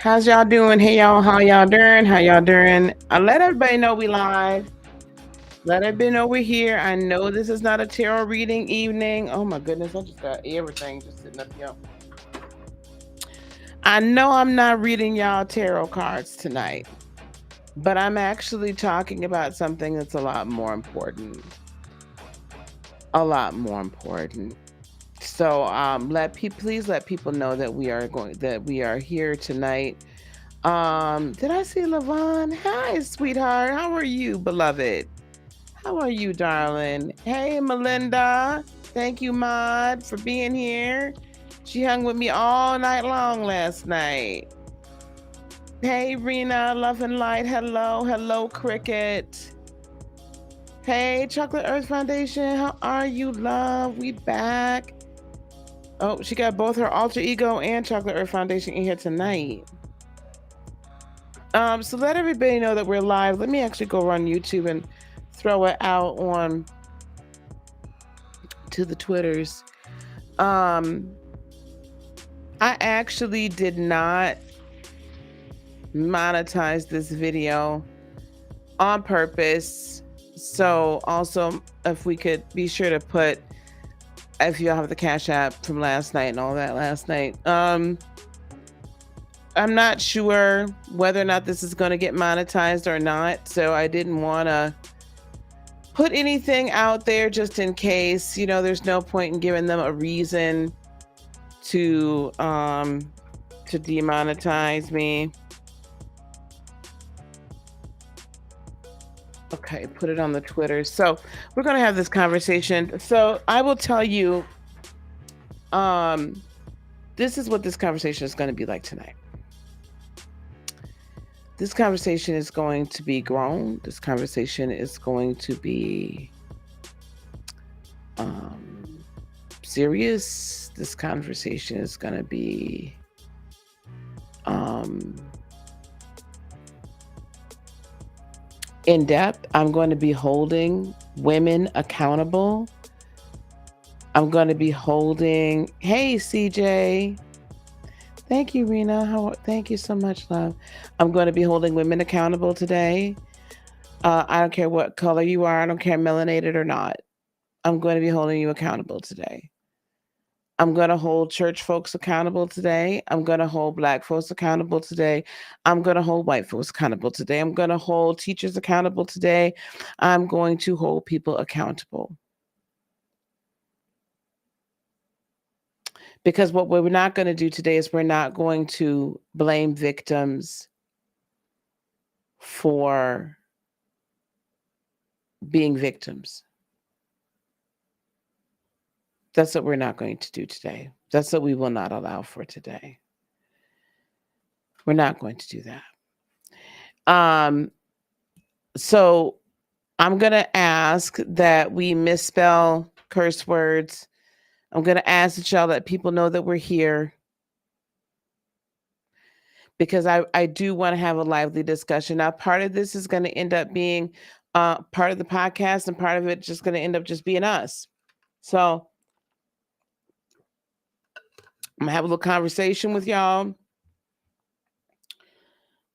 How's y'all doing? Hey y'all, how y'all doing? How y'all doing? Let everybody know we live. Let everybody know we're here. I know this is not a tarot reading evening. Oh my goodness, I just got everything just sitting up here. I know I'm not reading y'all tarot cards tonight, but I'm actually talking about something that's a lot more important. A lot more important. So please let people know that we are here tonight. Did I see Lavon? Hi, sweetheart. How are you, beloved? How are you, darling? Hey, Melinda. Thank you, Maud, for being here. She hung with me all night long last night. Hey, Rena, Love and Light. Hello, hello, Cricket. Hey, Chocolate Earth Foundation. How are you, love? We back. Oh, she got both her alter ego and Chocolate Earth Foundation in here tonight. So let everybody know that we're live. Let me actually go on YouTube and throw it out on to the Twitters. I actually did not monetize this video on purpose. So also, if we could be sure to put, if you have the Cash App from last night and all that last night. I'm not sure whether or not this is going to get monetized or not. So I didn't want to put anything out there just in case. There's no point in giving them a reason to demonetize me. Okay, put it on the Twitter. So we're going to have this conversation. So I will tell you, this is what this conversation is going to be like tonight. This conversation is going to be grown. This conversation is going to be serious. This conversation is going to be in depth. I'm going to be holding women accountable. I'm going to be holding, hey, CJ. Thank you, Rena. Thank you so much, love. I'm going to be holding women accountable today. I don't care what color you are. I don't care melanated or not. I'm going to be holding you accountable today. I'm going to hold church folks accountable today. I'm going to hold Black folks accountable today. I'm going to hold white folks accountable today. I'm going to hold teachers accountable today. I'm going to hold people accountable. Because what we're not going to do today is we're not going to blame victims for being victims. That's what we're not going to do today. That's what we will not allow for today. We're not going to do that. So I'm going to ask that we misspell curse words. I'm going to ask that y'all let people know that we're here, because I do want to have a lively discussion. Now, part of this is going to end up being part of the podcast, and part of it just going to end up just being us. So I'm going to have a little conversation with y'all.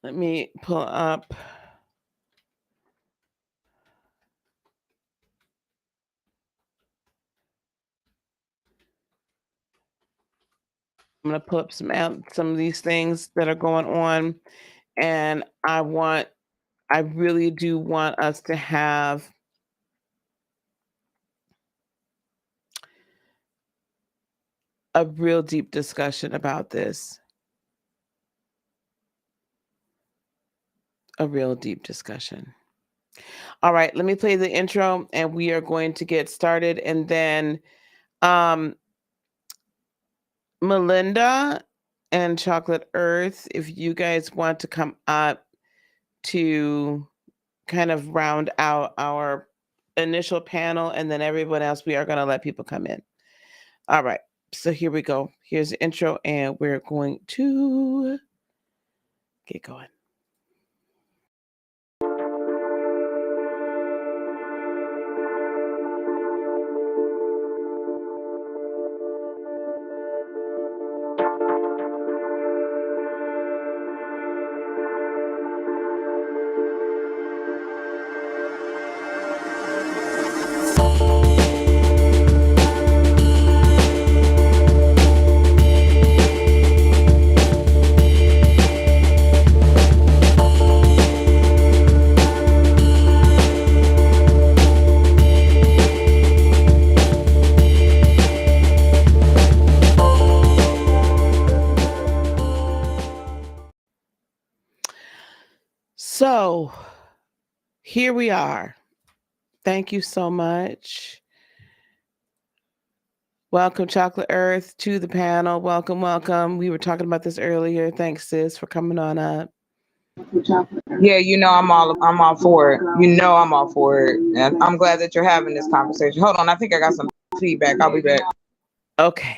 Let me pull up. I'm going to pull up some of these things that are going on. And I really do want us to have a real deep discussion about this. A real deep discussion. All right, let me play the intro and we are going to get started. And then Melinda and Chocolate Earth, if you guys want to come up to kind of round out our initial panel, and then everyone else, we are going to let people come in. All right, so here we go. Here's the intro, and we're going to get going. here we are. Thank you so much. Welcome, Chocolate Earth, to the panel. Welcome, welcome. We were talking about this earlier. Thanks, sis, for coming on up. Yeah, I'm all for it. I'm all for it. And I'm glad that you're having this conversation. Hold on, I think I got some feedback. I'll be back. Okay.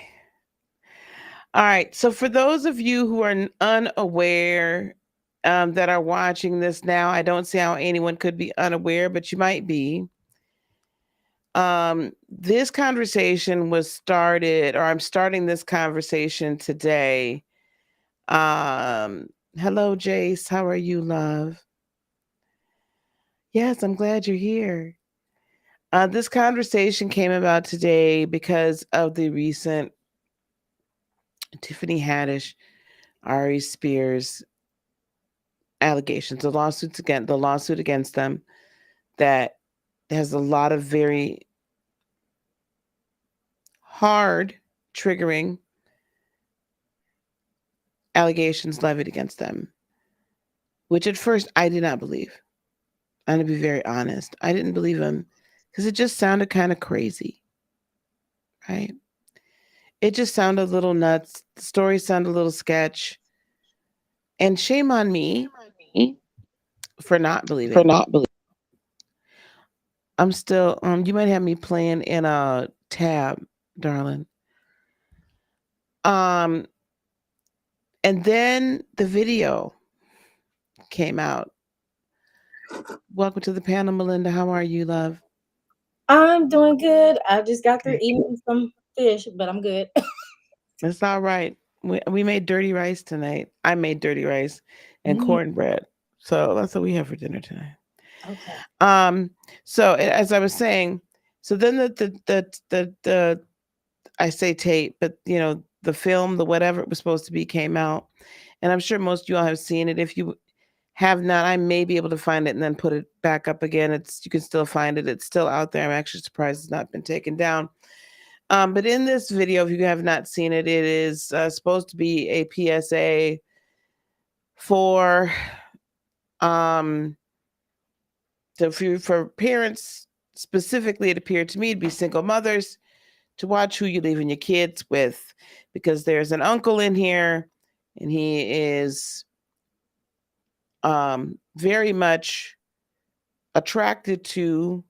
All right. So for those of you who are unaware that are watching this now, I don't see how anyone could be unaware, but you might be. This conversation was started, or I'm starting this conversation today. Hello, Jace. How are you, love? Yes, I'm glad you're here. This conversation came about today because of the recent Tiffany Haddish, Ari Spears allegations, the lawsuit against them that has a lot of very hard, triggering allegations levied against them, which at first I did not believe. I'm going to be very honest. I didn't believe him because it just sounded kind of crazy, right? It just sounded a little nuts. The story sounded a little sketch. And shame on me for not believing. I'm still, you might have me playing in a tab, darling. And then the video came out. Welcome to the panel, Melinda. How are you, love? I'm doing good. I just got through eating some fish, but I'm good. It's all right. We made dirty rice tonight. I made dirty rice and cornbread. So that's what we have for dinner tonight. Okay. So as I was saying, so then the I say tape, but the film, the whatever it was supposed to be, came out, and I'm sure most of you all have seen it. If you have not, I may be able to find it and then put it back up again. You can still find it. It's still out there. I'm actually surprised it's not been taken down. But in this video, if you have not seen it, it is supposed to be a PSA for for parents specifically. It appeared to me to be single mothers, to watch who you're leaving your kids with, because there's an uncle in here and he is very much attracted to,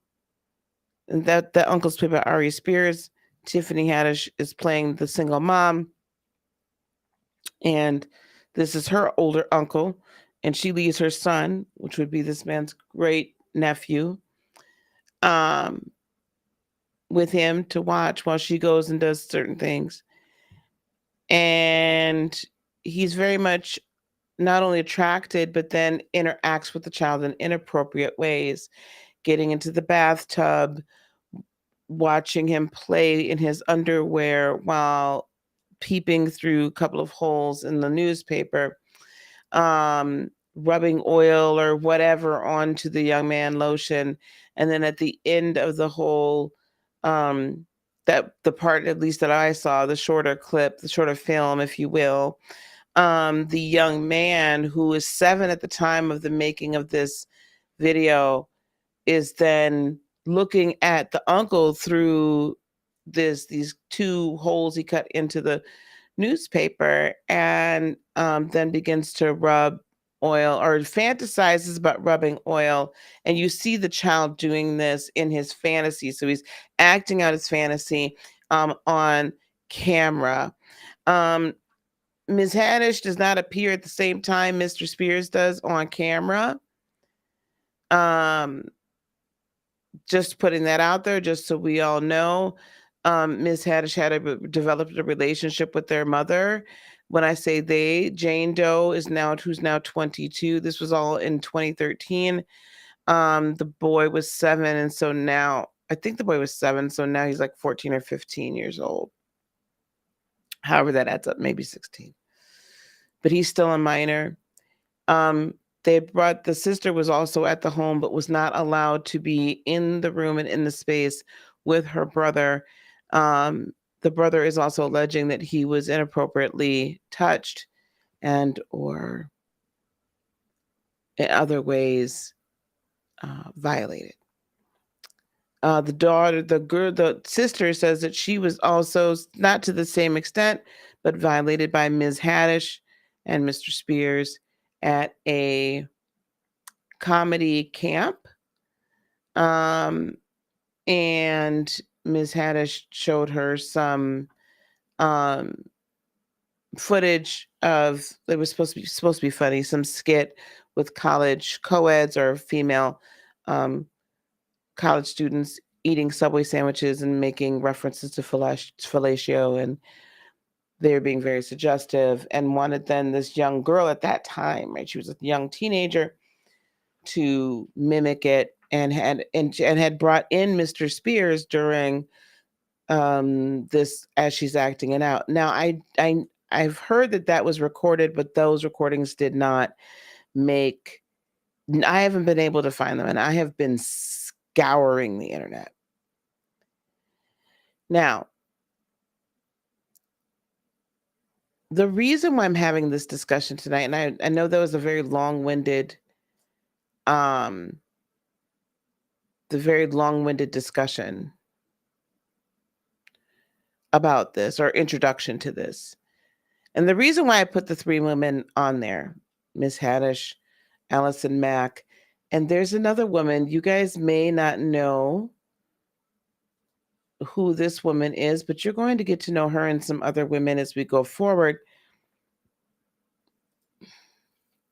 and that uncle's played by Ari Spears. Tiffany Haddish is playing the single mom, and this is her older uncle, and she leaves her son, which would be this man's great nephew, with him to watch while she goes and does certain things. And he's very much not only attracted, but then interacts with the child in inappropriate ways, getting into the bathtub, watching him play in his underwear while peeping through a couple of holes in the newspaper, rubbing oil or whatever onto the young man, lotion. And then at the end of the whole, that the part at least that I saw, the shorter clip, the shorter film, if you will, the young man, who is 7 at the time of the making of this video, is then looking at the uncle through these 2 holes he cut into the newspaper, and then begins to rub oil, or fantasizes about rubbing oil. And you see the child doing this in his fantasy. So he's acting out his fantasy on camera. Ms. Haddish does not appear at the same time Mr. Spears does on camera. Just putting that out there, just so we all know. Ms. Haddish developed a relationship with their mother. When I say they, Jane Doe who's now 22. This was all in 2013. The boy was 7, and so now I think the boy was 7, so now he's like 14 or 15 years old. However that adds up, maybe 16. But he's still a minor. The sister was also at the home, but was not allowed to be in the room and in the space with her brother. The brother is also alleging that he was inappropriately touched and or in other ways violated. The sister says that she was also, not to the same extent, but violated by Ms. Haddish and Mr. Spears at a comedy camp. And Ms. Haddish showed her some footage of, it was supposed to be funny, some skit with college co-eds or female college students eating Subway sandwiches and making references to fellatio, and they were being very suggestive, and wanted then this young girl at that time, right? She was a young teenager, to mimic it, and had brought in Mr. Spears during this as she's acting it out. Now, I've heard that was recorded, but those recordings did not make. I haven't been able to find them, and I have been scouring the internet. Now, the reason why I'm having this discussion tonight, and I know that was a very long-winded, discussion about this, or introduction to this. And the reason why I put the three women on there, Miss Haddish, Allison Mack, and there's another woman, you guys may not know who this woman is, but you're going to get to know her and some other women as we go forward.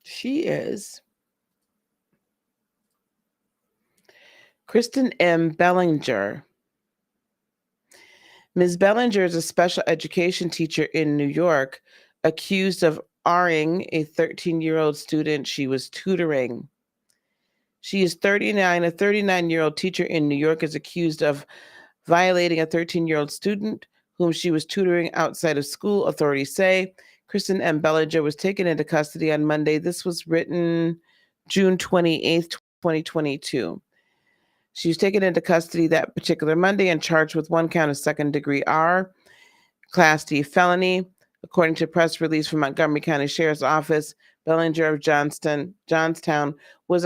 She is Kristen M. Bellingerr. Ms. Bellingerr is a special education teacher in New York, accused of R-ing a 13-year-old student she was tutoring. She is 39. A 39-year-old teacher in New York is accused of violating a 13-year-old student whom she was tutoring outside of school, authorities say. Kristen M. Bellingerr was taken into custody on Monday. This was written June 28th, 2022. She was taken into custody that particular Monday and charged with one count of second-degree R, Class D felony. According to a press release from Montgomery County Sheriff's Office, Bellingerr of Johnstown was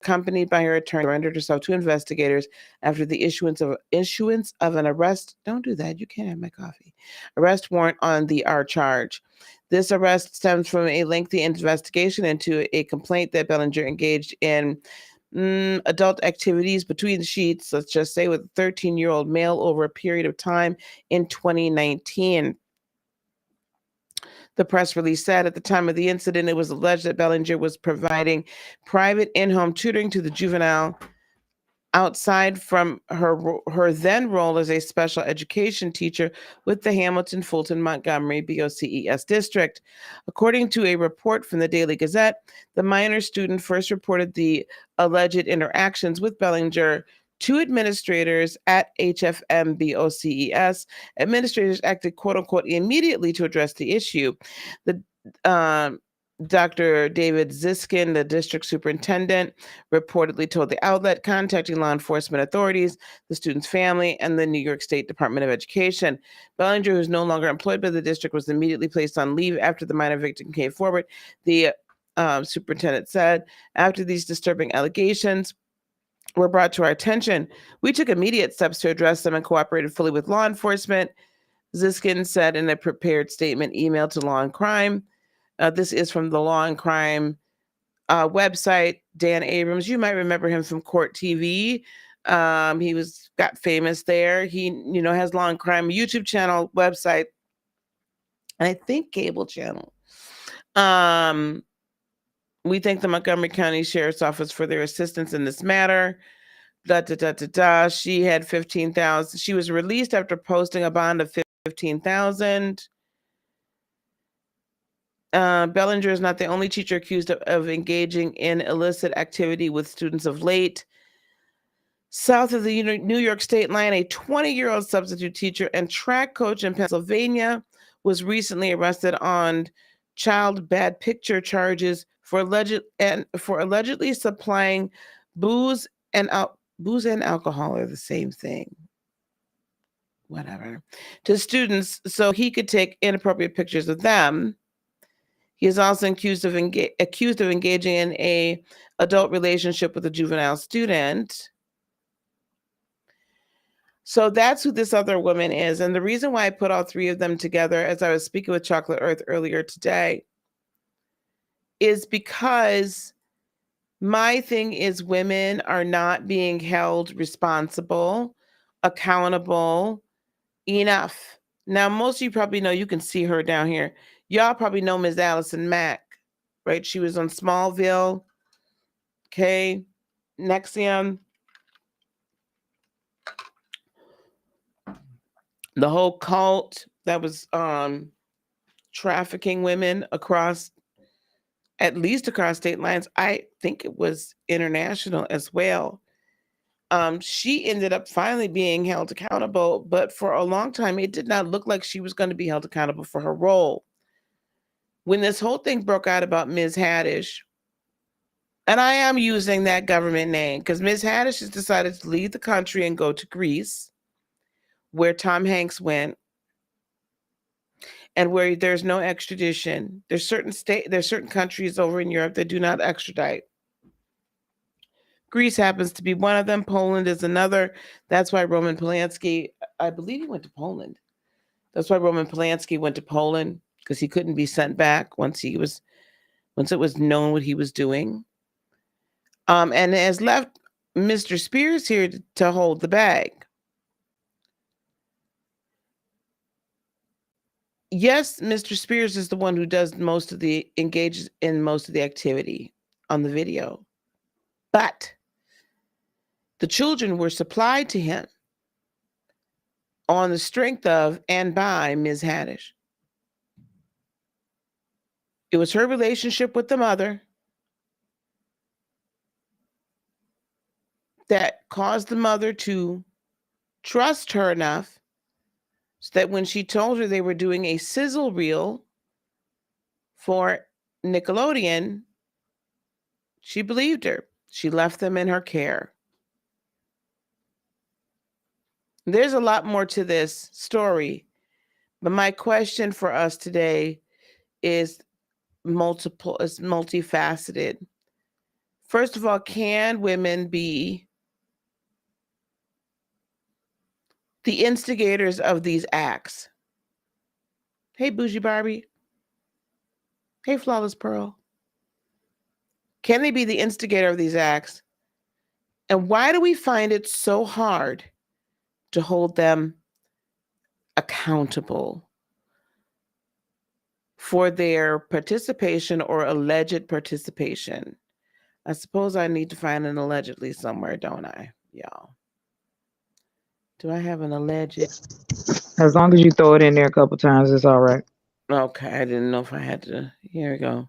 accompanied by her attorney, surrendered herself to investigators after the issuance of an arrest. Don't do that. You can't have my coffee. Arrest warrant on the R charge. This arrest stems from a lengthy investigation into a complaint that Bellingerr engaged in adult activities between the sheets, let's just say, with a 13-year-old male over a period of time in 2019. The press release said at the time of the incident, it was alleged that Bellingerr was providing private in-home tutoring to the juvenile outside from her then role as a special education teacher with the Hamilton, Fulton, Montgomery BOCES district. According to a report from the Daily Gazette, the minor student first reported the alleged interactions with Bellingerr to administrators at HFM BOCES. Administrators acted, quote unquote, immediately to address the issue. The Dr. David Ziskin, the district superintendent, reportedly told the outlet, contacting law enforcement authorities, the student's family, and the New York State Department of Education. Bellingerr, who is no longer employed by the district, was immediately placed on leave after the minor victim came forward. The superintendent said, after these disturbing allegations were brought to our attention, we took immediate steps to address them and cooperated fully with law enforcement, Ziskin said in a prepared statement emailed to Law and Crime. This is from the Law and Crime website. Dan Abrams, you might remember him from Court TV. He got famous there. He, has Law and Crime YouTube channel, website, and I think cable channel. We thank the Montgomery County Sheriff's Office for their assistance in this matter. She had $15,000. She was released after posting a bond of $15,000. Bellingerr is not the only teacher accused of engaging in illicit activity with students of late. South of the New York state line, a 20-year-old substitute teacher and track coach in Pennsylvania was recently arrested on child bad picture charges for allegedly supplying booze and alcohol are the same thing. Whatever. To students so he could take inappropriate pictures of them. He is also accused of engaging in a adult relationship with a juvenile student. So that's who this other woman is. And the reason why I put all three of them together, as I was speaking with Chocolate Earth earlier today, is because my thing is women are not being held responsible, accountable enough. Now, most of you probably know, you can see her down here. Y'all probably know Ms. Allison Mack, right? She was on Smallville, okay, Nexium, the whole cult that was trafficking women across, at least across state lines. I think it was international as well. She ended up finally being held accountable, but for a long time, it did not look like she was going to be held accountable for her role. When this whole thing broke out about Ms. Haddish, and I am using that government name because Ms. Haddish has decided to leave the country and go to Greece, where Tom Hanks went, and where there's no extradition. There's certain countries over in Europe that do not extradite. Greece happens to be one of them. Poland is another. That's why Roman Polanski, I believe he went to Poland. That's why Roman Polanski went to Poland, because he couldn't be sent back once it was known what he was doing. And has left Mr. Spears here to hold the bag. Yes, Mr. Spears is the one who does engages in most of the activity on the video. But the children were supplied to him on the strength of and by Ms. Haddish. It was her relationship with the mother that caused the mother to trust her enough so that when she told her they were doing a sizzle reel for Nickelodeon, she believed her. She left them in her care. There's a lot more to this story, but my question for us today is multifaceted. First of all, can women be the instigators of these acts? Hey, Bougie Barbie. Hey, Flawless Pearl. Can they be the instigator of these acts? And why do we find it so hard to hold them accountable for their participation or alleged participation? I suppose I need to find an allegedly somewhere, don't I, y'all? Do I have an alleged? As long as you throw it in there a couple times, it's all right. Okay, I didn't know if I had to. Here we go.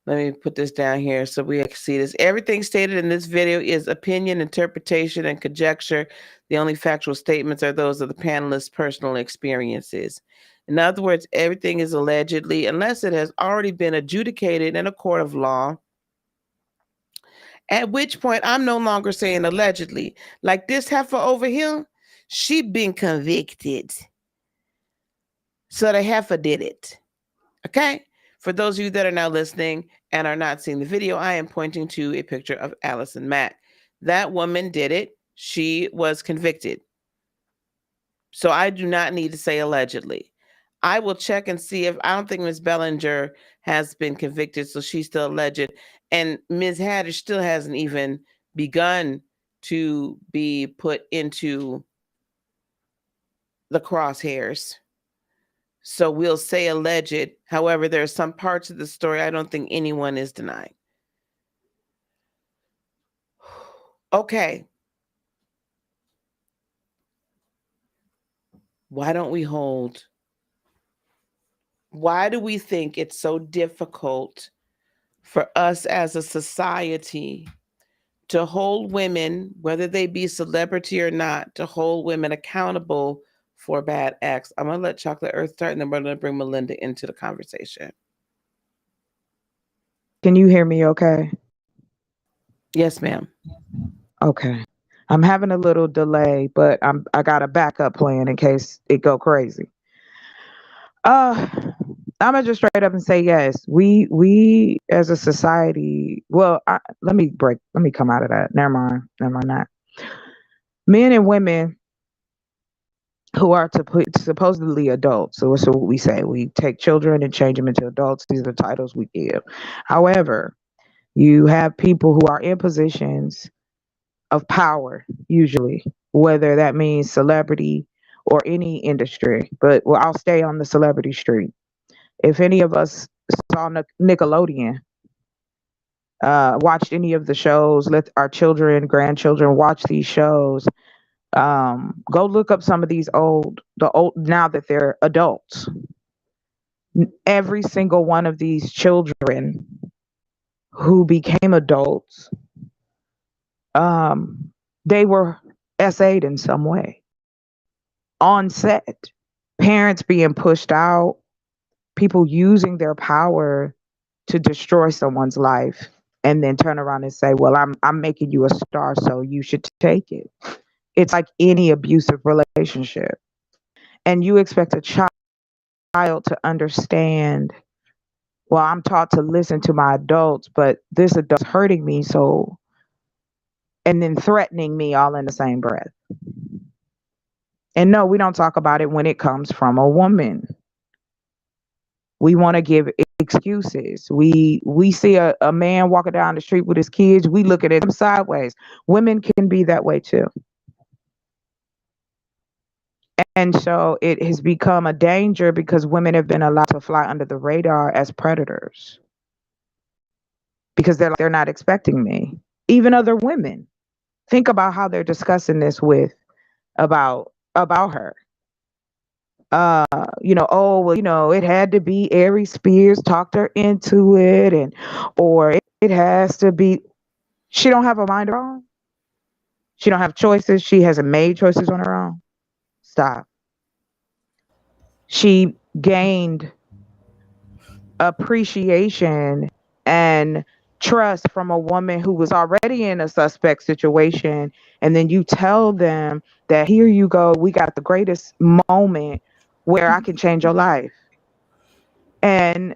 Let me put this down here so we can see this. Everything stated in this video is opinion, interpretation, and conjecture. The only factual statements are those of the panelists' personal experiences. In other words, everything is allegedly, unless it has already been adjudicated in a court of law, at which point I'm no longer saying allegedly. Like this heifer over here, she been convicted. So the heifer did it. Okay? For those of you that are now listening and are not seeing the video, I am pointing to a picture of Allison Mack. That woman did it. She was convicted. So I do not need to say allegedly. I will check and see if I don't think Ms. Bellingerr has been convicted, so she's still alleged. And Ms. Haddish still hasn't even begun to be put into the crosshairs. So we'll say alleged. However, there are some parts of the story I don't think anyone is denying. Okay. Why don't we hold? Why do we think it's so difficult for us as a society to hold women, whether they be celebrity or not, to hold women accountable for bad acts? I'm going to let Chocolate Earth start, and then we're going to bring Melinda into the conversation. Can you hear me okay? Yes, ma'am. Okay. I'm having a little delay, but I got a backup plan in case it go crazy. I'm gonna just straight up and say yes. We as a society. Well, let me come out of that. Never mind. Never mind that. Men and women who are supposedly adults. So what we say. We take children and change them into adults. These are the titles we give. However, you have people who are in positions of power, usually, whether that means celebrity or any industry. But well, I'll stay on the celebrity street. If any of us saw Nickelodeon, watched any of the shows, let our children, grandchildren watch these shows. Go look up some of these the old now that they're adults. Every single one of these children who became adults, they were SA'd in some way on set. Parents being pushed out, people using their power to destroy someone's life and then turn around and say, well, I'm making you a star, so you should take it. It's like any abusive relationship. And you expect a child to understand, well, I'm taught to listen to my adults, but this adult's hurting me, so, and then threatening me all in the same breath. And no, we don't talk about it when it comes from a woman. We want to give excuses. We see a man walking down the street with his kids, we look at him sideways. Women can be that way too. And so it has become a danger because women have been allowed to fly under the radar as predators. Because they're not expecting me. Even other women. Think about how they're discussing this about her. Oh, well, it had to be Ari Spears talked her into it, or it has to be. She don't have a mind of her own. She don't have choices. She hasn't made choices on her own. Stop. She gained appreciation and trust from a woman who was already in a suspect situation, and then you tell them that here you go, we got the greatest moment where I can change your life, and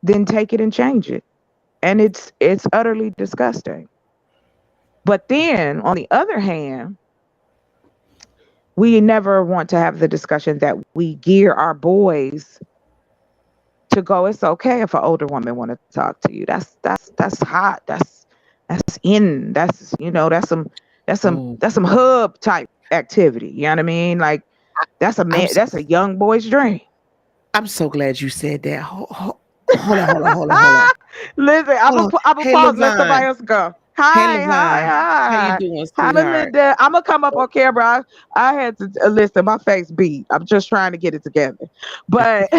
then take it and change it. And it's utterly disgusting. But then on the other hand, we never want to have the discussion that we gear our boys to go, it's okay if an older woman want to talk to you. That's hot. That's in. That's some hub type activity. You know what I mean? Like that's a man. That's a young boy's dream. I'm so glad you said that. Hold on. Listen, I'm a Hey, pause. Let somebody Levon. else go. Hey, Hi, hi, Levon. How you hi. doing, Hi, sweetheart? Melinda. I'm gonna come up on camera. I had to listen. My face beat. I'm just trying to get it together, but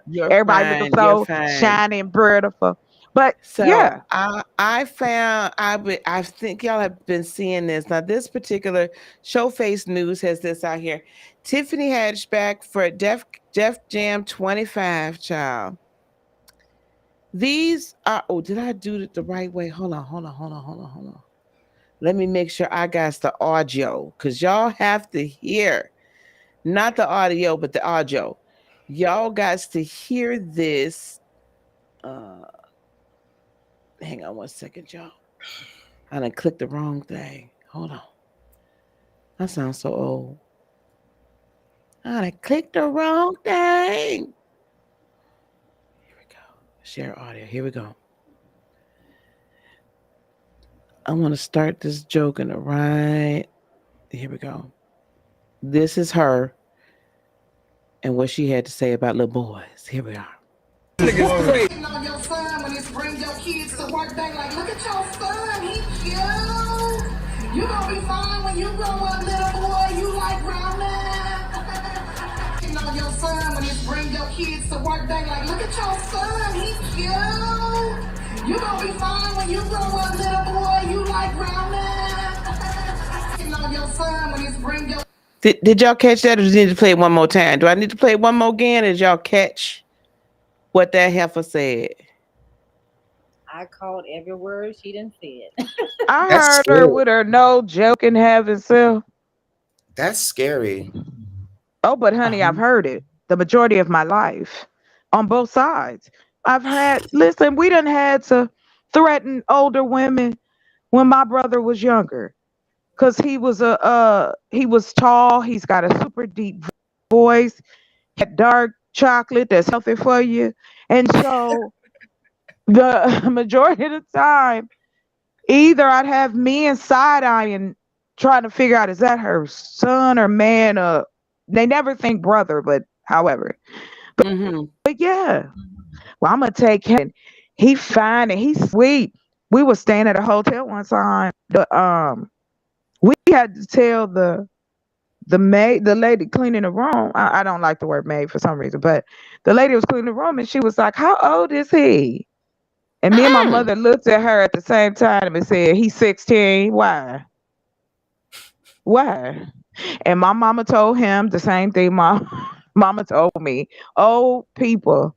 You're everybody looking fine. You're so fine. shiny and beautiful. But So yeah, I found I think y'all have been seeing this. Now this particular Showface News has this out here. Tiffany Haddish back for Def Jam 25, child. These are did I do it the right way? Hold on. Let me make sure I got the audio because y'all have to hear. Not the audio, but the audio. Y'all got to hear this. Uh hang on one second, y'all. I done clicked the wrong thing. Hold on. I sound so old. I done clicked the wrong thing. Here we go. Share audio. Here we go. I want to start this joke in the right. Here we go. This is her and what she had to say about little boys. Here we are. Niggas crazy. On your son when it's bring your kids to work, they like, look at your son, he cute. You gonna be fine when you grow up, little boy. You like grown up. On your son when it's bring your kids to work, they like, look at your son, he cute. You gonna be fine when you grow up, little boy. You like grown up. On your son when it's bring your did y'all catch that, or do you need to play it one more time? Do I need to play it one more again? Did y'all catch what that heifer said? I called every word she done said. I That's heard her scary. with her no joking having self. That's scary. Oh, but honey, I've heard it the majority of my life. on both sides. Listen, we done had to threaten older women when my brother was younger. Cause he was tall, he's got a super deep voice, had dark chocolate that's healthy for you. And so the majority of the time, either I'd have men side eyeing, trying to figure out is that her son or man, they never think brother, but however. Mm-hmm. But yeah, well, I'm gonna take him. He fine and he's sweet. We were staying at a hotel one time. We had to tell the lady cleaning the room. I don't like the word maid for some reason, but the lady was cleaning the room and she was like, "How old is he?" And me and my Mm-mm. mother looked at her at the same time and said, "He's 16. Why? Why?" And my mama told him the same thing my mama told me. Old people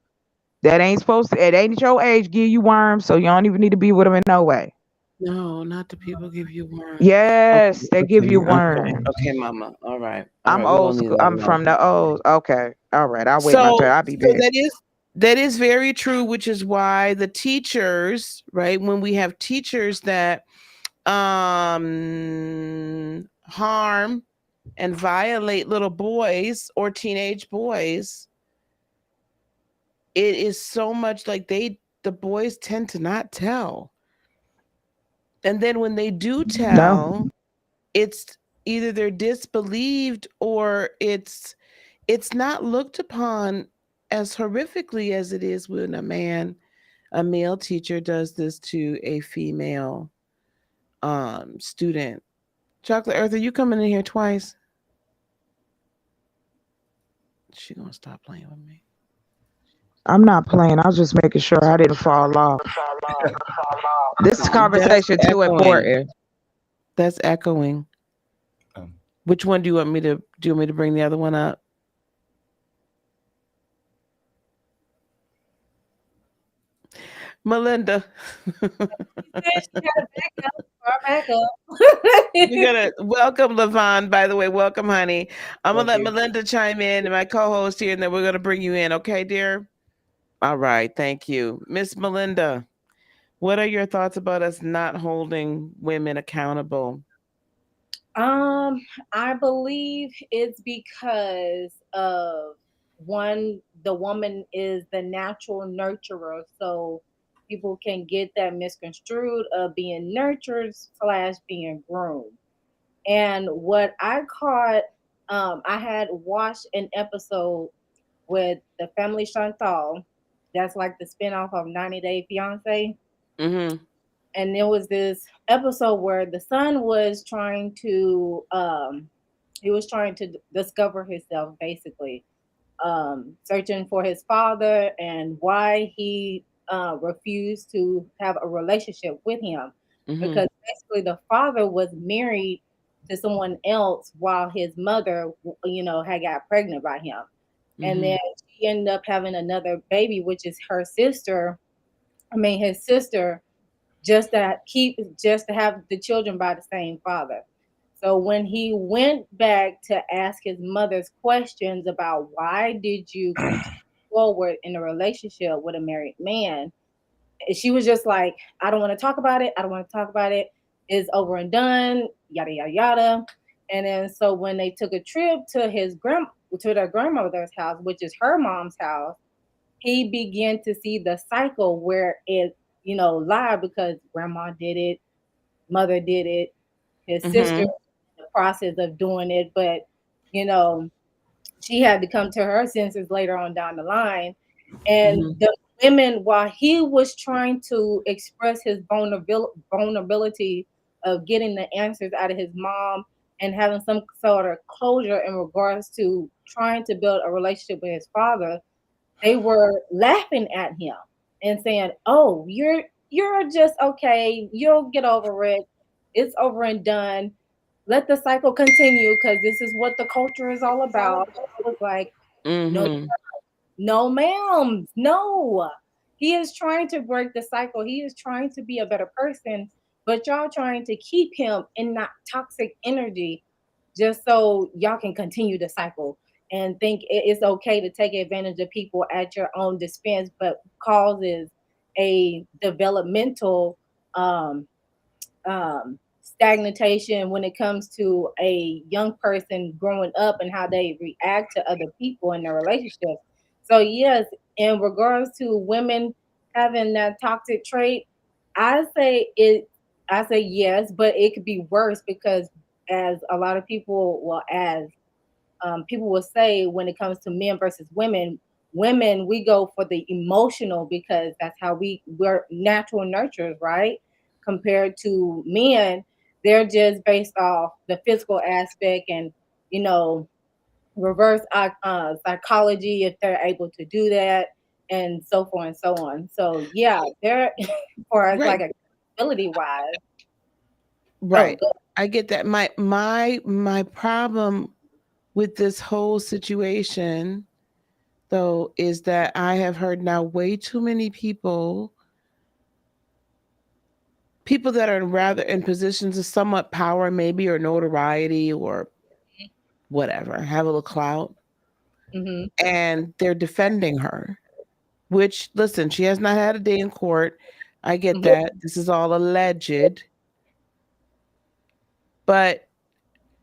that ain't supposed to, it ain't your age, give you worms, so you don't even need to be with them in no way. No, not the people give you worms. Yes, Okay, they give you okay, okay, worms. okay, Mama. All I'm right. We're old gonna leave school. that I'm alone. from the old. Okay. All right. I'll wait my turn. So, I'll be so back. that is very true, which is why the teachers, right? When we have teachers that harm and violate little boys or teenage boys, it is so much like the boys tend to not tell. And then when they do No. tell, it's either they're disbelieved or it's not looked upon as horrifically as it is when a male teacher does this to a female student. Chocolate Earth, are you coming in here twice? She gonna stop playing with me. I'm not playing. I was just making sure I didn't fall off. This That's conversation too echoing. important. That's echoing. Um, Which one do you want me to bring the other one up? Melinda. She gotta back up, far back You up. gotta welcome Levon, by the way. Welcome, honey. I'm gonna thank let you. Melinda chime in and my co-host here, and then we're gonna bring you in, okay, dear? All right, thank you. Miss Melinda, what are your thoughts about us not holding women accountable? Um, I believe it's because of one, the woman is the natural nurturer, so people can get that misconstrued of being nurtured slash being groomed. And what I caught, I had watched an episode with the family Chantal. That's like the spinoff of 90 Day Fiance. Mm-hmm. And there was this episode where the son was trying to he was trying to discover himself, basically searching for his father and why he refused to have a relationship with him, Mm-hmm. because basically the father was married to someone else while his mother, had got pregnant by him, and Mm-hmm. then she ended up having another baby, which is her sister. I mean, his sister, just to have the children by the same father. So when he went back to ask his mother's questions about why did you continue forward in a relationship with a married man, she was just like, I don't want to talk about it. I don't want to talk about it. It's over and done. Yada yada yada. And then so when they took a trip to their grandmother's house, which is her mom's house, he began to see the cycle where it, lied, because grandma did it, mother did it, his sister Mm-hmm. in the process of doing it, but you know, she had to come to her senses later on down the line. And Mm-hmm. the women, while he was trying to express his vulnerability of getting the answers out of his mom and having some sort of closure in regards to trying to build a relationship with his father, they were laughing at him and saying, "Oh, you're just okay. You'll get over it. It's over and done. Let the cycle continue because this is what the culture is all about." I was like, "No, Mm-hmm. no, ma'am, no." He is trying to break the cycle. He is trying to be a better person, but y'all trying to keep him in that toxic energy just so y'all can continue the cycle. and think it's okay to take advantage of people at your own expense, but causes a developmental um, stagnation when it comes to a young person growing up and how they react to other people in their relationships. So yes, in regards to women having that toxic trait, I say it. I say yes, but it could be worse because, as a lot of people, well, as people will say, when it comes to men versus women, women we go for the emotional because that's how we're natural nurturers, right? Compared to men, they're just based off the physical aspect and, you know, reverse psychology if they're able to do that, and so forth and so on. So yeah, they're for us Right. like accountability wise. Oh, Right. good. I get that. My problem with this whole situation though is that I have heard now way too many people that are rather in positions of somewhat power maybe or notoriety or whatever, have a little clout, Mm-hmm. and they're defending her. Which, listen, she has not had a day in court. I get Mm-hmm. that. This is all alleged. But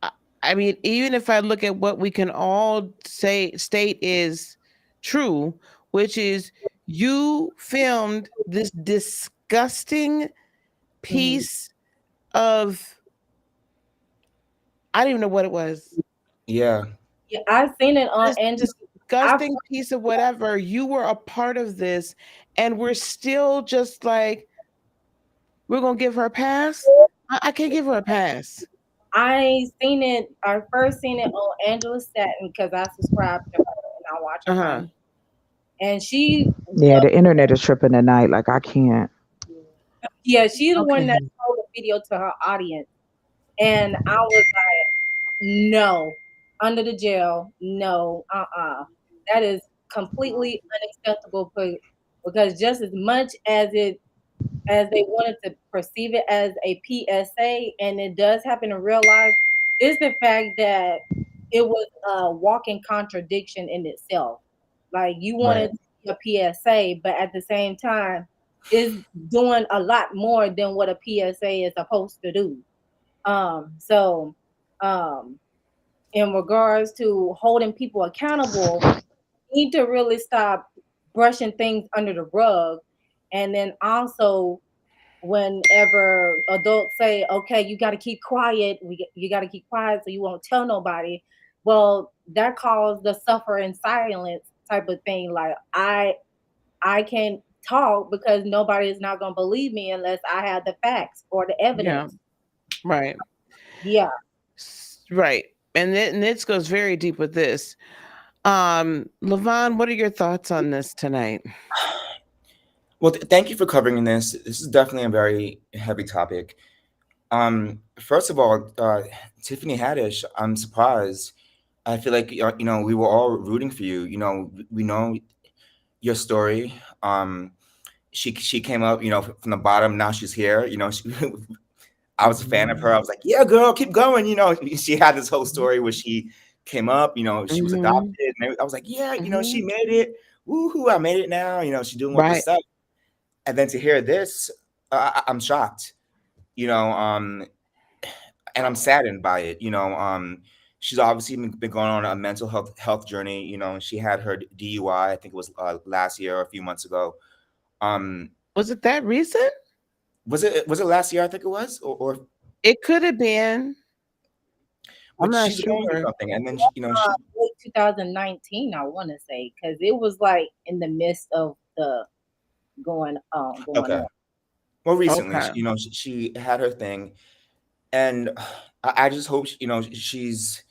I I mean, even if I look at what we can all say, state is true, which is you filmed this disgusting Mm-hmm. piece of, I don't even know what it was. Yeah. Yeah, I've seen it on This Angela. I've disgusting piece of whatever. You were a part of this, and we're still just like, we're going to give her a pass? I can't give her a pass. I seen it. I first seen it on Angela Staten because I subscribe to her and I watch her Uh huh. content. And she, Yeah, the internet is tripping tonight. Like I can't. yeah, she's the one that Okay. told the video to her audience, and I was like, no, under the jail, no, that is completely unacceptable. Because just as much as they wanted to perceive it as a PSA, and it does happen in real life, is the fact that it was a walking contradiction in itself. Like you Right. wanted to be a PSA, but at the same time, is doing a lot more than what a PSA is supposed to do. So, um, in regards to holding people accountable, you need to really stop brushing things under the rug, and then also whenever adults say, "Okay, you got to keep quiet. You got to keep quiet so you won't tell nobody." Well, that calls the suffer in silence type of thing. Like I can't talk because nobody is not going to believe me unless I have the facts or the Yeah. evidence. Right. Yeah. Right. And this goes very deep with this. Levon, what are your thoughts on this tonight? Well, thank you for covering this. This is definitely a very heavy topic. First of all, Tiffany Haddish, I'm surprised. I feel like we were all rooting for you. We know your story. She came up, from the bottom. Now she's here. I was a fan of her. I was like, yeah, girl, keep going. She had this whole story where she came up. She was Mm-hmm. adopted, and I was like, yeah, Mm-hmm. she made it. Woohoo! I made it now. She's doing all this Right. stuff. And then to hear this, I'm shocked. You know, and I'm saddened by it. She's obviously been going on a mental health journey. She had her DUI. I think it was last year or a few months ago. Um, Was it that recent? was it last year? I think it was, or It could have been. I'm but not she's going through sure. something, and then she Late 2019, I want to say, because it was like in the midst of the going okay. on. Well, recently, Okay. she had her thing, and I just hope she's.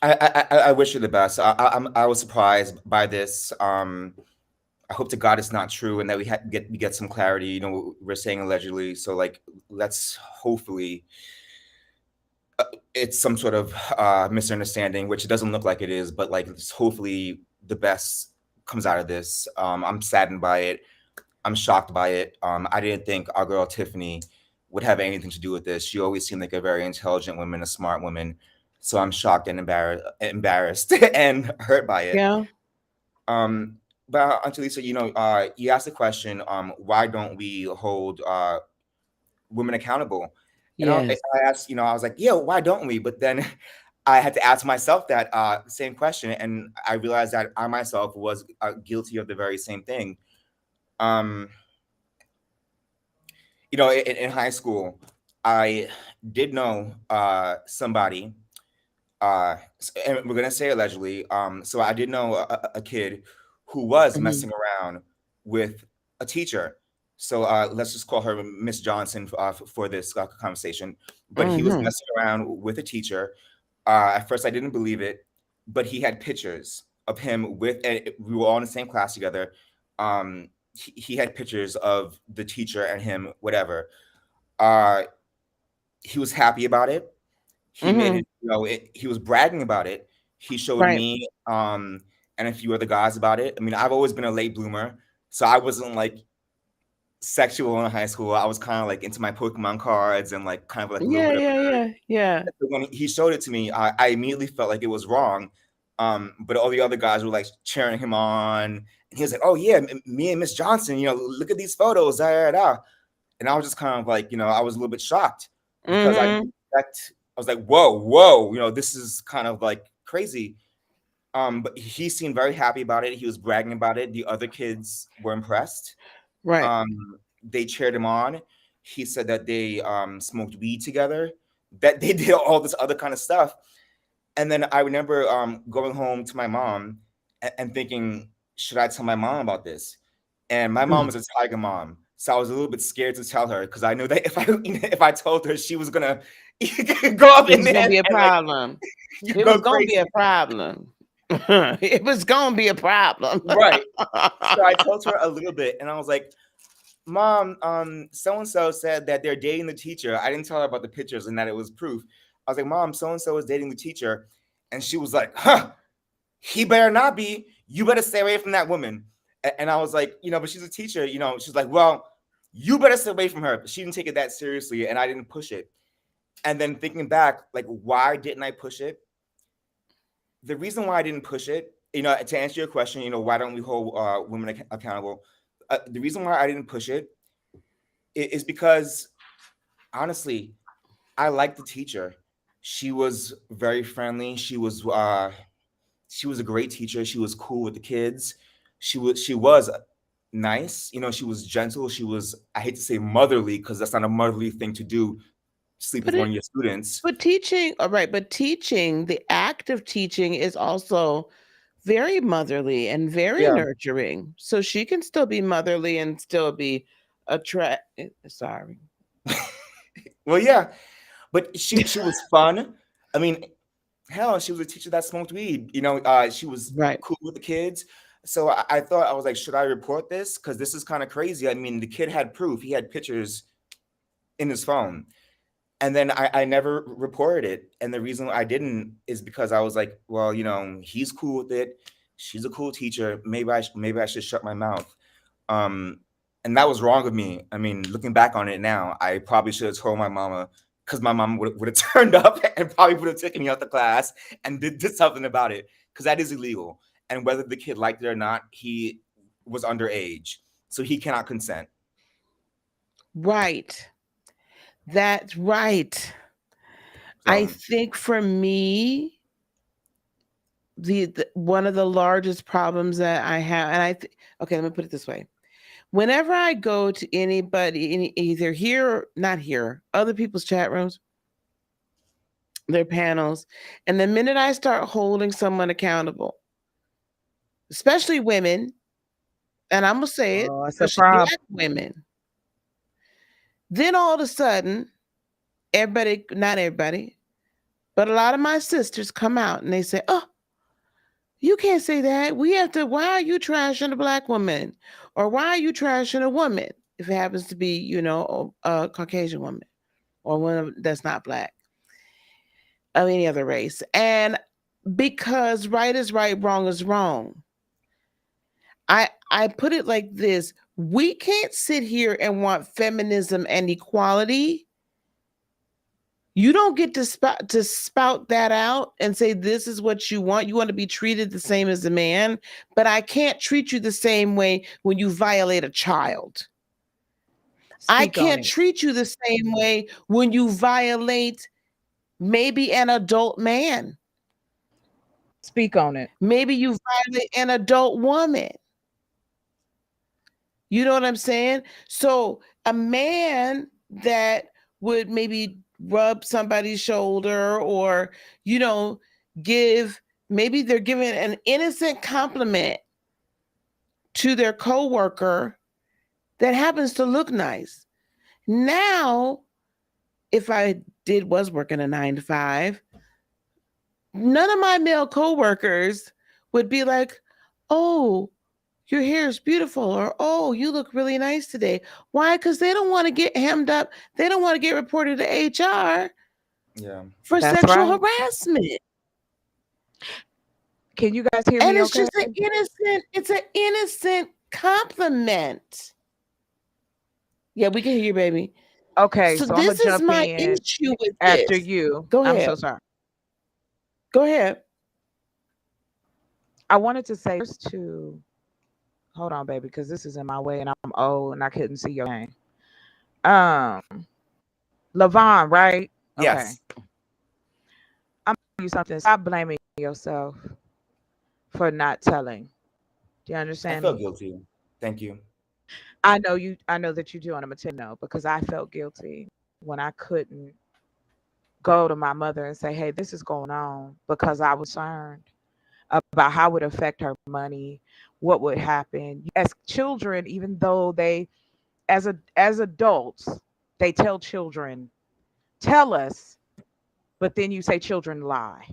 I wish her the best. I was surprised by this. I hope to God it's not true, and that we get some clarity. We're saying allegedly, so like let's hopefully it's some sort of misunderstanding, which it doesn't look like it is, but like hopefully the best comes out of this. I'm saddened by it. I'm shocked by it. I didn't think our girl Tiffany would have anything to do with this. She always seemed like a very intelligent woman, a smart woman. So I'm shocked and embarrassed and hurt by it. Yeah. Um, but Angelisa, you asked the question, why don't we hold women accountable? And Yes. I asked, I was like, yeah, why don't we? But then I had to ask myself that same question, and I realized that I myself was guilty of the very same thing. Um, in high school, I did know somebody, and we're gonna say allegedly. So I did know a kid who was Hmm. messing around with a teacher. So let's just call her Miss Johnson for this conversation. But he was Hmm. messing around with a teacher. At first, I didn't believe it, but he had pictures of him with. And we were all in the same class together. He had pictures of the teacher and him, whatever. Uh, he was happy about it. He made Hmm. it, he was bragging about it. He showed Right. me and a few other guys about it. I mean, I've always been a late bloomer, so I wasn't like sexual in high school. I was kind of like into my Pokemon cards and like kind of like a little Yeah, bit of a yeah, nerd. yeah, yeah. So when he showed it to me, I immediately felt like it was wrong. But all the other guys were like cheering him on, and he was like, "Oh yeah, me and Miss Johnson, look at these photos." Da, da, da. And I was just kind of like, I was a little bit shocked because I Hmm. didn't expect. I was like, "Whoa, whoa!" This is kind of like crazy. But he seemed very happy about it. He was bragging about it. The other kids were impressed. Right. They cheered him on. He said that they smoked weed together, that they did all this other kind of stuff. And then I remember going home to my mom and thinking, should I tell my mom about this? And my mom Mm. was a tiger mom, so I was a little bit scared to tell her because I knew that if I told her, she was gonna go up It in was there gonna be a and like problem. you It go was gonna be crazy, a problem. It was gonna be a problem. right? So I told her a little bit, and I was like, "Mom, so and so said that they're dating the teacher." I didn't tell her about the pictures and that it was proof. I was like, "Mom, so and so is dating the teacher," and she was like, "Huh, he better not be. You better stay away from that woman." And I was like, but she's a teacher. She's like, "Well, you better stay away from her." But she didn't take it that seriously, and I didn't push it. And then thinking back, like, why didn't I push it? The reason why I didn't push it, to answer your question, why don't we hold women accountable? The reason why I didn't push it is because honestly, I liked the teacher. She was very friendly. She was a great teacher. She was cool with the kids. She was nice. She was gentle. She was, I hate to say motherly because that's not a motherly thing to do. Sleep with But one it of your students. but teaching, all right, but teaching, the act of teaching is also very motherly and very Yeah. nurturing. So she can still be motherly and still be sorry. Well, yeah, but she was fun. I mean, hell, she was a teacher that smoked weed. She was Right. cool with the kids. So I thought, I was like, should I report this? Because this is kind of crazy. I mean, the kid had proof. He had pictures in his phone. And then I never reported it. And the reason I didn't is because I was like, well, he's cool with it. She's a cool teacher. Maybe I should shut my mouth. Um, and that was wrong of me. I mean, looking back on it now, I probably should have told my mama, because my mom would have turned up and probably would have taken me out the class and did something about it, because that is illegal. And whether the kid liked it or not, he was underage, so he cannot consent. Right. That's right. I So think for me, the one of the largest problems that I have, and okay, let me put it this way. Whenever I go to anybody, either here or not here, other people's chat rooms, their panels, and the minute I start holding someone accountable, especially women, and I'm gonna say it, Oh, it's a especially problem. Black women, then all of a sudden, everybody, not everybody, but a lot of my sisters come out and they say, "Oh, you can't say that. We have to. Why are you trashing a Black woman, or why are you trashing a woman if it happens to be, a Caucasian woman or one that's not Black, of any other race?" And because right is right, wrong is wrong. I put it like this: we can't sit here and want feminism and equality You don't get to spout that out and say this is what you want. You want to be treated the same as a man, but I can't treat you the same way when you violate a child. I Speak on can't it. treat you the same way when you violate maybe an adult man. Speak on it. Maybe you violate an adult woman. You know what I'm saying? So a man that would maybe rub somebody's shoulder or, you know, give, maybe they're giving an innocent compliment to their coworker that happens to look nice. Now, if I was working a 9 to 5, none of my male coworkers would be like, "Oh, your hair is beautiful," or "Oh, you look really nice today." Why? Because they don't want to get hemmed up. They don't want to get reported to HR Yeah. for That's sexual right. harassment. Can you guys hear And me it's okay? just it's an innocent compliment. Yeah, we can hear you, baby. Okay, So so I'm gonna this is jump my in issue with after this. you. Go I'm ahead. so sorry. Go ahead. I wanted to say first to hold on, baby, because this is in my way and I'm old and I couldn't see your name. Um, Lavon, right? Okay. Yes. I'm gonna tell you something. Stop blaming yourself for not telling. Do you I understand feel me? guilty. Thank you. I know you. I know that you do, and I'm gonna tell you no because I felt guilty when I couldn't go to my mother and say, "Hey, this is going on," because I was concerned about how it would affect her money, what would happen. As children, even though they, as adults, they tell children, "Tell us," but then you say children lie.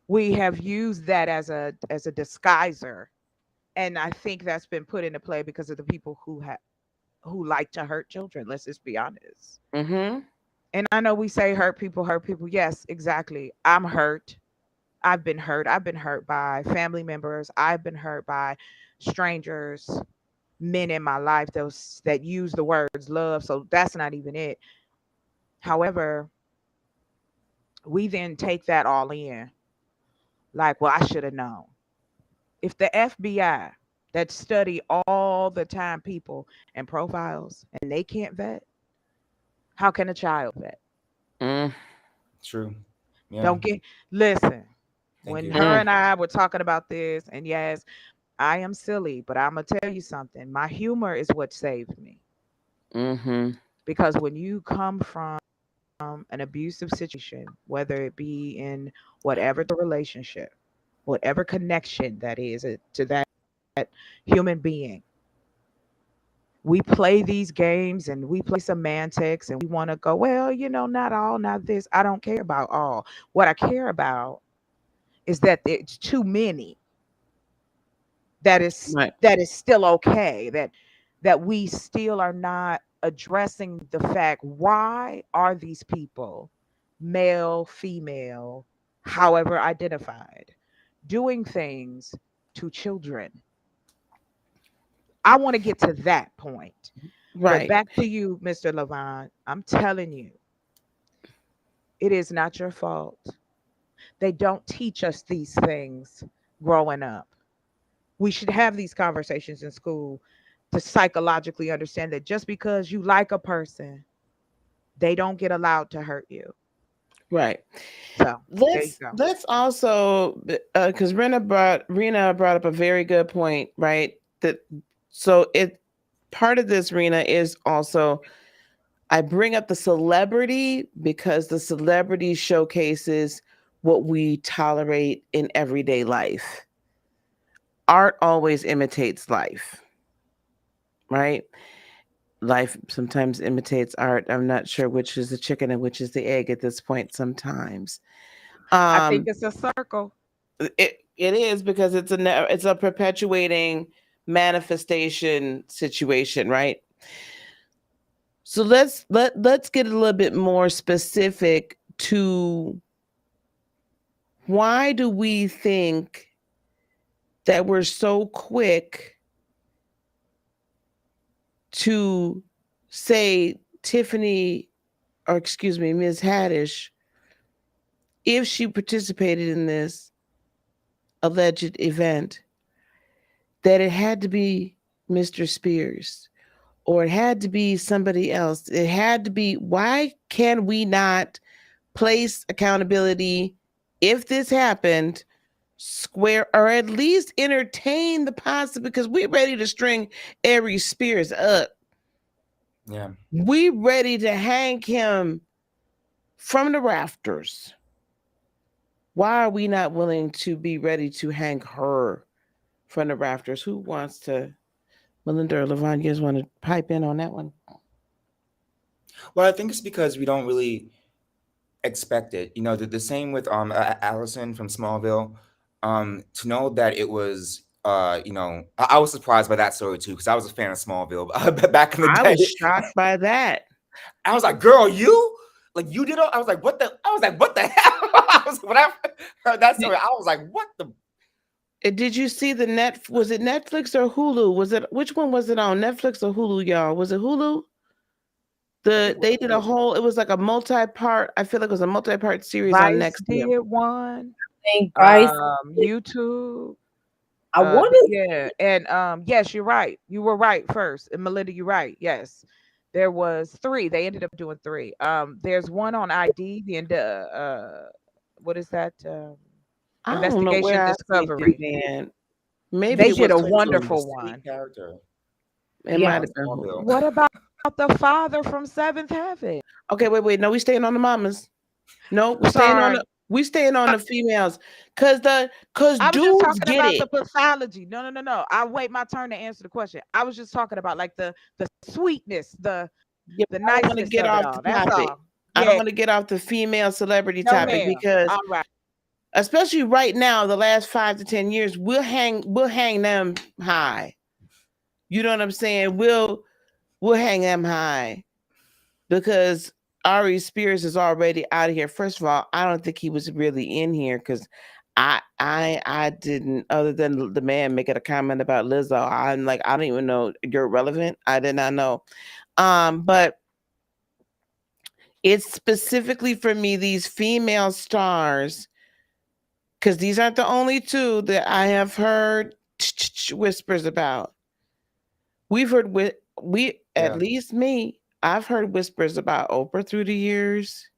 We have used that as a disguiser, and I think that's been put into play because of the people who like to hurt children. Let's just be honest. Mm-hmm. And I know we say hurt people, hurt people. Yes, exactly. I'm hurt. I've been hurt. I've been hurt by family members. I've been hurt by strangers, men in my life those that use the words love. So that's not even it. However, we then take that all in. Like, well, I should have known. If the FBI that study all the time people and profiles and they can't vet, how can a child vet? Mm. True. Yeah. Don't get listen. Thank When you. her Mm. and I were talking about this, and yes, I am silly, but I'm gonna tell you something. My humor is what saved me. Mm-hmm. Because when you come from an abusive situation, whether it be in whatever the relationship, whatever connection that is to that human being, we play these games and we play semantics and we want to go, well, not all, not this. I don't care about all. What I care about is that it's too many that is Right. that is still okay, that we still are not addressing the fact why are these people, male, female, however identified, doing things to children. I want to get to that point. But Right. back to you, Mr. Levon. I'm telling you, it is not your fault. They don't teach us these things growing up. We should have these conversations in school to psychologically understand that just because you like a person, they don't get allowed to hurt you. Right. So there you Let's go. let's also because Rena brought up a very good point, right? That so it part of this, Rena, is also I bring up the celebrity because the celebrity showcases what we tolerate in everyday life. Art always imitates life, right? Life sometimes imitates art. I'm not sure which is the chicken and which is the egg at this point sometimes. I think Um it's a circle. it is because it's a perpetuating manifestation situation, right? So let's get a little bit more specific to why do we think that we're so quick to say Tiffany or excuse me, Ms. Haddish, if she participated in this alleged event, that it had to be Mr. Spears or it had to be somebody else. It had to be, why can we not place accountability if this happened square or at least entertain the possible, because we're ready to string Ari Spears up. Yeah. We ready to hang him from the rafters. Why are we not willing to be ready to hang her from the rafters? Who wants to, Melinda or Levon, you guys want to pipe in on that one? Well, I think it's because we don't really expect it. You know, the same with Allison from Smallville. To know that it was you know, I was surprised by that story too because I was a fan of Smallville back in the I day. was shocked by that. I was like, "Girl, you like you did all?" I was like, "What the?" I was like, "What the hell?" I was when I heard that story, I was like, "What the?" Did you see the was it Netflix or Hulu? Was it, which one was it on? Netflix or Hulu, y'all? Was it Hulu? They did a whole, it was like a multi-part, I feel like it was a multi-part series on Vice Next. did one. think Vice. YouTube. I wanted. Yeah, and yes, you're right. You were right first, and Melinda, you're right. Yes, there was three. They ended up doing three. There's one on ID, the what is that? I don't know Investigation where I seen Discovery. it, man. Maybe They it did was a Hulu. wonderful Sweet one. character. It Yeah. might have been Hulu. Smallville. What about the father from Seventh Heaven? Okay, wait. No, we staying on the mamas. No, we staying on Sorry, the females. Cause I was just dudes talking get about it. the pathology. No. I wait my turn to answer the question. I was just talking about like the sweetness, Yeah, the I don't want to niceness get of it off all. the That's topic. all. I don't Yeah, want to get off the female celebrity no topic ma'am. because All right. especially right now, the last 5 to 10 years, we'll hang them high. You know what I'm saying? We'll hang them high because Ari Spears is already out of here. First of all, I don't think he was really in here because I didn't, other than the man making a comment about Lizzo. I'm like, I don't even know, you're relevant. I did not know. But it's specifically for me, these female stars, because these aren't the only two that I have heard whispers about. We've heard at Yeah. least me, I've heard whispers about Oprah through the years.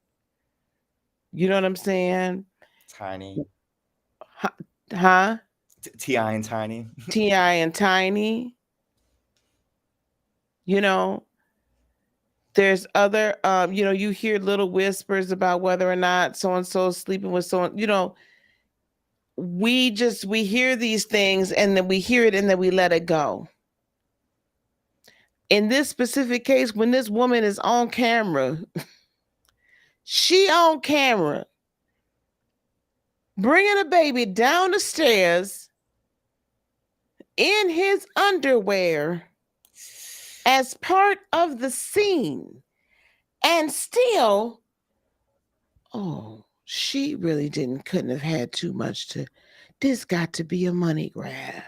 You know what I'm saying? Tiny. Huh? Ti and Tiny. T.I. and Tiny. You know, there's other you hear little whispers about whether or not so and so sleeping with someone, we hear these things and then we hear it and then we let it go. In this specific case, when this woman is on camera, she on camera bringing a baby down the stairs in his underwear as part of the scene, and still, she really couldn't have had too much to, this got to be a money grab.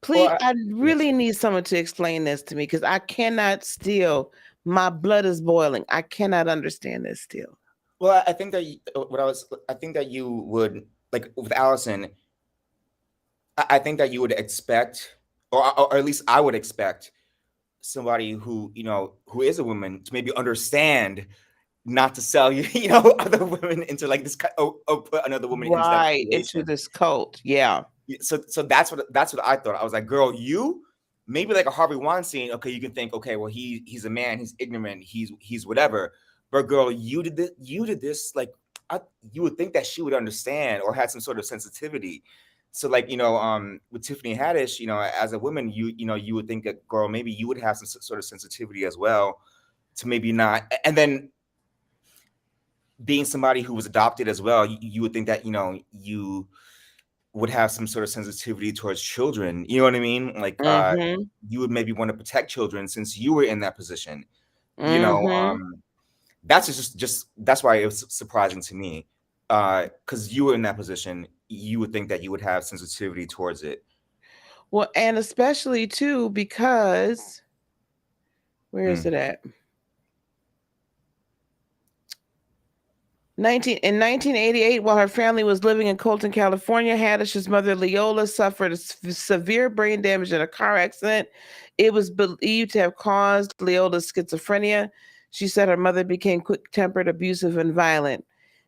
Please, Well, I yeah. really need someone to explain this to me because I cannot still, my blood is boiling. I cannot understand this still. Well, I think that I think that you would like with Allison. I think that you would expect, or at least I would expect, somebody who who is a woman to maybe understand not to sell other women into like this or put another woman into that Right, into situation. this cult. Yeah. So that's what I thought. I was like, girl, you maybe like a Harvey Weinstein. Okay, you can think, okay, well he's a man, he's ignorant, he's whatever. But girl, you did this. You did this. Like, you would think that she would understand or had some sort of sensitivity. So like with Tiffany Haddish, as a woman, you would think that, girl, maybe you would have some sort of sensitivity as well to maybe not. And then being somebody who was adopted as well, you would think that you would have some sort of sensitivity towards children. You know what I mean? Like Mm-hmm. you would maybe want to protect children since you were in that position. Mm-hmm. That's just that's why it was surprising to me. Because you were in that position, you would think that you would have sensitivity towards it. Well, and especially too, because where is it at? In 1988, while her family was living in Colton, California, Haddish's mother, Leola, suffered severe brain damage in a car accident. It was believed to have caused Leola's schizophrenia. She said her mother became quick-tempered, abusive, and violent.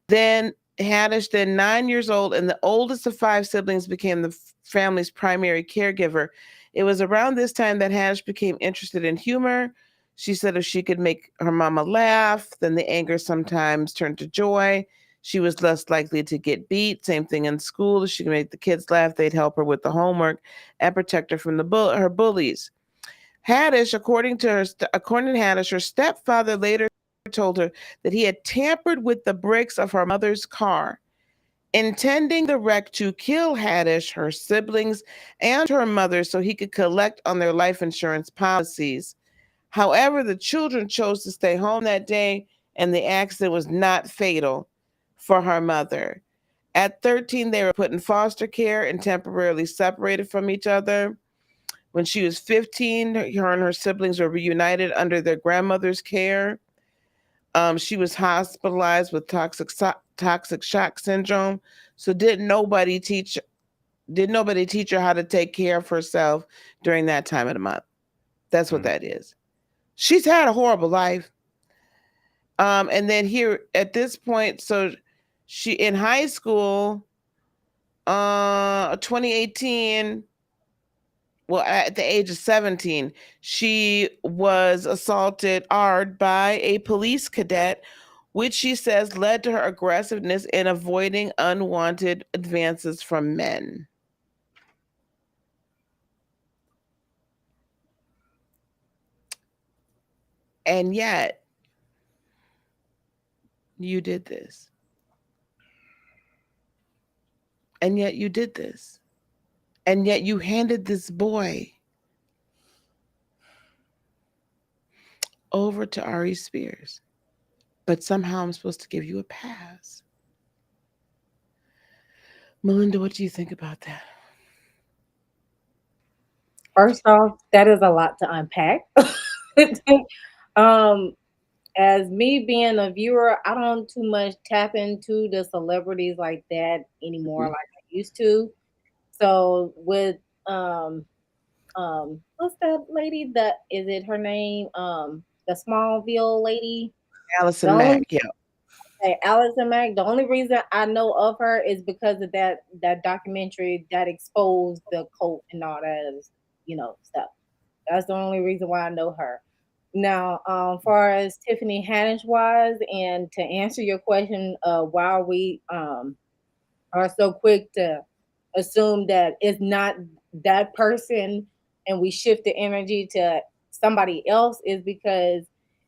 Then Haddish, then 9 years old, and the oldest of five siblings, became the family's primary caregiver. It was around this time that Haddish became interested in humor. She said if she could make her mama laugh, then the anger sometimes turned to joy. She was less likely to get beat. Same thing in school. If she could make the kids laugh, they'd help her with the homework and protect her from her bullies. Haddish, according to Haddish, her stepfather later told her that he had tampered with the brakes of her mother's car, intending the wreck to kill Haddish, her siblings, and her mother so he could collect on their life insurance policies. However, the children chose to stay home that day, and the accident was not fatal for her mother. At 13, they were put in foster care and temporarily separated from each other. When she was 15, her and her siblings were reunited under their grandmother's care. She was hospitalized with toxic shock syndrome. So did nobody teach her how to take care of herself during that time of the month? That's what that is. She's had a horrible life. And then here at this point, so she in high school, 2018, well, at the age of 17, she was assaulted hard by a police cadet, which she says led to her aggressiveness in avoiding unwanted advances from men. And yet, you did this. And yet, you did this. And yet, you handed this boy over to Ari Spears. But somehow I'm supposed to give you a pass. Melinda, what do you think about that? First off, that is a lot to unpack. um, as me being a viewer, I don't too much tap into the celebrities like that anymore, like I used to. So with um what's that lady? That is it her name? The Smallville lady. The Allison only Mack, yeah. Allison Mack. The only reason I know of her is because of that documentary that exposed the cult and all that, stuff. That's the only reason why I know her. Now, far as Tiffany Haddish wise, and to answer your question, why we are so quick to assume that it's not that person, and we shift the energy to somebody else, is because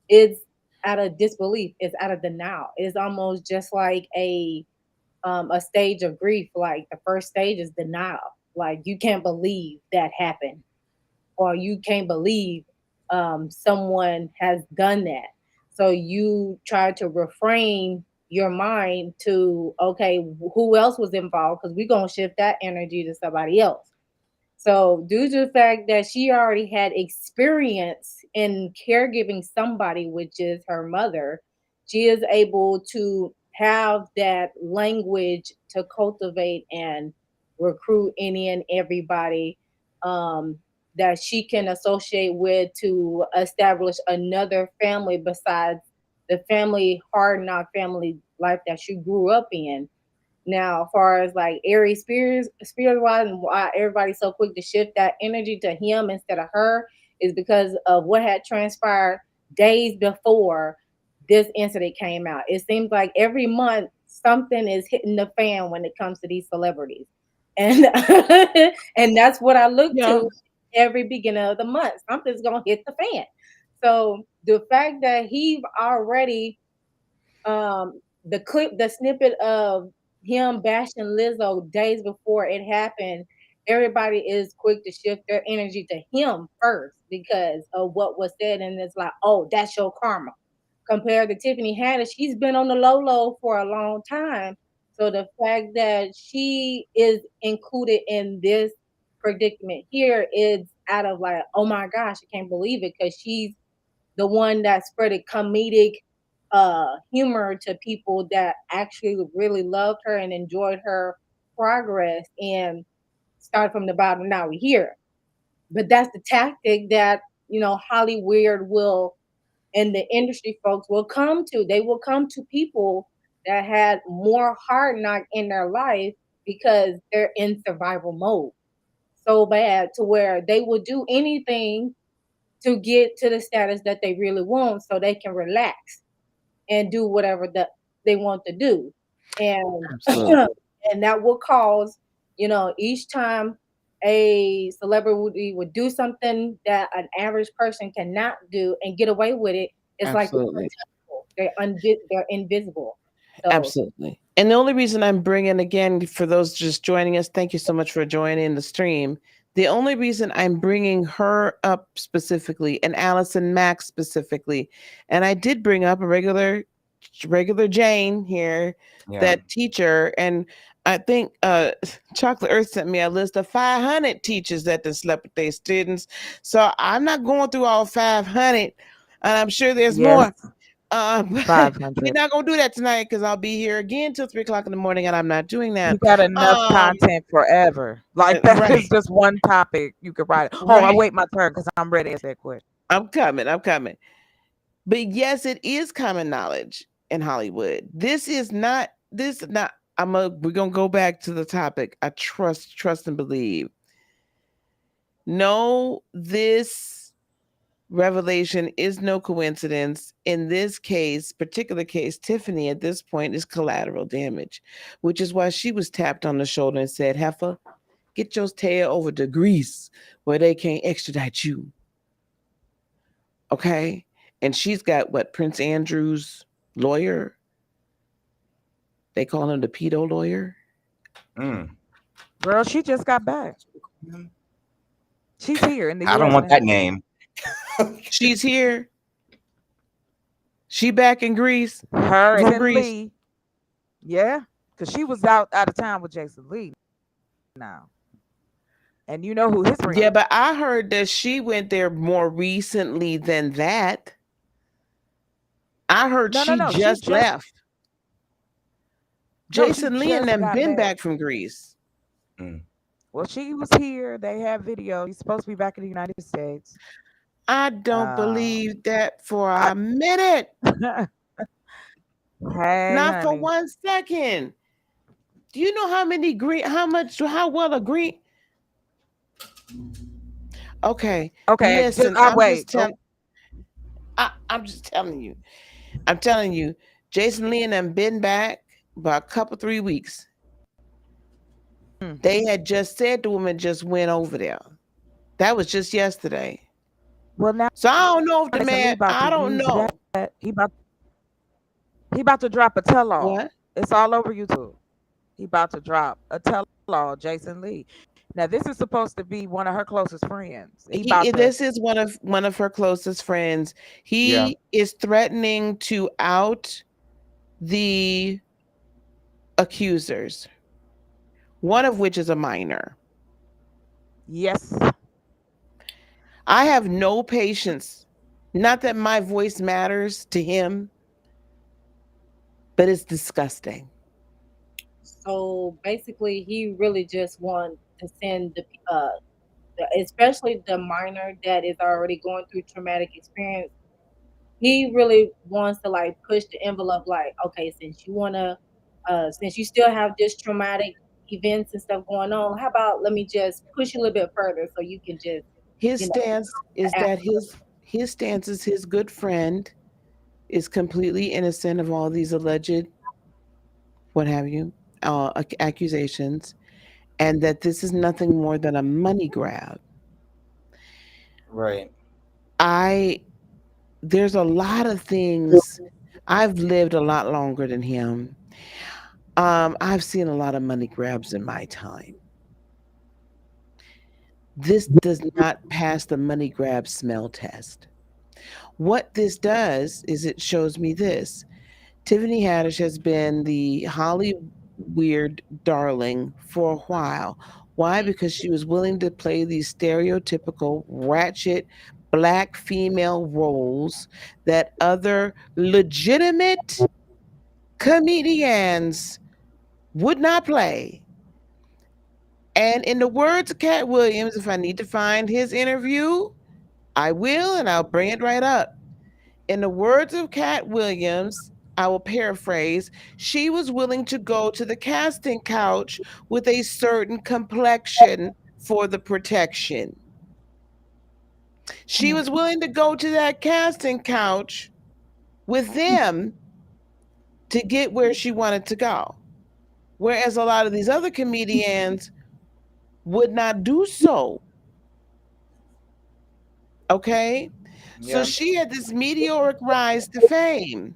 it's out of disbelief, it's out of denial. It's almost just like a stage of grief. Like the first stage is denial. Like you can't believe that happened, or you can't believe someone has done that. So you try to reframe your mind to, okay, who else was involved? Because we're going to shift that energy to somebody else. So, due to the fact that she already had experience in caregiving somebody, which is her mother, she is able to have that language to cultivate and recruit any and everybody um, that she can associate with to establish another family besides the family, hard knock family life that she grew up in. Now, as far as like Aries Spears wise, and why everybody's so quick to shift that energy to him instead of her, is because of what had transpired days before this incident came out. It seems like every month something is hitting the fan when it comes to these celebrities, and and that's what I look Yeah. to every beginning of the month. Something's gonna hit the fan. So the fact that he already the snippet of him bashing Lizzo days before it happened, everybody is quick to shift their energy to him first because of what was said, and it's like, oh, that's your karma. Compared to Tiffany Haddish, she's been on the low for a long time. So the fact that she is included in this predicament here is out of like, oh my gosh, I can't believe it, because she's the one that spread a comedic humor to people that actually really loved her and enjoyed her progress and started from the bottom. Now we're here. But that's the tactic that, Hollywood will and the industry folks will come to. They will come to people that had more hard knock in their life because they're in survival mode so bad to where they will do anything to get to the status that they really want so they can relax and do whatever that they want to do. And Absolutely. and that will cause, each time a celebrity would do something that an average person cannot do and get away with it, it's like Absolutely. they're invisible. So Absolutely. And the only reason I'm bringing, again, for those just joining us, thank you so much for joining the stream. The only reason I'm bringing her up specifically, and Allison Mack specifically, and I did bring up a regular Jane here, Yeah. that teacher, and I think Chocolate Earth sent me a list of 500 teachers that done slept with their students. So I'm not going through all 500, and I'm sure there's more. Yes, But we're 500. not gonna do that tonight because I'll be here again till 3 o'clock in the morning, and I'm not doing You that. got enough Um, content forever. Like that right, is just one topic you could write. Oh, I right. wait my turn because I'm ready to answer that question. I'm coming. I'm coming. But yes, it is common knowledge in Hollywood. This is not. This is not. We're gonna go back to the topic. I trust, and believe. No, this revelation is no coincidence. In this particular case, Tiffany at this point is collateral damage, which is why she was tapped on the shoulder and said, Heifer, get your tail over to Greece where they can't extradite you. Okay? And she's got what, Prince Andrew's lawyer? They call him the pedo lawyer. Mm. Girl, she just got back. She's here in the I don't US want that now. name. She's here. She back in Greece. Her From and Greece. Lee. Yeah. Because she was out of town with Jason Lee now. And you know who his friend Yeah, is. but I heard that she went there more recently than that. I heard No. she She just just left. she Jason Lee and just them got been back. back from Greece. Mm. Well, she was here. They have video. He's supposed to be back in the United States. I don't Um, believe that for I, a minute. hey, Not for honey. 1 second. Do you know how well a green? Okay, Okay, listen, I wait. I'm just telling you. I'm telling you, Jason Lee and them been back about a couple 3 weeks. Mm. They had just said the woman just went over there. That was just yesterday. Well, now So I don't know if the Jason Lee man. about to I don't use know that. He about to drop a tell-all. what. It's all over YouTube. He about to drop a tell-all, Jason Lee. Now, this is supposed to be one of her closest friends. He about to This is one of her closest friends. Yeah. He is threatening to out the accusers, one of which is a minor. yes. I have no patience. Not that my voice matters to him, but it's disgusting. so basically he really just wants to send especially the minor that is already going through traumatic experience. He really wants to like push the envelope like, okay, since you still have this traumatic events and stuff going on, how about let me just push you a little bit further so you can just, His you know, stance is act. that his stance is his good friend is completely innocent of all these alleged what have you accusations, and that this is nothing more than a money grab. Right. I There's a lot of things. I've lived a lot longer than him. I've seen a lot of money grabs in my time. This does not pass the money grab smell test. What this does is it shows me this. Tiffany Haddish has been the Holly weird darling for a while. Why? Because she was willing to play these stereotypical ratchet Black female roles that other legitimate comedians would not play. And in the words of Cat Williams, if I need to find his interview, I will, and I'll bring it right up. In the words of Cat Williams, I will paraphrase, she was willing to go to the casting couch with a certain complexion for the protection. She was willing to go to that casting couch with them to get where she wanted to go. Whereas a lot of these other comedians would not do so. Okay? So Yeah. she had this meteoric rise to fame.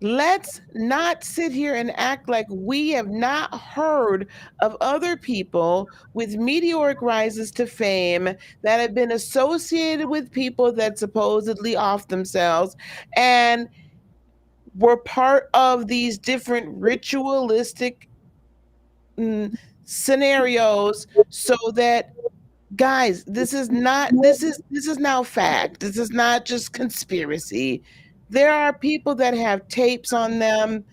Let's not sit here and act like we have not heard of other people with meteoric rises to fame that have been associated with people that supposedly off themselves and were part of these different ritualistic scenarios so that guys, this is now fact. This is not just conspiracy. There are people that have tapes on them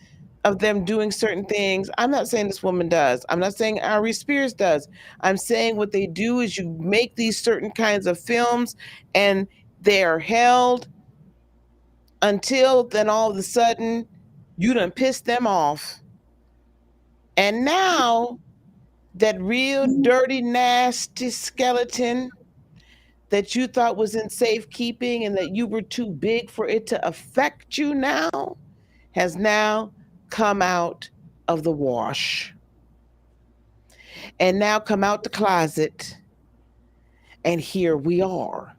of them doing certain things. I'm not saying this woman does. I'm not saying Ari Spears does. I'm saying what they do is you make these certain kinds of films and they are held until then all of a sudden you done pissed them off. And now that real dirty, nasty skeleton that you thought was in safekeeping and that you were too big for it to affect you now has now come out of the wash and now come out the closet. And here we are.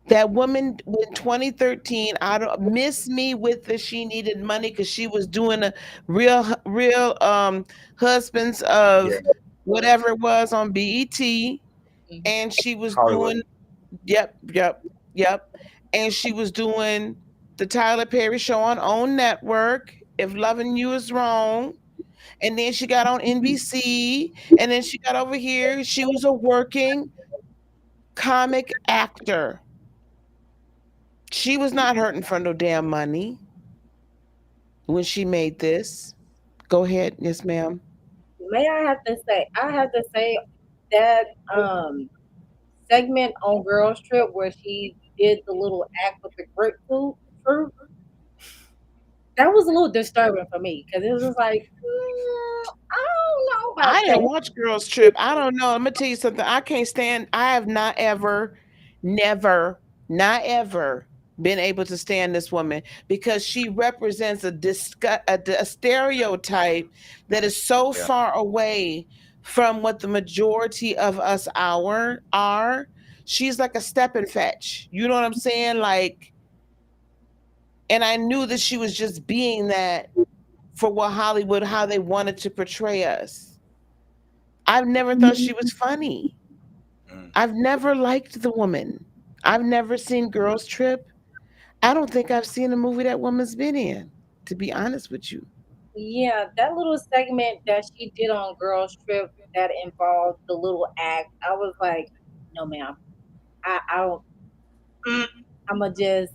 That woman in 2013, I don't miss me with the she needed money because she was doing a real husbands Yeah. of whatever it was on BET, and she was Hollywood. doing yep, and she was doing the Tyler Perry show on OWN network. If loving you is wrong, and then she got on NBC, and then she got over here. She was a working comic actor. She was not hurting for no damn money when she made this. Go ahead, yes, ma'am. May I have to say that segment on Girls Trip where she did the little act with the grapefruit fruit, that was a little disturbing for me because it was just like, I don't know about I didn't that. watch Girls Trip. I don't know. I'm gonna tell you something. I can't stand. I have not ever, never, not ever been able to stand this woman because she represents a stereotype that is so Yeah. far away from what the majority of us are. She's like a step and fetch. You know what I'm saying? Like, and I knew that she was just being that for what Hollywood, how they wanted to portray us. I've never thought she was funny. Mm. I've never liked the woman. I've never seen Girls Trip. I don't think I've seen a movie that woman's been in, to be honest with you. Yeah, that little segment that she did on Girls Trip that involved the little act, I was like, no, ma'am, I don't. I'ma just,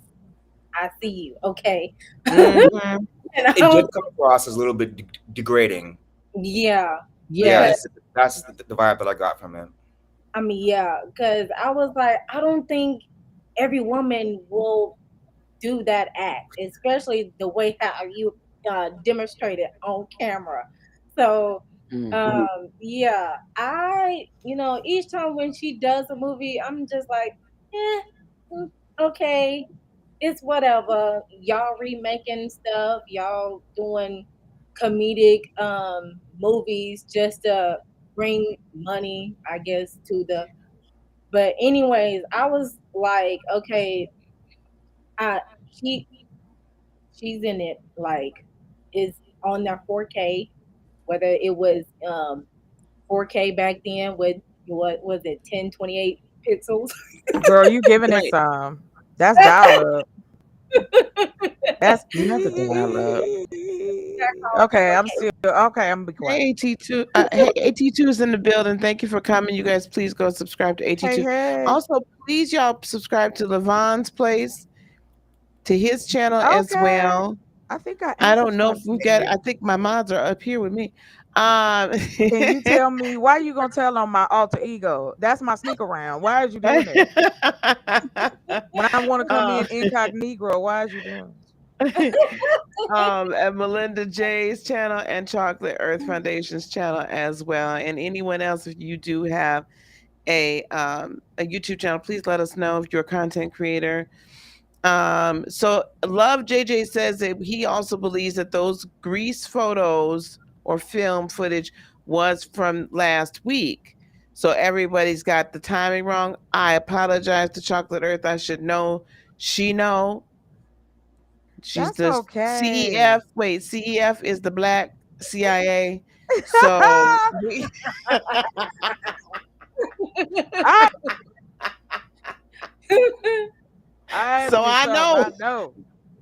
I see you, okay? Mm-hmm. And I It was, did come across as a little bit degrading. yeah, Yeah, because Yes. that's the vibe that I got from it. I mean, yeah, because I was like, I don't think every woman will do that act, especially the way how you demonstrated on camera. So, Mm-hmm. yeah, each time when she does a movie, I'm just like, eh, mm, okay, it's whatever. Y'all remaking stuff, y'all doing comedic movies just to bring money, I guess, to the. But anyways, I was like, okay, I she she's in it like is on their 4K, whether it was 4K back then with what was it 1028 pixels. Girl, you giving it Right. some. That's dial up. That's another dial up. Okay, I'm still okay. I'm gonna be quiet. Hey AT2, hey AT2 is in the building. Thank you for coming. You guys, please go subscribe to Hey, AT2. hey. Also, please y'all subscribe to Levon's Place, to his channel as Okay. well. I think I I am don't know if subscribed to we've got. you. I think my mods are up here with me. Um, Can you tell me why you gonna tell on my alter ego? That's my sneak around. Why is you doing that? When I want to come uh, in incognito, why is you doing this? at Melinda J's channel and Chocolate Earth Foundation's channel as well. And anyone else, if you do have a YouTube channel, please let us know if you're a content creator. So Love JJ says that he also believes that those grease photos or film footage was from last week. So everybody's got the timing wrong. I apologize to Chocolate Earth. I should know. She know. She's That's the okay. CEF. Wait, CEF is the Black CIA. So we, I I had to so be I something. know. I know.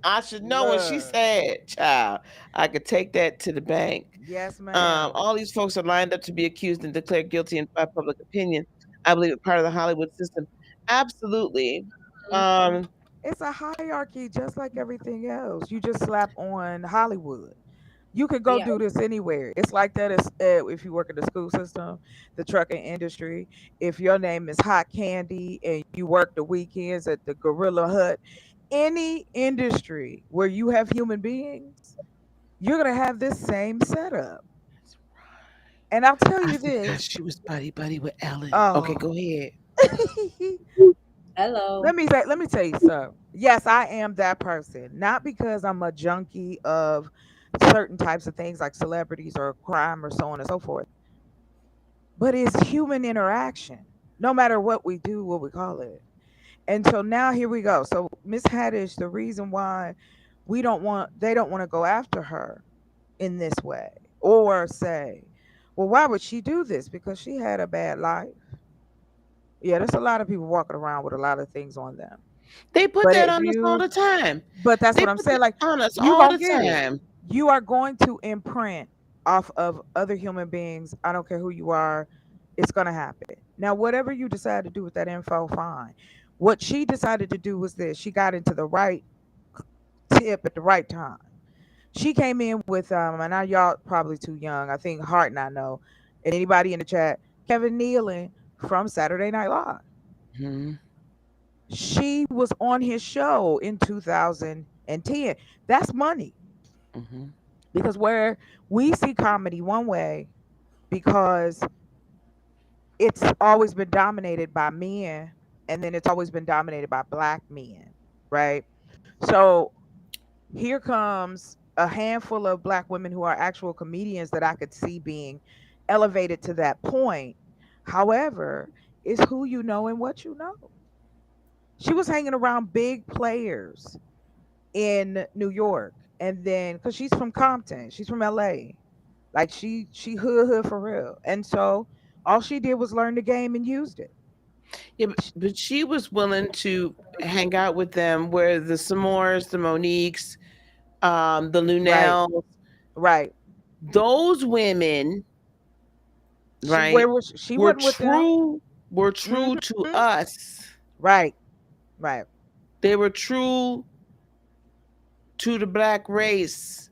I should know what she Love. said, child. I could take that to the bank. Yes, ma'am. All these folks are lined up to be accused and declared guilty in by public opinion. I believe it's part of the Hollywood system. Absolutely. Um, It's a hierarchy just like everything else. You just slap on Hollywood. You could go Yeah. do this anywhere. It's like that if you work in the school system, the trucking industry. If your name is Hot Candy and you work the weekends at the Gorilla Hut, any industry where you have human beings, you're going to have this same setup. And I'll tell I you forgot this. she was buddy buddy with Ellen. Okay, Oh. go ahead. Hello. Let me tell you something. Yes, I am that person. Not because I'm a junkie of certain types of things like celebrities or crime or so on and so forth, but it's human interaction. No matter what we do, what we call it. And so now here we go. So Miss Haddish, the reason why they don't want to go after her in this way or say, well, why would she do this? Because she had a bad life. Yeah, there's a lot of people walking around with a lot of things on them. They put But that if on us all you the time. But that's They what I'm put saying. it Like on us you all gonna the get it. time. You are going to imprint off of other human beings. I don't care who you are. It's gonna happen. Now, whatever you decide to do with that info, fine. What she decided to do was this. She got into the right tip at the right time. She came in with and now y'all probably too young. I think Hart and I know. And anybody in the chat, Kevin Nealon from Saturday Night Live. Hmm. She was on his show in 2010. That's money. Hmm. Because where we see comedy one way, because it's always been dominated by men, and then it's always been dominated by black men, right? So here comes a handful of black women who are actual comedians that I could see being elevated to that point. However, it's who you know and what you know. She was hanging around big players in New York, and then because she's from Compton, she's from LA. Like she hood for real. And so all she did was learn the game and used it. Yeah, but she was willing to hang out with them where the Samores, the Moniques, the Right. Lunels, Right. those women, She right, where was she were wasn't with them. true Mhm. to us. Right. Right. They were true to the black race.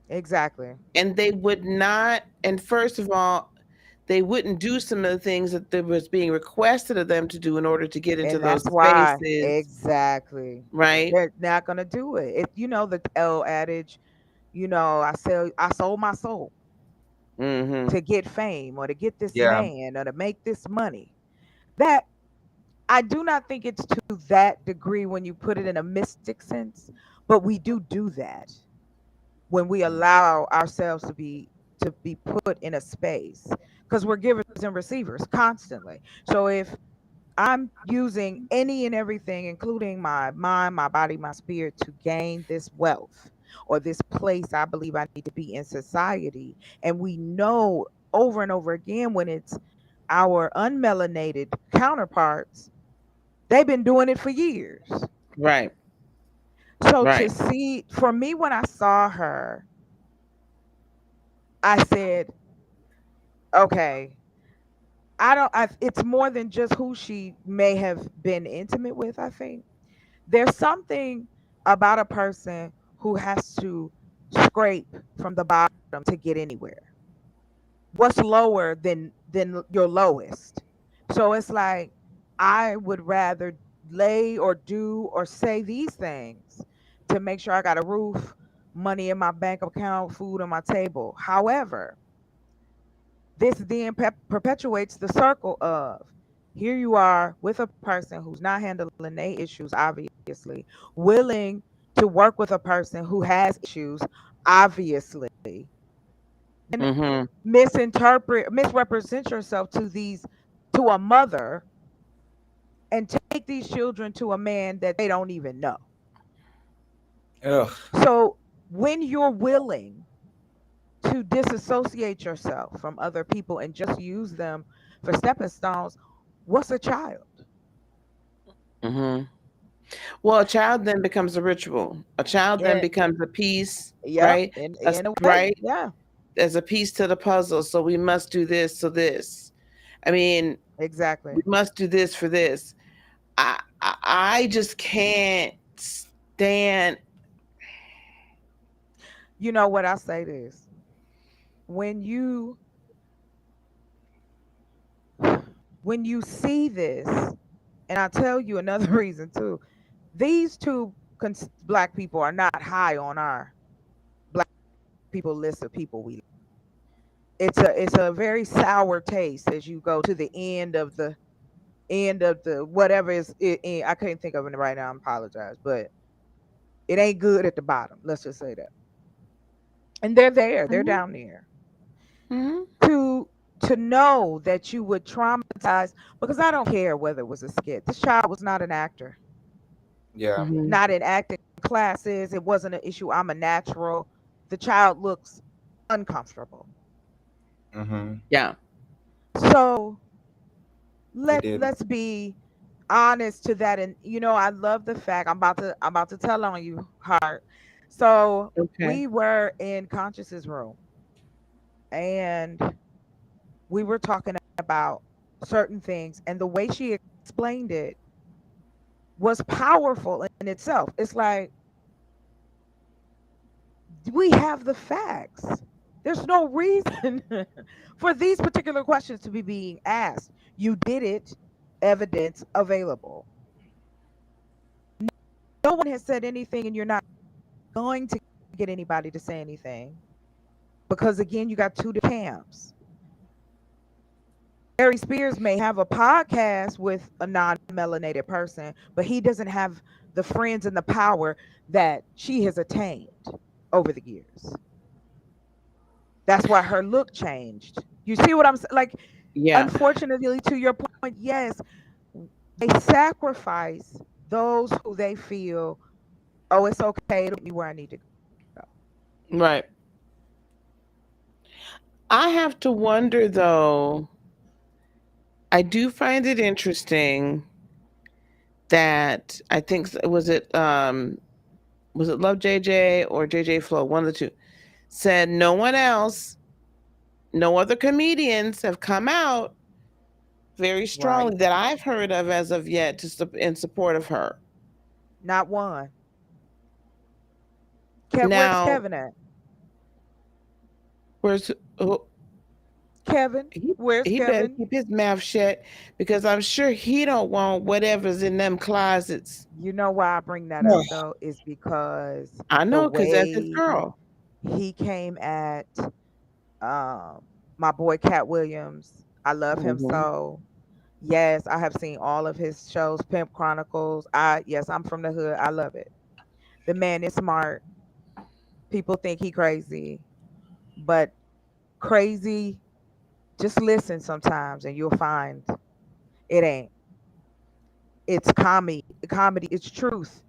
Exactly. And they would not, and first of all, they wouldn't do some of the things that there was being requested of them to do in order to get into And those that's why spaces, exactly. right? They're not gonna do it. If you know the L adage, I sold my soul Mm-hmm. to get fame or to get this Yeah. man or to make this money. That I do not think it's to that degree when you put it in a mystic sense, but we do that when we allow ourselves to be put in a space because we're givers and receivers constantly. So if I'm using any and everything, including my mind, my body, my spirit, to gain this wealth or this place I believe I need to be in society, and we know over and over again when it's our unmelanated counterparts, they've been doing it for years. Right, So to right. see, for me, when I saw her, I said, okay, it's more than just who she may have been intimate with, I think. There's something about a person who has to scrape from the bottom to get anywhere. What's lower than your lowest? So it's like I would rather lay or do or say these things to make sure I got a roof, money in my bank account, food on my table. However, this then perpetuates the circle of here you are with a person who's not handling their issues, obviously, willing to work with a person who has issues, obviously, and Mm-hmm. misrepresent yourself to a mother and take these children to a man that they don't even know. Ugh. So when you're willing to disassociate yourself from other people and just use them for stepping stones, what's a child? Mm-hmm. Well, a child then becomes a ritual. A child then Yeah, becomes a piece, yep, right? in a way, Right? yeah, As a piece to the puzzle. So we must do this. So this. I mean, we exactly. must do this for this. I just can't stand. You know what I say this when you see this, and I tell you another reason too. These two black people are not high on our black people list of people we. It's a very sour taste as you go to the end of the whatever I can't think of it right now. I apologize, but it ain't good at the bottom. Let's just say that. And they're there. They're Mhm, down there mhm, to to know that you would traumatize because I don't care whether it was a skit. This child was not an actor, Yeah. mhm. not in acting classes. It wasn't an issue. I'm a natural. The child looks uncomfortable. Mm-hmm. Yeah. So They let's did. let's be honest to that. And I love the fact I'm about to tell on you, Heart. So Okay. we were in Conscious's room and we were talking about certain things, and the way she explained it was powerful in itself. It's like we have the facts. There's no reason for these particular questions to be being asked. You did it, evidence available. No one has said anything, and you're not going to get anybody to say anything because, again, you got two camps. Harry Spears may have a podcast with a non-melanated person, but he doesn't have the friends and the power that she has attained over the years. That's why her look changed. You see what I'm saying? Like, Yeah. unfortunately, to your point, yes, they sacrifice those who they feel, oh, it's okay to be where I need to go. Right. I have to wonder though. I do find it interesting that I think was it Love JJ or JJ Flow, one of the two, said no one else, no other comedians have come out very Right. strongly that I've heard of as of yet in support of her. Not one. Where's Now, Kevin at? where's who- Kevin? he Where's he better Kevin? keep his mouth shut because I'm sure he don't want whatever's in them closets. You know why I bring that up though is because I the know because that's his way girl. he came at um my boy Cat Williams. I love him Hmm. so. Yes, I have seen all of his shows, Pimp Chronicles. Yes, I'm from the hood. I love it. The man is smart. People think he crazy, but crazy, just listen sometimes and you'll find it ain't. It's comedy, it's truth.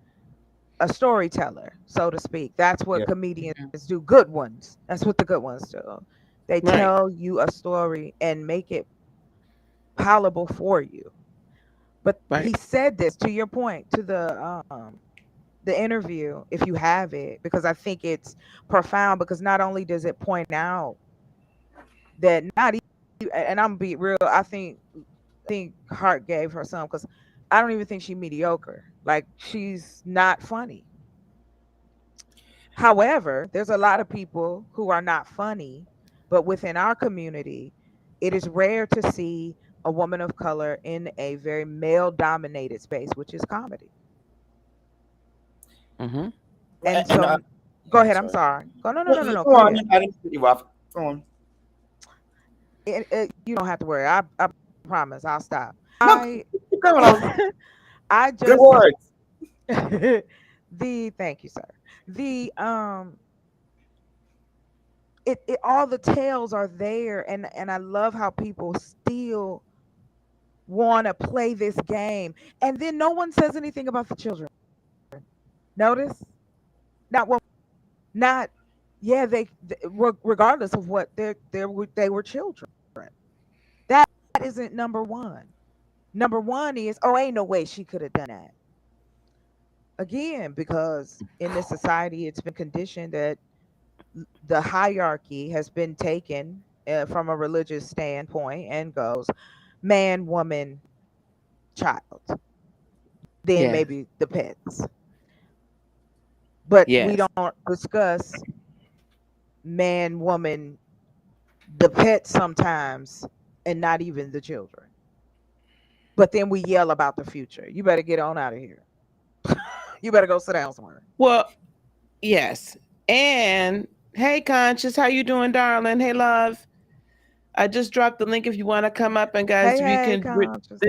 A storyteller, so to speak. That's what Yeah. comedians do. Good ones. That's what the good ones do. They Right. tell you a story and make it palatable for you. But Right. he said this to your point, to the interview, if you have it, because I think it's profound because not only does it point out that not even, and I'm gonna be real, I think Hart gave her some because I don't even think she's mediocre. Like she's not funny. However, there's a lot of people who are not funny, but within our community, it is rare to see a woman of color in a very male dominated space, which is comedy. Mm-hmm. And And so, go yeah, ahead. I'm sorry. sorry. Go, no, no, No, no, no, no. go Go on. ahead. I didn't cut you off. Go on. You don't have to worry. I promise. I'll stop. No, I keep going on. I Good just words. the thank you, sir. The it all the tales are there, and I love how people still want to play this game, and then no one says anything about the children. Notice, not one, not yeah. Regardless of what they were children. That isn't number one. Number one is, oh, ain't no way she could have done that. Again, because in this society, it's been conditioned that the hierarchy has been taken from a religious standpoint and goes man, woman, child, then Yes. maybe the pets. But we Yes. don't discuss man, woman, the pets sometimes, and not even the children. But then we yell about the future. You better get on out of here. You better go sit down somewhere. Well, yes. And hey, Conscious, how you doing, darling? Hey, love. I just dropped the link if you want to come up and guys, Hey, we hey, can. conscious.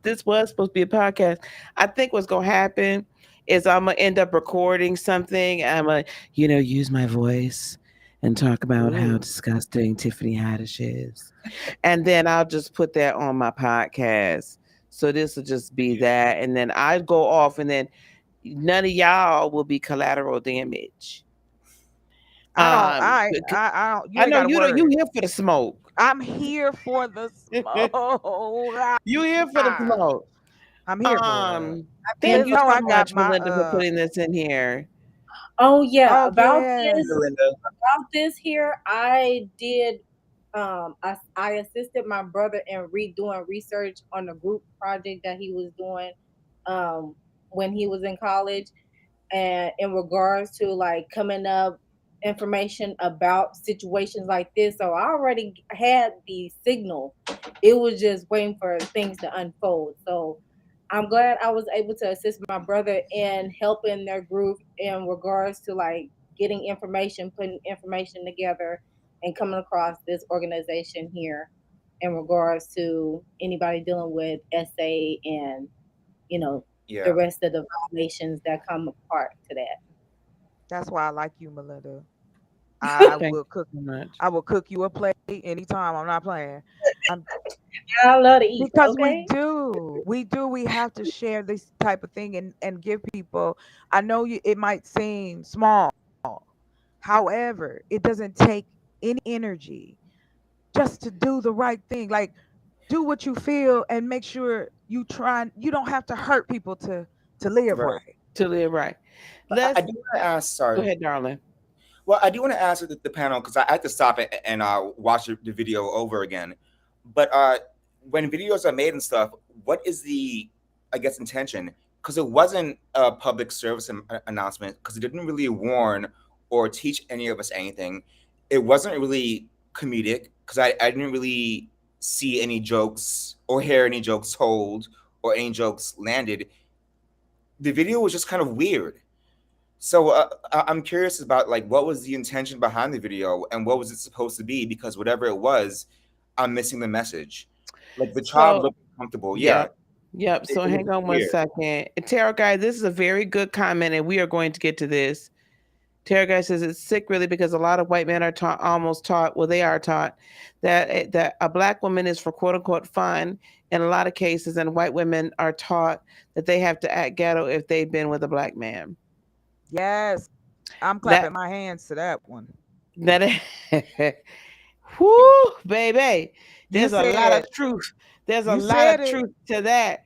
This was supposed to be a podcast. I think what's gonna happen is I'm gonna end up recording something. I'm gonna, use my voice and talk about how Ooh. disgusting Tiffany Haddish is, and then I'll just put that on my podcast. So this will just be that, and then I go off, and then none of y'all will be collateral damage. I don't. I don't. You I ain't know got to you don't. You worry. here for the smoke. I'm here for the smoke. You here for the Ah, smoke. I'm here for it. Thank Just you know so I got much, my Melinda, for putting this in here. Oh yeah, Oh about yes. this Melinda. about this here, I did I assisted my brother in redoing research on the group project that he was doing um when he was in college, and in regards to like coming up information about situations like this. So I already had the signal. It was just waiting for things to unfold. So I'm glad I was able to assist my brother in helping their group in regards to like getting information, putting information together, and coming across this organization here in regards to anybody dealing with SA and you know the Yeah. rest of the violations that come apart to that. That's why I like you, Melinda. I Thank will cook. you so much. I will cook you a plate anytime. I'm not playing. I'm I love to eat. because we Okay. do. We do. We have to share this type of thing and give people. I know you. It might seem small. However, it doesn't take any energy just to do the right thing. Like do what you feel and make sure you try. You don't have to hurt people to live Right. right. To live right. I Let's do want to ask. go Sorry. ahead, darling. Well, I do want to ask the panel because I had to stop it and watch the video over again. But when videos are made and stuff, what is the, I guess, intention? Because it wasn't a public service announcement because it didn't really warn or teach any of us anything. It wasn't really comedic because I didn't really see any jokes or hear any jokes told or any jokes landed. The video was just kind of weird. So I'm curious about like what was the intention behind the video and what was it supposed to be? Because whatever it was, I'm missing the message. Like the child So, looked comfortable. Yeah, yep. Yep. it So was hang on one weird. second. Tarot guy, this is a very good comment, and we are going to get to this. Tarot guy says it's sick really because a lot of white men are taught almost taught, well, they are taught that a black woman is for quote unquote fun in a lot of cases, and white women are taught that they have to act ghetto if they've been with a black man. Yes, I'm That clapping my hands to that one. that whoo, baby. You There's a lot of said truth. There's a you lot said of it, truth to that.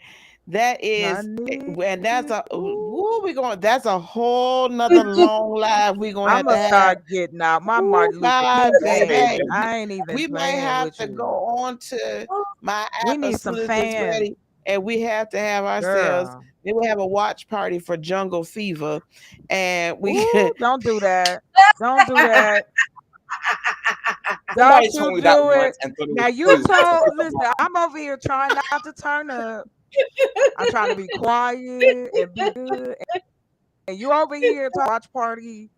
That is, honey. and that's a Ooh, Ooh, we going. That's a whole nother long live. We gonna I'm have to gonna have. start getting out my Ooh, Martin Luther God, King baby, fame. I ain't even we might playing have with to you. go on to my We app need as some soon as it's fans, ready, and we have to have ourselves. girl. Then we have a watch party for Jungle Fever, and we Ooh, don't do that. Don't do that. Don't Somebody you told me that do it. once and thought it Now was you true. So told, first of listen, all, I'm over here trying not to turn up. I'm trying to be quiet and be good. And you over here talking watch party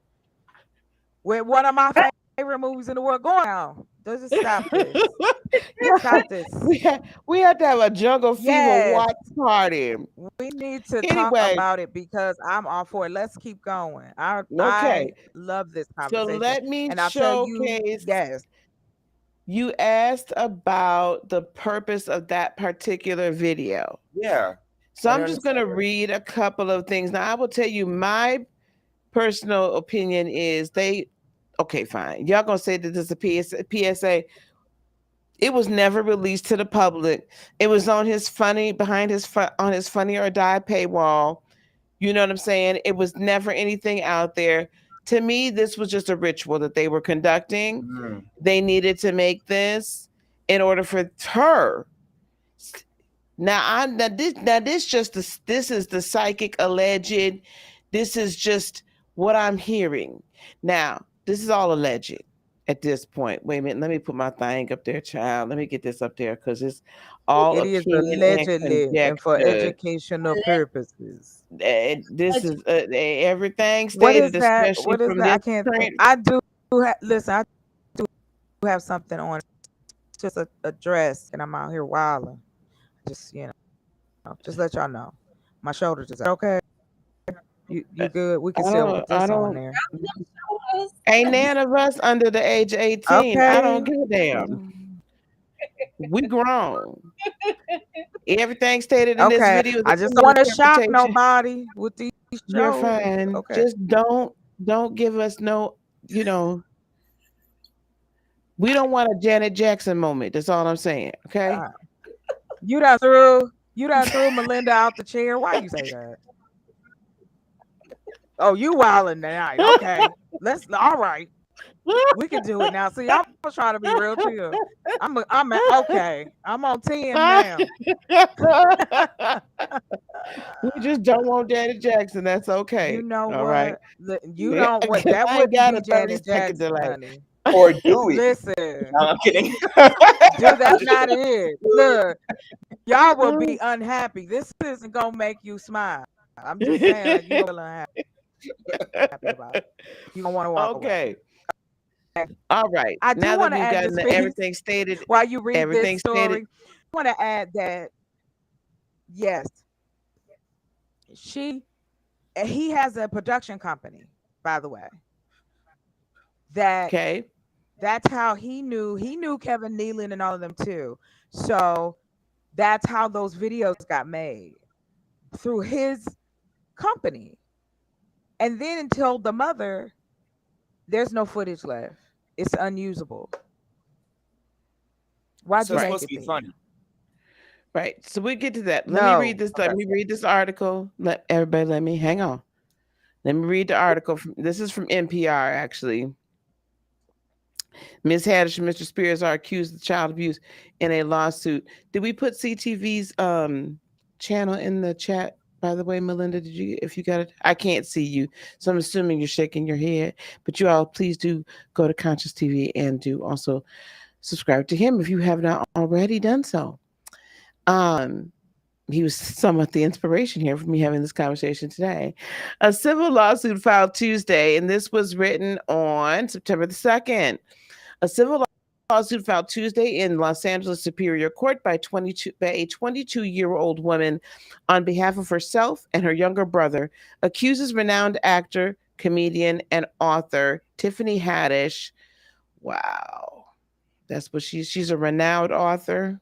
with one of my favorite movies in the world. Go on now. Just stop this. Stop this. we have to have a Jungle Fever Yes. watch party. We need to talk Anyway, about it because I'm all for it. Let's keep going. I okay. love this So conversation. let me And I'll tell you, showcase. yes. You asked about the purpose of that particular video. yeah, So I I'm don't just going understand to it. read a couple of things. Now, I will tell you my personal opinion is okay, fine. Y'all going to say that this is a PSA. It was never released to the public. It was on his on his Funny or Die paywall. You know what I'm saying? It was never anything out there. To me, this was just a ritual that they were conducting. Mm. They needed to make this in order for her. This is the psychic alleged. This is just what I'm hearing. Now, this is all alleged at this point. Wait a minute, let me put my thing up there, child. Let me get this up there because it's all It is opinion and allegedly and for conjecture. educational purposes. This is everything What stated, is that? especially What is from that? I this can't think. current. I do listen. I do have something on. It's just a dress, and I'm out here wilding. Just just let y'all know. My shoulders is okay. You good? We can still put I this on don't. there. Ain't none of us under the age of 18. I don't Okay. give a damn. We grown. Everything stated in this Okay. video is I just a full don't want to shock interpretation. nobody with these You're shoulders. fine. Okay. Just don't give us no, you know, we don't want a Janet Jackson moment. That's all I'm saying. Okay. Uh, you done threw Melinda out the chair. Why you say that? Oh, you wilding tonight. Okay. Let's all right. We can do it now. See, I'm trying to be real chill. Okay. I'm on 10 now. We just don't want Janet Jackson. That's You okay. know All right. what? You Yeah, don't what that I ain't wouldn't got be a 30 Janet second Jackson, delay. honey. Or do we? Listen, No, I'm kidding. do that's not it. Look, y'all will be unhappy. This isn't gonna make you smile. I'm just saying, like you gonna be unhappy about it. You don't want to walk away. Okay. All right. I do Now that want to we've add this gotten piece everything stated, while you read this everything stated. story. I want to add that yes, he has a production company, by the way. That Okay. that's how he knew Kevin Nealon and all of them too. So that's how those videos got made through his company. And then told the mother, there's no footage left. It's unusable. Why'd So you it's Right. make supposed to it be then? funny. Right. So we get to that. Let me read No. this. Let Okay. me read this article. Let me hang on. Let me read the article. This is from NPR, actually. Ms. Haddish and Mr. Spears are accused of child abuse in a lawsuit. Did we put CTV's channel in the chat? By the way, Melinda, did you? If you got it, I can't see you, so I'm assuming you're shaking your head. But you all, please do go to Conscious TV and do also subscribe to him if you have not already done so. He was somewhat the inspiration here for me having this conversation today. A civil lawsuit filed Tuesday, and this was written on September the 2nd. A civil lawsuit filed Tuesday in Los Angeles Superior Court by a 22-year-old woman on behalf of herself and her younger brother accuses renowned actor, comedian, and author Tiffany Haddish. Wow. That's what she's a renowned author.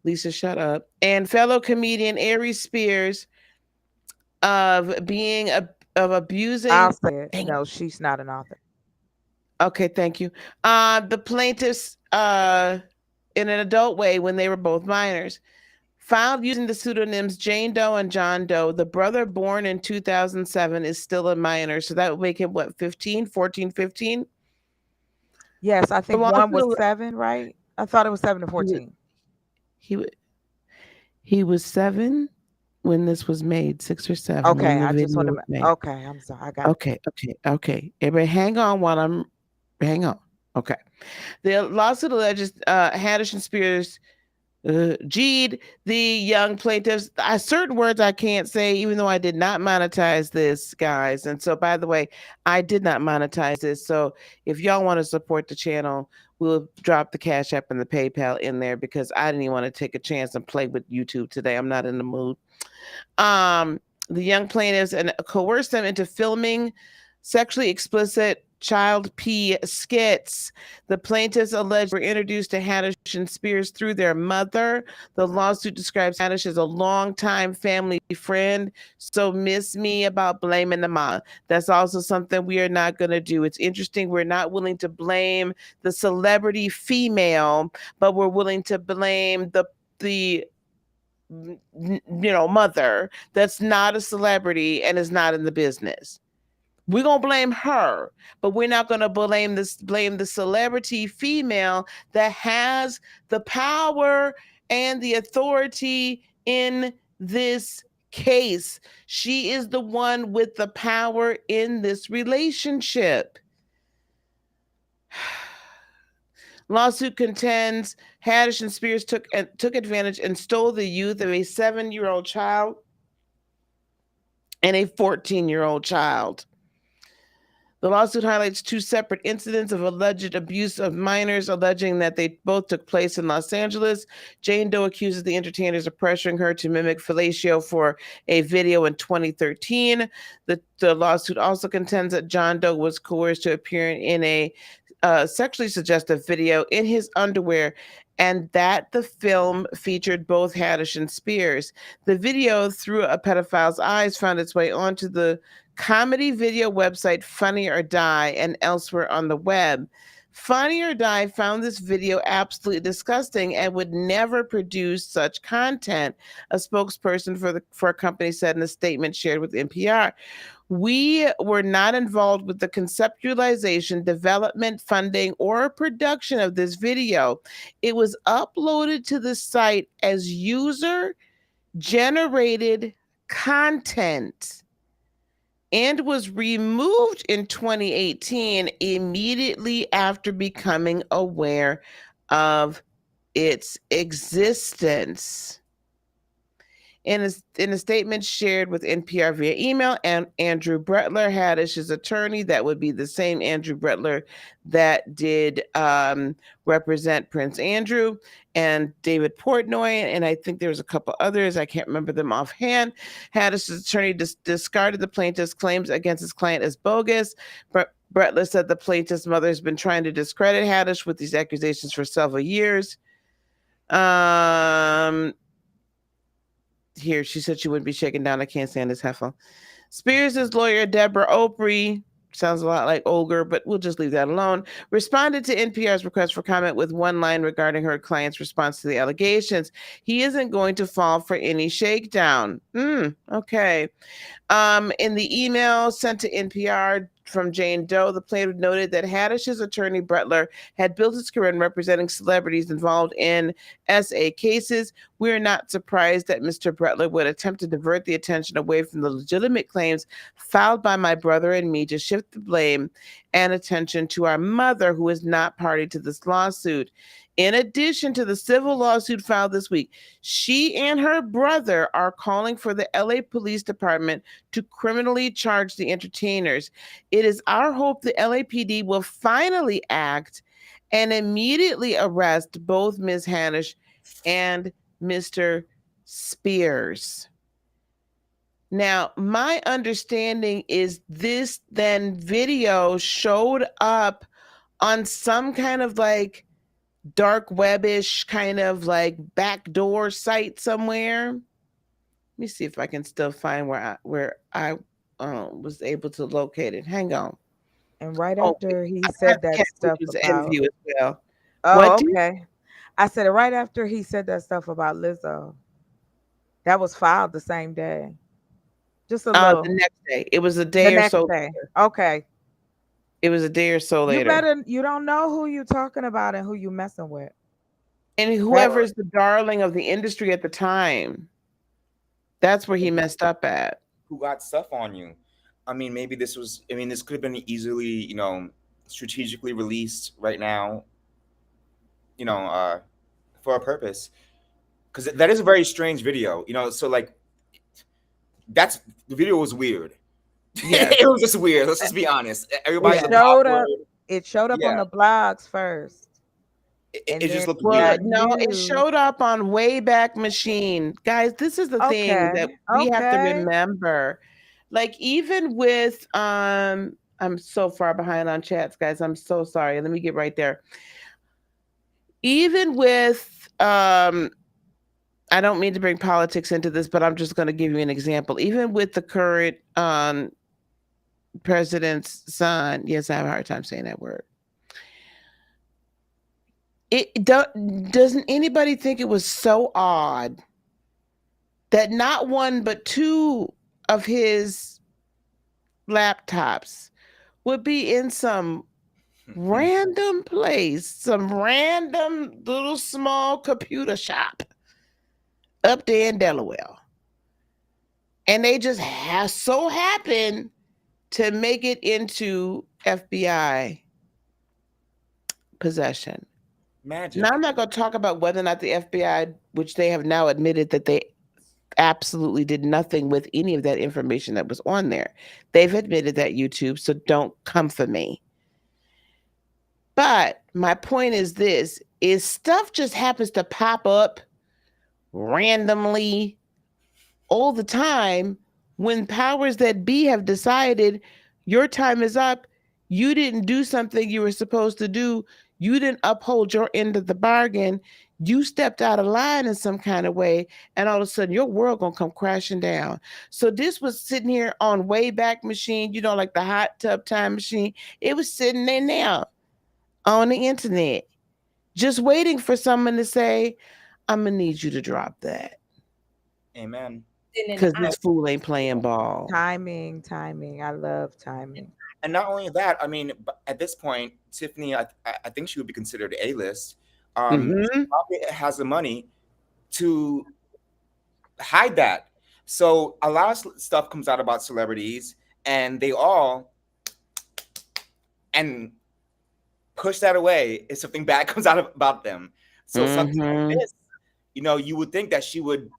Lisa, shut up. And fellow comedian Aries Spears of being of abusing. I'll say it. No, she's not an author. Okay, thank you. The plaintiffs in an adult way when they were both minors. Filed using the pseudonyms Jane Doe and John Doe. The brother born in 2007 is still a minor. So that would make him what, 15, 14, 15? Yes, I The think one was lawsuit, 7, right? I thought it was 7 to he, wa- 14. he, wa- he was 7 when this was made, 6 or 7 when Okay, the I just want video to. was made. Okay, I'm sorry. I got you. Okay. Everybody hang on. Okay. The lawsuit alleges Haddish and Spears G'd the young plaintiffs. Certain words I can't say, even though I did not monetize this, guys. And so, by the way, I did not monetize this. So, if y'all want to support the channel, we'll drop the Cash App and the PayPal in there because I didn't even want to take a chance and play with YouTube today. I'm not in the mood. um, the young plaintiffs and coerced them into filming sexually explicit child P skits. The plaintiffs alleged were introduced to Haddish and Spears through their mother. The lawsuit describes Haddish as a longtime family friend. So miss me about blaming the mom. That's also something we are not going to do. It's interesting. We're not willing to blame the celebrity female, but we're willing to blame the mother that's not a celebrity and is not in the business. We're gonna blame her, but we're not gonna blame the celebrity female that has the power and the authority in this case. She is the one with the power in this relationship. Lawsuit contends Haddish and Spears took advantage and stole the youth of a 7-year-old child and a 14-year-old child. The lawsuit highlights 2 separate incidents of alleged abuse of minors, alleging that they both took place in Los Angeles. Jane Doe accuses the entertainers of pressuring her to mimic fellatio for a video in 2013. The lawsuit also contends that John Doe was coerced to appear in a sexually suggestive video in his underwear, and that the film featured both Haddish and Spears. The video, through a pedophile's eyes, found its way onto the comedy video website Funny or Die and elsewhere on the web. Funny or Die found this video absolutely disgusting and would never produce such content, a spokesperson for a company said in a statement shared with NPR. We were not involved with the conceptualization, development, funding, or production of this video. It was uploaded to the site as user generated content and was removed in 2018 immediately after becoming aware of its existence. In a statement shared with NPR via email, and Andrew Brettler, Haddish's attorney, that would be the same Andrew Brettler that did represent Prince Andrew, and David Portnoy, and I think there was a couple others, I can't remember them offhand. Haddish's attorney discarded the plaintiff's claims against his client as bogus. Brettler said the plaintiff's mother has been trying to discredit Haddish with these accusations for several years. Here, she said she wouldn't be shaken down. I can't stand this heifer. Spears' lawyer, Deborah Opry, sounds a lot like Olger, but we'll just leave that alone, responded to NPR's request for comment with one line regarding her client's response to the allegations. He isn't going to fall for any shakedown. Okay. In the email sent to NPR from Jane Doe, the plaintiff noted that Haddish's attorney, Brettler, had built his career in representing celebrities involved in SA cases. We're not surprised that Mr. Brettler would attempt to divert the attention away from the legitimate claims filed by my brother and me to shift the blame and attention to our mother, who is not party to this lawsuit. In addition to the civil lawsuit filed this week, she and her brother are calling for the LA Police Department to criminally charge the entertainers. It is our hope the LAPD will finally act and immediately arrest both Ms. Haddish and Mr. Spears. Now, my understanding is this then video showed up on some kind of like dark webish kind of like backdoor site somewhere. Let me see if I can still find where I was able to locate it. Hang on. And right Oh, after he I have said that stuff Catwoman's about, interview as well. oh, What? okay. I said it right after he said that stuff about Lizzo. That was filed the same day. Just a The little. next day. It was a The day or next so day. later. Okay. It was a day or so You later. better, you don't know who you talking about and who you messing with. And That whoever's the darling of the industry at the time, that's where he messed up at. Who got stuff on you? I mean, maybe this was. I mean, this could have been easily, strategically released right now. You know, for a purpose, because that is a very strange video. So like that's the video was weird. Yes. It was just weird. Let's just be honest. Everybody it Yes. looked showed awkward. up. It showed up on Yeah, the blogs first. it And then just looked it Well, got weird. no, it used. showed up on Wayback Machine. Guys, this is the thing Okay. that we have to Okay. remember. Like even with I'm so far behind on chats, guys. I'm so sorry. Let me get right there. Even with I don't mean to bring politics into this, but I'm just going to give you an example. Even with the current president's son, yes, I have a hard time saying that word. Doesn't anybody think it was so odd that not one but two of his laptops would be in some random place, some random little small computer shop up there in Delaware? And they just so happen to make it into FBI possession. Now, Magic. I'm not going to talk about whether or not the FBI, which they have now admitted that they absolutely did nothing with any of that information that was on there. They've admitted that, YouTube, so don't come for me. But my point is this, is stuff just happens to pop up randomly all the time when powers that be have decided your time is up, you didn't do something you were supposed to do, you didn't uphold your end of the bargain, you stepped out of line in some kind of way, and all of a sudden your world gonna come crashing down. So this was sitting here on Wayback Machine, like the hot tub time machine. It was sitting there now on the internet, just waiting for someone to say, I'm gonna need you to drop that. Amen. Sitting in the Because this fool ain't playing ball. Timing, timing. I love timing. And not only that, I mean, but at this point, Tiffany, I think she would be considered A-list. She Mm-hmm. probably has the money to hide that. So a lot of stuff comes out about celebrities, and they all and push that away if something bad comes out about them. So something like Mm-hmm. this, you would think that she would,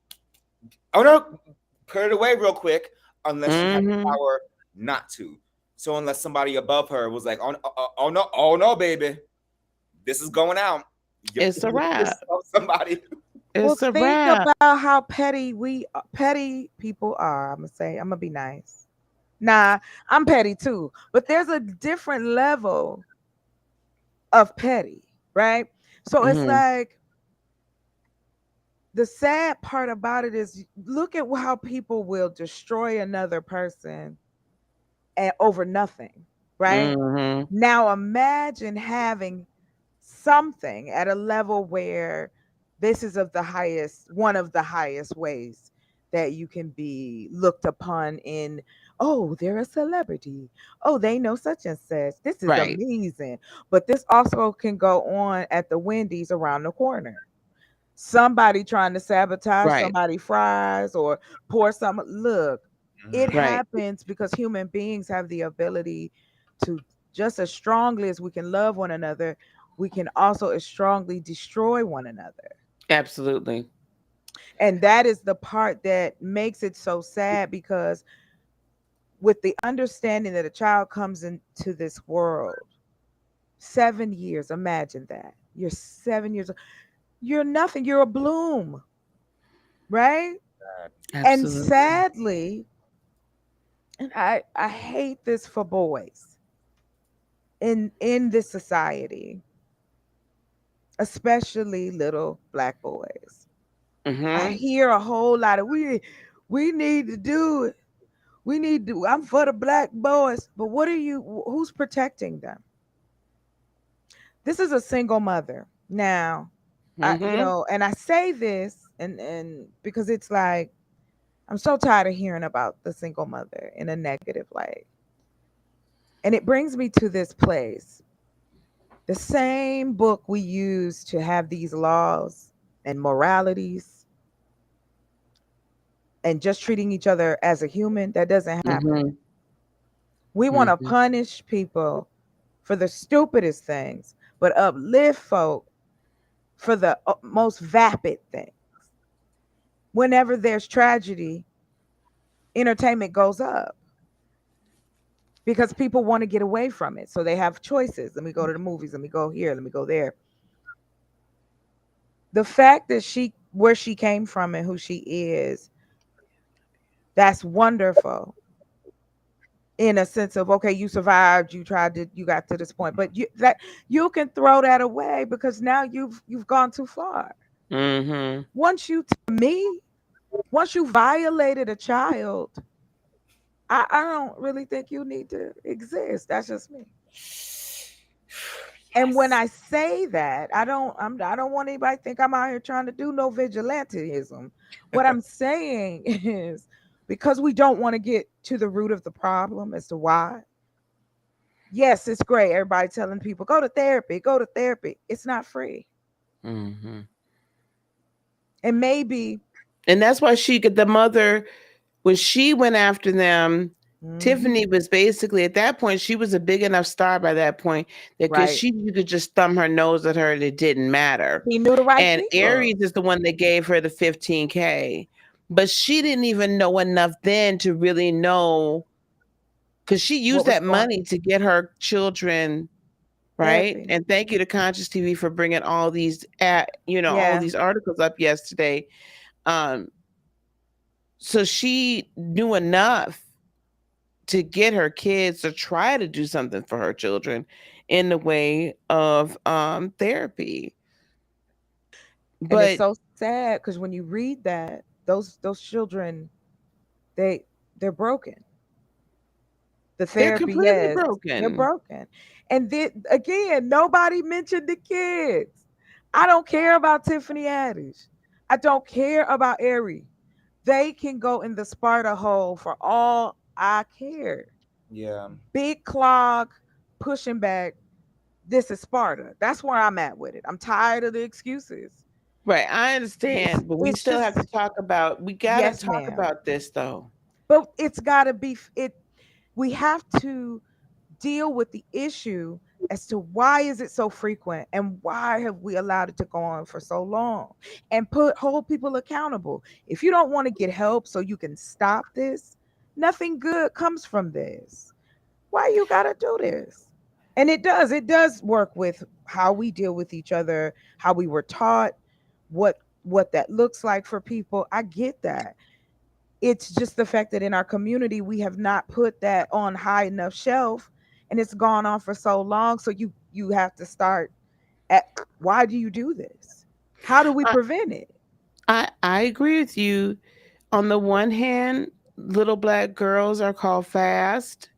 oh no, put it away real quick, unless she had the Mm-hmm. power not to. So unless somebody above her was like, oh no, baby, this is going out. It's a wrap. Somebody. Well, It's a think wrap. about how petty people are. I'm gonna say, I'm gonna be nice. Nah, I'm petty too, but there's a different level of petty, right? So it's Mm-hmm. like the sad part about it is look at how people will destroy another person and over nothing, right? Mm-hmm. Now imagine having something at a level where this is one of the highest ways that you can be looked upon in, oh, they're a celebrity. Oh, they know such and such. This is Right. amazing. But this also can go on at the Wendy's around the corner. Somebody trying to sabotage Right. somebody fries or pour some. Look, it Mhm. Right. happens because human beings have the ability to, just as strongly as we can love one another, we can also as strongly destroy one another. Absolutely. And that is the part that makes it so sad, because with the understanding that a child comes into this world, 7 years, imagine that. You're 7 years, you're nothing, you're a bloom, right? And Absolutely. sadly, and I hate this for boys in this society, especially little black boys. I Mm-hmm. hear a whole lot of we need to do it. We need to, I'm for the black boys, but what are you, who's protecting them? This is a single mother. Now, Mm-hmm. and I say this and because it's like I'm so tired of hearing about the single mother in a negative light. And it brings me to this place. The same book we use to have these laws and moralities and just treating each other as a human, that doesn't happen. Mhm. We want to Mhm. punish people for the stupidest things, but uplift folk for the most vapid thing. Whenever there's tragedy, entertainment goes up because people want to get away from it. So they have choices. Let me go to the movies. Let me go here. Let me go there. The fact that where she came from and who she is, that's wonderful in a sense of, okay, you survived, you got to this point, but you can throw that away because now you've gone too far. Mhm. To me, once you violated a child, I don't really think you need to exist. That's just me. And when Yes. I say that, I don't want anybody to think I'm out here trying to do no vigilantism. What I'm saying is, because we don't want to get to the root of the problem as to why. Yes, it's great. Everybody telling people go to therapy, go to therapy. It's not free. Mhm. And maybe And that's why the mother, when she went after them, mhm, Tiffany was basically at that point, she was a big enough star by that point that right. she you could just thumb her nose at her and it didn't matter. He knew the right And people. Aries is the one that gave her the 15K. But she didn't even know enough then to really know, because she What used was that going money to get her children right. therapy. And thank you to Conscious TV for bringing all these all Yeah. these articles up yesterday. Um, so she knew enough to get her kids to try to do something for her children in the way of therapy. And it's But so sad because when you read that, those children, they they're broken. The they're therapy, completely yes, they're broken. broken. And then again, nobody mentioned the kids. I don't care about Tiffany Haddish. I don't care about Ari. They can go in the Sparta hole for all I care. Yeah. Big clog, pushing back. This is Sparta. That's where I'm at with it. I'm tired of the excuses. Right. I understand, but we It's still have to just talk about we gotta yes, talk ma'am. about this though. But it's got to be it. We have to deal with the issue as to why is it so frequent and why have we allowed it to go on for so long, and hold people accountable. If you don't want to get help so you can stop this, nothing good comes from this. Why you got to do this? And it does work with how we deal with each other, how we were taught, what that looks like for people. I get that. It's just the fact that in our community we have not put that on high enough shelf, and it's gone on for so long. So you have to start at, why do you do this? How do we I, prevent it? I agree with you. On the one hand, little black girls are called fast,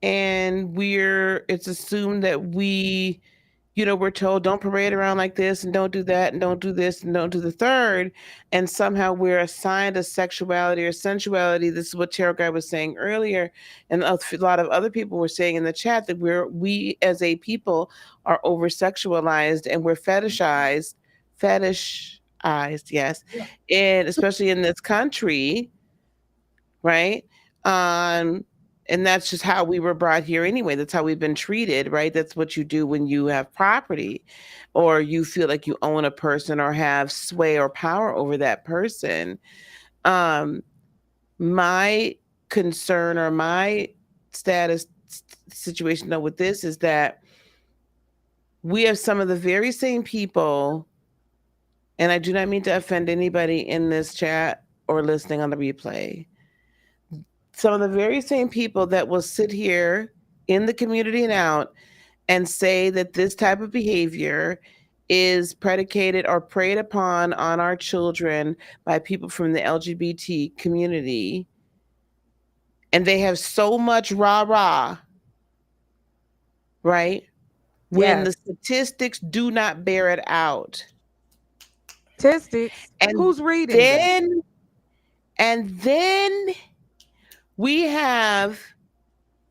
and it's assumed that we're told don't parade around like this and don't do that and don't do this and don't do the third, and somehow we're assigned a sexuality or sensuality. This is what Tarot Guy was saying earlier, and a lot of other people were saying in the chat that we as a people are over sexualized and we're fetishized, yes, and especially in this country, right? Um, and that's just how we were brought here anyway. That's how we've been treated, right? That's what you do when you have property or you feel like you own a person or have sway or power over that person. Um, my concern or my situation though with this is that we have some of the very same people, and I do not mean to offend anybody in this chat or listening on the replay, some of the very same people that will sit here in the community and out and say that this type of behavior is predicated or preyed upon on our children by people from the LGBT community. And they have so much rah rah, right? When the Yes. statistics do not bear it out. Statistics. And Who's reading them? then And then we have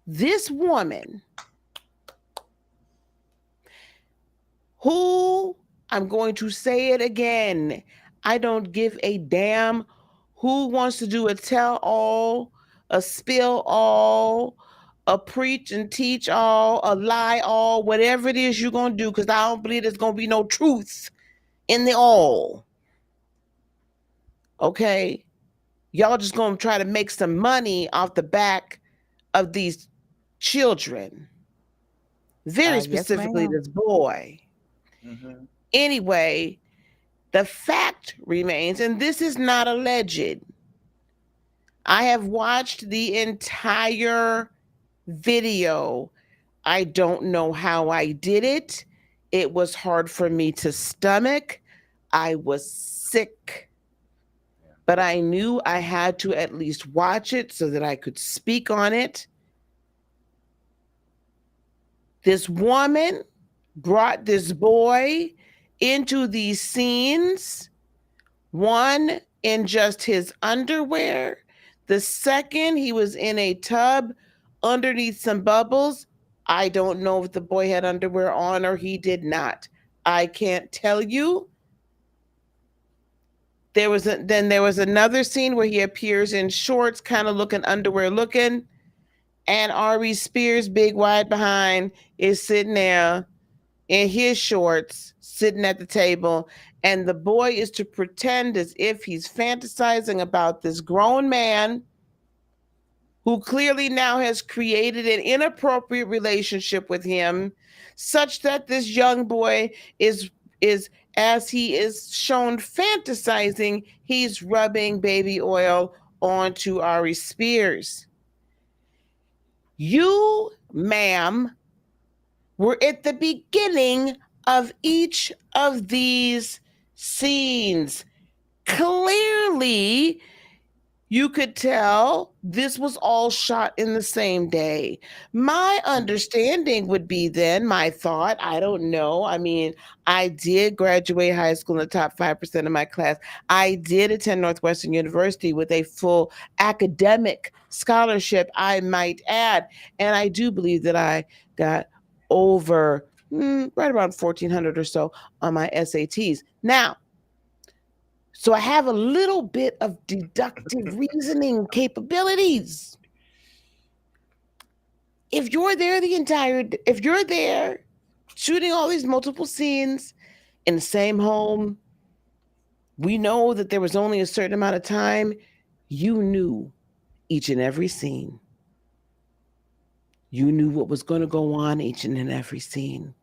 this woman who, I'm going to say it again, I don't give a damn who wants to do a tell all, a spill all, a preach and teach all, a lie all, whatever it is you're going to do, because I don't believe there's going to be no truth in the all. Okay? Y'all just going to try to make some money off the back of these children, very Yes, specifically ma'am. this boy. Hmm. Anyway, the fact remains, and this is not alleged. I have watched the entire video. I don't know how I did it. It was hard for me to stomach. I was sick, but I knew I had to at least watch it so that I could speak on it. This woman brought this boy into these scenes, one in just his underwear, the second he was in a tub underneath some bubbles. I don't know if the boy had underwear on or he did not. I can't tell you. Then there was another scene where he appears in shorts, kind of looking underwear looking, and Ari Spears, big wide behind, is sitting there in his shorts, sitting at the table, and the boy is to pretend as if he's fantasizing about this grown man who clearly now has created an inappropriate relationship with him, such that this young boy is as he is shown fantasizing, he's rubbing baby oil onto Ari Spears. You, ma'am, were at the beginning of each of these scenes. Clearly, you could tell this was all shot in the same day. My understanding would be then, my thought, I don't know. I mean, I did graduate high school in the top 5% of my class. I did attend Northwestern University with a full academic scholarship, I might add. And I do believe that I got over right around 1,400 or so on my SATs. Now, so I have a little bit of deductive reasoning capabilities. If you're there shooting all these multiple scenes in the same home, we know that there was only a certain amount of time. You knew each and every scene. You knew what was going to go on each and every scene.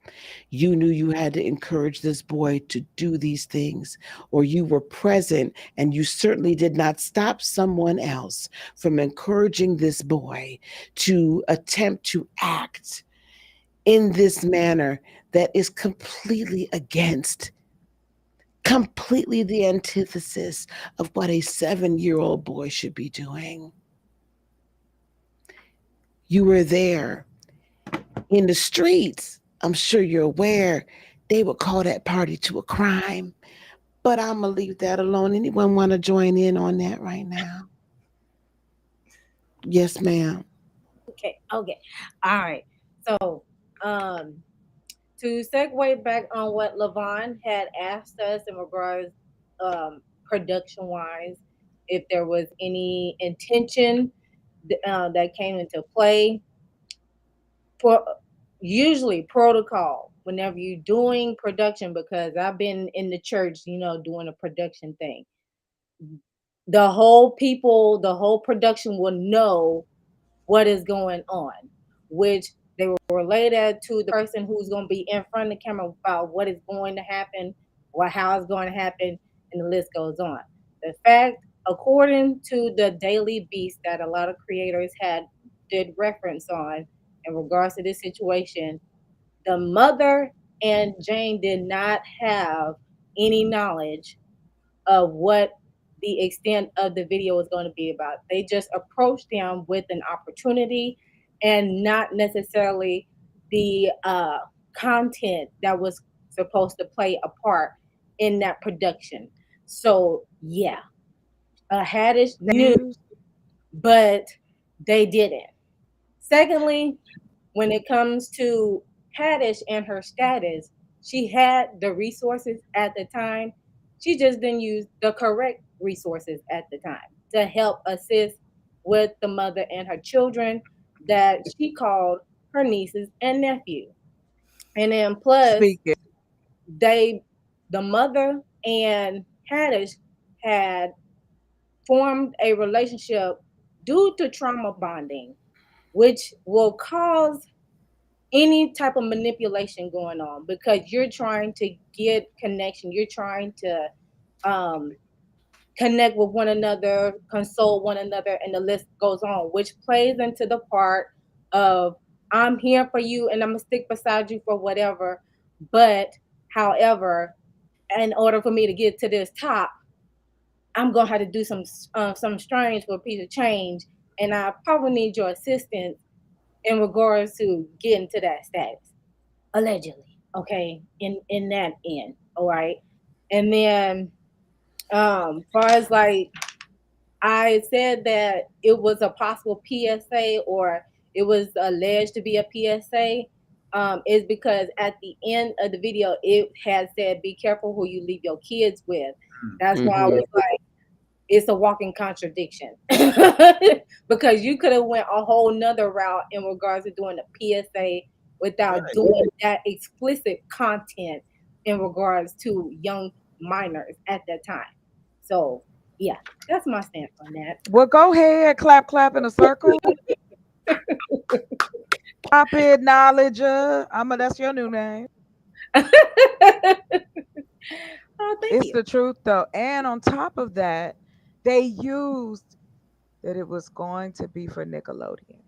You knew you had to encourage this boy to do these things, or you were present, and you certainly did not stop someone else from encouraging this boy to attempt to act in this manner that is completely the antithesis of what a 7-year-old boy should be doing. You were there in the streets. I'm sure you're aware they would call that party to a crime. But I'm gonna leave that alone. Anyone want to join in on that right now? Yes, ma'am. Okay, okay. All right. So, um, to segue back on what Levon had asked us in regards, production wise, if there was any intention that came into play for usually protocol whenever you're doing production, because I've been in the church, doing a production thing. The whole production will know what is going on, which they will relay that to the person who's going to be in front of the camera about what is going to happen, how it's going to happen, and the list goes on. The fact, according to the Daily Beast, that a lot of creators did reference on in regards to this situation, the mother and Jane did not have any knowledge of what the extent of the video was going to be about. They just approached them with an opportunity and not necessarily the content that was supposed to play a part in that production. So, yeah, Haddish knew, Names. but they didn't. Secondly, when it comes to Haddish and her status, she had the resources at the time. She just didn't use the correct resources at the time to help assist with the mother and her children that she called her nieces and nephew. And then plus Speaking. they the mother and Haddish had formed a relationship due to trauma bonding, which will cause any type of manipulation going on because you're trying to get connection, you're trying to um, connect with one another, console one another, and the list goes on, which plays into the part of I'm here for you and I'm gonna stick beside you for whatever. But however, in order for me to get to this top, I'm gonna have to do some strange for a piece of change, and I probably need your assistance in regards to getting to that status, allegedly. Okay, in that end, all right. And then, far as like I said that it was a possible PSA or it was alleged to be a PSA. Is because at the end of the video it had said, "Be careful who you leave your kids with." That's why I Mhm. was like, it's a walking contradiction because you could have went a whole nother route in regards to doing a PSA without Right. doing that explicit content in regards to young minors at that time. So yeah, that's my stance on Well, go ahead, clap, clap in a circle. Pop it, knowledge. That's your new name. that. Oh, thank It's you. the truth though. And on top of that, they used that it was going to be for Nickelodeon.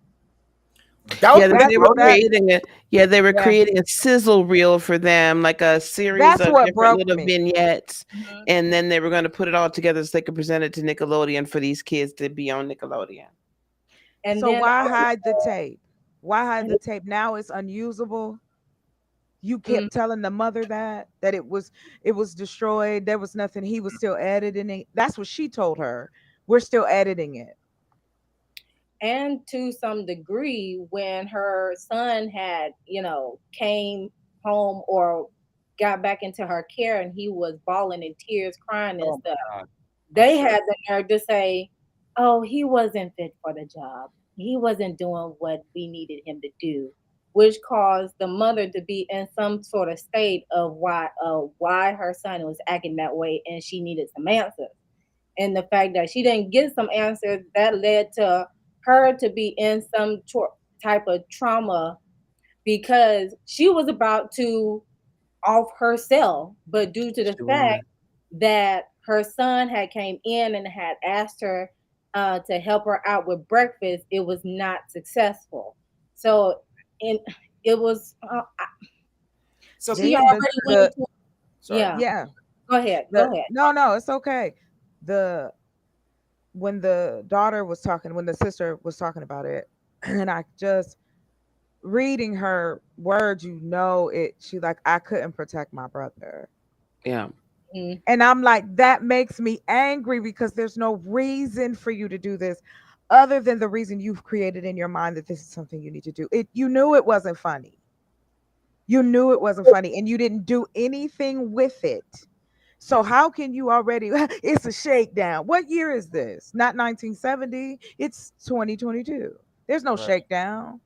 That was Yeah, for That's they were what that Nickelodeon. creating a yeah, they were yeah. creating a sizzle reel for them, like a series That's of what different broke little me. vignettes, Mhm. and then they were going to put it all together so they could present it to Nickelodeon for these kids to be on Nickelodeon. And So then why hide the tape? Why hide and, the tape? Now it's unusable. You mm, kept telling the mother that it was destroyed. There was nothing. He was still editing it. That's what she told her. We're still editing it. and to some degree when her son had came home or got back into her care and he was bawling in tears crying and Oh stuff, my God. I'm they sure. had the nerve to say, oh, he wasn't fit for the job, he wasn't doing what we needed him to do, which caused the mother to be in some sort of state of why her son was acting that way and she needed some answers. And the fact that she didn't get some answers, that led to her to be in some type of trauma because she was about to off herself, but due to the She fact was. that her son had came in and had asked her to help her out with breakfast, it was not successful. So and it was So she Then already went the into. sorry. Yeah, yeah. go ahead, go The ahead. no, it's okay. The when the daughter was talking, when the sister was talking about it, and I just reading her words, it she like, I couldn't protect my brother. Yeah. Mm, And I'm like, that makes me angry because there's no reason for you to do this other than the reason you've created in your mind that this is something you need to do. You knew it wasn't funny. You knew it wasn't funny and you didn't do anything with it. So how can you already it's a shakedown. What year is this? Not 1970. It's 2022. There's no Right. shakedown.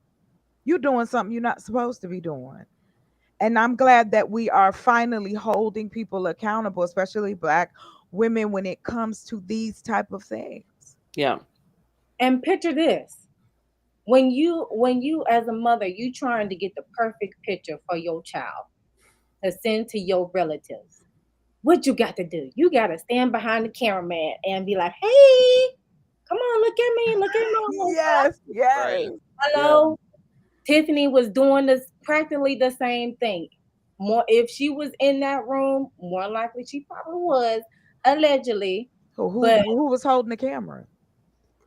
You're doing something you're not supposed to be doing. And I'm glad that we are finally holding people accountable, especially black women, when it comes to these type of things. Yeah. and picture this. When you as a mother, you trying to get the perfect picture for your child to send to your relatives, what you got to do? You got to stand behind the cameraman and be like, hey, come on, look at me. Yes, Right. yes. Yeah. Hello. Tiffany was doing this practically the same thing. More if she was in that room, more likely she probably was, allegedly. So who But who was holding the camera?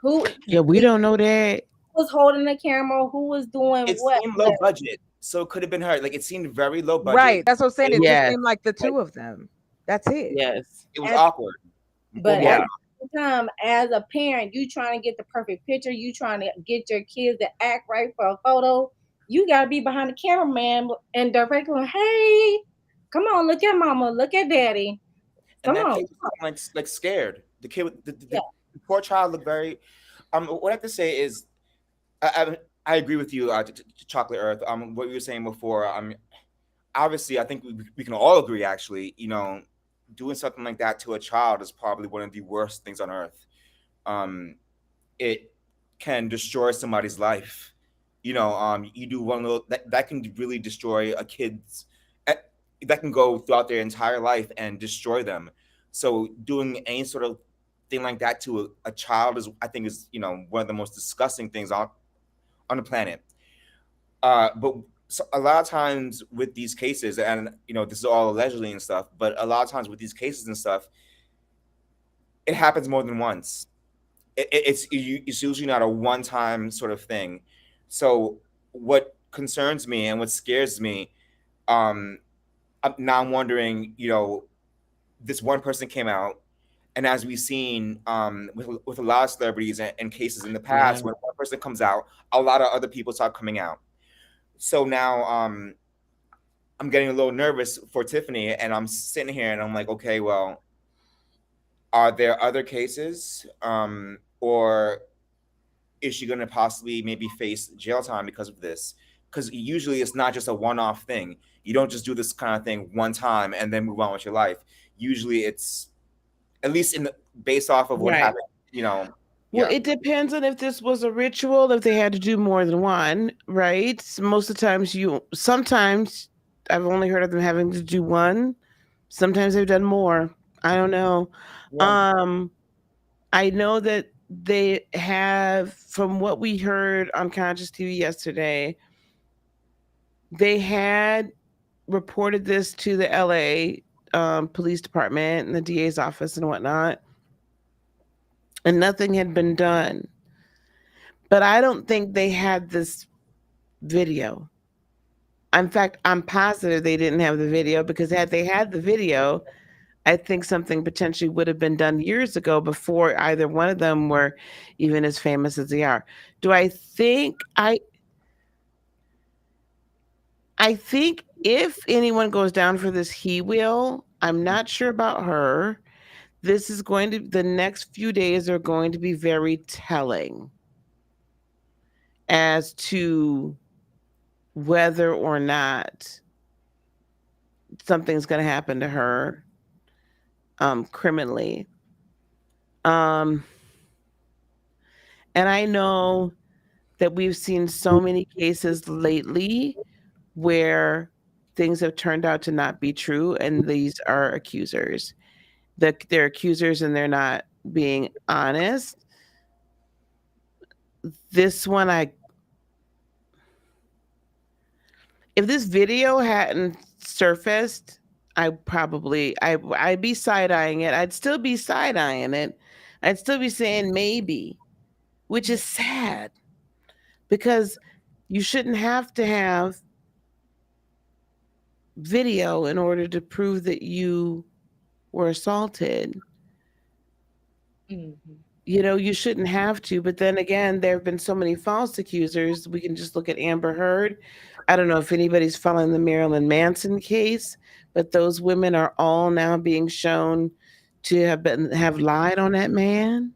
who Yeah, we don't know that. was holding the camera, who was doing It what? seemed low budget, so it could have been her. Like it seemed very low budget. Right. That's what I'm saying. It It was just Yes. seemed like the like two of them. That's it. Yes. it was At, awkward. but More at Yeah. than same time, as a parent, you trying to get the perfect picture, you trying to get your kids to act right for a photo. You gotta be behind the cameraman and directly, hey, come on, look at mama, look at daddy. In Come that on. case, I'm like scared. The kid, Yeah. the poor child looked very. What I have to say is, I agree with you, Chocolate Earth. What you were saying before. Obviously, I think we can all agree. Actually, doing something like that to a child is probably one of the worst things on earth. Um, it can destroy somebody's life. You do one little that can really destroy a kid's. eh, That can go throughout their entire life and destroy them. So doing any sort of thing like that to a child is, I think, is one of the most disgusting things on the planet. But so a lot of times with these cases, and this is all allegedly and stuff, but a lot of times with these cases and stuff, it happens more than once. It's usually not a one-time sort of thing. So what concerns me and what scares me, um, now I'm wondering, this one person came out, and as we've seen, with a lot of celebrities and cases in the Yeah. past, when one person comes out, a lot of other people start coming out. So now, I'm getting a little nervous for Tiffany, and I'm sitting here and I'm like, okay, well, are there other cases, or is she going to possibly maybe face jail time because of this? Because usually it's not just a one-off thing. You don't just do this kind of thing one time and then move on with your life. Usually it's, at least based off of what Right. happened, Well, yeah. it depends on if this was a ritual, if they had to do more than one, right? Most of the times sometimes I've only heard of them having to do one. Sometimes they've done more. I don't know. Yeah. Um, I know that they have, from what we heard on Conscious TV yesterday, they had reported this to the LA police department and the DA's office and whatnot, and nothing had been done. But I don't think they had this video. In fact, I'm positive they didn't have the video, because had they had the video, I think something potentially would have been done years ago before either one of them were even as famous as they are. Do I think I think if anyone goes down for this, he will. I'm not sure about her. The next few days are going to be very telling as to whether or not something's going to happen to her criminally. Um, and I know that we've seen so many cases lately where things have turned out to not be true, and these are accusers. They're accusers and they're not being honest. This one, if this video hadn't surfaced, I'd be side eyeing it. I'd still be side eyeing it. I'd still be saying maybe, which is sad, because you shouldn't have to have video in order to prove that you were assaulted. Mhm. You shouldn't have to. But then again, there have been so many false accusers. We can just look at Amber Heard. I don't know if anybody's following the Marilyn Manson case, but those women are all now being shown to have lied on that man.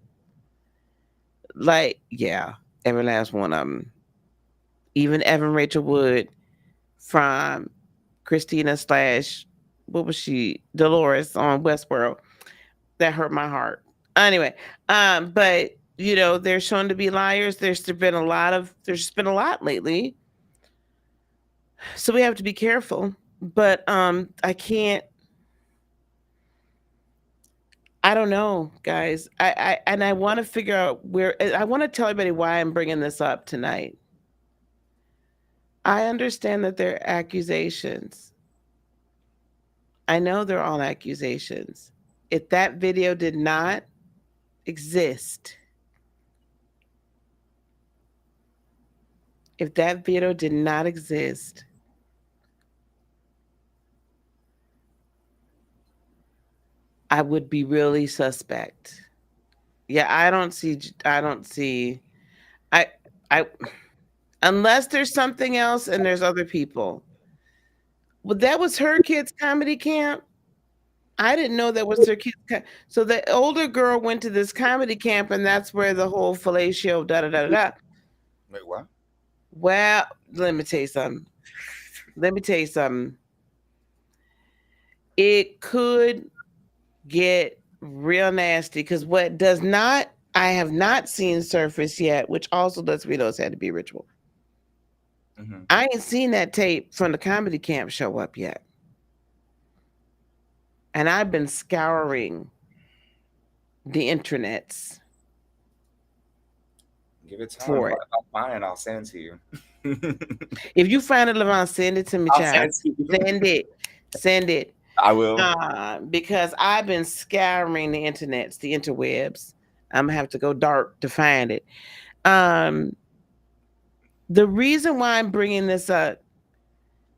Like, yeah, every last one of them. Even Evan Rachel Wood from Christina slash, what was she, Dolores on Westworld. That hurt my heart. Anyway, but they're shown to be liars. There's just been a lot lately. So we have to be careful. But I don't know, guys. I want to figure out I want to tell everybody why I'm bringing this up tonight. I understand that they're accusations. I know they're all accusations. If that video did not exist, if that video did not exist, I would be really suspect. Yeah, I don't see I I unless there's something else and there's other people. Well, that was her kids' comedy camp? I didn't know that was her kids' so the older girl went to this comedy camp, and that's where the whole fellatio da da da da da. Wait, what? Well, let me tell you something. Let me tell you something. It could get real nasty because what does not I have not seen surface yet, which also lets me know it's had to be ritual. Hmm. I ain't seen that tape from the comedy camp show up yet. And I've been scouring the internets Give it time. for If it. I find it, I'll send it to you. If you find it, Levon, send it to me, I'll send child. it to you. Send it. Send it. I will. Because I've been scouring the internets, the interwebs. I'm gonna have to go dark to find it. Um, the reason why I'm bringing this up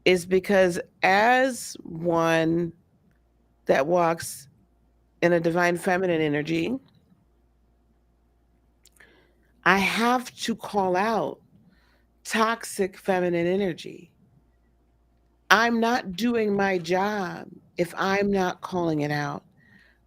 is because as one that walks in a divine feminine energy, I have to call out toxic feminine energy. I'm not doing my job if I'm not calling it out.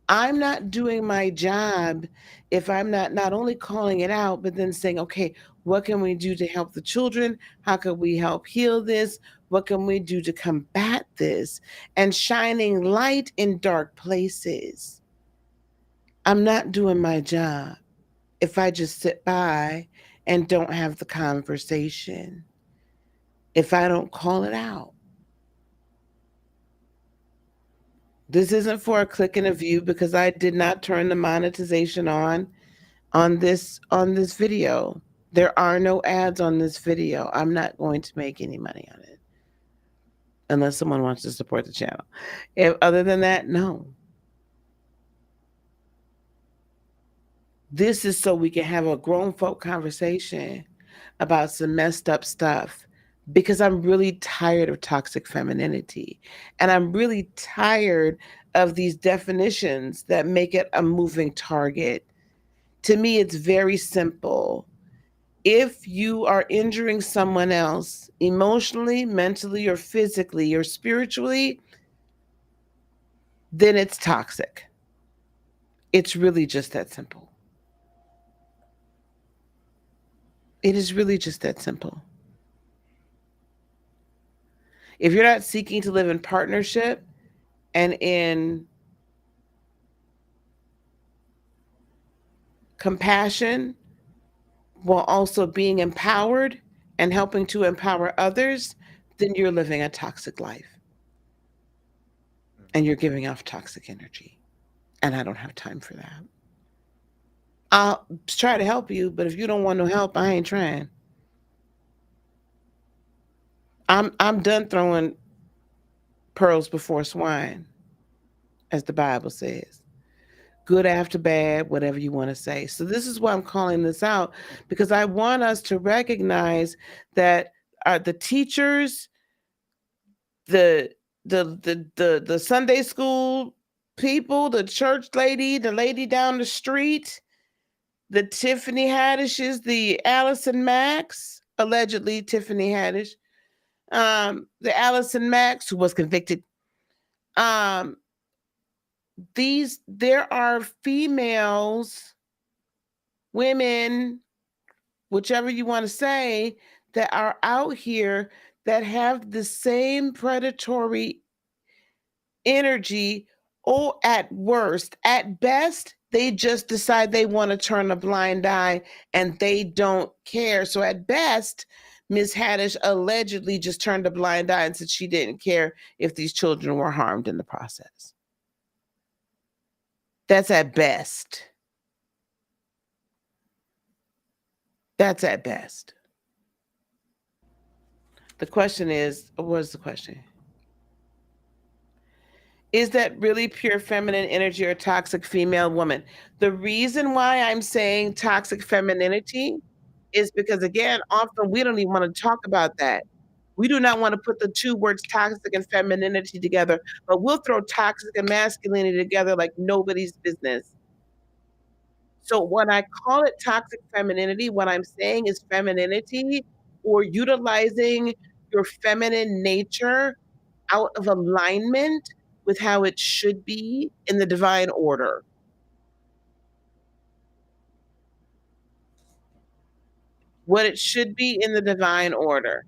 I'm not doing my job if I'm not only calling it out, but then saying, okay, what can we do to help the children? How can we help heal this? What can we do to combat this? And shining light in dark places. I'm not doing my job if I just sit by and don't have the conversation, if I don't call it out. This isn't for a click and a view because I did not turn the monetization on this video. There are no ads on this video. I'm not going to make any money on it unless someone wants to support the channel. If other than that, no. This is so we can have a grown folk conversation about some messed up stuff because I'm really tired of toxic femininity. And I'm really tired of these definitions that make it a moving target. To me, it's very simple. If you are injuring someone else emotionally, mentally, or physically, or spiritually, then it's toxic. It's really just that simple. It is really just that simple. If you're not seeking to live in partnership and in compassion while also being empowered and helping to empower others, then you're living a toxic life and you're giving off toxic energy. And I don't have time for that. I'll try to help you, but if you don't want no help, I ain't trying. I'm done throwing pearls before swine, as the Bible says. Good after bad, whatever you want to say. So this is why I'm calling this out because I want us to recognize that the teachers, the the Sunday school people, the church lady, the lady down the street, the Tiffany Haddishes, the Allison Macks, allegedly Tiffany Haddish, the Allison Macks who was convicted. Um, there are females, women, whichever you want to say, that are out here that have the same predatory energy, or at worst, at best, they just decide they want to turn a blind eye and they don't care. So at best, Miss Haddish allegedly just turned a blind eye and said she didn't care if these children were harmed in the process. That's at best. That's at best. The question is, what's the question? Is that really pure feminine energy or toxic female woman? The reason why I'm saying toxic femininity is because, again, often we don't even want to talk about that. We do not want to put the two words toxic and femininity together, but we'll throw toxic and masculinity together like nobody's business. So when I call it toxic femininity, what I'm saying is femininity or utilizing your feminine nature out of alignment with how it should be in the divine order. What it should be in the divine order.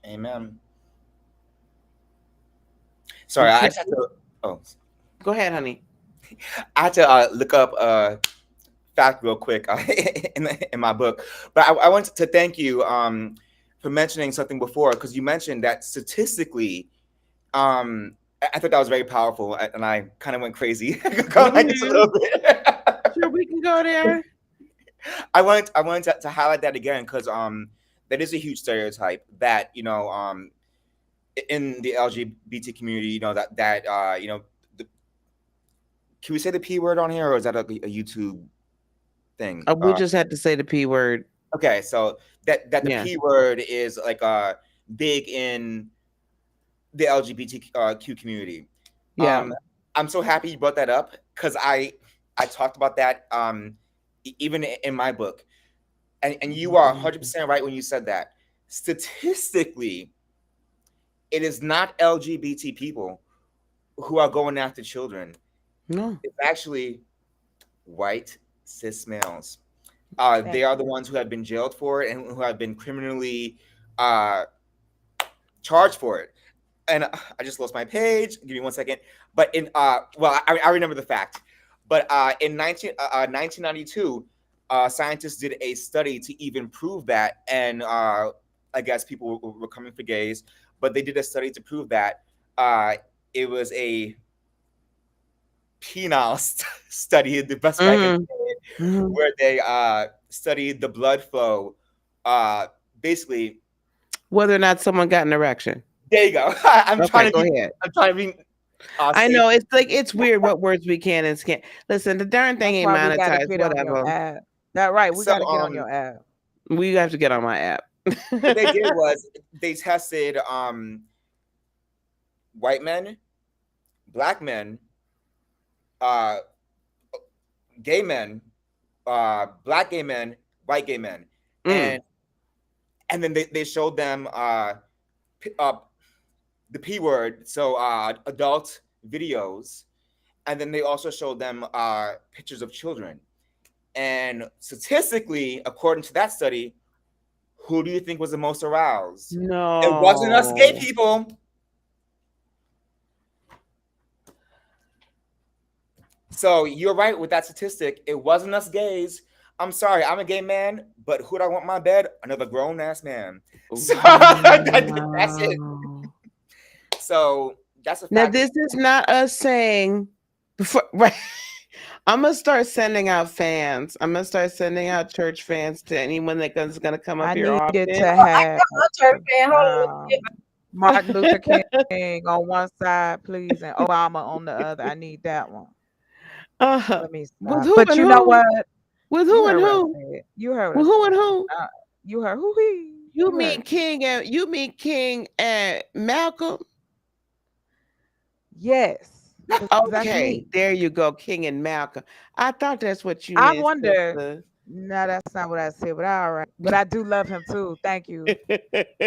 Amen. Sorry, I just had to. Oh, go ahead, honey. I had to look up fact real quick in my book, but I wanted to thank you for mentioning something before, because you mentioned that statistically, I thought that was very powerful, and I kind of went crazy. Just a little bit. Sure, we can go there. I wanted to highlight that again, because that is a huge stereotype that, you know, in the LGBT community, you know, that you know, can we say the P word on here, or is that a YouTube thing? We just had to say the P word. Okay, so that the P word is like big in the LGBTQ community. Yeah. I'm so happy you brought that up, because I talked about that even in my book, and you are 100% right when you said that. Statistically, it is not LGBT people who are going after children. No, it's actually white cis males. They are the ones who have been jailed for it and who have been criminally charged for it. And I just lost my page. Give me 1 second. But in well, I remember the fact. But in 1992, scientists did a study to even prove that, and I guess people were coming for gays, but they did a study to prove that it was a penile study, the best way I can say it, where they studied the blood flow, basically whether or not someone got an erection. There you go. I'm trying to be. I know it's like it's weird what words we can and can't. Listen, the darn thing ain't monetized. Whatever. That right. We got to get on your app. We have to get on my app. What they did was they tested white men, black men, gay men, black gay men, white gay men, and then they showed them the P word, so adult videos, and then they also showed them pictures of children. And statistically, according to that study, who do you think was the most aroused? No, it wasn't us gay people. So you're right with that statistic. It wasn't us gays. I'm sorry, I'm a gay man, but who do I want my bed? Another grown ass man. So that's it. So that's a fact. Now this is not us saying before, right? I'm gonna start sending out fans. I'm gonna start sending out church fans to anyone that's gonna come up here often. I needed to have church fan. Martin Luther King on one side, please, and Obama on the other. I need that one. Let me stop. But you know what? With who and who? You heard with who and who? You heard who he? You mean King and Malcolm? Yes. Okay, there you go, King and Malcolm. I thought that's what you meant. I wonder. No, that's not what I said, but all right. But I do love him too. Thank you.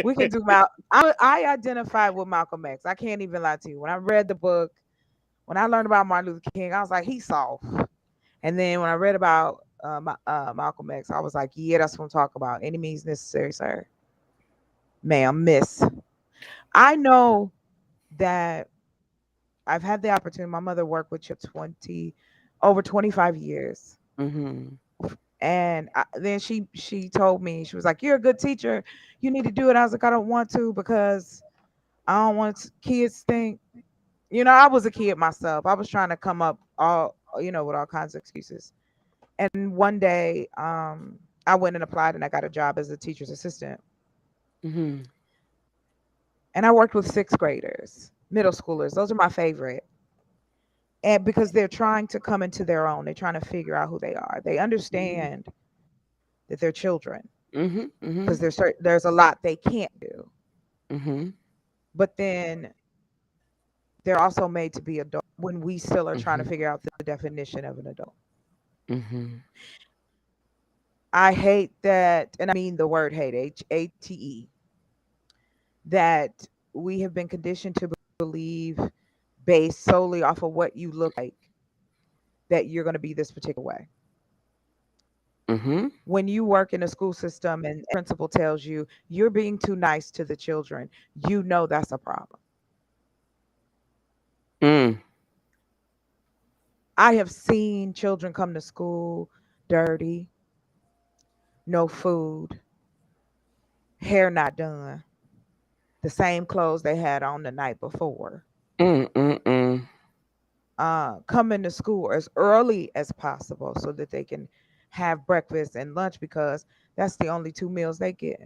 We can do I identified with Malcolm X. I can't even lie to you. When I read the book, when I learned about Martin Luther King, I was like, he's soft. And then when I read about Malcolm X, I was like, yeah, that's what I'm talking about. Any means necessary, sir. Ma'am, miss. I know that I've had the opportunity. My mother worked with you over 25 years. Mm-hmm. And then she told me, she was like, you're a good teacher. You need to do it. I was like, I don't want to, because I don't want kids to think, you know, I was a kid myself. I was trying to come up with all kinds of excuses. And one day I went and applied and I got a job as a teacher's assistant. Mm-hmm. And I worked with 6th graders, middle schoolers. Those are my favorite. And because they're trying to come into their own, they're trying to figure out who they are. They understand that they're children, because there's a lot they can't do. Mm-hmm. But then they're also made to be adult when we still are trying to figure out the definition of an adult. Mm-hmm. I hate that, and I mean the word hate, HATE, that we have been conditioned to believe, based solely off of what you look like, that you're going to be this particular way. Mm-hmm. When you work in a school system and principal tells you you're being too nice to the children, you know that's a problem. Mm. I have seen children come to school dirty, no food, hair not done, the same clothes they had on the night before. Mm. Mm. Mm. Come into school as early as possible so that they can have breakfast and lunch because that's the only two meals they get.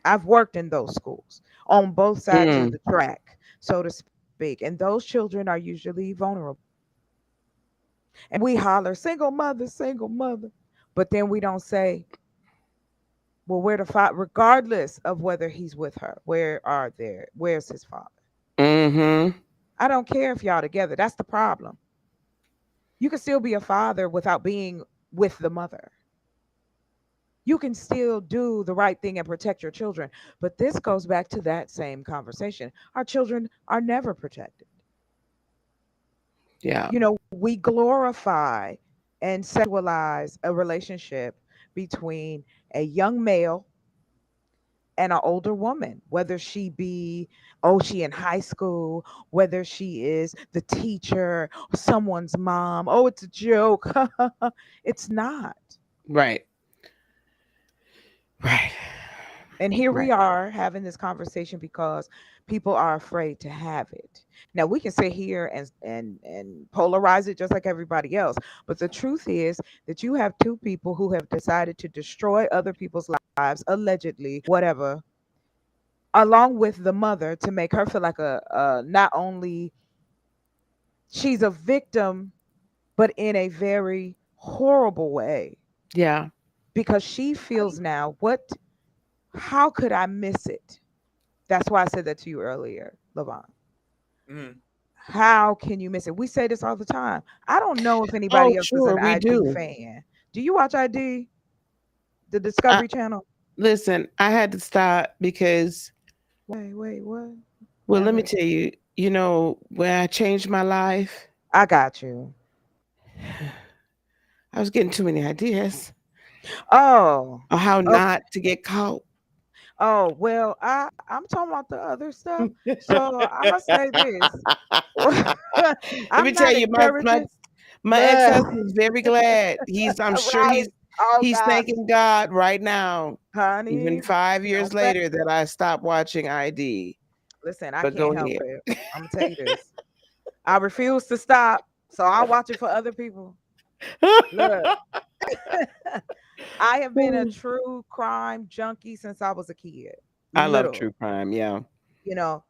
I've worked in those schools on both sides of Mm. the track, so to speak, and those children are usually vulnerable. And we holler, single mother, but then we don't say, well, where the father, regardless of whether he's with her, where's his father? Mm-hmm. I don't care if y'all together. That's the problem. You can still be a father without being with the mother. You can still do the right thing and protect your children. But this goes back to that same conversation. Our children are never protected. Yeah. We glorify and sexualize a relationship between a young male and an older woman, whether she be, oh, she in high school, whether she is the teacher, someone's mom. Oh, it's a joke. It's not. Right. Right. And here we Right. are having this conversation because people are afraid to have it. Now we can sit here and polarize it just like everybody else, but the truth is that you have two people who have decided to destroy other people's lives, allegedly, whatever, along with the mother to make her feel like a not only she's a victim, but in a very horrible way Yeah. because she feels now, what, how could I miss it? That's why I said that to you earlier, Levon. Mm. How can you miss it? We say this all the time. I don't know if Oh, anybody else is sure, an we ID do. fan. Do you watch ID, the I, Discovery Channel? listen, I had to stop because, Wait, what? well, let me Narrate. tell you, when I changed my life, I got you. I was getting too many ideas Oh, on how okay. not to get caught. Oh, well, I'm talking about the other stuff. So I'm gonna say this. Let me I'm tell not you, my my encouraging. my ex Look, husband is very glad. I'm sure right. Oh he's God, thanking God right now, even honey, 5 years don't play. later, that I stopped watching ID. Listen, I But can't go help ahead. it. I'm gonna tell you this. I refuse to stop, so I'll watch it for other people. Look, I have been a true crime junkie since I was a kid. I love Literally, true crime. Yeah. you know.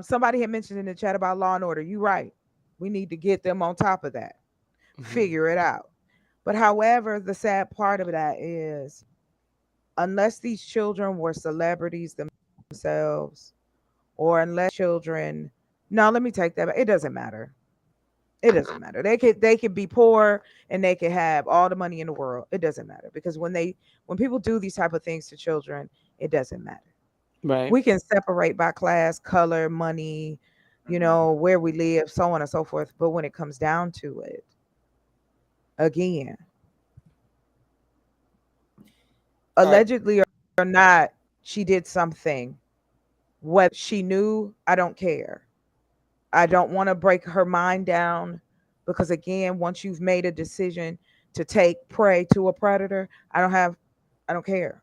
Somebody had mentioned in the chat about Law and Order. You right. We need to get them on top of that. Hmm. Figure it out. But however, the sad part of that is, unless these children were celebrities themselves, or unless children, no, let me take that back. It doesn't matter. It doesn't matter. They could be poor and they could have all the money in the world. It doesn't matter because when people do these type of things to children, it doesn't matter. Right. We can separate by class, color, money, Mhm. where we live, so on and so forth. But when it comes down to it, again, Uh, allegedly or not, she did something. What she knew, I don't care. I don't want to break her mind down because again, once you've made a decision to take prey to a predator, I don't care.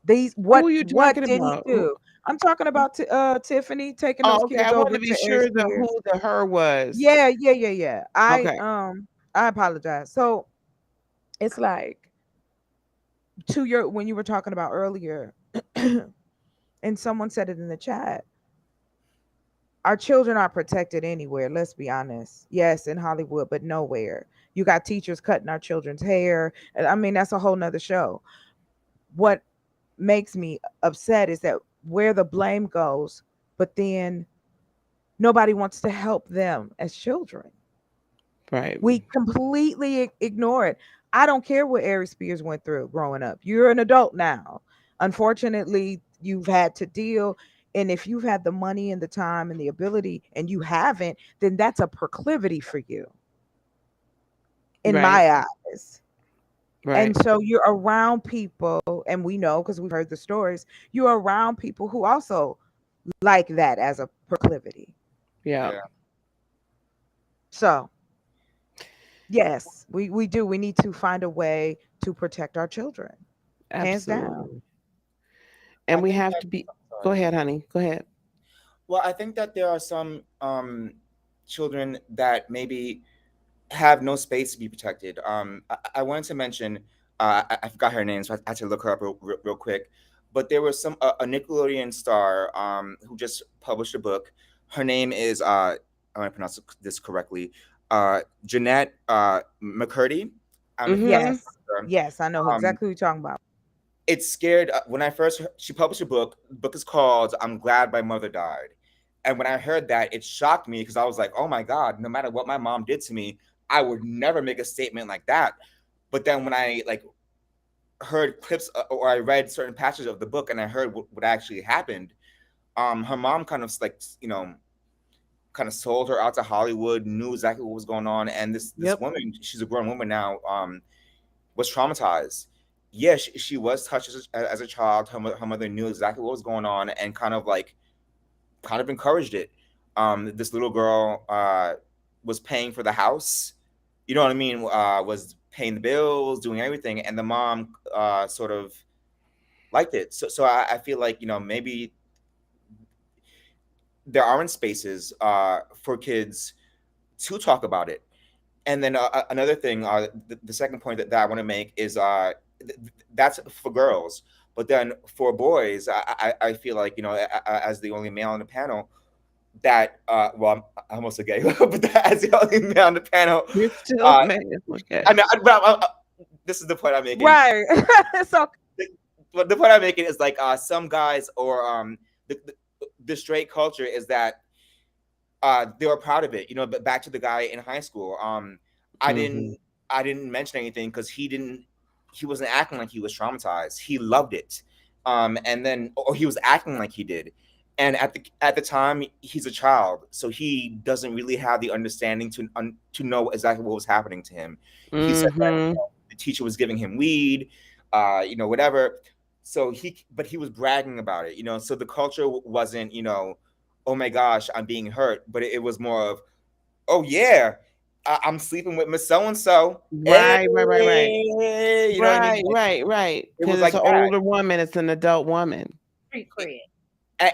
These Who what are you what talking did he about? do? I'm talking about Tiffany taking those Oh, okay. I kids wanted over to be to sure the Spears. who the her was. Yeah. Okay. I apologize. So it's like, to your, when you were talking about earlier, and someone said it in the chat, our children are protected anywhere, let's be honest. Yes, in Hollywood, but nowhere. You got teachers cutting our children's hair. And I mean, that's a whole nother show. What makes me upset is that where the blame goes, but then nobody wants to help them as children. Right. We completely ignore it. I don't care what Ari Spears went through growing up. You're an adult now. Unfortunately, you've had to deal. And if you've had the money and the time and the ability and you haven't, then that's a proclivity for you, in Right. my eyes. And Right. so you're around people, and we know because we've heard the stories, you're around people who also like that as a proclivity. Yeah. Yeah. So, yes, we do. We need to find a way to protect our children, hands down. Absolutely. I And we think have that, to be. Go sorry. ahead, honey. Go ahead. Well, I think that there are some children that maybe have no space to be protected. I wanted to mention, I forgot her name, so I had to look her up real quick. But there was a Nickelodeon star who just published a book. Her name is I want to pronounce this correctly, Jeanette McCurdy. I don't know if you guys Mm-hmm. Yes. know her. Yes, I know Um, exactly what you're talking about. it scared when I first heard, she published a book. The book is called "I'm Glad My Mother Died," and when I heard that, it shocked me because I was like, "Oh my God!" No matter what my mom did to me, I would never make a statement like that. But then when I like heard clips or I read certain passages of the book and I heard what actually happened, her mom kind of like kind of sold her out to Hollywood, knew exactly what was going on, and this Yep. woman, she's a grown woman now, was traumatized. Yeah, she was touched as a child. Her mother knew exactly what was going on and kind of encouraged it. This little girl was paying for the house. You know what I mean? Was paying the bills, doing everything, and the mom sort of liked it. So I feel like maybe there aren't spaces for kids to talk about it. And then another thing, the second point that I want to make is that's for girls. But then for boys, I feel like, as the only male on the panel, that, well, I'm also gay, but as the only male on the panel, You're still uh, man. Okay. I know, this is the point I'm making. Right. So The point I'm making is like some guys or the straight culture is that they were proud of it. But back to the guy in high school. I Mm-hmm. didn't I didn't mention anything because he wasn't acting like he was traumatized. He loved it. And then or he was acting like he did. And at the time he's a child, so he doesn't really have the understanding to know exactly what was happening to him. He said that Mm-hmm. the teacher was giving him weed, whatever. So but he was bragging about it. So the culture wasn't, oh my gosh, I'm being hurt, but it was more of, oh yeah, I'm sleeping with Miss So and So. Hey, Right, right, right, right. you know what I mean? Right, Like, right, right. it Because was it's like an that, older woman, it's an adult woman. Street cred.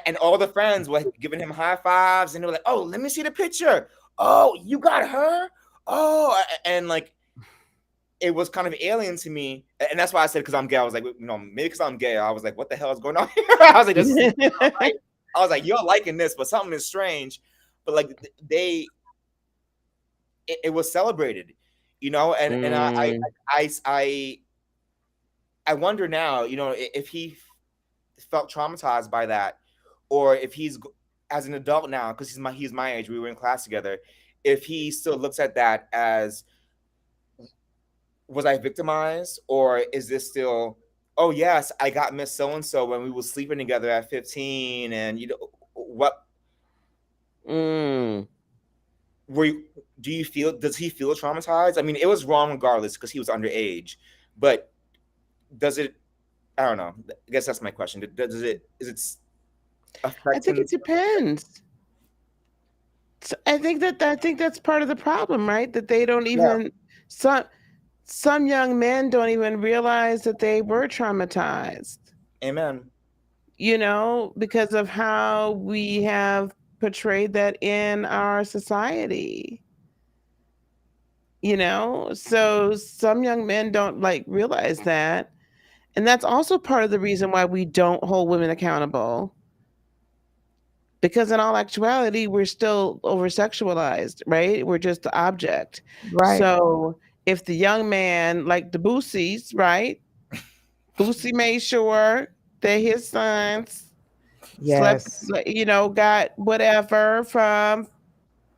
and all the friends were giving him high fives, and they were like, "Oh, let me see the picture. Oh, you got her. Oh," and like it was kind of alien to me, and that's why I said because I'm gay. I was like, maybe because I'm gay. I was like, what the hell is going on here? I was like, this is not right. I was like, you're liking this, but something is strange. But like it was celebrated, and Mm. I I wonder now, if he felt traumatized by that, or if he's as an adult now because he's my age. We were in class together. If he still looks at that as, was I victimized, or is this still, oh yes, I got Miss So and So when we were sleeping together at 15, and what Mm. were you, do you feel? Does he feel traumatized? I mean, it was wrong regardless because he was underage, but does it? I don't know. I guess that's my question. Does it? Is it I affect think him? it depends. I think that's part of the problem, right? That they don't Yeah. even some young men don't even realize that they were traumatized, Amen. because of how we have portrayed that in our society. So some young men don't like realize that. And that's also part of the reason why we don't hold women accountable. Because in all actuality, we're still over sexualized, right? We're just the object. right. So if the young man, like the Boosies, right? Boosie made sure that his sons slept, Yes. got whatever from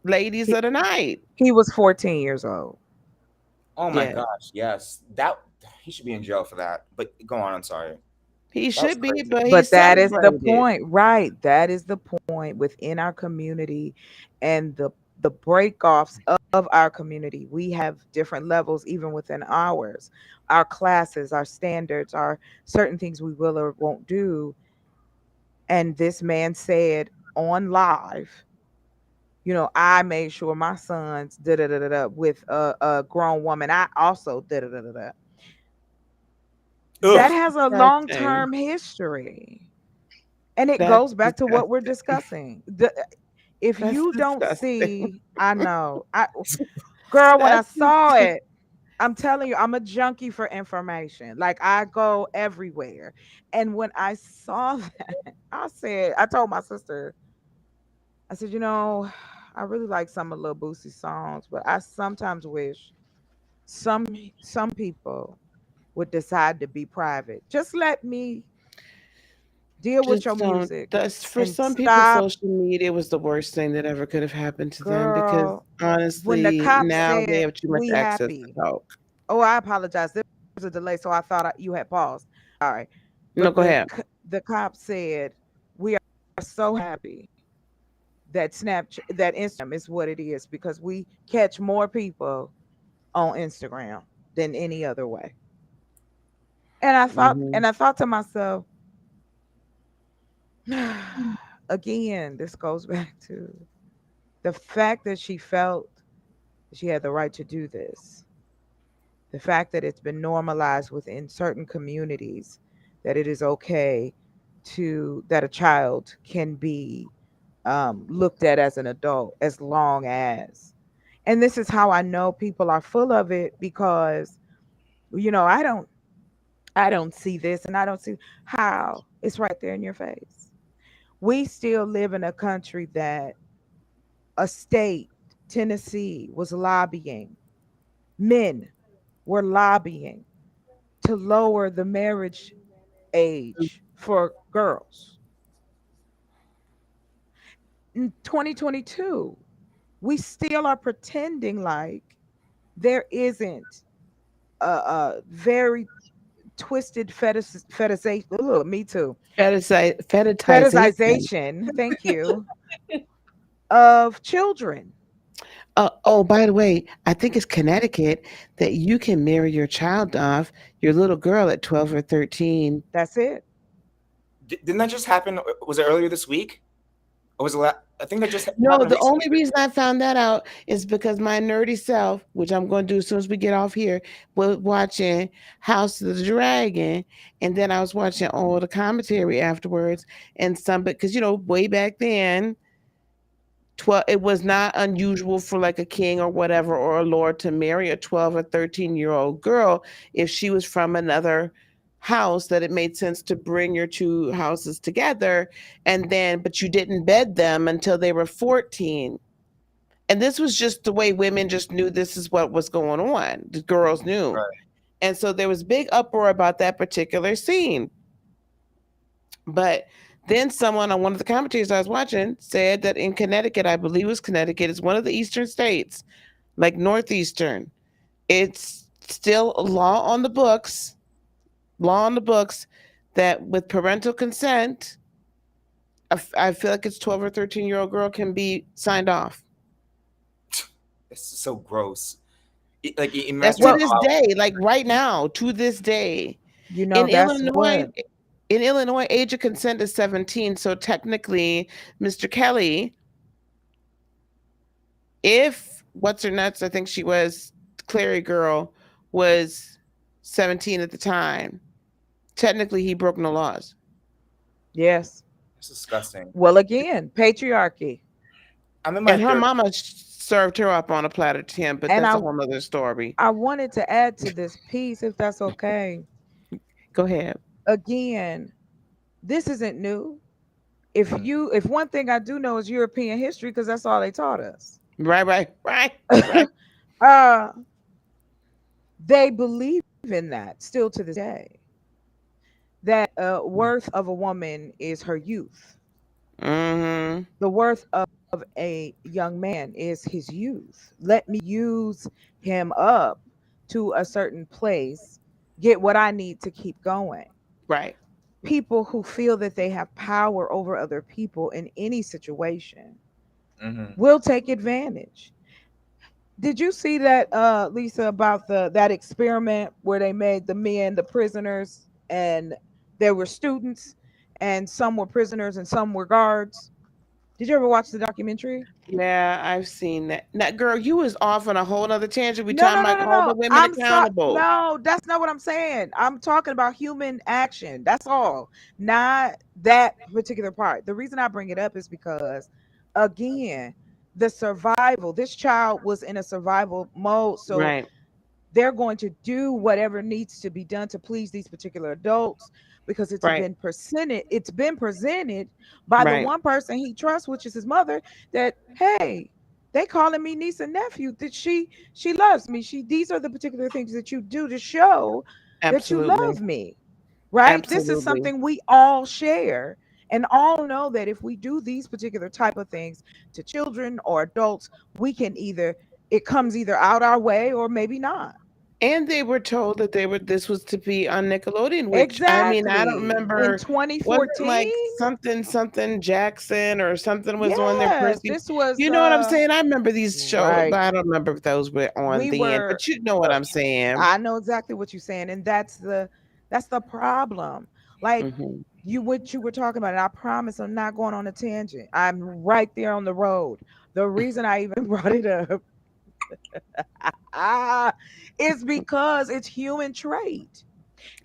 ladies He, of the night. he was 14 years old. Oh my Yeah, gosh, yes. That he should be in jail for that. But go on, I'm sorry. he That was should be, crazy. but he But that is the celebrated. point, right? That is the point within our community and the break-offs of our community. We have different levels even within ours. Our classes, our standards, our certain things we will or won't do. And this man said on live, I made sure my sons da da da da da with a grown woman. I also da da da da da. That Ugh. has a Disgusting. long-term history. And it That's goes back to what we're disgusting. discussing. If That's you don't disgusting. see, I know. Girl, when I That's saw disgusting. it, I'm telling you, I'm a junkie for information. Like I go everywhere. And when I saw that, I told my sister, I said, I really like some of Lil Boosie's songs, but I sometimes wish some some people would decide to be private. Just let me deal with your Just don't. music That's for and some people. stop, Social media was the worst thing that ever could have happened to them because girl. When the honestly, cop now they said have too much we access to happy. talk. Oh, I apologize. There was a delay, so I thought you had paused. All right. No, But go ahead. the cop said we are so happy that that Instagram is what it is because we catch more people on Instagram than any other way. Hmm. And I thought to myself, again, this goes back to the fact that she felt she had the right to do this. The fact that it's been normalized within certain communities that it is okay that a child can be looked at as an adult as long as. And this is how I know people are full of it because I don't see this and I don't see how it's right there in your face. We still live in a country that a state, Tennessee, was lobbying, men were lobbying to lower the marriage age for girls. In 2022, we still are pretending like there isn't a very twisted fetishization. Look, me too. Fetishization. Fetishization, thank you, of children. Oh, by the way, I think it's Connecticut that you can marry your child off, your little girl at 12 or 13. That's it. Didn't that just happen? Was it earlier this week? Or was it I think that just No, happened the recently. only reason I found that out is because my nerdy self, which I'm going to do as soon as we get off here, was watching House of the Dragon, and then I was watching all the commentary afterwards, and some, because way back then, 12, it was not unusual for like a king or whatever or a lord to marry a 12 or 13-year-old girl if she was from another house, that it made sense to bring your two houses together, and then but you didn't bed them until they were 14. And this was just the way women just knew this is what was going on. The girls knew. Right. And so there was big uproar about that particular scene. But then someone on one of the commentators I was watching said that in Connecticut, I believe it was Connecticut, it's one of the eastern states, like northeastern. It's still a law on the books that with parental consent, I feel like it's 12 or 13-year-old girl can be signed off. It's so gross. Like That's imagine to Well, this day, like right now, to this day. In that's Illinois, what. in Illinois, age of consent is 17. So technically, Mr. Kelly, if what's her nuts, I think she was Clary girl, was 17 at the time, technically he broke no laws. Yes. it's disgusting. Well, again, patriarchy. I'm in my And her third. mama served her up on a platter to him, but And that's a whole nother story. I wanted to add to this piece, if that's okay. Go ahead. Again, this isn't new. If one thing I do know is European history, because that's all they taught us. Right. uh, they believe in that still to this day. That worth of a woman is her youth. Hmm. The worth of of a young man is his youth. Let me use him up to a certain place, get what I need to keep going. Right. People who feel that they have power over other people in any situation Mm-hmm. will take advantage. Did you see that, Lisa, about that experiment where they made the men the prisoners, and there were students, and some were prisoners and some were guards? Did you ever watch the documentary? Yeah, I've seen that. Now, girl, you was off on a whole other tangent. We No, talking no, no, about no, hold the no. women accountable. No, that's not what I'm saying. I'm talking about human action. That's all. Not that particular part. The reason I bring it up is because, again, the survival. This child was in a survival mode, so Right. they're going to do whatever needs to be done to please these particular adults, because Right. it's been presented by the Right. one person he trusts, which is his mother, that, hey, they calling me niece and nephew, that she loves me, these are the particular things that you do to show that you Absolutely. love me, right? This is Absolutely. something we all share, and all know that if we do these particular type of things to children or adults, we can either, it comes either out our way or maybe not. And they were told that they were this was to be on Nickelodeon, which I mean, I don't Exactly. In remember, wasn't like 2014? something Jackson or something was on there, Yes, Percy. this was You know what I'm saying? I remember these shows, right. but I don't remember if those were on We then. were But you know what I'm saying. I know exactly what you're saying, and that's the problem. Like, Hmm. you what you were talking about, and I promise I'm not going on a tangent. I'm right there on the road. The reason I even brought it up ah, is because it's human trait.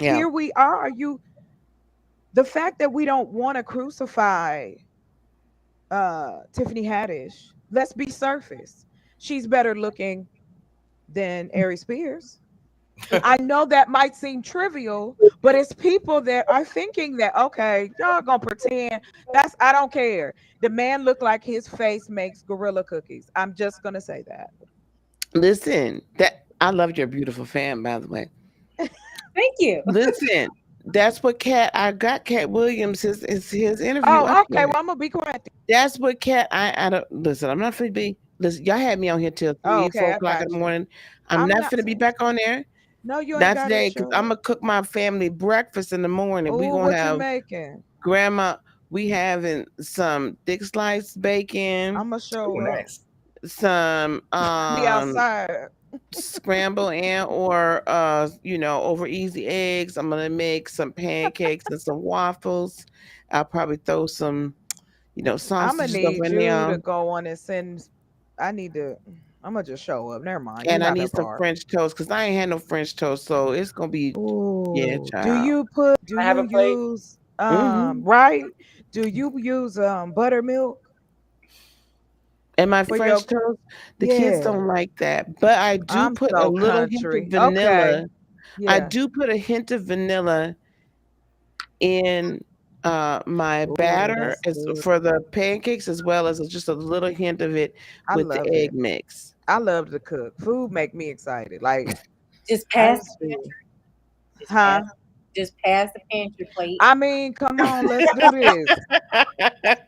Yeah. Here we are. The fact that we don't want to crucify Tiffany Haddish, let's be surface. She's better looking than Ari Spears. I know that might seem trivial, but it's people that are thinking that, okay, y'all gonna pretend that's, I don't care. The man looked like his face makes gorilla cookies. I'm just gonna say that. Listen, that I love your beautiful fan, by the way. Thank you. Listen, that's what Cat I got Cat Williams his interview up Oh, okay. there. Well, I'm gonna be quiet. That's what Cat I don't listen, I'm not finna be listen, y'all had me on here till Oh, three, okay, four I o'clock in got the you. morning. I'm I'm not not finna be saying back on there. no. You ain't Not got to today, because I'm show up. gonna cook my family breakfast in the morning. We Oh, gonna what you have making? grandma. We having some thick sliced bacon, I'm gonna Oh, show up. nice. some Be outside. scramble and or over easy eggs. I'm gonna make some pancakes and some waffles. I'll probably throw some I'm gonna sausage stuff need in you there. to go on and send. I need to. I'm gonna just show up. Never mind. You're And I not need that some far. French toast because I ain't had no French toast, so it's gonna be yeah, Oh, child. do I have you a plate. use Hmm. right? Do you use buttermilk And my for your French toast, the kids yeah. don't like that, but I do I'm put a so little hint of country. Okay. vanilla. I Yeah. do put a hint of vanilla in my Oh, batter that's as good. for the pancakes, as well as just a little hint of it I with the love egg it. mix. I love to cook. Food make me excited. Like, Just I pass just the feel, pantry. Just pass. huh? Just pass the pantry plate. I mean, come on, let's do this.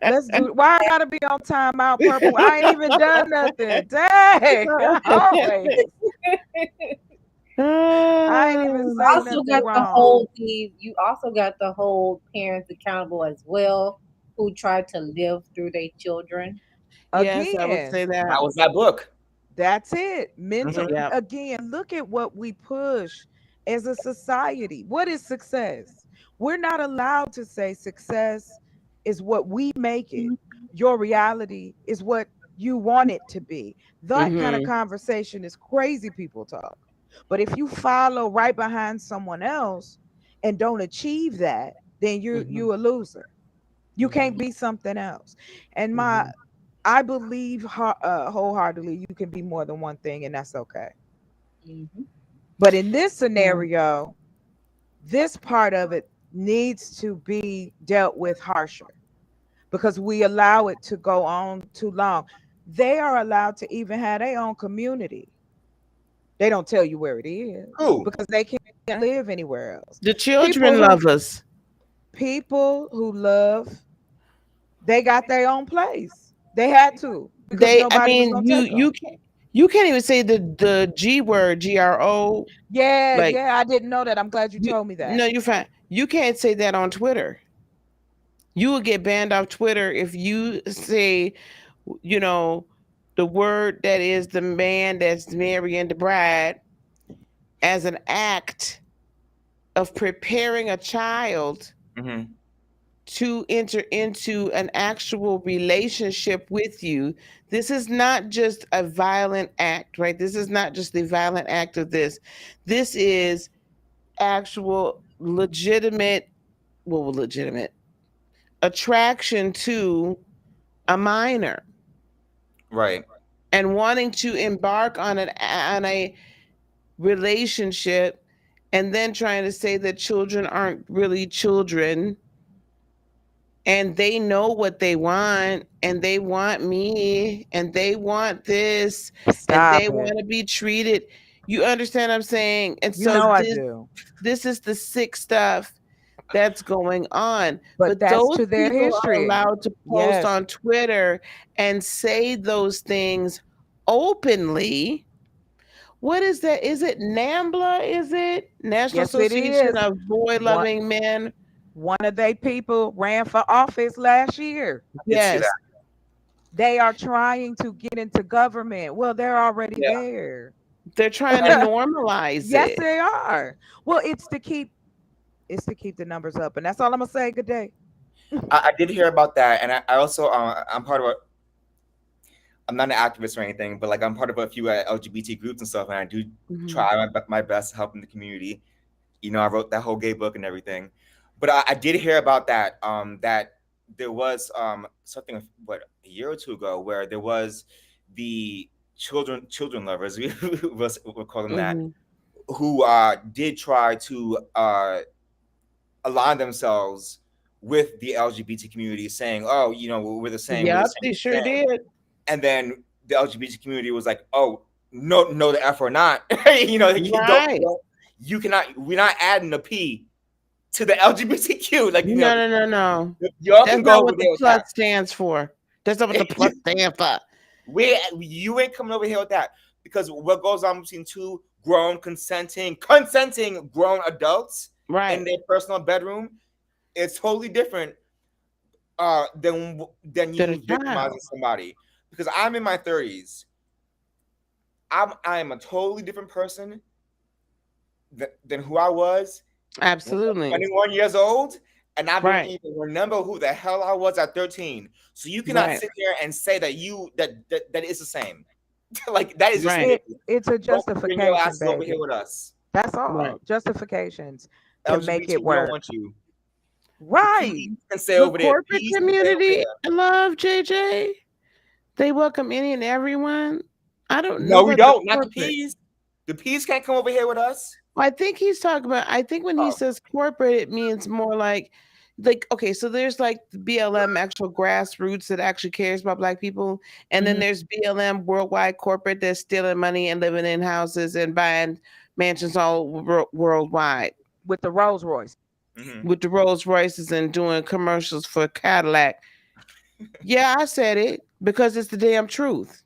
Let's do. Why I gotta be on timeout, purple? I ain't even done nothing. Dang, always. I ain't even Ah, say Also nothing got the wrong. whole the you also got the whole parents accountable as well, who try to live through their children. yes, I would say Again, that. That was that book. that's it. Mental. Hmm. Yep. Again, look at what we push as a society. What is success? We're not allowed to say success is what we make it. Your reality is what you want it to be. That kind of Hmm. conversation is crazy people talk. But if you follow right behind someone else and don't achieve that, then you Hmm. you a loser. You can't Hmm. be something else. And Hmm. I believe wholeheartedly you can be more than one thing, and that's okay. Hmm. But in this Yeah. scenario, this part of it needs to be dealt with harsher because we allow it to go on too long. They are allowed to even have their own community. They don't tell you where it is Who? because they can't live anywhere else. The People children who love us. people who love, they got their own place. They had to because They, I nobody was mean, gonna take them. you can't even say the G word, GRO. Yeah, Like yeah, I didn't know that. I'm glad you you, told me that. no, you're fine. You can't say that on Twitter. You will get banned off Twitter if you say, you know, the word that is the man that's marrying the bride as an act of preparing a child Hmm. to enter into an actual relationship with you. This is not just a violent act, right? This is not just the violent act of this. This is actual legitimate, well, legitimate attraction to a minor Right. and wanting to embark on a relationship, and then trying to say that children aren't really children, and they know what they want, and they want me, and they want this, and they Stop it. want to be treated. You understand what I'm saying? And You so know I do. this is the sick stuff that's going on. But But that's those to their people are history. allowed to post Yes. on Twitter and say those things openly. What is that? Is it NAMBLA? Is it National Yes, it Association is. of Boy One Loving Men? one of they people ran for office last year. I did see that. Yes, They are trying to get into government. Well, they're already Yeah. there. they're trying to And normalize Yes, it. they are. Well, it's to keep the numbers up. And that's all I'm gonna say. Good day. I did hear about that, and I also I'm part of a. I'm not an activist or anything, but like I'm part of a few LGBT groups and stuff, and I do Mhm. try my best to help in the community. You know, I wrote that whole gay book and everything, but I did hear about that. That there was something what a year or two ago where there was the children lovers we'll call them that, Mhm. who did try to align themselves with the LGBT community, saying, "Oh, you know, we're the same. We're the Yep, same. they We're sure the same." did. And then the LGBT community was like, "Oh, no, no, the F or not. You know, Right. you cannot. We're not adding a P to the LGBTQ. Like, you know, No, no, no, no. y'all That's can go not over what the there with plus that. stands for. That's not what the plus stands for. You ain't coming over here with that, because what goes on between two grown consenting grown adults in Right. their personal bedroom, it's totally different than To the you victimizing child. somebody. Because I'm in my 30s, I am a totally different person than who I was when I was Absolutely. 21 years old, and I don't Right. even remember who the hell I was at 13. So you cannot Right. sit there and say that that is the same. Like, that is just Right. ridiculous. It's a Don't bring your justification, asses over here baby. with us. That's Right. all. Justifications to make LGBT, it we don't work. want you. The Right. P's can stay The over there. corporate P's can stay over community, there. I love JJ. They welcome any and everyone. I don't know No, we about the don't. Not the corporate. P's. The P's can't come over here with us. I think he's talking about, I think when he Oh. says corporate, it means more like, okay, so there's like the BLM actual grassroots that actually cares about Black people. And then Mhm. there's BLM worldwide corporate that's stealing money and living in houses and buying mansions all worldwide With the Rolls Royce. Hmm. with the Rolls Royces and doing commercials for Cadillac. Yeah, I said it because it's the damn truth.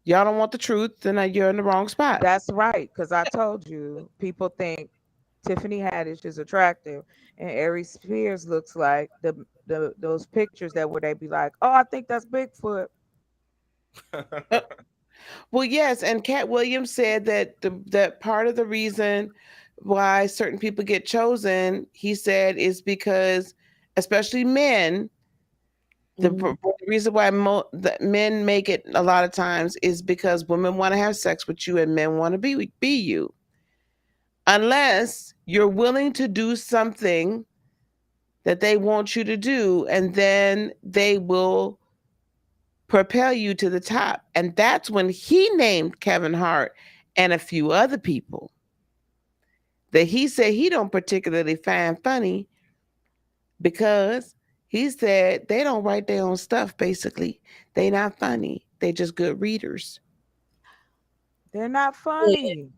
Y'all don't want the truth, then you're in the wrong spot. That's right. Because I told you, people think Tiffany Haddish is attractive, and Aries Spears looks like the those pictures that where they be like, oh, I think that's Bigfoot. Uh, Well, yes, and Cat Williams said that that part of the reason why certain people get chosen, he said, is because, especially men, Mhm. the reason why that men make it a lot of times is because women want to have sex with you and men want to be you. Unless you're willing to do something that they want you to do, and then they will propel you to the top. And that's when he named Kevin Hart and a few other people that he said he don't particularly find funny because he said they don't write their own stuff. Basically, they not funny. They just good readers. They're not funny.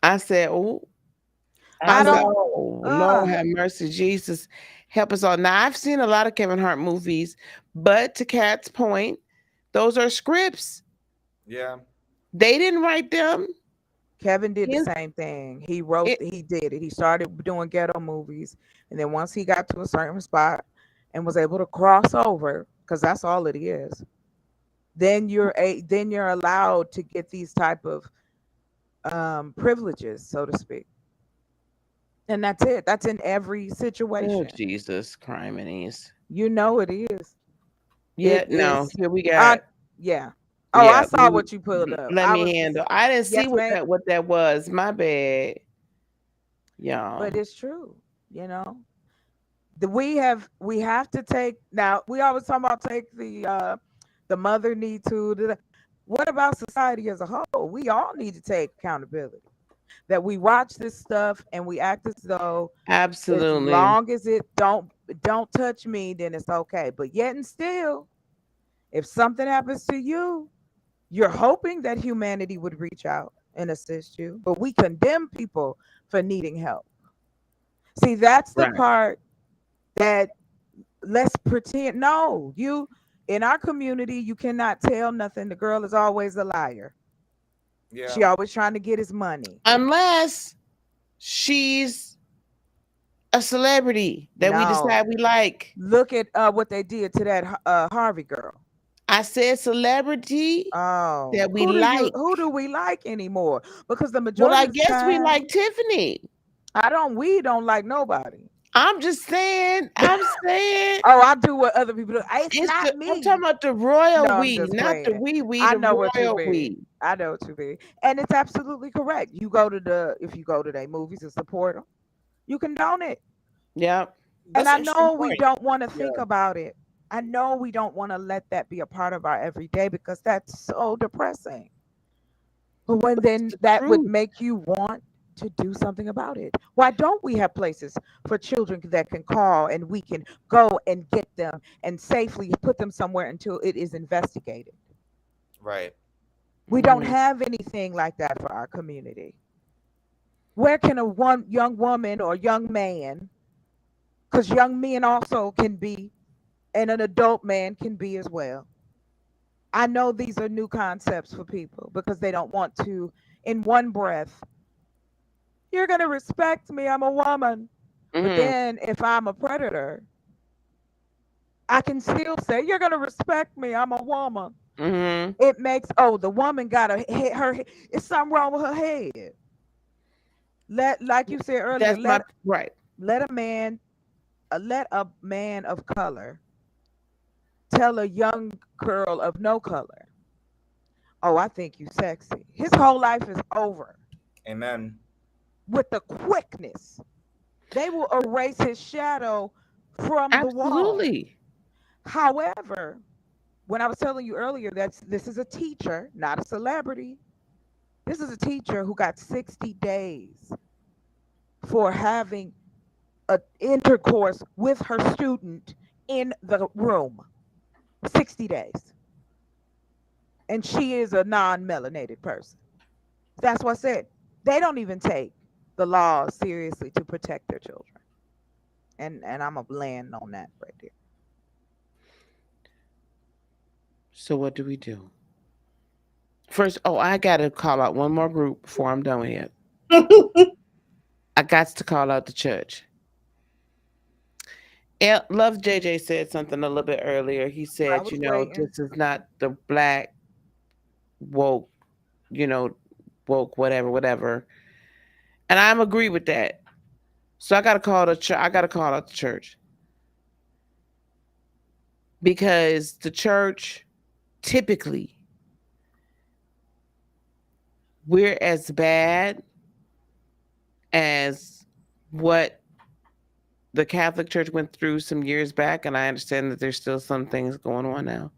I said, oh, I I I said, don't. know. oh, Lord Uh have mercy, Jesus. help us all. Now, I've seen a lot of Kevin Hart movies, but to Kat's point, those are scripts. Yeah. They didn't write them. Kevin did the It, same thing. He wrote, it, he did it. He started doing ghetto movies, and then once he got to a certain spot and was able to cross over, because that's all it is, then you're allowed to get these type of privileges, so to speak. And that's it. That's in every oh, situation. Jesus, criminies. You know it is. Yeah, It no, is. here we I got, yeah. Oh, I yeah, saw what you pulled up. let I me was just handle. I didn't see yes, ma'am. what that was. My bad, y'all. But it's true. You know, we have to take now. We always talk about take the mother need to. What about society as a whole? We all need to take accountability. That we watch this stuff and we act as though as Absolutely. long as it don't touch me, then it's okay. But yet and still, if something happens to you, you're hoping that humanity would reach out and assist you. But we condemn people for needing help. See, that's the Right. part that let's pretend. No, you in our community, you cannot tell nothing. The girl is always a liar. Yeah. She always trying to get his money. Unless she's a celebrity that we No, decide we like. look at what they did to that Harvey girl. I said celebrity Oh, that we like. who do we like anymore? Because the Well, majority I of the guess we time, like Tiffany. we don't like nobody. I'm just saying. I'm saying Oh, I do what other people do. It's it's not the. I'm me. talking about the royal No, I'm we, just not the playing. we, I the know what you royal mean. we. I know what you mean. And it's absolutely correct. You go to if you go to their movies and support them, you condone it. Yep. And That's I an interesting know we point. don't want to think Yeah. about it. I know we don't want to let that be a part of our everyday because that's so depressing. But when It's then the that would truth. make you want to do something about it. Why don't we have places for children that can call and we can go and get them and safely put them somewhere until it is investigated? Right. We don't Mhm. have anything like that for our community. Where can a one young woman or young man, because young men also can be, and an adult man can be as well. I know these are new concepts for people because they don't want to, in one breath, you're going to respect me. I'm a woman. But Mhm. then if I'm a predator, I can still say, you're going to respect me. I'm a woman. Mhm. It makes, oh, the woman got a hit her. It's something wrong with her head. Like you said earlier, That's my right. let a man, let a man of color tell a young girl of no color, oh, I think you sexy. His whole life is over Amen. with the quickness. They will erase his shadow from the wall. Absolutely. However, when I was telling you earlier that this is a teacher, not a celebrity. This is a teacher who got 60 days for having a intercourse with her student in the room. 60 days. And she is a non-melanated person. That's what I said. They don't even take the laws seriously to protect their children. And I'm a land on that right there. So what do we do? First, oh, I gotta call out one more group before I'm done with it. I got to call out the church. Love JJ said something a little bit earlier. He I said, was waiting. this is not the black woke, you know, woke, whatever, whatever. And I'm agree with that. So I gotta call the church. I gotta call out the church because the church typically we're as bad as what the Catholic Church went through some years back, and I understand that there's still some things going on now.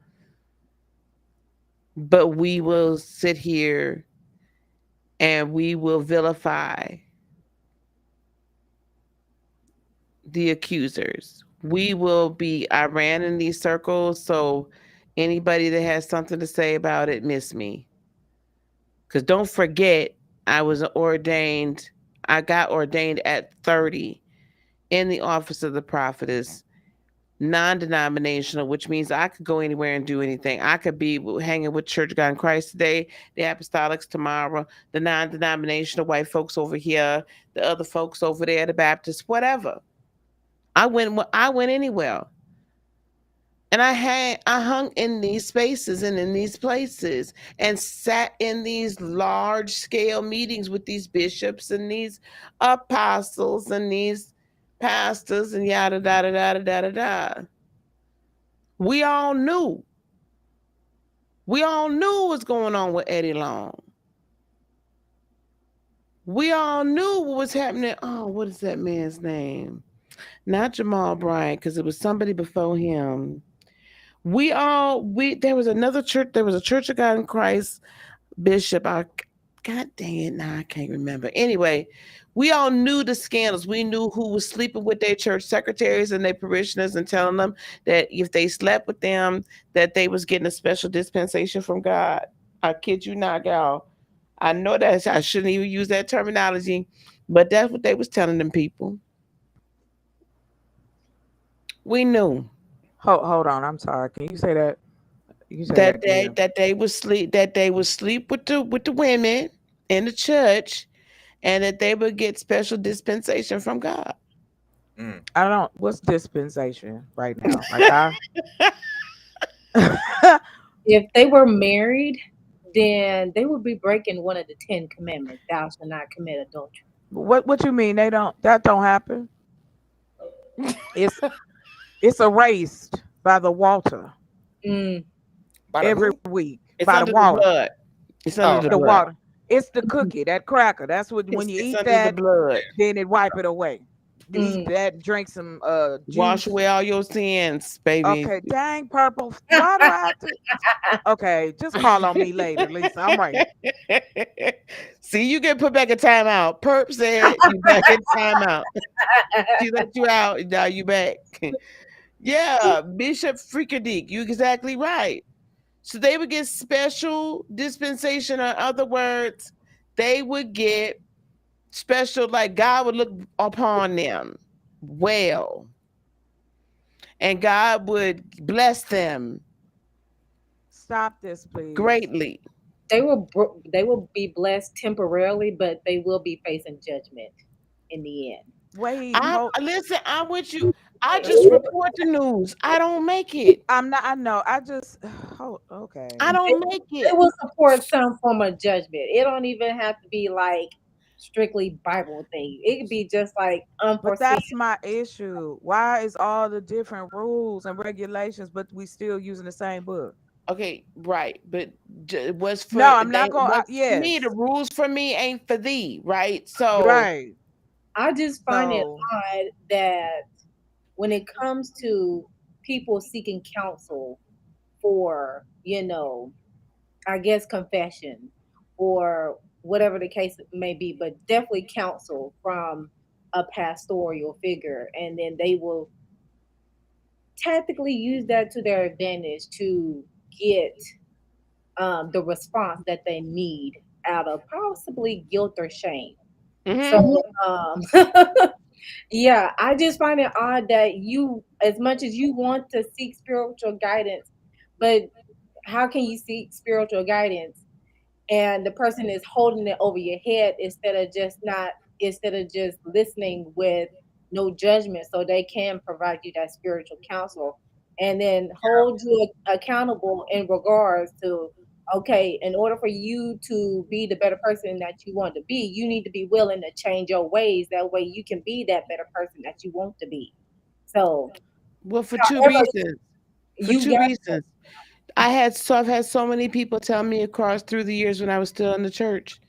But we will sit here and we will vilify the accusers. We will be, I ran in these circles, so anybody that has something to say about it, miss me. Because don't forget, I was ordained, I got ordained at 30, in the office of the prophetess, non-denominational, which means I could go anywhere and do anything. I could be hanging with Church of God in Christ today, the Apostolics tomorrow, the non-denominational white folks over here, the other folks over there, the Baptists, whatever. I went anywhere. And I hung in these spaces and in these places and sat in these large scale meetings with these bishops and these apostles and these pastors and yada da da da da da da. We all knew. We all knew what was going on with Eddie Long. We all knew what was happening. Oh, what is that man's name? Not Jamal Bryant, because it was somebody before him. There was another church, there was a Church of God in Christ bishop. God dang it, now I can't remember. Anyway, we all knew the scandals. We knew who was sleeping with their church secretaries and their parishioners and telling them that if they slept with them, that they was getting a special dispensation from God. I kid you not, gal. I know that I shouldn't even use that terminology, but that's what they was telling them people. We knew Hold on. I'm sorry. Can you say that? You say that that they again. that they would sleep with the women in the church, and that they would get special dispensation from God. Mm. I don't. What's dispensation right now? Like I. If they were married, then they would be breaking one of the 10 Commandments. Thou shalt not commit adultery. What you mean? They don't. That don't happen. It's it's erased by the water Mm. By the every who? week It's by the under the water. blood. It's Oh, under the The okay. blood. water. It's the cookie, that cracker. That's what when you It's eat under the that, blood. then it wipe it away. You eat Mm. that, drink some Wash juice. away all your sins, baby. Okay, dang purple. Why do I have to? Okay, just call on me later, Lisa. I'm right See, you get put back in timeout. Perp said you back in timeout. She let you out. Now you back. Yeah, Bishop Freakadeek. You exactly right. So they would get special dispensation. In other words, they would get special, like God would look upon them well, and God would bless them Stop this, please. greatly. They will be blessed temporarily, but they will be facing judgment in the end. Wait, I hold. listen. I'm with you. I just report the news. I don't make it. I'm not. I know. I just. Hold. Okay. I They, don't make they it. will support some form of judgment. It don't even have to be like strictly Bible thing. It could be just like But unforeseen. that's my issue. Why is all the different rules and regulations, but we still using the same book? Okay, right. But what's No, for I'm not they? going. What's for me? The Yes, rules for me ain't for thee, right? So right. I just find it So odd that when it comes to people seeking counsel for, I guess confession or whatever the case may be, but definitely counsel from a pastoral figure, and then they will tactically use that to their advantage to get the response that they need out of possibly guilt or shame. So, mhm. yeah, I just find it odd that you, as much as you want to seek spiritual guidance, but how can you seek spiritual guidance and the person is holding it over your head instead of just listening with no judgment so they can provide you that spiritual counsel and then hold you accountable in regards to, okay, in order for you to be the better person that you want to be, you need to be willing to change your ways, that way you can be that better person that you want to be. So Well, for two however reasons. For you two got. reasons. I've had so many people tell me across through the years when I was still in the church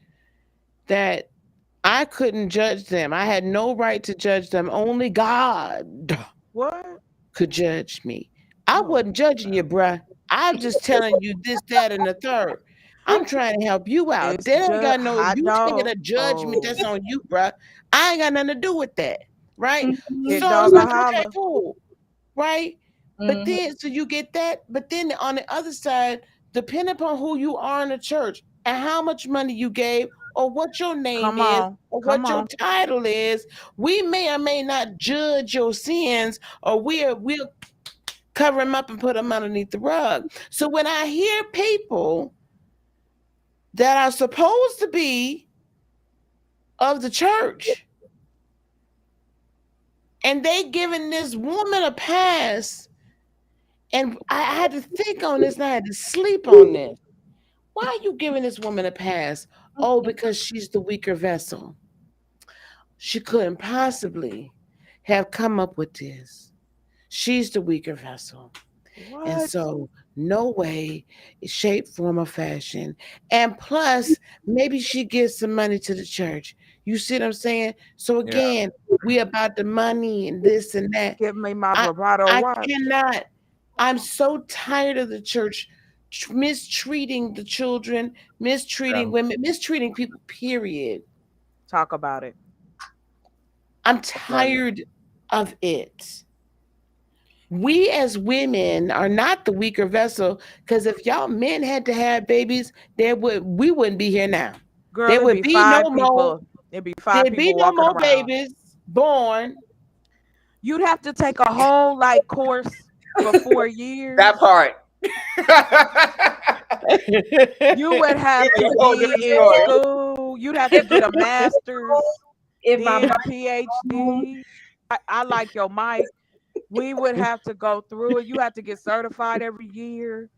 that I couldn't judge them. I had no right to judge them. Only God what? could judge me. I Oh wasn't judging you, God. bruh. I'm just telling you this, that, and the third. I'm trying to help you out. It's They ain't just got no, hot you taking a dog. judgment that's Oh, on you, bruh. I ain't got nothing to do with that. Right? Mhm, hit So it's dog a like, okay, holler. cool. Right? But mhm. then, so you get that. But then on the other side, depending upon who you are in the church and how much money you gave, or what your name Come is on. or Come what your on. title is. We may or may not judge your sins, or we'll cover them up and put them underneath the rug. So when I hear people that are supposed to be of the church and they giving this woman a pass, and I had to think on this and I had to sleep on this. Why are you giving this woman a pass? Oh, because she's the weaker vessel. She couldn't possibly have come up with this. She's the weaker vessel. And What? so, no way, shape, form, or fashion. And plus, maybe she gives some money to the church. You see what I'm saying? So Yeah. again, we about the money and this and that. Give me my I bravado I watch. cannot. I'm so tired of the church mistreating the children, mistreating Yeah. women, mistreating people. Period. Talk about it. I'm Right. tired of it. We as women are not the weaker vessel, because if y'all men had to have babies, we wouldn't be here now. Girl, There it'd would be be no five more. people. It'd be five There'd be people no walking more around. babies born. You'd have to take a whole like course for 4 years. That part. You would have It's a to whole different be in story. school. You'd have to get a master's, If my then a home, PhD. I like your mic. We would have to go through it. You have to get certified every year.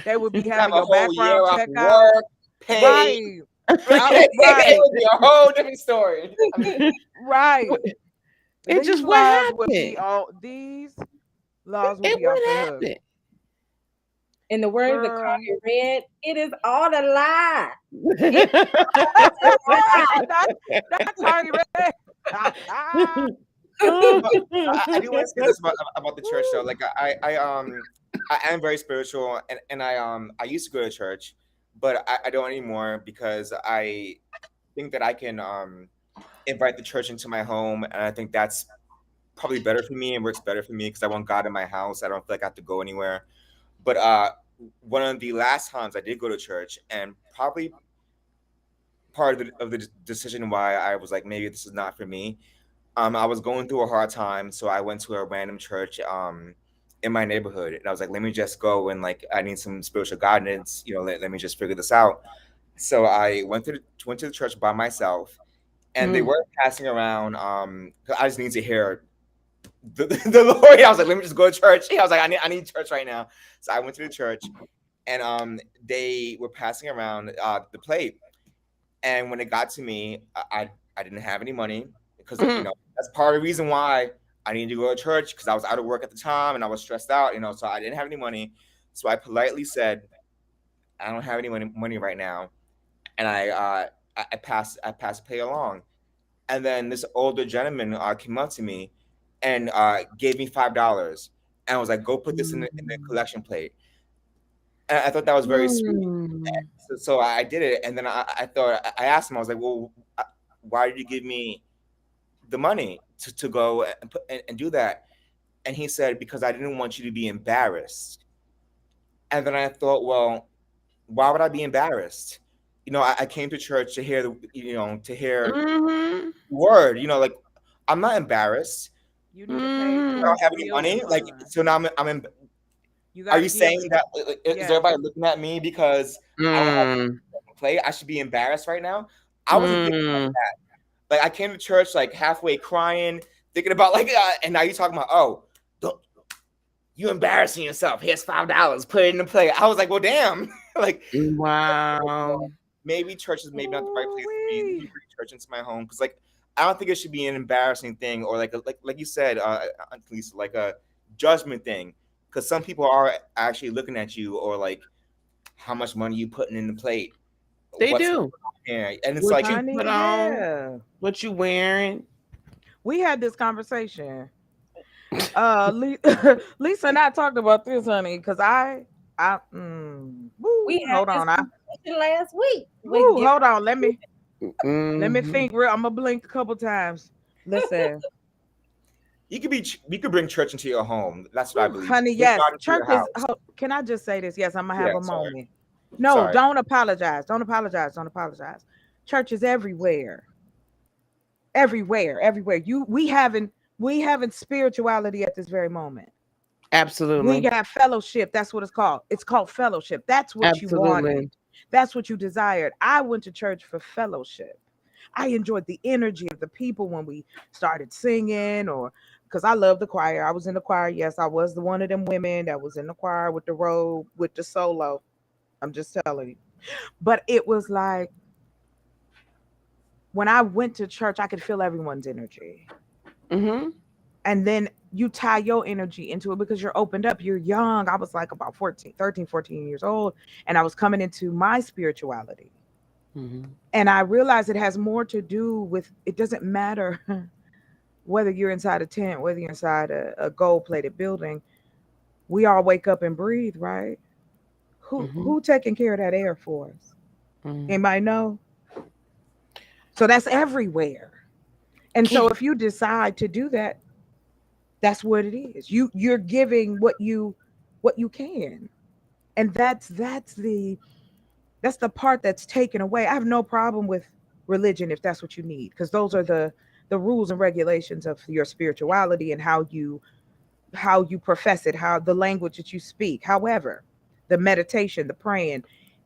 They would be Have having a your whole year background off check out. work, paid. Right. It Right. would be a whole different story. I mean, Right. It These just what laws would be happened. all these laws would It be off the what hook. happened. in the words of Girl. Cardi Red, it is all a lie. It's all a lie. Not Cardi Red. but I do want to say this about the church though. Like I am very spiritual, and I used to go to church, but I don't anymore because I think that I can invite the church into my home, and I think that's probably better for me and works better for me because I want God in my house. I don't feel like I have to go anywhere. But one of the last times I did go to church, and probably part of the decision why I was like, maybe this is not for me. I was going through a hard time, so I went to a random church in my neighborhood, and I was like, let me just go and like I need some spiritual guidance. Let me just figure this out. So I went to the church by myself, and they were passing around. 'Cause I just need to hear the Lord. I was like, let me just go to church. I was like, I need church right now. So I went to the church, and they were passing around the plate. And when it got to me, I didn't have any money because that's part of the reason why I needed to go to church, because I was out of work at the time and I was stressed out. So I didn't have any money. So I politely said, I don't have any money right now, and I passed pay along. And then this older gentleman came up to me and gave me $5 and was like, "Go put this in the collection plate." And I thought that was very sweet. So I did it, and then I asked him. I was like, "Well, why did you give me the money to go and do that?" And he said, "Because I didn't want you to be embarrassed." And then I thought, well, why would I be embarrassed? I came to church to hear the word. Like I'm not embarrassed. You need to pay I for don't the have any bill money. to Like run. so now I'm You Are gotta you give. saying that is Yes. everybody looking at me because I don't have to play? I should be embarrassed right now. I wasn't thinking like that. Like I came to church like halfway crying, thinking about like, and now you're talking about, oh, don't you embarrassing yourself? Here's $5, put it in the plate. I was like, well, damn, like Wow. maybe church is maybe not the right place for me. Let me bring church into my home because like I don't think it should be an embarrassing thing or like you said, at least like a judgment thing. Because some people are actually looking at you or like how much money you putting in the plate. They What's do. here? And it's What like you Honey, put on, yeah. what you wearing. We had this conversation. Lisa and I talked about this, honey, because We had hold this on. conversation last week. Hold on. Let me Mhm. think real. I'm gonna blink a couple times. Listen, you could bring church into your home. That's what I believe. honey, Bring yes. God into Church your is house. can I just say this? Yes, I'm gonna have Yeah, a sorry. moment. No, Sorry. don't apologize. Don't apologize. Don't apologize. Church is everywhere. Everywhere, everywhere. We having spirituality at this very moment. We Absolutely. got fellowship. That's what it's called. It's called fellowship. That's what you wanted. Absolutely. That's what you desired. I went to church for fellowship. I enjoyed the energy of the people when we started singing, or because I love the choir. I was in the choir. Yes, I was the one of them women that was in the choir with the robe, with the solo. I'm just telling you. But it was like when I went to church, I could feel everyone's energy. Mm-hmm. And then you tie your energy into it because you're opened up. You're young. I was like about 14, 13, 14 years old. And I was coming into my spirituality. Mm-hmm. And I realized it has more to do with it doesn't matter whether you're inside a tent, whether you're inside a gold plated building. We all wake up and breathe, right? Who Mm-hmm. who taking care of that air for us? Mm-hmm. Anybody know? So that's everywhere. And so Can't. if you decide to do that, that's what it is. You're giving what you can. And that's the part that's taken away. I have no problem with religion if that's what you need, because those are the rules and regulations of your spirituality and how you profess it, how the language that you speak. However, the meditation, the praying,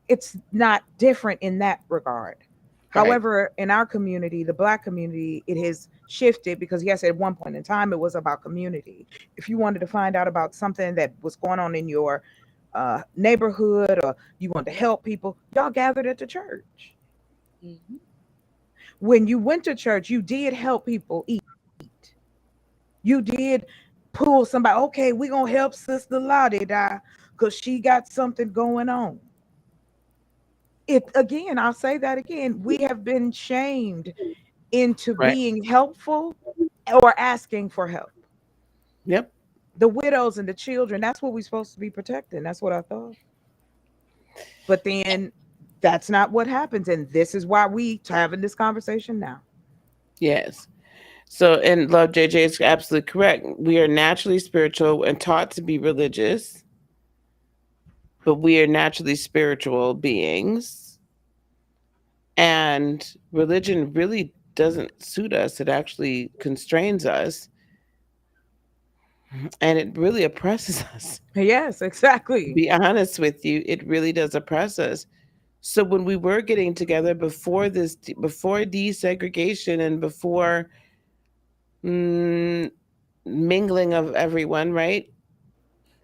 it's not different in that regard. Right. However, in our community, the Black community, it has shifted because, yes, at one point in time, it was about community. If you wanted to find out about something that was going on in your neighborhood, or you wanted to help people, y'all gathered at the church. Mhm. When you went to church, you did help people eat. You did pull somebody. Okay, we're gonna help Sister Lottie die because she got something going on. It again, I'll say that again. We have been shamed into Right. being helpful or asking for help. Yep. The widows and the children, that's what we're supposed to be protecting. That's what I thought. But then that's not what happens. And this is why we having this conversation now. Yes. So, and Love JJ is absolutely correct. We are naturally spiritual and taught to be religious, but we are naturally spiritual beings. And religion really doesn't suit us. It actually constrains us and it really oppresses us. Yes, To exactly. be honest with you, it really does oppress us. So when we were getting together before desegregation and before mm, mingling of everyone, right?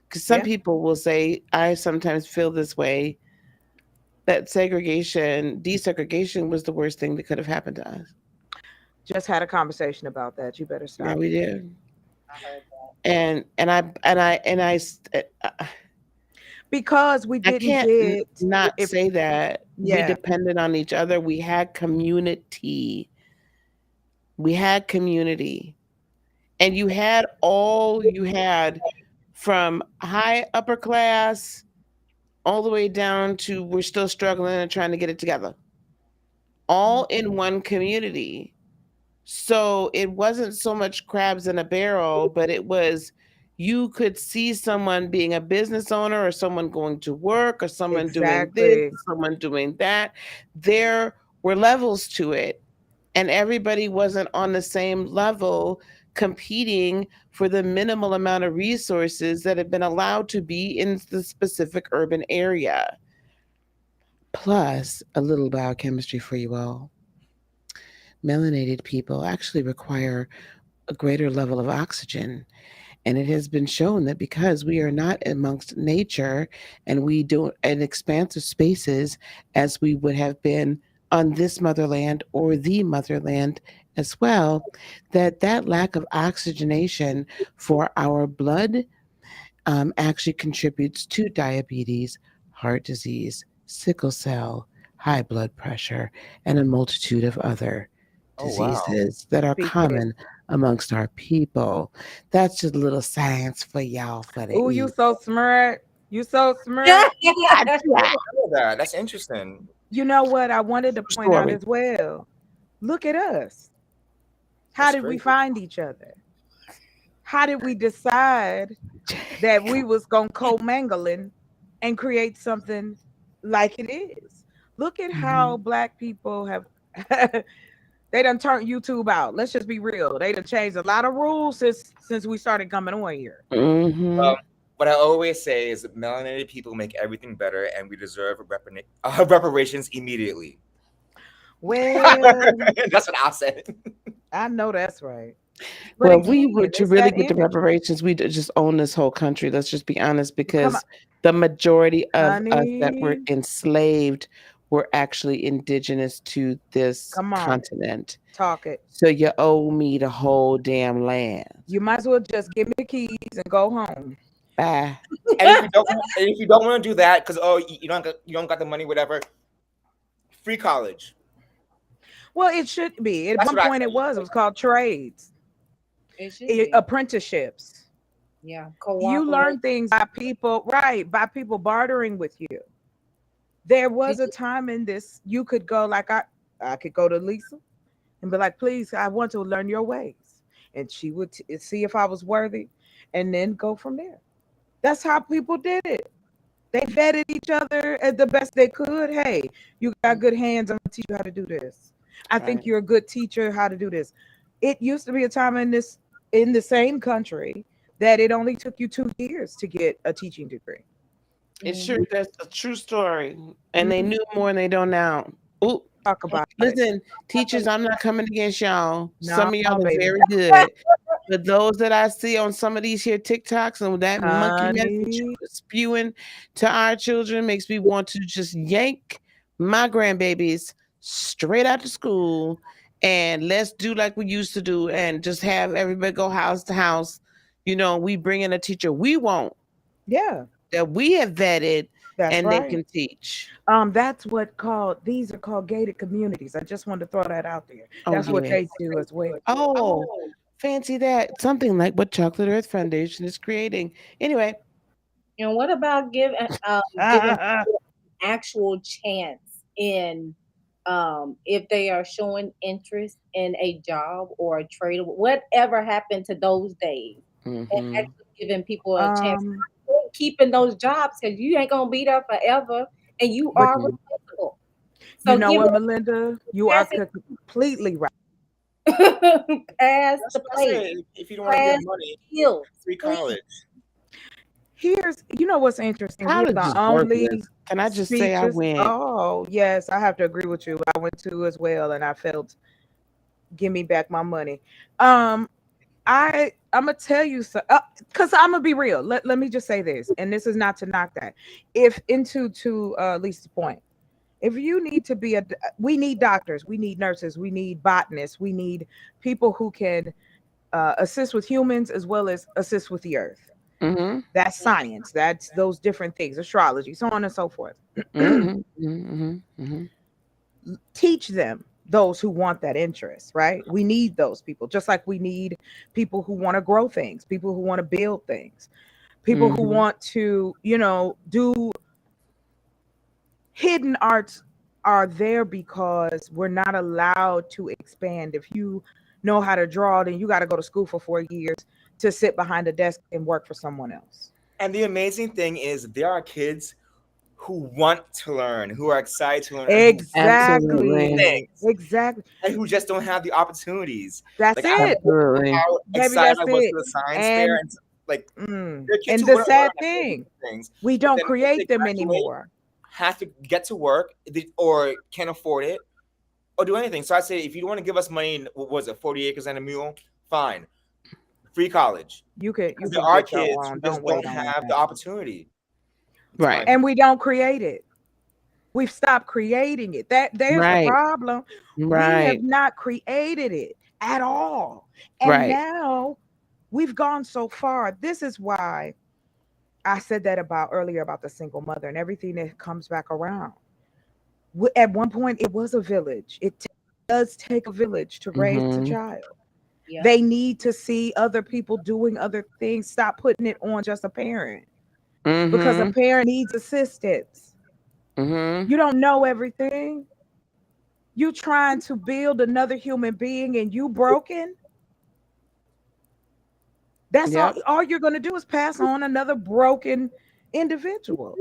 Because some Yeah. people will say, I sometimes feel this way, that desegregation was the worst thing that could have happened to us. Just had a conversation about that. You better Yeah, stop we it. did. I heard that. And Because we I didn't can't get not if say that we yeah, depended on each other. We had community. We had community. And you had from high upper class all the way down to we're still struggling and trying to get it together, all in one community. So it wasn't so much crabs in a barrel, but it was you could see someone being a business owner or someone going to work or someone doing this, exactly. someone doing that. There were levels to it, and everybody wasn't on the same level competing for the minimal amount of resources that have been allowed to be in the specific urban area. Plus, a little biochemistry for you all. Melanated people actually require a greater level of oxygen. And it has been shown that because we are not amongst nature and we don't in expansive spaces as we would have been on this motherland or the motherland as well, that lack of oxygenation for our blood actually contributes to diabetes, heart disease, sickle cell, high blood pressure, and a multitude of other Oh wow. diseases that are Speak it. common amongst our people. That's just a little science for y'all for the Oh, you evening. so smart. You so smart. Gotcha. All of that. That's interesting. You know what I wanted to True point out story. as well? Look at us. How That's did we crazy. find each other? How did we decide that we was gonna co-mingling and create something like it is? Look at how Mhm. Black people have They done turned YouTube out. Let's just be real. They done changed a lot of rules since we started coming on here. Mm-hmm. Well, what I always say is that melanated people make everything better, and we deserve reparations immediately. Well, That's what I'll say. I know that's right. But Well, if we again, were to it's really that get the energy. reparations, we'd just own this whole country. Let's just be honest, Come on, because the majority of us that were honey. enslaved were actually indigenous to this Come on. continent. Talk it. So you owe me the whole damn land. You might as well just give me the keys and go home. Bye. And if you don't want to do that, because you don't got the money, whatever, free college. Well, it should be. At That's one what I point, it think. was. It was called trades, It should be. apprenticeships. Yeah. You Cooperate. learn things by people, right? By people bartering with you. There was Did a time in this you could go like I could go to Lisa and be like, please, I want to learn your ways, and she would see if I was worthy, and then go from there. That's how people did it. They vetted each other as the best they could. Hey, you got good hands. I'm gonna teach you how to do this. I think Right. you're a good teacher. How to do this. It used to be a time in the same country that it only took you 2 years to get a teaching degree. It Mhm. sure that's a true story. And they Mhm. knew more than they don't now. Ooh, Talk about it. listen, teachers, I'm not coming against y'all. No, Some of y'all are baby, very good. But those that I see on some of these here TikToks and that monkey mess that you honey. are spewing to our children makes me want to just yank my grandbabies straight out of school and let's do like we used to do and just have everybody go house to house. We bring in a teacher we want Yeah, that we have vetted that's and they right. can teach. That's what called these are called gated communities. I just wanted to throw that out there. Oh, That's what yeah. they do as well. Oh, fancy that. Something like what Chocolate Earth Foundation is creating. Anyway, And what about giving actual chance in if they are showing interest in a job or a trade, whatever happened to those days, and hmm actually giving people a chance, um, keeping those jobs because you ain't gonna be there forever, and you but are replaceable. you So know give what, Melinda, you are pass completely right. it, pass That's the what I plate, say. If you don't want to give pass money, skills, free please. college. You know what's interesting? We're college the is only worthless. Can I just say I speeches. went? Oh, yes, I have to agree with you. I went to as well, and I felt, give me back my money. Um, I'm gonna tell you so, because I'm gonna be real. Let me just say this, and this is not to knock that. If into to Lisa's point, if you need to be we need doctors, we need nurses, we need botanists, we need people who can assist with humans as well as assist with the earth. hmm That's science. That's those different things, astrology, so on and so forth. hmm hmm hmm Teach them, those who want that interest, right? We need those people, just like we need people who want to grow things, people who want to build things, people who hmm want to, do hidden arts are there because we're not allowed to expand. If you know how to draw, then you got to go to school for 4 years to sit behind a desk and work for someone else. And the amazing thing is, there are kids who want to learn, who are excited to learn, and who Absolutely. Exactly. things, Exactly. and who just don't have the opportunities. That's Like I it. remember Absolutely. how Baby, excited that's I was it. for the science fair, And and like there are kids and who the want to learn sad and want to do thing, things, we but don't then once they create them graduate, anymore. have to get to work or can't afford it or do anything. So I say, if you want to give us money, what was it, 40 acres and a mule? Fine, free college. You can Because there are get your kids own. who Don't just wait don't on have that. the opportunity. That's my Right. And we don't create it. We've stopped creating it. There's the Right. problem. We have Right. not created it at all. And Right. now we've gone so far. This is why I said that about earlier about the single mother and everything that comes back around. At one point, it was a village. Does take a village to raise a hmm child. Yeah. They need to see other people doing other things. Stop putting it on just a parent because a hmm parent needs assistance. hmm You don't know everything. You trying to build another human being and you broken. That's all. Yep. All you're going to do is pass on another broken individual.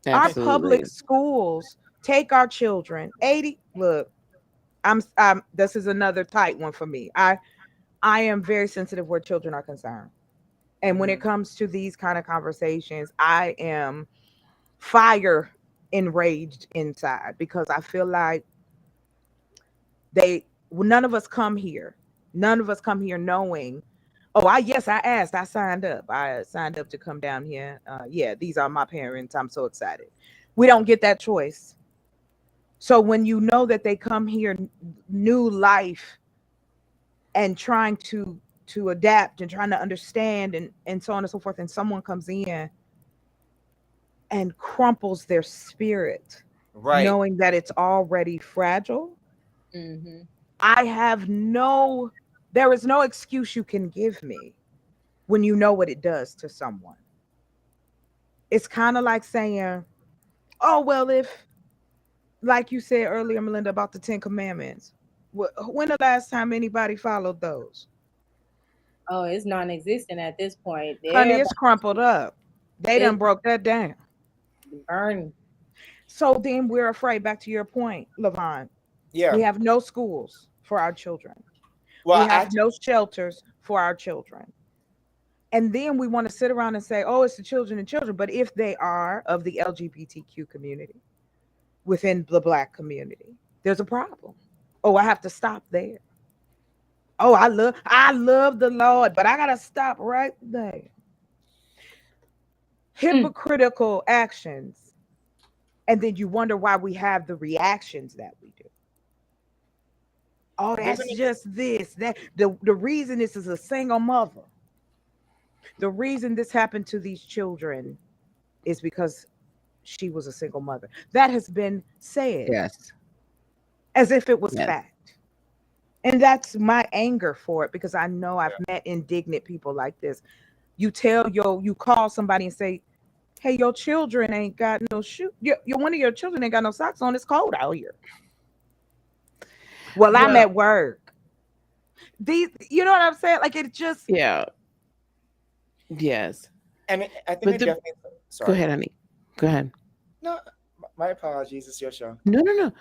Our public Absolutely. schools take our children. 80. Look, This is another tight one for me. I am very sensitive where children are concerned. And when it Mhm. comes to these kind of conversations, I am fire enraged inside because I feel like none of us come here. None of us come here knowing, oh, I asked, I signed up. I signed up to come down here. Yeah, these are my parents. I'm so excited. We don't get that choice. So when you know that they come here new life and trying to adapt and trying to understand and so on and so forth, and someone comes in and crumples their spirit, Right. knowing that it's already fragile, Mm-hmm. I have no, there is no excuse you can give me when you know what it does to someone. It's kind of like saying, oh, well, if, like you said earlier, Melinda, about the 10 Commandments, when the last time anybody followed those? Oh, it's non-existent at this point. Honey, Everybody it's crumpled up. They done is broke that down. burning. So then we're afraid, back to your point, Levon, we Yeah. have no schools for our children. We Well, have actually, no shelters for our children. And then we want to sit around and say, oh, it's the children and children. But if they are of the LGBTQ community within the Black community, there's a problem. Oh, I have to stop there. Oh, I love the Lord, but I gotta stop right there. Mm. Hypocritical actions. And then you wonder why we have the reactions that we do. Oh, there's that's an just this. That the reason this is a single mother. The reason this happened to these children is because she was a single mother. That has been said Yes. as if it was Yes. fact. And that's my anger for it because I know I've met indignant people like this. You call somebody and say, hey, your children ain't got no shoe. Your one of your children ain't got no socks on. It's cold out here. Well, I'm Well, at work. These, you know what I'm saying? Like it just, yeah. Yes. and I think But it the definitely. Go Sorry. ahead, honey. Go ahead. No, my apologies. It's your show. No, no, no.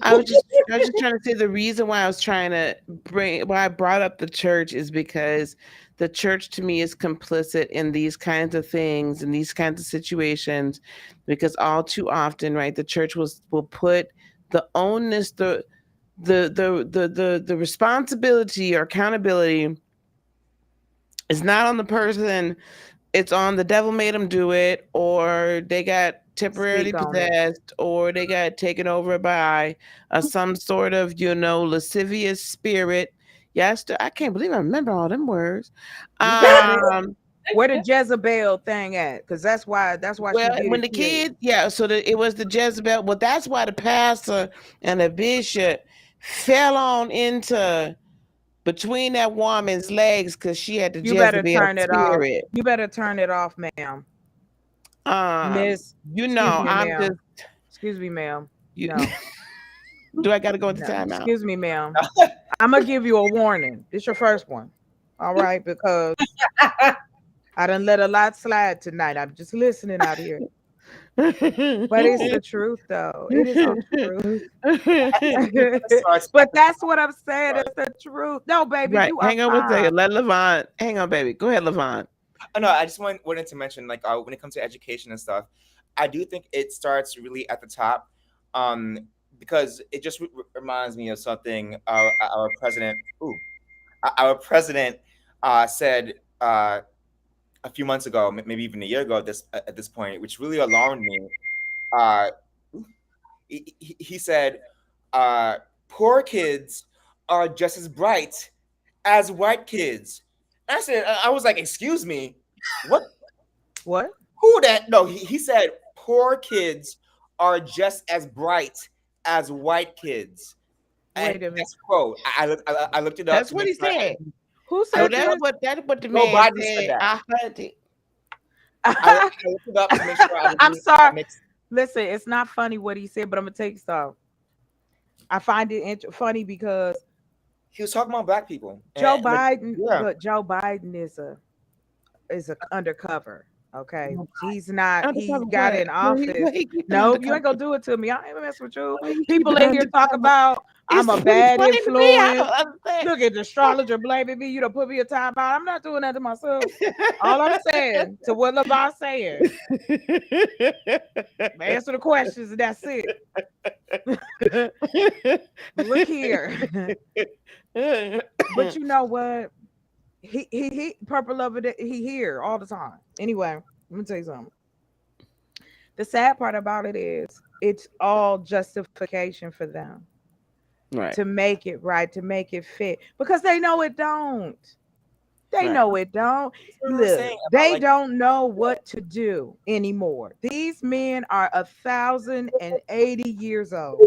I was just trying to say the reason why I was trying to why I brought up the church is because the church to me is complicit in these kinds of things and these kinds of situations because all too often, right, the church will put the onus, the responsibility or accountability is not on the person, it's on the devil made them do it, or they got temporarily speak on it. possessed, or they got taken over by some sort of, lascivious spirit. Yes, I can't believe I remember all them words. You got it. Um, Where the Jezebel thing at? Because that's why she well, get when it the killed. kids, so it was the Jezebel. Well, that's why the pastor and the bishop fell on into between that woman's legs because she had the You better Jezebel turn it off. spirit. You better turn it off, ma'am. Miss, excuse me, I'm ma'am. just Excuse me, ma'am. you. No, Do I got to go into no. timeout? Excuse me, ma'am. I'm gonna give you a warning. This your first one. All right, because I done let a lot slide tonight. I'm just listening out here. But it's the truth though. It is the truth. Starts But at the that's top. what I'm saying. Sorry. It's the truth. No, baby, Right. you are Hang on one fine. second. Let Levon. Hang on, baby. Go ahead, Levon. Oh, no, I just wanted to mention, like, when it comes to education and stuff, I do think it starts really at the top, um, because it just reminds me of something our president, our president, said a few months ago, maybe even a year ago at this point, which really alarmed me. Uh, he said, uh, "Poor kids are just as bright as white kids." And I was like, "Excuse me, what? What? Who that?" No, he said, "Poor kids are just as bright as white kids." And Wait a minute. that's a quote. I looked it up That's to what make he sure. said. Who I No, said looked it that's up. this? what the Joe man Biden said said. that. I heard it. I looked it up to make sure I I'm didn't sorry. mix. Listen, it's not funny what he said, but I'm gonna take some. I find it funny because He was talking about black people, Joe and like, Biden, yeah, but Joe Biden is a undercover. Okay, he's not. He Undercover got what? in office. What he keep it No, you undercover? ain't gonna do it to me. I ain't messing with you. Why you keep People it in here talk undercover? about I'm a Explain bad to me. I influence. don't understand. Look at the astrologer blaming me. You don't put me a time out. I'm not doing that to myself. All I'm saying to what LeVar saying, answer the questions and that's it. Look here. But you know what? He purple lover he here all the time. Anyway, let me tell you something. The sad part about it is it's all justification for them Right. to make it right, to make it fit. Because they know it don't. They Right. know it don't. That's what we were Look, saying about they like don't know what to do anymore. These men are 1,080 years old.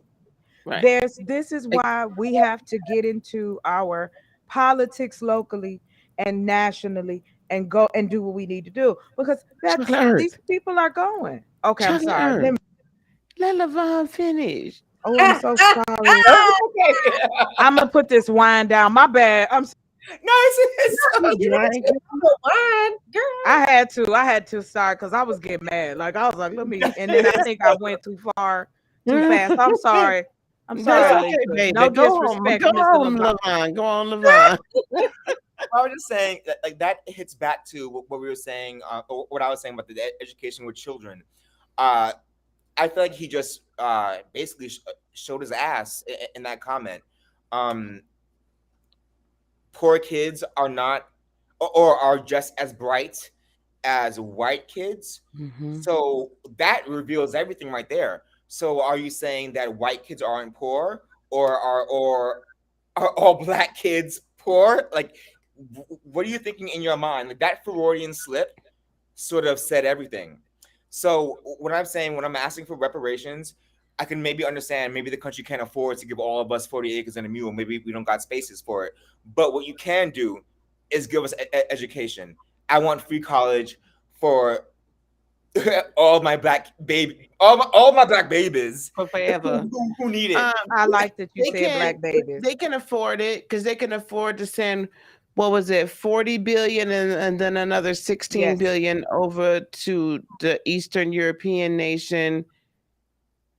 Right. This is why we have to get into our politics locally and nationally and go and do what we need to do because that's Chocolate these Earth. people are going. Okay, I'm Chocolate sorry. Earth. Let LeVon finish. Oh, I'm so sorry. okay. I'm gonna put this wine down. My bad. No, it's You Right. the wine, girl. I had to sorry because I was getting mad. Like I was like, let me, and then I think I went too far, too fast. I'm sorry. I'm That's sorry, okay, Lisa. baby. No Go home. disrespect, Go Mr. home, LeBron. LeVon. Go on, LeVon. I was just saying that like that hits back to what we were saying, or what I was saying about the education with children. Uh, I feel like he just basically showed his ass in that comment. Um, Poor kids are not, or are just as bright as white kids. Mhm. So that reveals everything right there. So are you saying that white kids aren't poor, or are all black kids poor? Like, what are you thinking in your mind? Like that Freudian slip sort of said everything. So what I'm saying, when I'm asking for reparations, I can maybe understand maybe the country can't afford to give all of us 40 acres and a mule. Maybe we don't got spaces for it. But what you can do is give us education. I want free college for all my black baby, all my black babies For forever. who need it. I like that you They said can black babies. they can afford it because they can afford to send what was it 40 billion and then another 16 Yes. billion over to the Eastern European nation.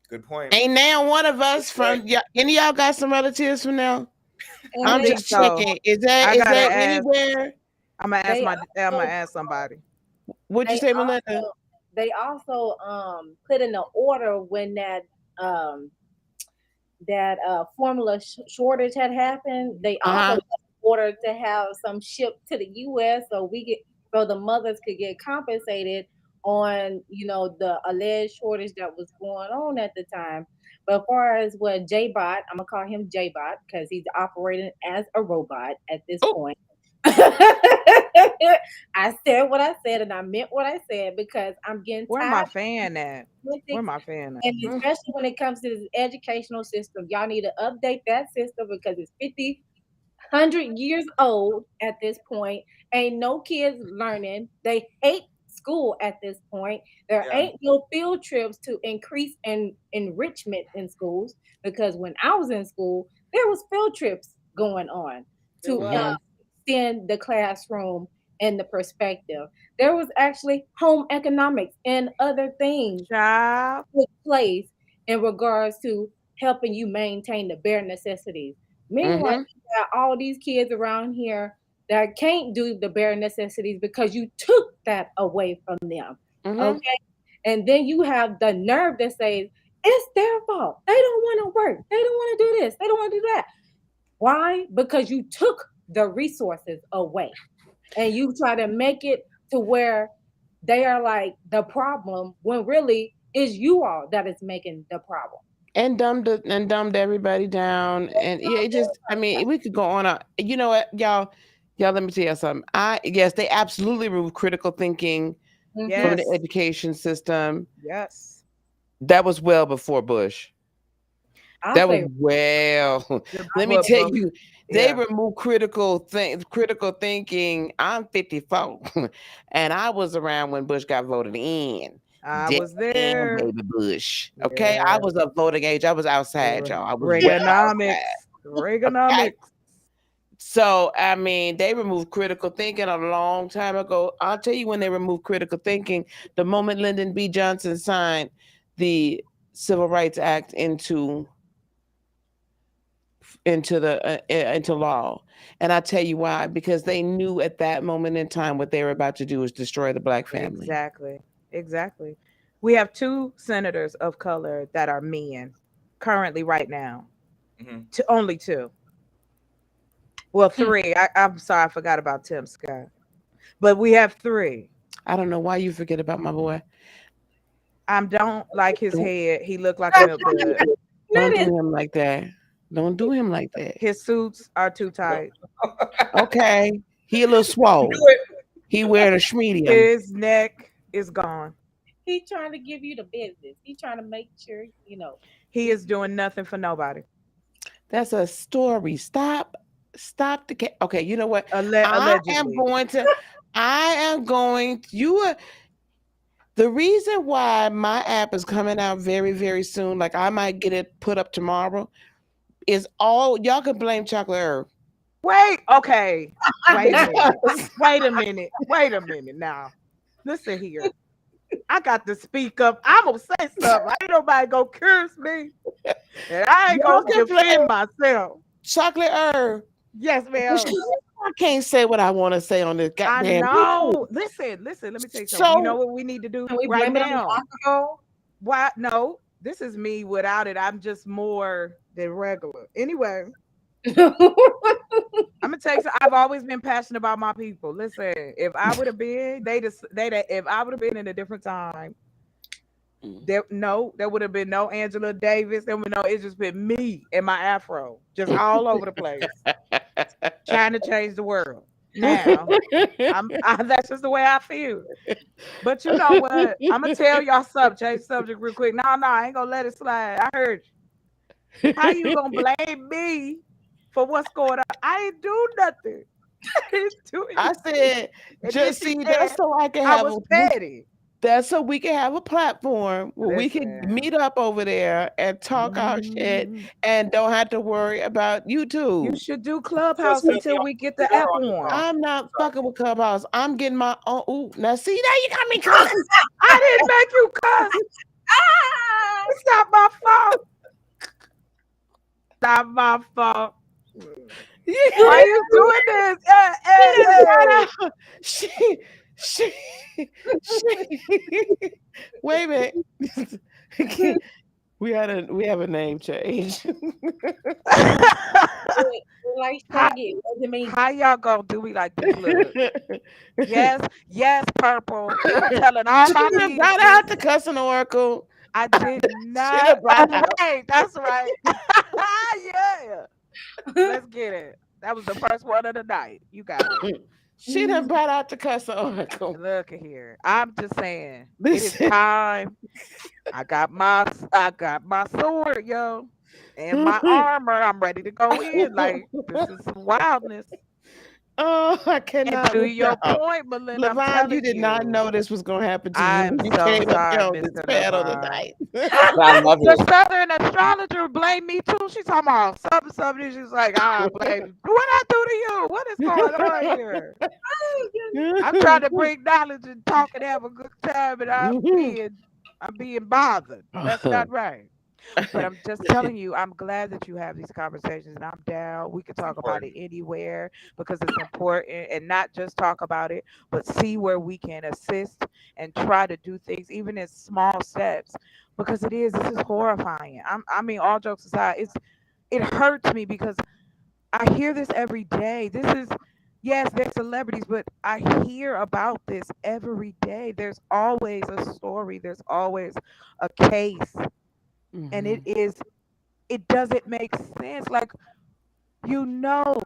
Good point. Ain't now one of us from any of y'all got some relatives from now? And I I'm they think just so. checking. Is I that gotta ask. anywhere? they I'm gonna also ask somebody. What'd you they say, Melinda? they also put in an order when that formula shortage had happened. They also Uh-huh. ordered to have some shipped to the U.S. so the mothers could get compensated on the alleged shortage that was going on at the time. But as far as what J-Bot, I'm gonna call him J-Bot because he's operating as a robot at this Oh, point. I said what I said and I meant what I said because I'm getting Where my tired fan at? of Where politics. my fan at? And especially when it comes to this educational system, y'all need to update that system because it's 50, 100 years old at this point. Ain't no kids learning. They hate school at this point. There Yeah. ain't no field trips to increase enrichment in schools because when I was in school, there was field trips going on There to was. mhm. extend the classroom and the perspective. There was actually home economics and other things Child. took place in regards to helping you maintain the bare necessities. Meanwhile, Mhm. you got all these kids around here that can't do the bare necessities because you took that away from them. Mhm. Okay. And then you have the nerve that says, it's their fault. They don't want to work. They don't want to do this. They don't want to do that. Why? Because you took the resources away and you try to make it to where they are like the problem when really is you all that is making the problem. And dumbed everybody down. And yeah, it just I mean, we could go on you know what, y'all, let me tell you something. Yes, they absolutely removed critical thinking from the Yes. Mm-hmm. education system. Yes. That was well before Bush. I That was say, well. Let me But tell you, they yeah, removed critical thinking. I'm 54, and I was around when Bush got voted in. I was Damn, there. baby Bush. Okay, I Yeah. was of voting age. I was outside, y'all. I was well outside. Reaganomics. Okay. Reaganomics. So, I mean, they removed critical thinking a long time ago. I'll tell you when they removed critical thinking. The moment Lyndon B. Johnson signed the Civil Rights Act into into law. And I tell you why, because they knew at that moment in time what they were about to do was destroy the black family. Exactly. Exactly. We have two senators of color that are men currently right now. Hmm. Only two. Well, Hmm. three. I'm sorry, I forgot about Tim Scott. But we have three. I don't know why you forget about my boy. I don't like his Don't head. He looked like a milk dud. don't That do is him like that. Don't do him like that. His suits are too tight. Okay. He a little swole. He wearing a schmedium. His neck is gone. he trying to give you the business. He trying to make sure you know. He He, is doing nothing for nobody. That's a story. Stop the okay, you know what? I am Allegedly. going to I am going you are the reason why my app is coming out very, very soon, like I might get it put up tomorrow, is all y'all can blame Chocolate Herb. Wait, okay. Wait a minute. Because Wait a minute. Wait a minute now. Listen here. I got to speak up. I'm gonna say something. Ain't nobody gonna curse me. And I ain't y'all gonna can blame defend myself. Chocolate Herb. Yes, ma'am. I can't say what I want to say on this I goddamn YouTube. know. Listen, let me tell you something. You know So what we need to do can we right blame it on the now? alcohol? Why no, this is me without it. I'm just more than regular. Anyway, I'm gonna tell you something. I've always been passionate about my people. Listen, if I would have been, if I would have been in a different time, there would have been no Angela Davis. There would no. It's just been me and my afro, just all over the place, trying to change the world. Now, that's just the way I feel. But you know what? I'm gonna tell y'all something. Change the subject real quick. No, I ain't gonna let it slide. I heard you. How you gonna blame me for what's going on? I ain't do nothing. I didn't do I anything. said, And then just she see, that's said so I can I have was a petty. that's so we can have a platform where we can Listen. meet up over there and talk our shit Mhm. and don't have to worry about You YouTube. should do Just Clubhouse make me until we get the app warm. I'm not fucking with Clubhouse. I'm getting my own. Ooh, now see, now you got me cussing. I didn't make you cuss. Ah! It's not my fault. Not my fault. Why you doing this? Hey, She hey, done brought hey. out. She. Wait a minute. We have a name change. Like how, Shaggy, it doesn't mean how y'all gonna do me like this? Look. Yes, yes, purple. People telling all She my done brought out business. the cussing oracle. I did She not. done brought out. That's right. Yeah. Let's get it. That was the first one of the night. You got it. She done brought out the cussing oracle. Look at here. I'm just saying. It is Listen. time. I got my sword, yo. And my armor. I'm ready to go in. Like this is some wildness. Oh, I And cannot to with your y'all. point, Melinda, I'm Levon, you telling did not you. know this was going to happen to you I'm when you so came up sorry, here on this Mr. panel Levon. tonight. I love The it. Southern astrologer blamed me too. She's talking about something. She's like, I blame you. What I do to you? What is going on here? I'm trying to bring knowledge and talk and have a good time, and I'm being bothered. That's not right. But I'm just telling you, I'm glad that you have these conversations, and I'm down. We can It's talk about it important. anywhere because it's important, and not just talk about it, but see where we can assist and try to do things, even in small steps. Because this is horrifying. I mean, all jokes aside, it hurts me because I hear this every day. This is yes, they're celebrities, but I hear about this every day. There's always a story. There's always a case, and Mhm. it doesn't make sense. Like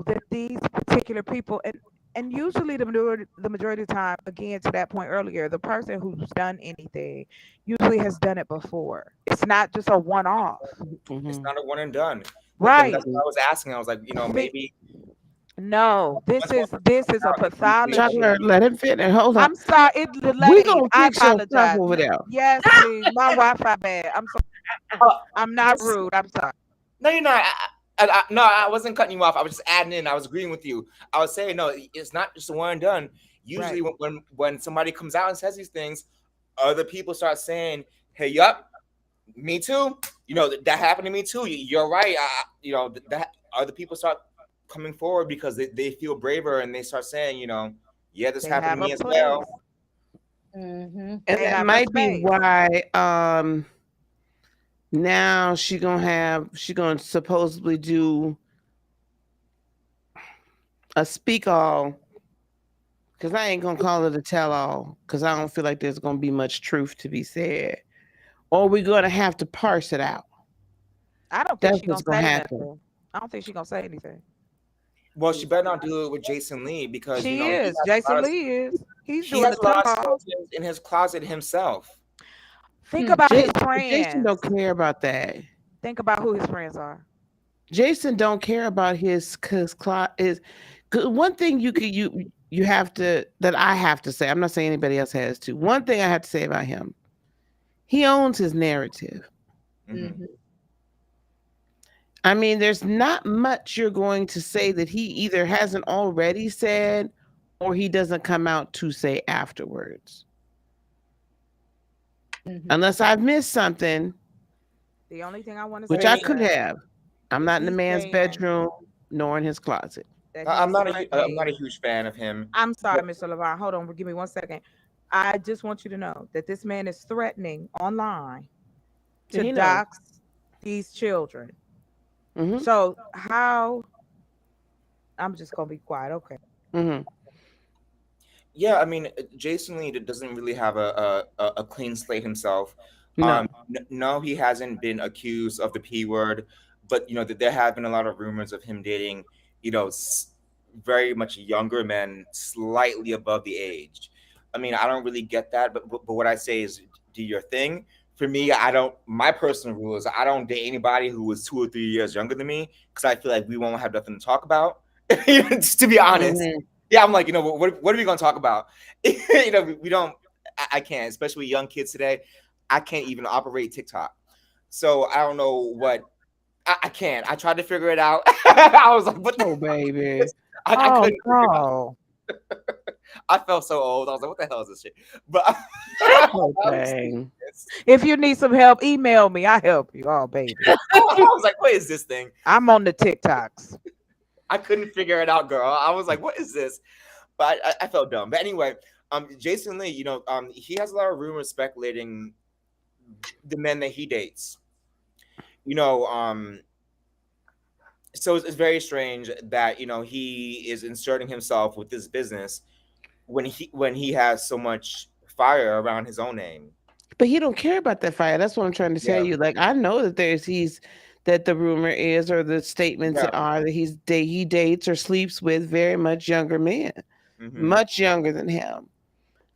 that these particular people and usually the majority of the time, again to that point earlier, the person who's done anything usually has done it before. It's not just a one-off. It's Mhm. not a one and done. But then that's Right. what I was asking. I was like, See, maybe no, this once one is person this comes is a out, they can really Chocolate, pathology. let him finish. Hold on. I'm sorry, the We lady. gonna I fix your stuff apologize. over there. Yes, please. My Wi-Fi bad. I'm so. Oh, I'm not just rude. I'm sorry. no, you're not. No, I wasn't cutting you off. I was just adding in. I was agreeing with you. I was saying no, it's not just a one and done. Usually, Right. when somebody comes out and says these things, other people start saying, "Hey, yup, me too. That happened to me too. You're right. That other people start coming forward because they feel braver and they start saying, yeah, this They happened to have a me as well. place. Mm-hmm. And They that have a might be space. why now she gonna supposedly do a speak all, because I ain't gonna call it a tell all, because I don't feel like there's gonna be much truth to be said. Or we're gonna have to parse it out. I don't think That's she's what's gonna gonna say happen. nothing. I don't think she's gonna say anything. Well, she better not do it with Jason Lee because She is. Jason Lee is. He's he doing has the a lot of tell-all. skeletons in his closet himself. Think Hmm. about his Jason friends. don't care about that. Think about who his friends are. Jason don't care about his. 'Cause one thing you have to that I have to say. I'm not saying anybody else has to. One thing I have to say about him, he owns his narrative. Hmm. Mm-hmm. I mean, there's not much you're going to say that he either hasn't already said or he doesn't come out to say afterwards. Mm-hmm. Unless I've missed something, The only thing I want to which say I is could that have. I'm not in the he's man's saying bedroom nor in his closet. that I'm he's not I'm not a threatening. huge fan of him. I'm sorry, But Mr. LeVar. Hold on, give me 1 second. I just want you to know that this man is threatening online Yeah, to he knows. dox these children. Hmm. So how I'm just gonna be quiet. Okay. Hmm. yeah, I mean, Jason Lee doesn't really have a clean slate himself. No. No, he hasn't been accused of the P word, but that there have been a lot of rumors of him dating, you know, s- very much younger men, slightly above the age. I mean, I don't really get that, but what I say is do your thing. For me, I don't. My personal rule is I don't date anybody who is 2 or 3 years younger than me because I feel like we won't have nothing to talk about. Just to be honest, Hmm. yeah, I'm like, what are we gonna talk about? We don't. I can't, especially with young kids today. I can't even operate TikTok, so I don't know what I can't. I tried to figure it out. I was like, what the Oh, hell is this? baby. I Oh couldn't figure it out. no. I felt so old. I was like, what the hell is this shit? But Oh, I was dang. If you need some help, email me. I help you. Oh baby. I was like, what is this thing? I'm on the TikToks. I couldn't figure it out, girl. I was like, what is this? But I felt dumb. But anyway, Jason Lee, he has a lot of rumors speculating the men that he dates. You know, so it's very strange that he is inserting himself with this business when he has so much fire around his own name. But he don't care about that fire. That's what I'm trying to tell Yeah, you. Like, I know that that the rumor is, or the statements yeah. are, that he dates or sleeps with very much younger men, Hmm. much younger than him.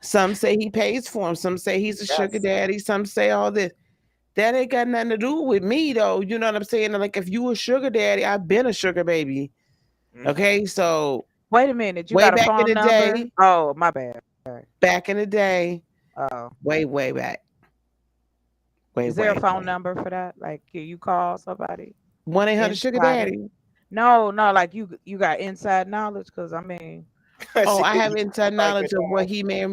Some say he pays for him. Some say he's a sugar Yes. daddy. Some say all this. That ain't got nothing to do with me, though. You know what I'm saying? Like, if you a sugar daddy, I've been a sugar baby. Mhm. Okay, so Wait a minute. You way got a back in phone the number? day, Oh, my bad. back in the day, Oh. way back, Is there a way phone back. number for that? Like, can you call somebody 1-800 sugar inside? daddy. No, no, like you got inside knowledge because I mean, Oh, She I could have use inside like knowledge of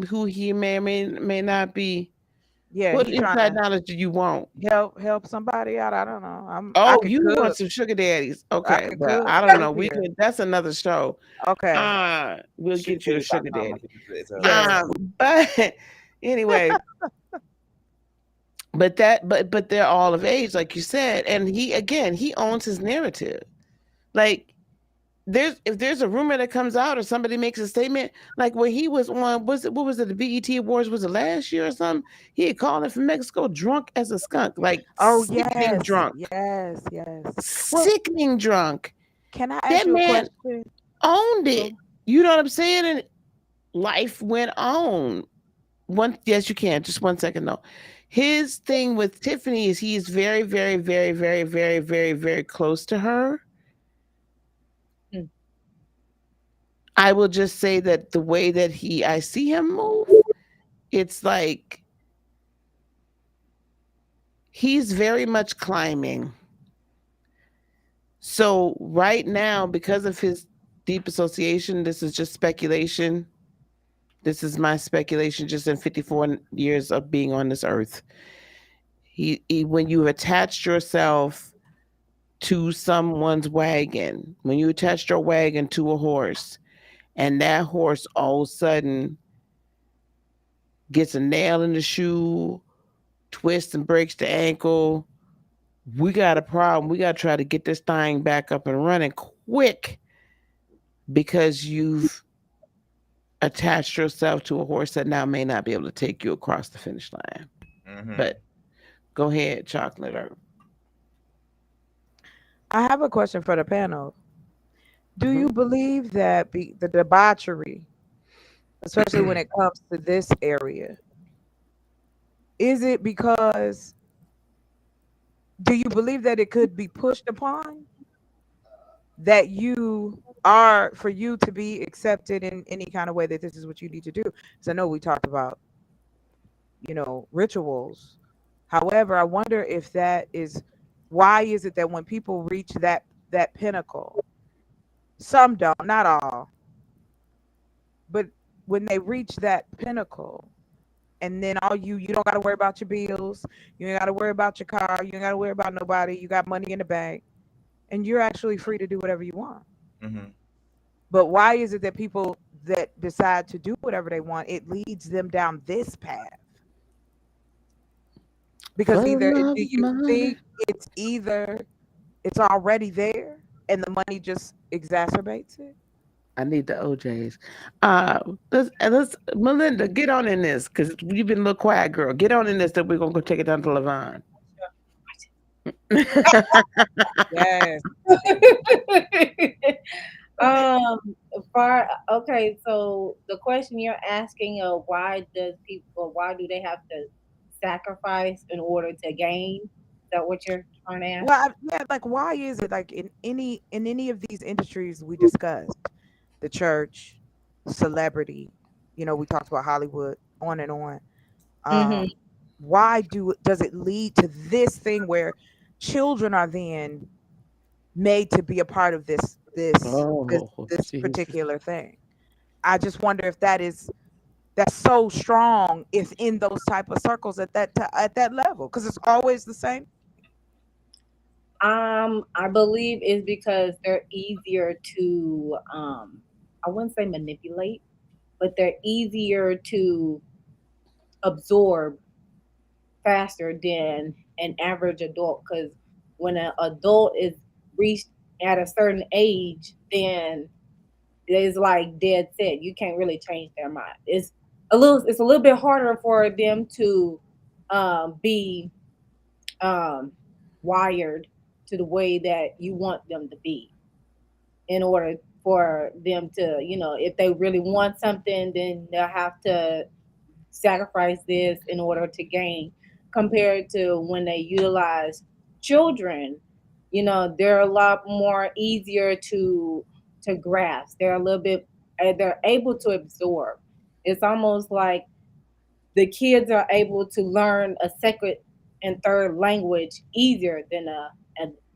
who he may not be. yeah, What he trying inside to knowledge do you want? help somebody out. I don't know. I Oh, could you want cook. some sugar daddies? I Okay, could well, cook. I don't know. Look We here. could. That's another show. Okay. We'll get you a sugar shooters.com. I daddy. think it's a Yes. website. But anyway, but they're all of age, like you said, and he owns his narrative. Like, if there's a rumor that comes out or somebody makes a statement, like when he was on, what was it, the BET Awards, was it last year or something? He had called in from Mexico drunk as a skunk, like Oh sickening yes, drunk, yes, yes. Well, sickening drunk. can I ask That you a man question? owned it. So, You know what I'm saying? And life went on. Yes, you can. Just 1 second though. His thing with Tiffany is he is very, very, very, very, very, very, very close to her. Mm. I will just say that the way that I see him move, it's like he's very much climbing. So right now, because of his deep association, this is just speculation. This is my speculation just in 54 years of being on this earth. When you've attached yourself to someone's wagon, when you attached your wagon to a horse, and that horse all of a sudden gets a nail in the shoe, twists and breaks the ankle, we got a problem. We got to try to get this thing back up and running quick because you've attached yourself to a horse that now may not be able to take you across the finish line. Mm-hmm. But go ahead, chocolate. I have a question for the panel. Do Mhm. you believe that the debauchery, especially when it comes to this area, is it because, do you believe that it could be pushed upon, that you are, for you to be accepted in any kind of way, that this is what you need to do? Because I know we talked about, rituals. However, I wonder if that is, why is it that when people reach that pinnacle, some don't, not all, but when they reach that pinnacle, and then all you don't got to worry about your bills, you ain't got to worry about your car, you ain't got to worry about nobody, you got money in the bank, and you're actually free to do whatever you want. Mm-hmm. But why is it that people that decide to do whatever they want, it leads them down this path? For Because the either, love do of you money. think it's already there and the money just exacerbates it? I need the OJs. Let's Melinda, get on in this because you've been a little quiet, girl. Get on in this that we're gonna go take it down to Levon. Yes. um okay, so the question you're asking of why do they have to sacrifice in order to gain? Is that what you're trying to ask? Well, yeah, like why is it, like in any of these industries we discussed, the church, celebrity, we talked about Hollywood, on and on. Mm-hmm. Um, why does it lead to this thing where children are then made to be a part of Oh, this Jesus. particular thing? I just wonder if that's so strong, if in those type of circles at that level, because it's always the same thing. I believe it's because they're easier to I wouldn't say manipulate, but they're easier to absorb faster than an average adult. Because when an adult is reached at a certain age, then it's like dead set. You can't really change their mind. It's a little bit harder for them to be um, wired to the way that you want them to be in order for them to, if they really want something, then they'll have to sacrifice this in order to gain, compared to when they utilize children. They're a lot more easier to grasp. They're a little bit they're able to absorb. It's almost like the kids are able to learn a second and third language easier than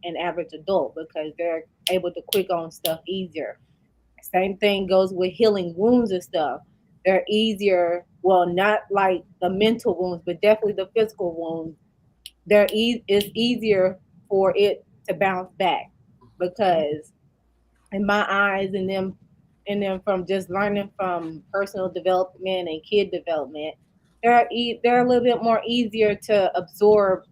an average adult, because they're able to click on stuff easier. Same thing goes with healing wounds and stuff. They're easier, well, not like the mental wounds, but definitely the physical wounds. It's easier for it to bounce back, because in my eyes, and them from just learning from personal development and kid development, they're a little bit more easier to absorb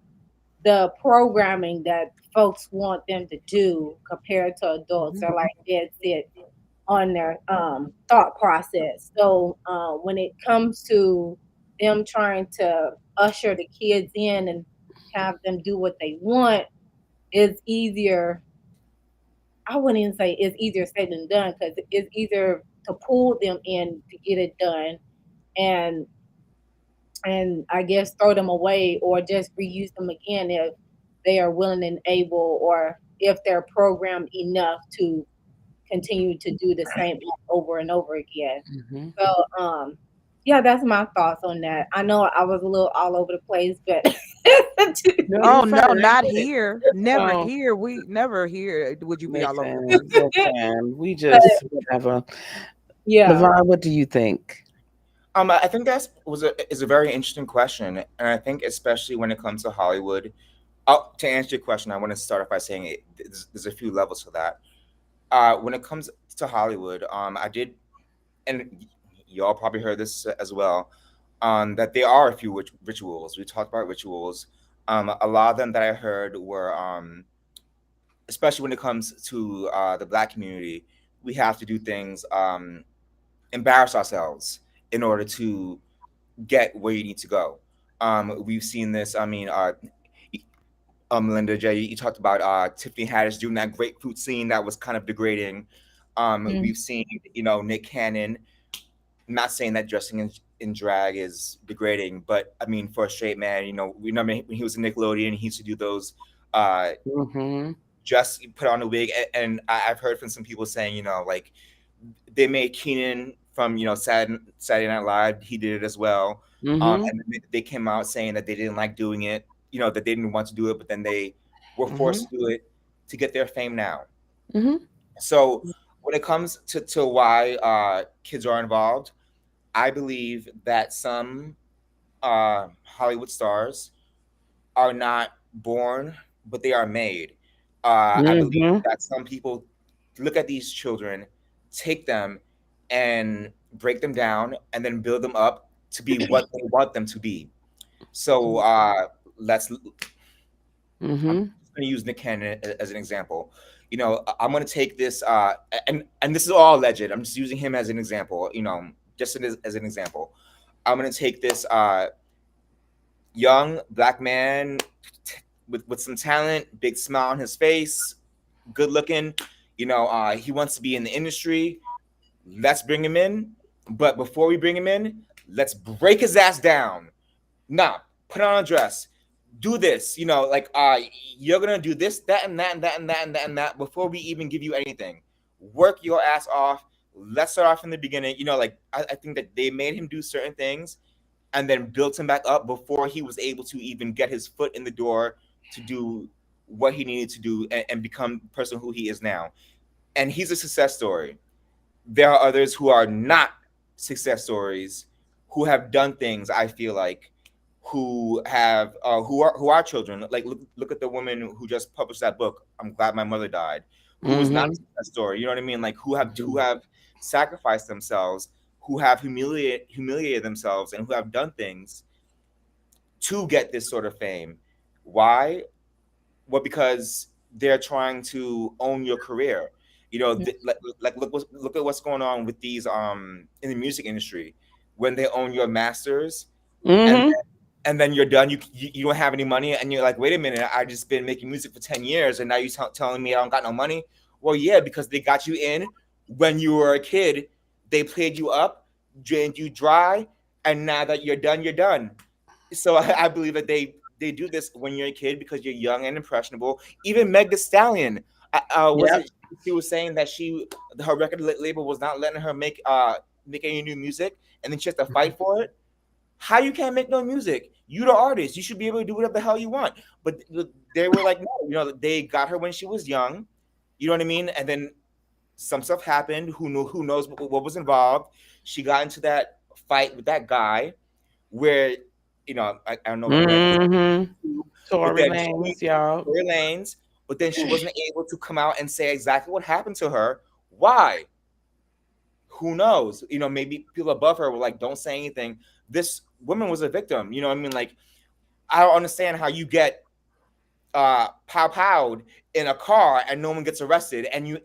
the programming that folks want them to do compared to adults. They're like dead set on their thought process. So when it comes to them trying to usher the kids in and have them do what they want, it's easier. I wouldn't even say it's easier said than done, because it's easier to pull them in to get it done, and I guess throw them away or just reuse them again if they are willing and able, or if they're programmed enough to continue to do the same act over and over again. Mhm. So, yeah, that's my thoughts on that. I know I was a little all over the place, but No, Oh you're fine. no, I not get it. here. Never Oh, here. We never here. Would you be all over the listen, place? listen. We but just whatever. yeah. Levon, what do you think? I think that's was a is a very interesting question, and I think especially when it comes to Hollywood, To answer your question, I want to start off by saying there's a few levels to that. When it comes to Hollywood, I did, and y'all probably heard this as well, that there are a few rituals. We talked about rituals. A lot of them that I heard were, especially when it comes to the Black community, we have to do things, embarrass ourselves in order to get where you need to go. We've seen this. I mean, Melinda J, you talked about Tiffany Haddish doing that grapefruit scene that was kind of degrading. Mm. We've seen, Nick Cannon. Not saying that dressing in drag is degrading, but I mean, for a straight man, we remember when he was in Nickelodeon, he used to do those, Mm-hmm. just put on a wig. And I've heard from some people saying, like they made Keenan from, Saturday Night Live. He did it as well. Mm-hmm. And they came out saying that they didn't like doing it, that they didn't want to do it, but then they were Mm-hmm. forced to do it to get their fame now. Mm-hmm. So when it comes to why kids are involved, I believe that some Hollywood stars are not born, but they are made. I believe Mm-hmm. that some people look at these children, take them, and break them down, and then build them up to be what they want them to be. So let's. I'm Mm-hmm. just going to use Nick Cannon as an example. I'm going to take this, and this is all alleged. I'm just using him as an example. Just as an example. I'm going to take this young Black man with some talent, big smile on his face, good looking. He wants to be in the industry. Let's bring him in. But before we bring him in, let's break his ass down. Nah, put on a dress. Do this. Like you're gonna do this, that, and that, and that, and that, and that, and that before we even give you anything. Work your ass off. Let's start off from the beginning. Like I think that they made him do certain things and then built him back up before he was able to even get his foot in the door to do what he needed to do and become the person who he is now. And he's a success story. There are others who are not success stories, who have done things, I feel like, who have who are children. Like look at the woman who just published that book, I'm Glad My Mother Died, who was not a Mm-hmm. success story. You know what I mean? Like who have sacrificed themselves, who have humiliated themselves, and who have done things to get this sort of fame. Why? Well, because they're trying to own your career. Like look at what's going on with these in the music industry when they own your masters, and Mm-hmm. then you're done. You don't have any money, and you're like, wait a minute, I just been making music for 10 years, and now you telling me I don't got no money. Well, yeah, because they got you in when you were a kid. They played you up, drained you dry, and now that you're done, you're done. So I believe that they do this when you're a kid because you're young and impressionable. Even Meg The Stallion, was Yep. it? She was saying that her record label was not letting her make any new music, and then she has to fight for it. How you can't make no music? You the artist. You should be able to do whatever the hell you want. But they were like, no, they got her when she was young. You know what I mean? And then some stuff happened. Who knows what was involved? She got into that fight with that guy where, I don't know if Meg was, Mm-hmm. but Tory then Lanez, y'all. her lanes, but then she wasn't able to come out and say exactly what happened to her. Why? Who knows? Maybe people above her were like, don't say anything. This woman was a victim. You know what I mean? Like, I don't understand how you get powed in a car and no one gets arrested. And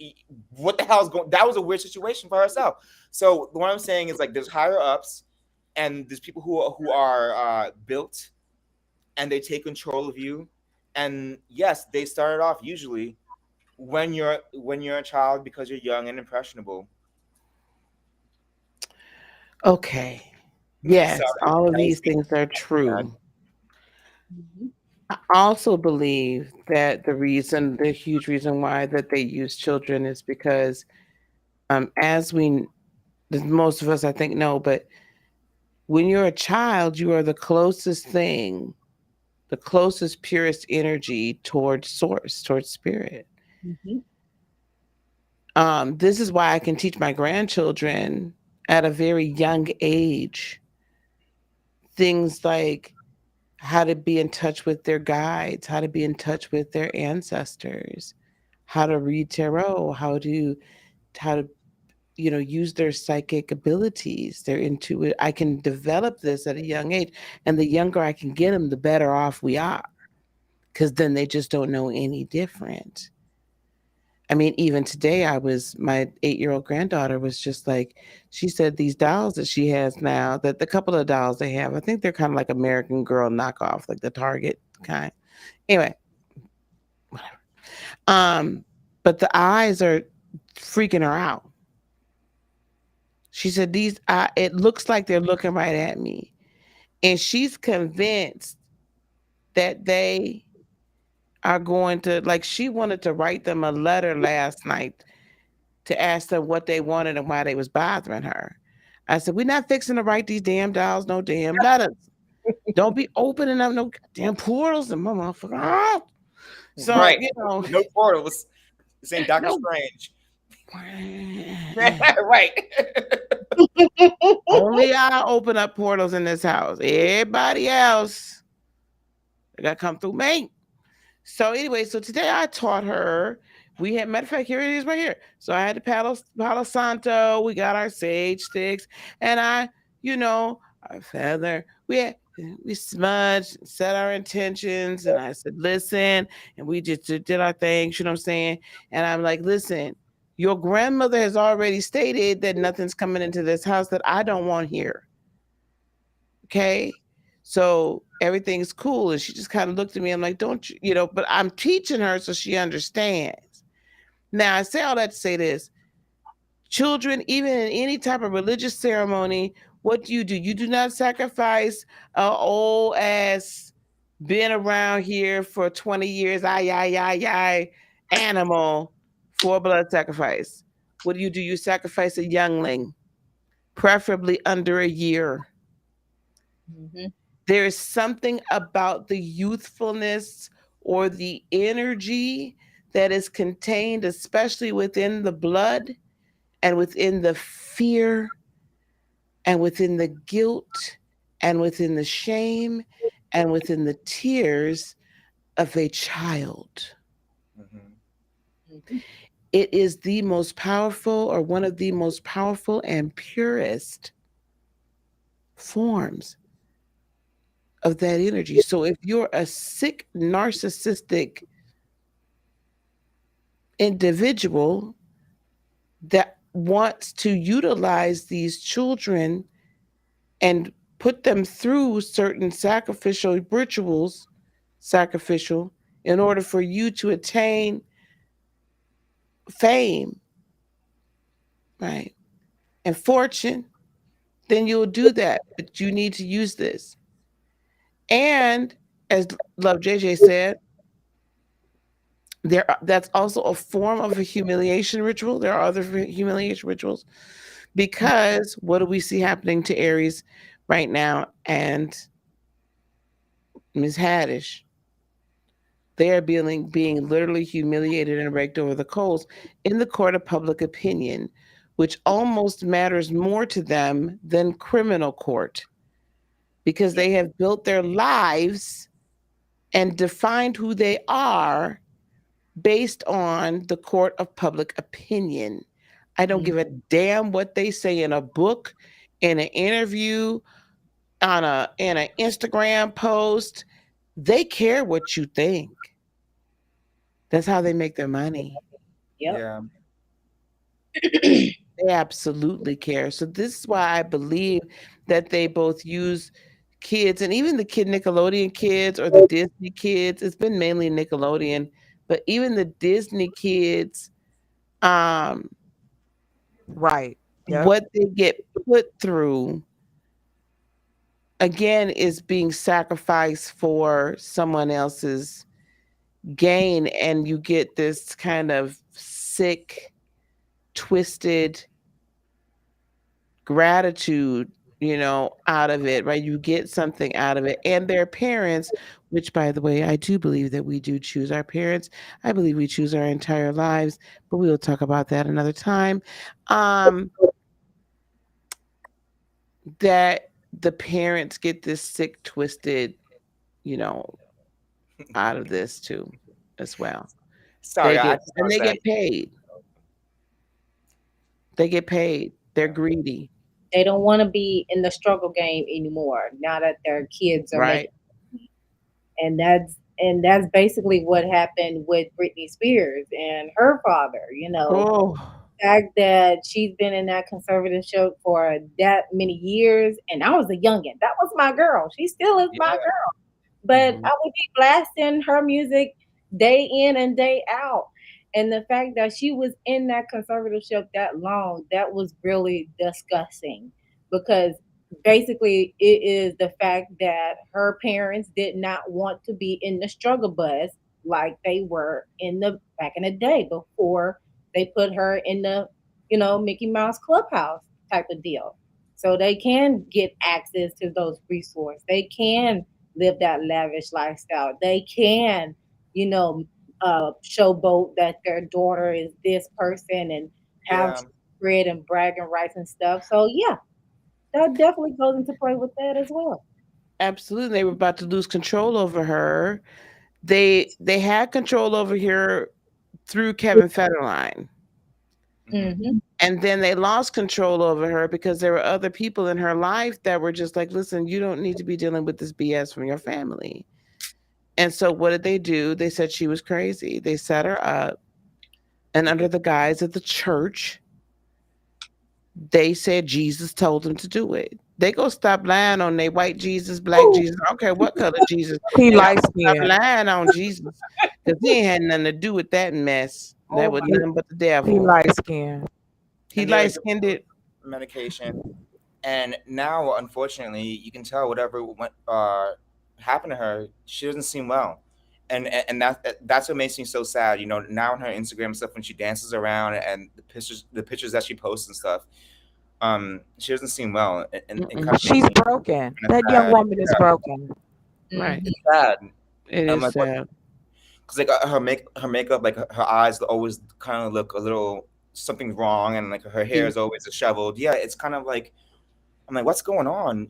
what the hell is going? That was a weird situation for herself. So what I'm saying is, like, there's higher ups, and there's people who are built, and they take control of you. And yes, they started off usually when you're a child because you're young and impressionable. Okay. Yes, Sorry, all of that was these speaking. things are true. Mhm. I also believe that the huge reason why that they use children is because, as most of us I think know, but when you're a child, you are the closest thing, the closest, purest energy towards source, towards spirit. Mhm. This is why I can teach my grandchildren at a very young age things like how to be in touch with their guides, how to be in touch with their ancestors, how to read tarot, how to use their psychic abilities, their intuitive. I can develop this at a young age, and the younger I can get them, the better off we are, because then they just don't know any different. I mean, even today, my 8-year-old granddaughter was just like, she said these dolls that she has now, that the couple of dolls they have, I think they're kind of like American Girl knockoff, like the Target kind. Anyway, whatever. But the eyes are freaking her out. She said it looks like they're looking right at me. And she's convinced that they are going to, like, she wanted to write them a letter last night to ask them what they wanted and why they was bothering her. I said, we're not fixing to write these damn dolls no damn letters. Don't be opening up no damn portals and my motherfucker. Ah! So, Right. No portals. This ain't Doctor no. Strange. Right. Only I open up portals in this house. Everybody else, they got to come through me. So anyway, so today I taught her. We had, matter of fact, here it is right here. So I had the Palo Santo. We got our sage sticks, and our feather. We smudged, set our intentions, and I said, listen, and we just did our thing. You know what I'm saying? And I'm like, listen, your grandmother has already stated that nothing's coming into this house that I don't want here. Okay. So everything's cool. And she just kind of looked at me. I'm like, don't you, but I'm teaching her so she understands. Now, I say all that to say this. Children, even in any type of religious ceremony, what do? You do not sacrifice a old ass, been around here for 20 years, animal for a blood sacrifice. What do? You sacrifice a youngling, preferably under a year. Mm-hmm. There is something about the youthfulness or the energy that is contained, especially within the blood and within the fear and within the guilt and within the shame and within the tears of a child. Mm-hmm. It is the most powerful, or one of the most powerful and purest forms of that energy. So if you're a sick, narcissistic individual that wants to utilize these children and put them through certain sacrificial rituals, in order for you to attain fame, right, and fortune, then you'll do that. But you need to use this. And as Love JJ said, that's also a form of a humiliation ritual. There are other humiliation rituals, because what do we see happening to Aries right now and Ms. Haddish? They are being literally humiliated and raked over the coals in the court of public opinion, which almost matters more to them than criminal court, because they have built their lives and defined who they are based on the court of public opinion. I don't give a damn what they say in a book, in an interview, in an Instagram post. They care what you think. That's how they make their money. Yep. Yeah. They absolutely care. So this is why I believe that they both use kids, and even the Nickelodeon kids or the Disney kids. It's been mainly Nickelodeon, but even the Disney kids, um, Right. Yep. what they get put through again is being sacrificed for someone else's gain, and you get this kind of sick, twisted gratitude, out of it, right? You get something out of it. And their parents, which, by the way, I do believe that we do choose our parents. I believe we choose our entire lives, but we will talk about that another time. That the parents get this sick, twisted you know, out of this too, as well. Sorry, I just And want to they say, get paid. They get paid. They're greedy, They don't want to be in the struggle game anymore now that their kids are making, right? and that's basically what happened with Britney Spears and her father. Oh, Fact that she's been in that conservatorship for that many years, and I was a youngin. That was my girl. She still is my yeah, girl. But mhm. I would be blasting her music day in and day out. And the fact that she was in that conservatorship that long, that was really disgusting because basically it is the fact that her parents did not want to be in the struggle bus like they were in the back in the day before they put her in the, Mickey Mouse Clubhouse type of deal. So they can get access to those resources. They can live that lavish lifestyle. They can, you know, showboat that their daughter is this person and have yeah, bread and bragging rights and stuff. So yeah, that definitely goes into play with that as well. Absolutely. They were about to lose control over her. They had control over her through Kevin Federline. hmm, Hmm. And then they lost control over her because there were other people in her life that were just like, listen, you don't need to be dealing with this BS from your family. And so what did they do? They said she was crazy. They set her up, and under the guise of the church, they said Jesus told them to do it. They go stop lying on they white Jesus, black Ooh, Jesus. I don't care what color Jesus. He Y'all light stop skinned. lying on Jesus because he ain't had nothing to do with that mess. That oh was my, He, nothing but the he devil. light skinned. He and they were light given skinned it. medication, and now unfortunately, you can tell whatever went happened to her, she doesn't seem well, and that's what makes me so sad. Now on her Instagram stuff when she dances around and the pictures that she posts and stuff, she doesn't seem well, and kind Mm-mm. of makes She's me broken. kind of That young sad. woman is broken. Right. hmm It's sad. It I'm is like, what? sad. Because like her makeup, like her eyes always kind of look a little something wrong, and like her hair He- is always disheveled. Yeah, it's kind of like I'm like, what's going on?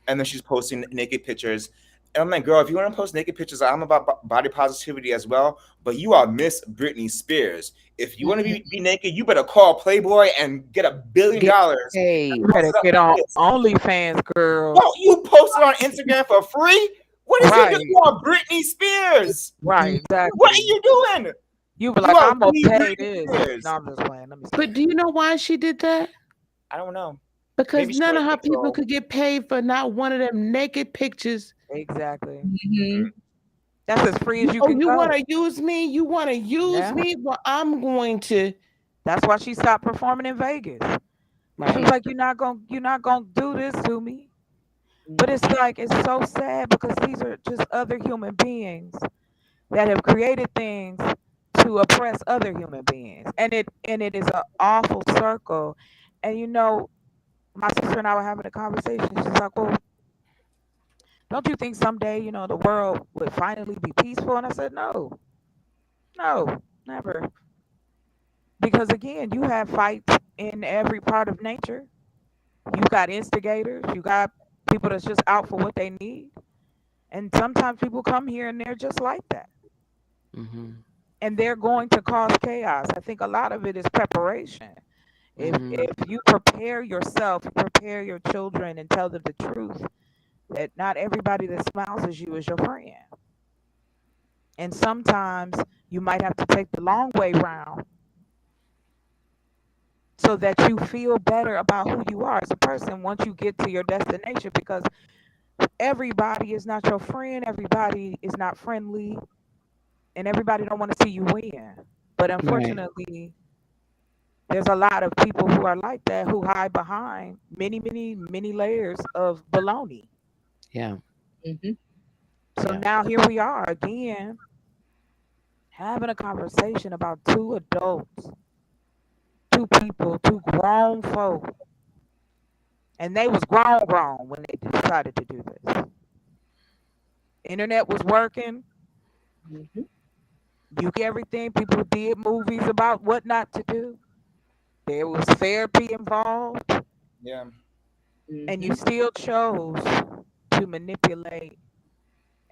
And then she's posting naked pictures. And I'm like, girl, if you want to post naked pictures, I'm about body positivity as well. But you are Miss Britney Spears. If you want to be naked, you better call Playboy and get $1 billion. Get You paid. better Post it up get like on this. OnlyFans, girl. Well, you post it on Instagram for free. What is you doing? Right, You are Britney Spears. right, What are exactly. you doing? You be You like, are I'm gonna the pay Britney this. No, Spears. I'm just playing. Let me But stop. do you know why she did that? I don't know. Because Maybe she none of wanted her people control. could get paid for not one of them naked pictures. Exactly. hmm That's as free as you Oh, can you want go. to use me? You want to use Yeah. me? Well, I'm going to. That's why she stopped performing in Vegas. She was Right. like, you're not gonna do this to me. But it's like it's so sad because these are just other human beings that have created things to oppress other human beings. And it is an awful circle. And my sister and I were having a conversation. She's like, well, don't you think someday, the world would finally be peaceful? And I said, no, no, never. Because again, you have fights in every part of nature. You got instigators, you got people that's just out for what they need. And sometimes people come here and they're just like that. Mhm. And they're going to cause chaos. I think a lot of it is preparation. If Mhm. if you prepare yourself, you prepare your children and tell them the truth that not everybody that smiles at you is your friend. And sometimes you might have to take the long way round so that you feel better about who you are as a person once you get to your destination, because everybody is not your friend, everybody is not friendly, and everybody don't want to see you win. But Right. unfortunately, there's a lot of people who are like that who hide behind many, many, many layers of baloney. Yeah. hmm So Yeah. now here we are again having a conversation about two adults, two people, two grown folk, and they was grown when they decided to do this. Internet was working. hmm You get everything. People did movies about what not to do. There was therapy involved, Yeah. and you hmm still chose to manipulate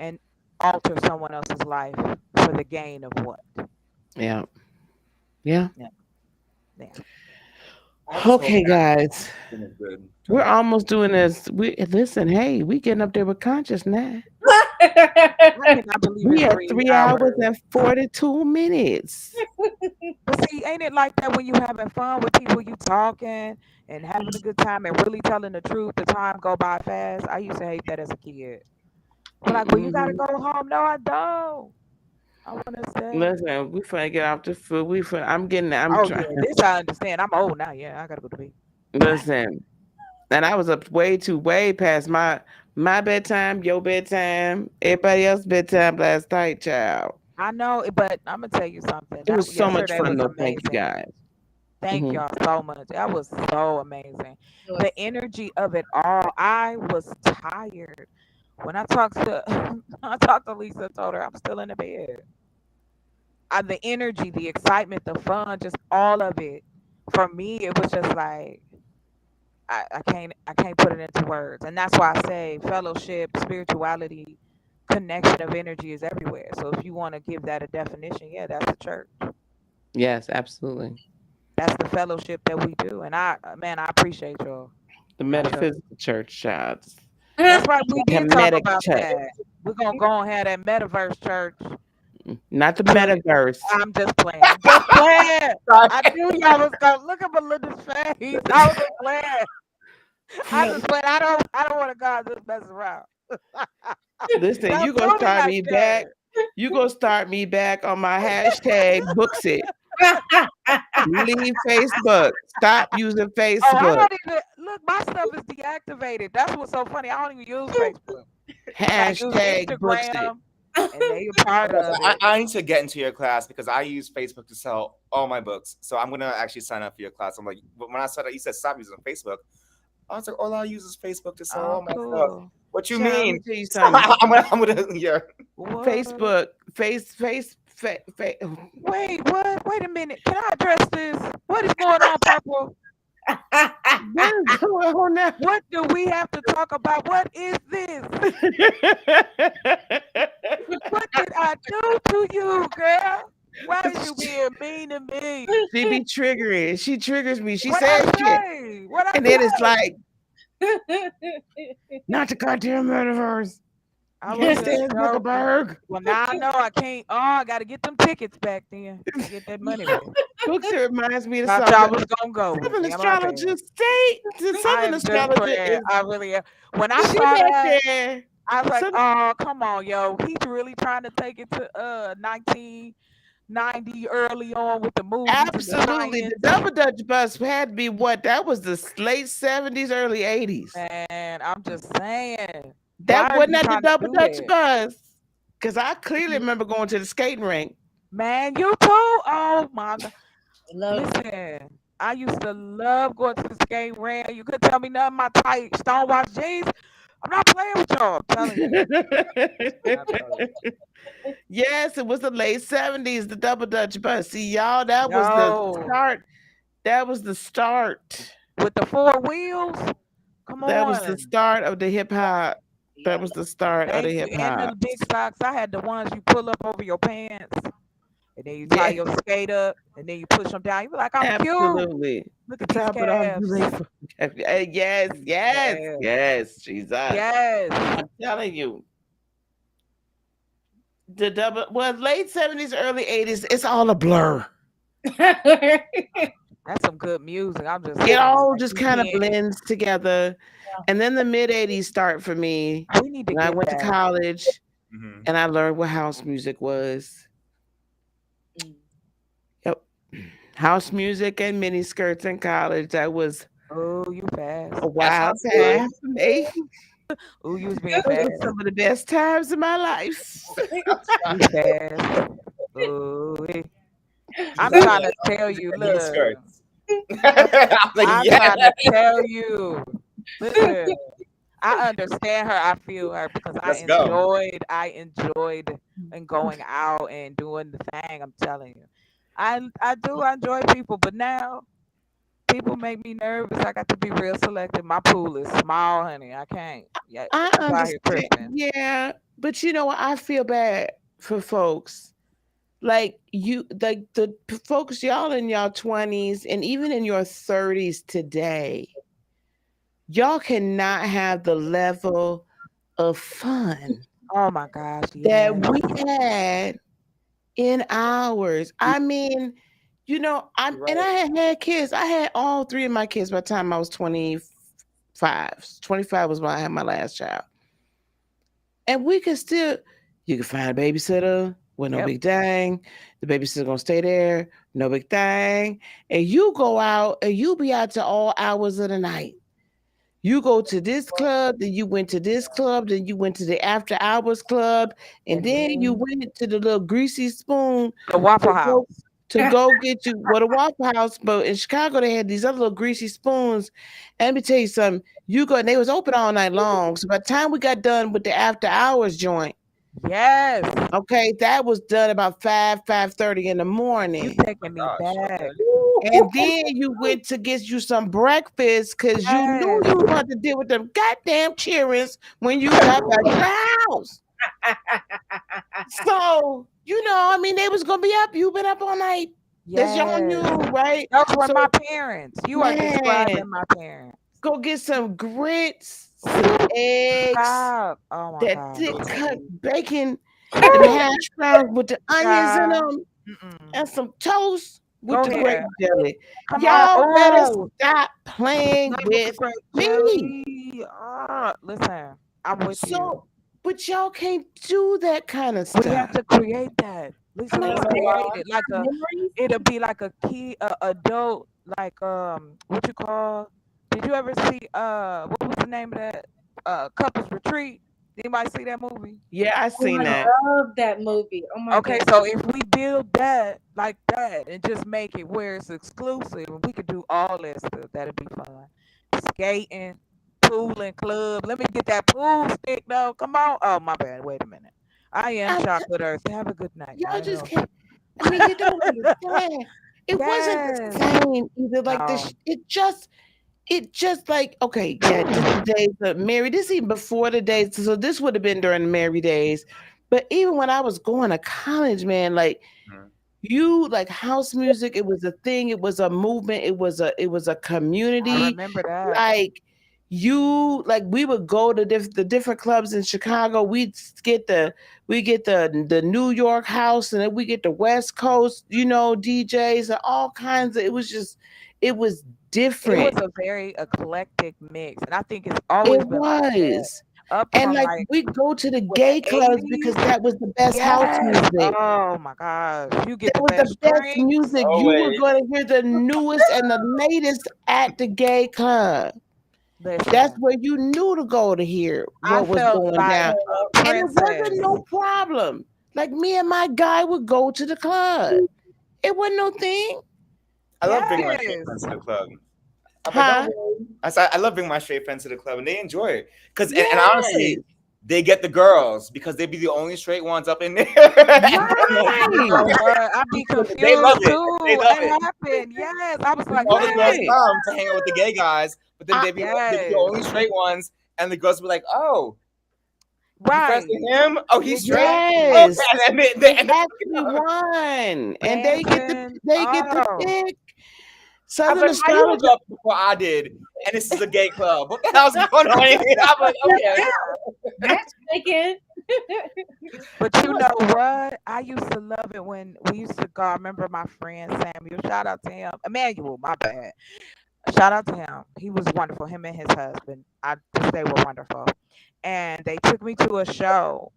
and alter someone else's life for the gain of what? Yeah. Yeah. Yeah, yeah. I have this whole Okay, guys. thing is good. Go We're ahead. almost doing this. We listen, hey, we getting up there with conscious now. I cannot believe We it's at 3 hours 3 hours. and 42 minutes. But see, ain't it like that when you having fun with people, you talking and having a good time and really telling the truth, the time go by fast? I used to hate that as a kid. I'm like, well, you gotta Mm-hmm. go home. No, I don't. I wanna stay. Listen, we finna get off the food. I'm Oh trying. yeah, this I understand. I'm old now. Yeah, I gotta go to bed. Listen, and I was up way past my bedtime, your bedtime, everybody else's bedtime last night, child. I know, but I'm gonna tell you something. It That was so much yesterday fun was though. Thank you amazing. guys. Thank Hmm. y'all so much. That was so amazing. It was The energy of it all. I was tired. When I talked to I talked to Lisa, told her I'm still in the bed. The energy, the excitement, the fun, just all of it. For me, it was just like I can't put it into words. And that's why I say fellowship, spirituality, connection of energy is everywhere. So if you want to give that a definition, yeah, that's the church. Yes, absolutely. That's the fellowship that we do. And man, I appreciate y'all. The I sure. metaphysical church, child. That's right. We did talk Hermetic about church, that. We're gonna go and have that metaverse church. not the Till metaverse. I'm just playing. I'm just playing. Sorry. I knew y'all was gonna look at Melinda's face. I was just playing. I just playing. I don't want to go out just mess around. Listen, Don't you gonna do me start like me back. that. You gonna start me back on my hashtag books it. Leave Facebook. Stop using Oh, I Facebook. don't even look. My stuff is deactivated. That's what's so funny. I don't even use Facebook, but I use Hashtag books it. Instagram, and they a part of it. I need to get into your class because I use Facebook to sell all my books. So I'm gonna actually sign up for your class. I'm like, but when I saw that you said stop using Facebook, I was like, all I use is Facebook to sell Oh, all my stuff. cool. What you Child, let me mean? tell you something. Yeah. What? Facebook, face. Wait, what? Wait a minute. Can I address this? What is going on, Purple? What is going on now? What do we have to talk about? What is this? What did I do to you, girl? Why is you being mean to me? She be triggering. She triggers me. She What I says shit. say? What I And then it's say? like, not the goddamn metaverse. I was Can't just stand joking. Zuckerberg. Well, now I know I can't. Oh, I got to get them tickets back then. Get that money back. Books it reminds me of Thought y'all something. was gonna go with Southern me. My bad. astrologist state. The I Southern am just astrologer playing. is I really am. When I she saw back that, there. I was like, So oh, come on, yo. He's really trying to take it to 1990 early on with the movies and the absolutely, the science. double Dutch bus had to be what? That was the late 70s, early 80s. Man, I'm just saying. Why That are wasn't you at the trying to double do Dutch that? bus. Because I clearly remember going to the skating rink. Man, you too? Oh my God. Love Listen, I used to love going to the skate rink. You couldn't tell me nothing my tight stonewash jeans. I'm not playing with y'all. I'm telling you. I'm telling you. Yes, it was the late 70s, the double Dutch bus. See, y'all, that was the Yo, start. That was the start. with the four wheels? Come That was the on. start of the hip hop. That yeah. was the start of the Thank hip you. And hop. the big socks. I had the ones you pull up over your pants. And then you tie Yeah, your skate up. And then you push them down. You be like, I'm cute. absolutely. Look To at these top it off, you calves. late for yes, yes, Calves. yes, Jesus. Yes. I'm telling you. The double late 70s, early 80s, it's all a blur. That's some good music. I'm just It saying. all Like just you kind of can't. blends together. And then the mid 80s start for me We need to when I get went to back. college Mhm. and I learned what house music was. Mm. Yep. House music and mini skirts in college. That was Oh, you fast. a That wild sounds good. time for me. Oh, you was being Those were fast. some of the best times of my life. You fast. Oh, She's I'm like, trying to yeah, tell music you, and mini look. skirts. I'm like, I'm yeah. trying to tell you. Listen, I understand her. I feel her because I Let's go. enjoyed. I enjoyed and going out and doing the thing. I'm telling you, I do enjoy people, but now people make me nervous. I got to be real selective. My pool is small, honey. I can't. Yeah, I people out here understand. tripping. Yeah. But you know what? I feel bad for folks like you, like folks, y'all in y'all 20s and even in your 30s today, y'all cannot have the level of fun Oh my gosh, that yes. we had in ours. I mean, you know, You're and I right. had kids. I had all three of my kids by the time I was 25. 25 was when I had my last child. And we could still, you can find a babysitter with no Yep. big thing. The babysitter gonna stay there, no big thing. And you go out and you be out to all hours of the night. You go to this club, then you went to this club, then you went to the after hours club, and And then you then went to the little greasy spoon the Waffle to House. go get you what a Waffle House. But in Chicago they had these other little greasy spoons. And let me tell you something, you go and they was open all night long. So by the time we got done with the after hours joint, Yes. okay, that was done about 5:30 in the You morning. My taking me gosh. back. Okay. And then you went to get you some breakfast because you knew Yes. you was about to deal with them goddamn cheerings when you got back to the house. So, you know, I mean, they was gonna be up. You been up all night. That's y'all Yes. knew, right? Those were So, my parents. You are man, describing my parents. go get some grits, some eggs, Stop. Oh my that God. thick cut Protein. bacon, them hash browns with the onions in Child. them, Mm-mm. and some toast with Go the grape here. jelly. Come on. Y'all better Oh, stop playing flavor for with grape me. jelly. Listen, I'm with you. So, but y'all can't do that kind of We have stuff. to create that. Lisa, No, You let's know, create it. Like memories. it'll be like a key adult, like what you call, did you ever see what was the name of that? Couples Retreat. Anybody see that movie? Yeah, I Oh, seen I that. love that movie. Oh my Okay, goodness. so if we build that like that and just make it where it's exclusive and we could do all that stuff, that'd be fun. Skating, pool and club. Let me get that pool stick though. Come on. Oh my bad. Wait a minute. I am I'm chocolate earth. Have a good night. Y'all I just know. can't. I mean, you don't understand. It wasn't the Yes. same either. Like No. this, it just like okay, yeah. This the days of Mary. This even before the days. So this would have been during the Mary days. But even when I was going to college, man, like Mhm. you like house music. It was a thing. It was a movement. It was a I community. remember that. Like you like we would go to the different clubs in Chicago. We get the New York house, and then we get the West Coast, DJs and all kinds of. It was It was different. a very eclectic mix. And I think it's always It been like that. was. Up And from like like we go to the with the gay clubs because 80s. that was the best house Yes. music. Oh my gosh. You get That the was the best best drinks. music. You were Always. going to hear the newest and the latest at the gay club. That's Listen, where you knew to go to hear I what was felt going like down. a And it wasn't princess. no problem. Like me and my guy would go to the club. It wasn't no thing. I love bringing my straight Yes. friends to the club. I'm like, don't Huh? worry. I love bringing my straight friends to the club, and they enjoy it. And Yes. honestly, they get the girls because they be the only straight ones up in there. You know Right. what? I'd be They love confused it. They too. love it. It happened. Yes. I was like, All the girls wait. Right. come to hang out with the gay guys, but then I, they be the Yes. only straight ones, and the girls be like, "Oh, you friends Right. with him? Oh, he's straight. Exactly. Okay." yes. And They then actually won. And they get the Dancing. they get the Oh. pick. I'm Southern like, "Why you astrology. was up before I did?" And this is a gay club. What the hell's going on here? I'm like, "Okay." Matchmaking. But you What? know what? I used to love it when we used to go. I remember my friend Samuel. Shout out to him. Emmanuel, my bad. Shout out to him. He was wonderful. Him and his husband. I just they were wonderful. And they took me to a show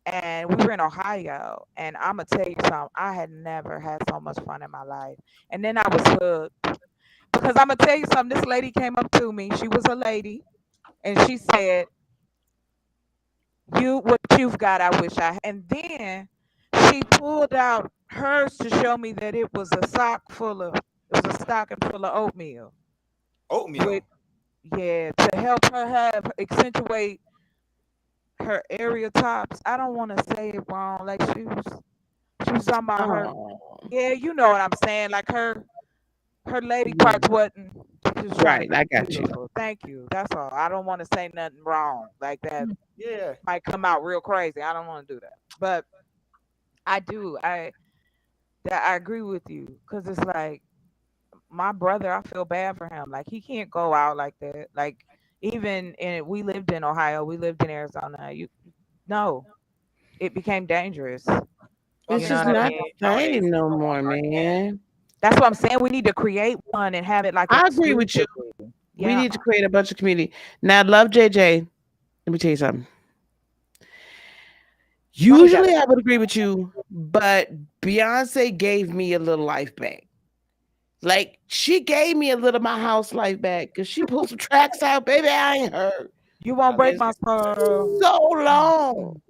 and we were in Ohio. And I'm gonna tell you something. I had never had so much fun in my life. And then I was hooked. Because I'm gonna tell you something. This lady came up to me. She was a lady, and she said, "You, what you've got, I wish I." And then she pulled out hers to show me that it was a it was a stocking full of oatmeal. With Oatmeal. yeah, to help her have accentuate her area tops. I don't want to say it wrong. Like she was talking about her. Oh. Yeah, you know what I'm saying. Like her lady Yeah. parts wasn't just trying to Right, be I got you. beautiful. Thank you. That's all. I don't want to say nothing wrong like that. Yeah. Might come out real crazy. I don't want to do that. But I do. I agree with you because it's like my brother. I feel bad for him. Like he can't go out like that. Like even in we lived in Ohio. We lived in Arizona. You no, it became dangerous. It's You know just what I not mean? the Nowadays, same no no more, longer. man. That's what I'm saying. We need to create one and have it like I agree with you. exclusively. We Yeah. need to create a bunch of community. Now, love JJ. Let me tell you something. Why we got Usually, I would agree with you, but Beyonce gave me a little life back. Like she gave me a little of my house life back because she pulled some tracks out, baby. I ain't heard you won't Now, break there's my soul. so long.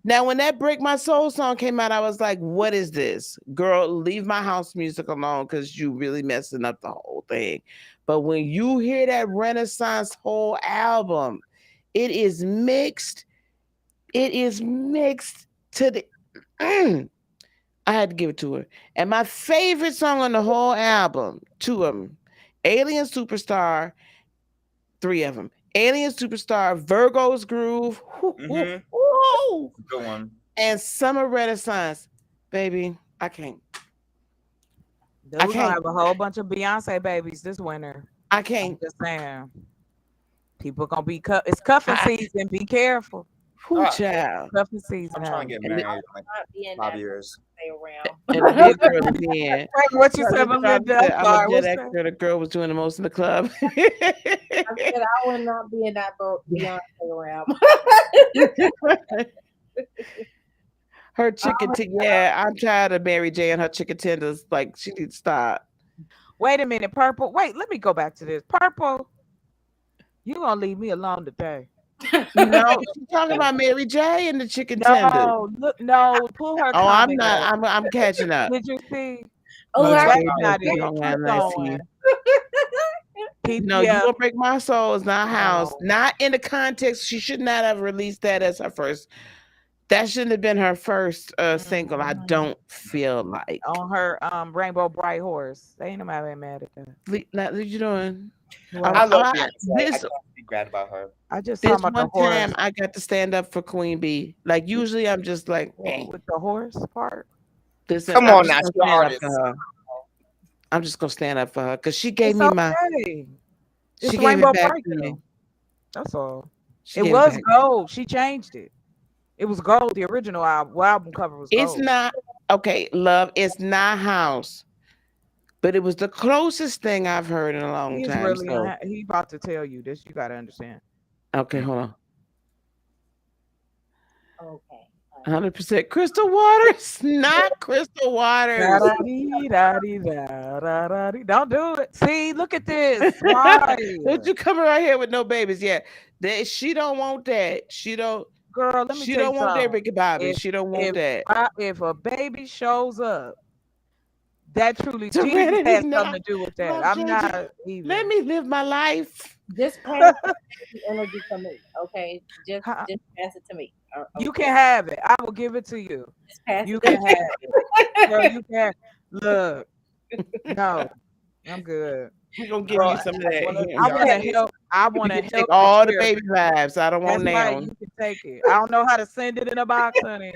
Now, when that "Break My Soul" song came out, I was like, "What is this, girl? Leave my house music alone because you really messing up the whole thing." But when you hear that Renaissance whole album, it is mixed. It is mixed to the. I had to give it to her. And my favorite song on the whole album, two of them, Alien Superstar, three of them. Alien Superstar, Virgo's Groove, Mm-hmm. whoo, Good one. and Summer Renaissance. Baby, I can't. Dude, I we're gonna can't. have a whole bunch of Beyonce babies this winter. I I'm can't. just saying. People gonna be it's cuffing I, season. Be careful. who Ah, child? Cuffing season, I'm trying to honey. get And the, married in like Not be in 5 years. stay and the around. big girl again. Wait, what you said, Charlie Melinda? I'm said, I'm a sorry. Gen What's that? Xer. The girl was doing the most in the club. I said I would not be in that Beyonce around. Her chicken yeah, I'm tired of Mary J and her chicken tenders. Like she needs to stop. Wait a minute, Purple. Wait, let me go back to this. Purple, you gonna leave me alone today? No, she's talking about Mary J and the chicken tenders. No, look, no. Pull her Oh, I'm comment not. up. I'm catching up. Did you see? Oh, Okay, I That's baby, not you it. don't have Keep that going. see. No, you Yeah. gonna break my soul is not house. No. Not in the context. She should not have released that as her first. That shouldn't have been her first single. I Mhm. don't feel like. On her Rainbow Bright Horse. They ain't nobody mad at that. What you doing? What? I love I, Beyonce. I this can't speak bad about her. I just this talking about the one horse. time I got to stand up for Queen Bee. Like usually I'm just like, With the horse part. listen, Come I'm on just now, gonna she's an stand up artist. for her. I'm just gonna stand up for her because she gave It's me my. okay. She It's gave it Rainbow back Bright to me. though. That's all. She It gave it was back. gold. She changed it. It was gold. The original album cover was It's gold. not okay, love. It's not house, but it was the closest thing I've heard in a long He's time. really So he about to tell you this. You gotta understand. okay, hold on. okay. 100% Crystal Waters, not Crystal Waters. Da-da-dee-da-dee-da-da-dee. Don't do it. See, look at this. Why? Don't you come around here with no babies yet? She don't want that. She don't. Girl, let me She tell you don't want that something. Ricky Bobby. If She don't want if that. if a baby shows up, that truly Jesus Serenity, has something not to do with that. love I'm JJ. not Let even. me live my life. Just pass the energy to me, okay? Just Huh? pass it to me. You Okay. can have it. I will give it to you. Just pass You it to can me. have it. Girl, you can look. No, I'm good. We're gonna give Girl, you some of As that one of here. I want to Beyonce's, help. I You want to can take help the all the baby children. lives. I don't want That's right. now. You can take it. I don't know how to send it in a box, honey.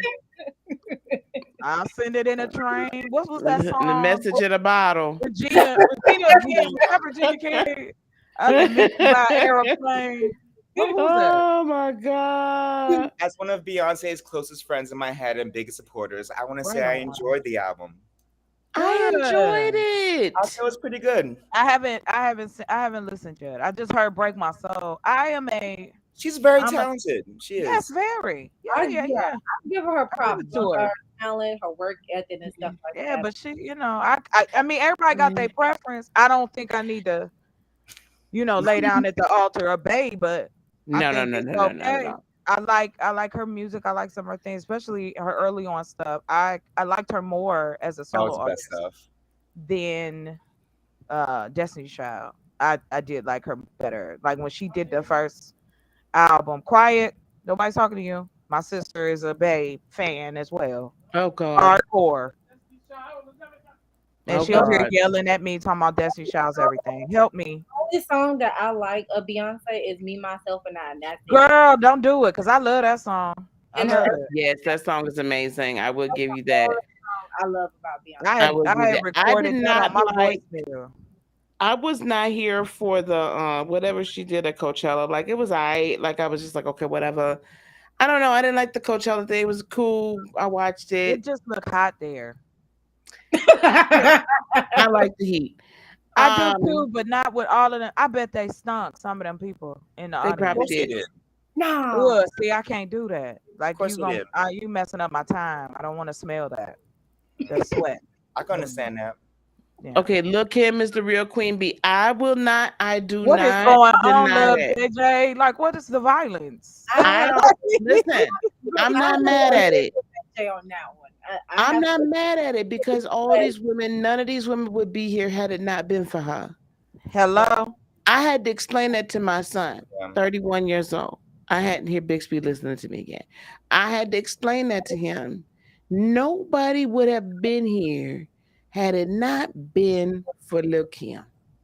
I'll send it in a train. What was that The song? message in a bottle. Regina again. Was that Virginia King? I can meet you by aeroplane. What was that? Oh my god. as one of Beyonce's closest friends in my head and biggest supporters, I want to say Right I on. enjoyed the album. I enjoyed Good. it. I thought it was pretty good. I haven't listened yet. I just heard "Break My Soul." She's very I'm a, talented. She yes, is. very. I, Yeah, yeah, yeah, yeah. I'm giving her I give props it for to her her. talent, her work ethic, and stuff like Yeah, that. but she, I mean, everybody got their preference. I don't think I need to, lay down at the altar of Bae, but I No, no, think no, it's no, no, not at okay. all. I like her music. I like some of her things, especially her early on stuff. I liked her more as a That solo was the best artist stuff. than Destiny's Child. I did like her better. Like when she did the first album, Quiet, nobody's talking to you. My sister is a Bae fan as well. Oh god. Hardcore. And Oh she over here god. yelling at me, talking about Destiny Child's everything. Help me. only song that I like of Beyonce is "Me, Myself, and I," and that's it. Girl, don't do it because I love that song. I And her love other it. Yes, that song is amazing. I will give you that. song I love about Beyonce. I will I give had that. I did recorded that on not my like. voicemail. I was not here for the whatever she did at Coachella. Like it was like I was just like, okay, whatever. I don't know. I didn't like the Coachella thing. It was cool. I watched It it. just looked hot there. I like the heat. I do Um, too, but not with all of them. I bet they stunk some of them people in the they Of audience. probably course they did. did. No. Ugh, see, I can't do that. Of Like course they did. you messing up my time. I don't want to smell that. The sweat. I can understand that. Yeah. Okay, Lil Kim is the real queen bee. I will not. I do What is not going on, deny love that. JJ? Like, what is the violence? I I have don't listen. I'm I not have mad to at it. say on that one. I I'm have not to mad at it because all say these women, none of these women would be here had it not been for her. Hello? I had to explain that to my son, Yeah. 31 years old. I hadn't hear Bixby listening to me again. I had to explain that to him. Nobody would have been here had it not been for Lil Kim.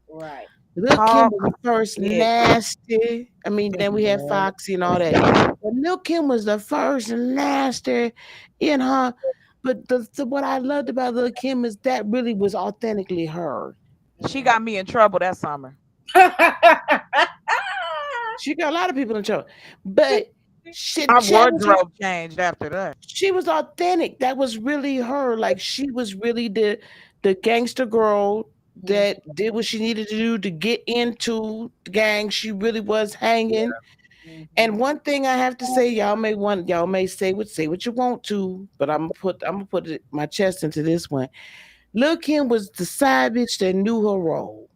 right. Lil Kim Talk was the first it. nasty. I mean, then we had Foxy and all that. But Lil Kim was the first nasty in her. But what I loved about Lil Kim is that really was authentically her. She got me in trouble that summer. She got a lot of people in trouble. But My that was her. wardrobe changed after that. She was authentic. That was really her. Like she was really the gangster girl that did what she needed to do to get into the gang. She really was hanging. And one thing I have to say, y'all may say what you want to, but I'm gonna put my chest into this one. Lil Kim was the side bitch that knew her role.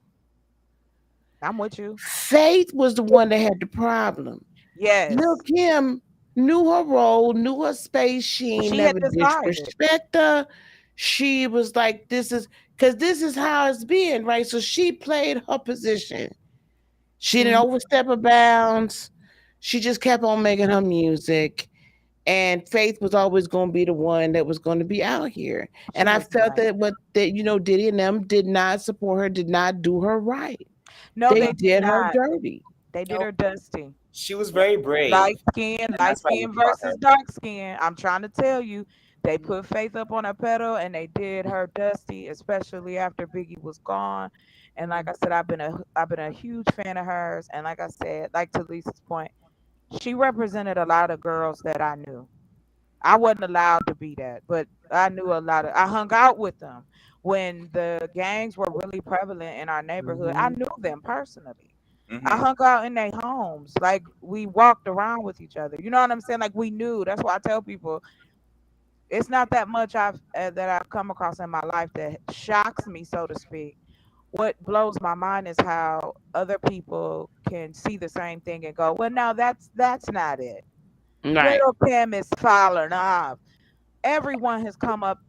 I'm with you. Faith was the one that had the problem. Yes. Lil Kim knew her role, knew her space. She ain't She had never decided. disrespect her. She was like, this is how it's been, right? So she played her position. She didn't overstep her bounds. She just kept on making her music. And Faith was always going to be the one that was going to be out here. And She I was felt nice. that Diddy and them did not support her, did not do her right. No, They they did did her not. dirty. They did No, her dusty. she was very brave, Light skin, and light that's why we skin brought her. versus dark skin. I'm trying to tell you, they put Faith up on a pedal and they did her dusty, especially after Biggie was gone. And like I said, I've been a huge fan of hers. And like I said, like to Lisa's point, she represented a lot of girls that I knew. I wasn't allowed to be that, but I knew a lot of. I hung out with them when the gangs were really prevalent in our neighborhood. I Mhm. knew them personally. I Hmm. hung out in their homes, like we walked around with each other. You know what I'm saying? Like we knew. That's why I tell people it's not that much that I've come across in my life that shocks me, so to speak. What blows my mind is how other people can see the same thing and go, "Well, no, that's not it." Right. Little Kim is falling off. Everyone has come up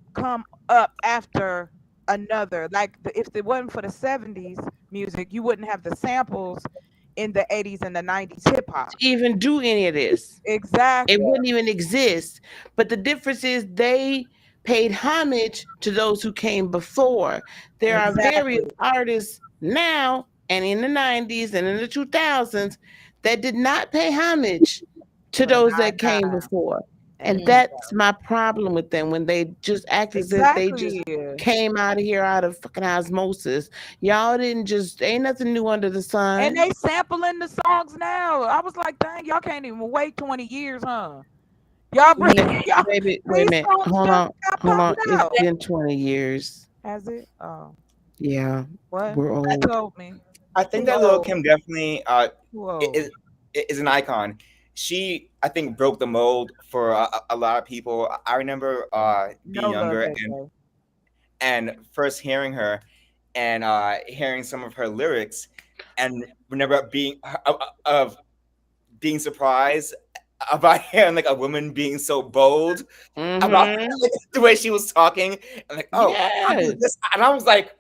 after another. Like if it wasn't for the 70s music, you wouldn't have the samples in the 80s and the 90s hip hop. Even do any of this. It Exactly. wouldn't even exist. But the difference is they paid homage to those who came before. There are various Exactly. artists now and in the 90s and in the 2000s that did not pay homage to But those not that came now. before. And And here we that's go. my problem with them when they just act as if they just Exactly. came out of here out of fucking osmosis. Y'all didn't just, ain't nothing new under the And sun. they sampling the songs now. I was like, dang, y'all can't even wait 20 years, huh? Y'all bring No, y'all baby, wait a these minute. songs just got Hold pumped on. It's out. been 20 years. Has it? Oh, Yeah, what? we're Who old. told me? I think Who that Lil old? Kim definitely Who is, old? is an icon. She, I think, broke the mold for a lot of people. I remember being No love, younger JJ. and first hearing her and hearing some of her lyrics, and remember of being surprised about hearing like a woman being so bold about Mm-hmm. like, the way she was talking, and like, oh, I do Yes. this, and I was like,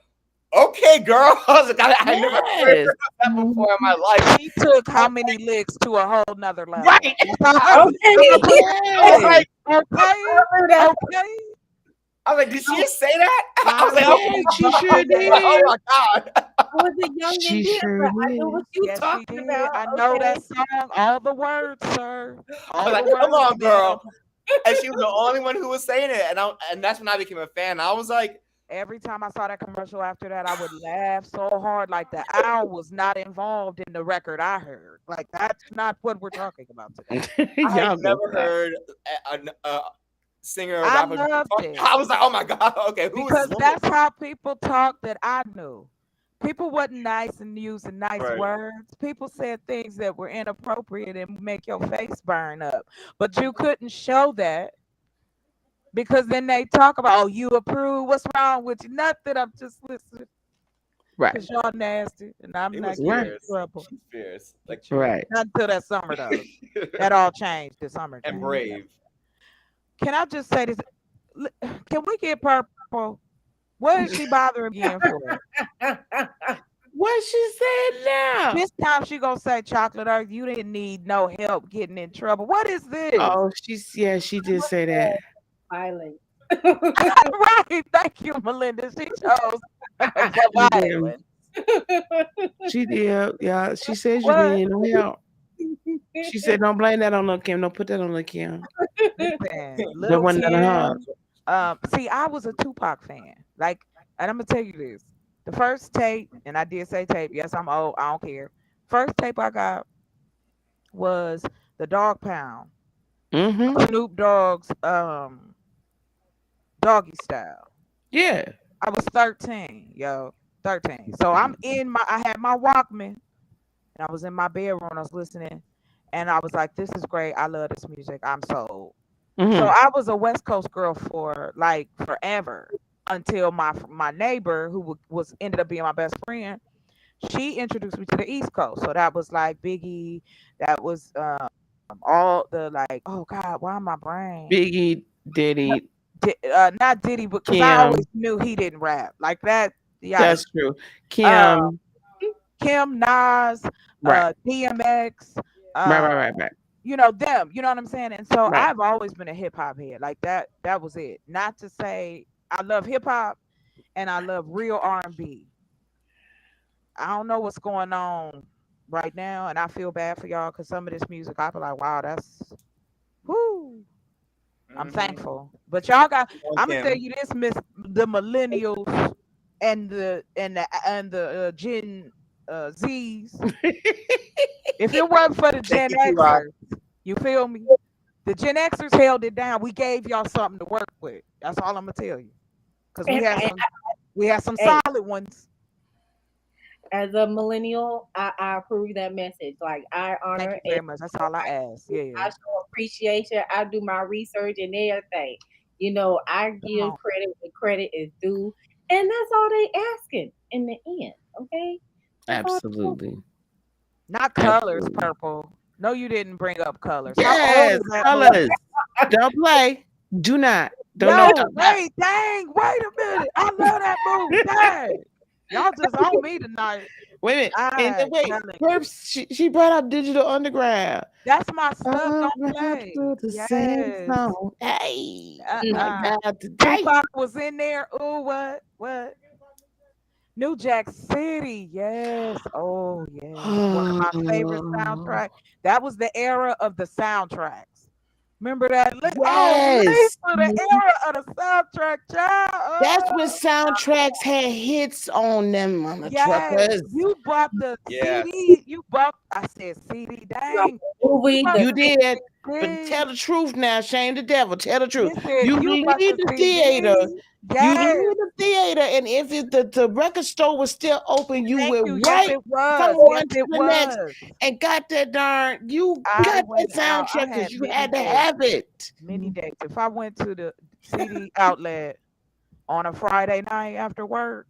okay, girl. I was like, I never heard Yes. of that before in my life. She took how many licks to a whole nother level. Right. Okay. I was Yes. like, Okay, That okay. I was like, did she just say that? I was like, Yeah, she Bumped sure into that. oh did. my god. Was it Young She and sure Different? I know did. what you Yes, she talking did. about. I know Okay. that song, all the words, sir. I was All like, the come words, on, madam. girl. And she was the only one who was saying it. And that's when I became a fan. I was like, Every time I saw that commercial after that, I would laugh so hard. Like the owl was not involved in the record I heard. Like that's not what we're talking about today. I had Y'all go never back. heard a singer or I rapper. loved it I was like, oh my God, okay, who is this because woman? that's how people talk that I knew. People wasn't nice and using nice Right. words. People said things that were inappropriate and make your face burn up. But you couldn't show that because then they talk about, oh, you approve. What's wrong with you? Nothing. I'm just listening Right. because y'all nasty and I'm It not was getting Right. in fierce. trouble. She's fierce. Like Right. Not until that summer though. That all changed. The summer and changed. brave. Can I just say this? Can we get purple? What is she bothering again for? What she said now? This time she gonna say chocolate earth. You didn't need no help getting in trouble. What is this? Oh, she did say that. Violent. Right. Thank you, Melinda. She chose the She did. violence. She did. Yeah. She said you What? didn't need no help. She said, "Don't blame that on Lil Kim. Don't put that on Lil Kim. Listen, That Little wasn't none of her." Kim. See, I was a Tupac fan. Like, and I'm gonna tell you this: the first tape, and I did say tape. Yes, I'm old. I don't care. First tape I got was the Dog Pound, Mm-hmm. Snoop Dogg's Doggy Style. Yeah. I was 13, yo, 13. So I had my Walkman, and I was in my bedroom. I was listening, and I was like, "This is great. I love this music. I'm sold." So Mm-hmm. I was a West Coast girl for like forever until my neighbor who was ended up being my best friend. She introduced me to the East Coast. So that was like Biggie. That was all the like. Oh God, why my brain? Biggie, Diddy, Not Diddy, but because I always Kim. knew he didn't rap like that. Yeah, That's true. uh, Kim. Kim, Nas, Right. DMX, Right. uh, Right. Right. Right. them. You know what I'm saying? And so Right. I've always been a hip hop head. Like that. That was it. Not to say I love hip hop and I love real R&B. I don't know what's going on right now, and I feel bad for y'all because some of this music I be like, wow, that's whoo. I'm Mm-hmm. thankful, but y'all got. On I'm gonna tell Kim. you this, Miss the millennials and the Gen Z's. If it wasn't for the Thank Gen you, T-Rock. Xers, you feel me? The Gen Xers held it down. We gave y'all something to work with. That's all I'm gonna tell you. Cause And, and we had some hey, solid ones. as a millennial, I approve that message. Like I Thank honor you and very much. That's all I ask. Yeah. I show appreciation. I do my research and everything. You know, I Come give on. credit where credit is due, and that's all they asking in the end. Okay, that's all. Absolutely. Not colors, Absolutely. purple. No, you didn't bring up colors. How old Yes. is that movie? Colors. Don't play. Do not. Don't know what Yo, you're about. wait, dang, wait a minute. I love that movie. Dang. Y'all just on me tonight. Wait a minute. And then I wait. telling you. Perps, she brought out Digital Underground. That's my stuff. All Don't right play. to the same Yes. song. Hey, my Uh-uh. God, today. Tupac was in there. Oh, what? What? New Jack City. Yes. Oh, yes. One of my favorite Oh, soundtracks. That was the era of the soundtracks. Remember that? Oh, yes. Lisa, the era of the soundtrack, child. That's when Oh, soundtracks had hits on them on the yes. truckers. You bought the Yes. CD. I said CD. Dang. You Movie, bought the You the did. But CD. tell the truth now, shame the devil. Tell the truth. Listen, You you bought leave the the theater. CD. You Yes. leave the theater, and if the record store was still open, you Thank went you. Yes, right it from was. Yes, one to it the next was. and got that darn. You I got that went out. I soundtrack because had you many had to days. have it. Many days. If I went to the CD outlet on a Friday night after work,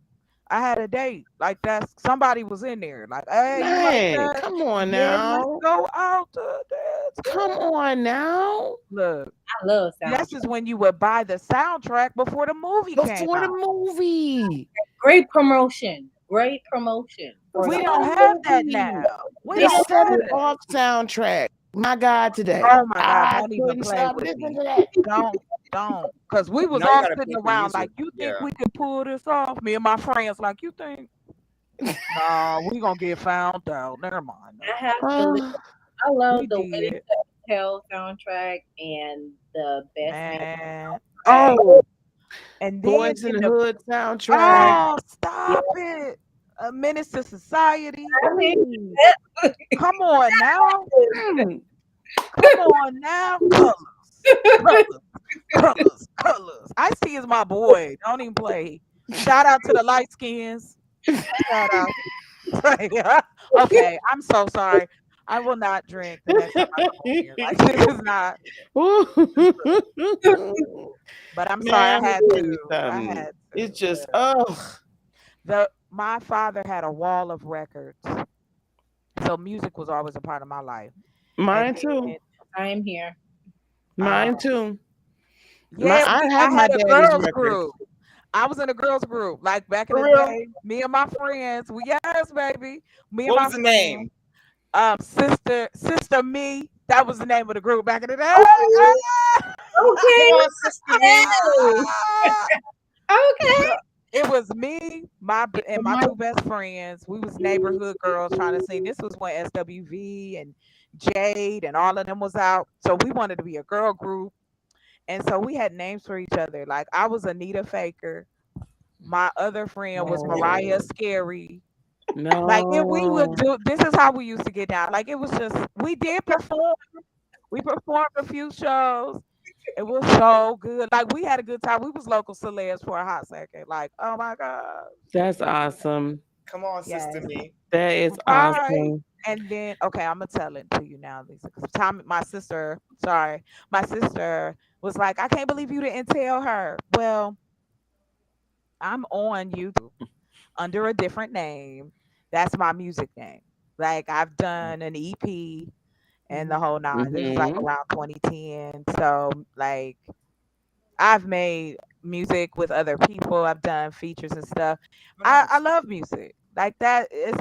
I had a date. Like that's somebody was in there. Like, hey, you like Man, that? come on Yeah, let's now. go out to dance. Come on now. Look, I love this soundtrack. is when you would buy the soundtrack before the movie came Before the out. movie. Great promotion. Great promotion for We the Before don't the have that movie. now. We The don't Set have It that. Off soundtrack. My God, today. Oh my God, I don't even couldn't play stop with listening me. to that. Don't. Because we was Now you all gotta sitting pay for around like, music. you think Yeah. we could pull this off? Me and my friends, like, you think? No, we gonna get found out. Never mind. I Never have mind. to. Oh, I love We the Wedding did, Tell soundtrack and the Best Man man. track. Oh, and then Boys in in the the Hood soundtrack. oh, Yeah, stop it. A menace to society. I mean, Ooh, come on now. Mm. Come on now. Colors. Colors. Colors. Colors. I see is my boy. Don't even play. Shout out to the light skins. Shout out. Okay, I'm so sorry. I will not drink the next time I come on here. Like this is not. This is, but I'm sorry. Man, I I'm gonna had tell to. you I something. had It's to. just, Yeah. oh, The my father had a wall of records, so music was always a part of my life. And mine too. then, I'm here. Mine uh, too. yeah, I have I my had a daddy's girls records. group. I was in a girls group, like back in For the real? day. Me and my friends, we yes, baby. Me and What my was the friends. name? Sister Me. That was the name of the group back in the day. Okay, Come okay, on, sister me. okay. So it was me, and my My two best friends. We was neighborhood girls trying to sing. This was when SWV and Jade and all of them was out. So we wanted to be a girl group. And so we had names for each other. Like I was Anita Faker. My other friend was Mariah No, Scary. Like we would no, do this is how we used to get down. Like it was just we did perform. We performed a few shows. It was so good. Like we had a good time. We was local celebs for a hot second. Like, oh my God. that's awesome. Come on, sister Yes. me. That is Right. awesome. And then okay, I'm gonna tell it to you now, Lisa. 'Cause Tommy, my sister was like, I can't believe you didn't tell her. Well, I'm on YouTube under a different name. That's my music name. Like I've done an EP and the whole nine. This was like Hmm. around 2010. So like I've made music with other people. I've done features and stuff. Oh, I nice. love music. Like that is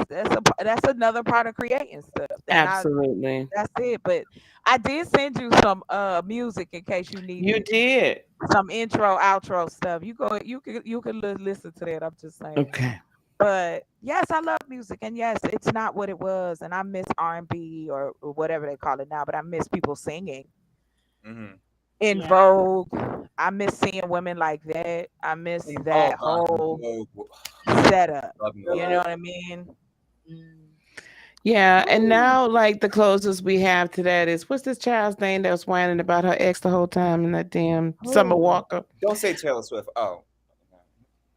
that's another part of creating stuff. And Absolutely. that's it. But I did send you some music in case you You needed did. some intro, outro stuff. You could listen to that. I'm just saying. Okay. But yes, I love music, and yes, it's not what it was, and I miss R&B or whatever they call it now. But I miss people singing Mm-hmm. in yeah. Vogue. I miss seeing women like that. I miss Oh that God, whole Vogue. setup. Love me You know Vogue. what I mean? Mm. Yeah, and Woo. now like the closest we have to that is what's this child's name that was whining about her ex the whole time in that damn Summer Who? Walker. Don't say Taylor Swift. Oh.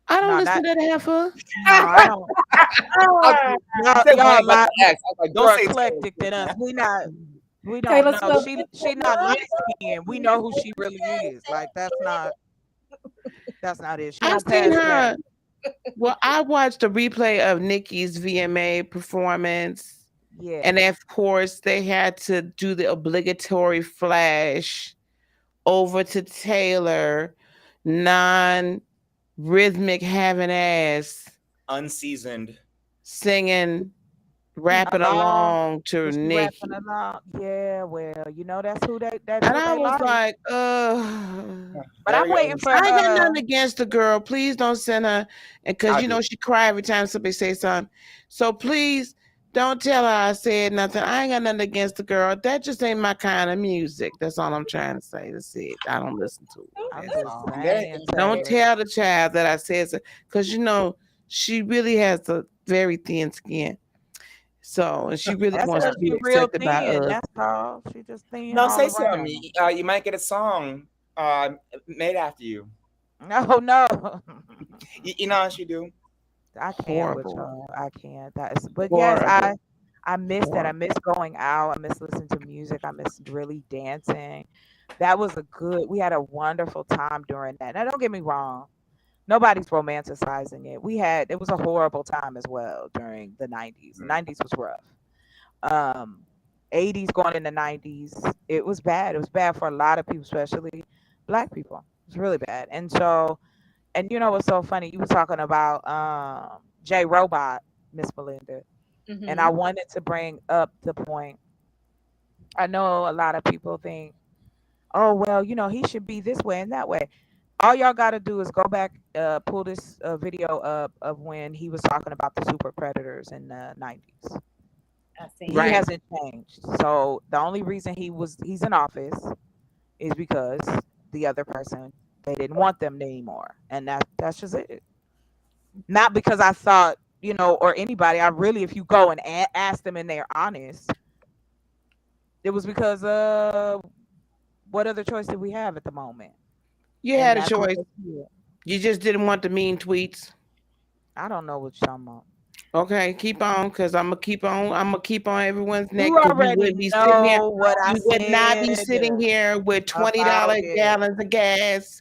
I don't No, listen not to that heifer. no. I don't. Ah, You Y'all, said y'all one a about lot the ex. I was like, don't more say Taylor eclectic Swift than us. now. We not. We don't Taylor know. Swift. She not light skinned. We know who she really is. Like that's not it. She I don't seen pass that. her. Well, I watched a replay of Nikki's VMA performance, and Yes. of course they had to do the obligatory flash over to Taylor, non-rhythmic having ass Unseasoned. singing, rapping Along. along to Was she rapping Nikki. along? Yeah. Well, that's And what I they was like. like, But I'm Very waiting for I ain't got nothing against the girl. Please don't send her, and because I you do. know she cry every time somebody say something. So please don't tell her I said nothing. I ain't got nothing against the girl. That just ain't my kind of music. That's all I'm trying to say. That's it. I don't listen to it. I'm That's just all. And that saying, and Don't Taylor. tell the child that I said so, because you know she really has a very thin skin. So, and she really That's wants because to she be real accepted by thin. us. That's all. She just thin now all say something. around. You might get a song made after you. No, no. You know how she do. I can't with Horrible. y'all. I can't. That is, but yes, Horrible. I miss that. I Horrible. miss going out. I miss listening to music. I miss really dancing. That was a good. We had a wonderful time during that. Now, don't get me wrong. Nobody's romanticizing it. It was a horrible time as well during the 90s. The Mm. 90s was rough. Um 80s going into 90s, it was bad. It was bad for a lot of people, especially black people. It was really bad. And so, and you know what's so funny? You were talking about J Robot, Miss Melinda. And I Mm-hmm. wanted to bring up the point. I know a lot of people think, oh well, he should be this way and that way. All y'all got to do is go back, pull this video up of when he was talking about the super predators in the 90s. I seen He it. Right. hasn't changed. So the only reason he's in office is because the other person, they didn't want them anymore, and that's just it. Not because I thought, or anybody. I really, if you go and ask them and they're honest, it was because what other choice did we have at the moment? You And had a that's what choice. they did. You just didn't want the mean tweets. I don't know what you're talking about. Okay, keep on, cause I'm gonna keep on. I'm gonna keep on everyone's neck, You cause we already wouldn't be sitting here. know what I We would not be said sitting here with about $20 it. gallons of gas.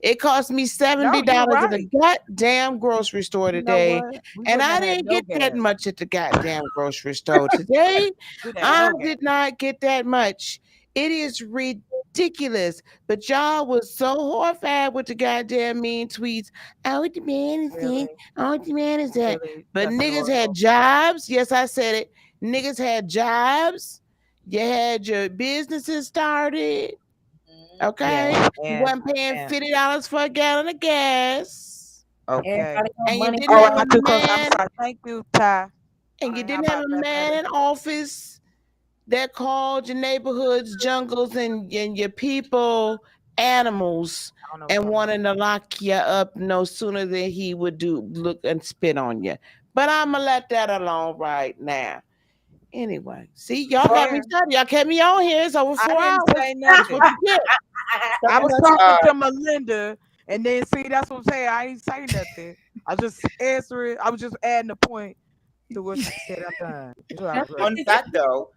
It cost me No, $70 you're at the right. goddamn grocery store You know today, what? We and wouldn't I have had didn't no get that gas. much at the goddamn grocery store today. We'd have I no gas. did not get that much. It is ridiculous. But y'all was so horrified with the goddamn mean tweets. Oh, the man is this. Really, Oh, the man is that. really, But that's niggas had adorable. jobs. Yes, I said it. Niggas had jobs. You had your businesses started. Mhm. Okay. Yes, You and wasn't paying and $50 for a gallon of gas. okay. Everybody got And you money didn't All have right, flowing. a I'm too close. I'm man. sorry. Thank you, Ty. And you I ain't didn't have about a that man better. in office that called your neighborhoods jungles and your people animals I don't know what and you're talking about. wanting to lock you up no sooner than he would do look and spit on you. But I'm gonna let that alone right now. Anyway, see, y'all got me Fair. started. Y'all kept me on here. It's over I four didn't hours. say That's what nothing. you get. I So was let's talking to Melinda, and then see, that's what I'm saying. I ain't say nothing. I just answering. I was just adding a point to what you said. I'm done. It's all That's right. what fun they say. fact though.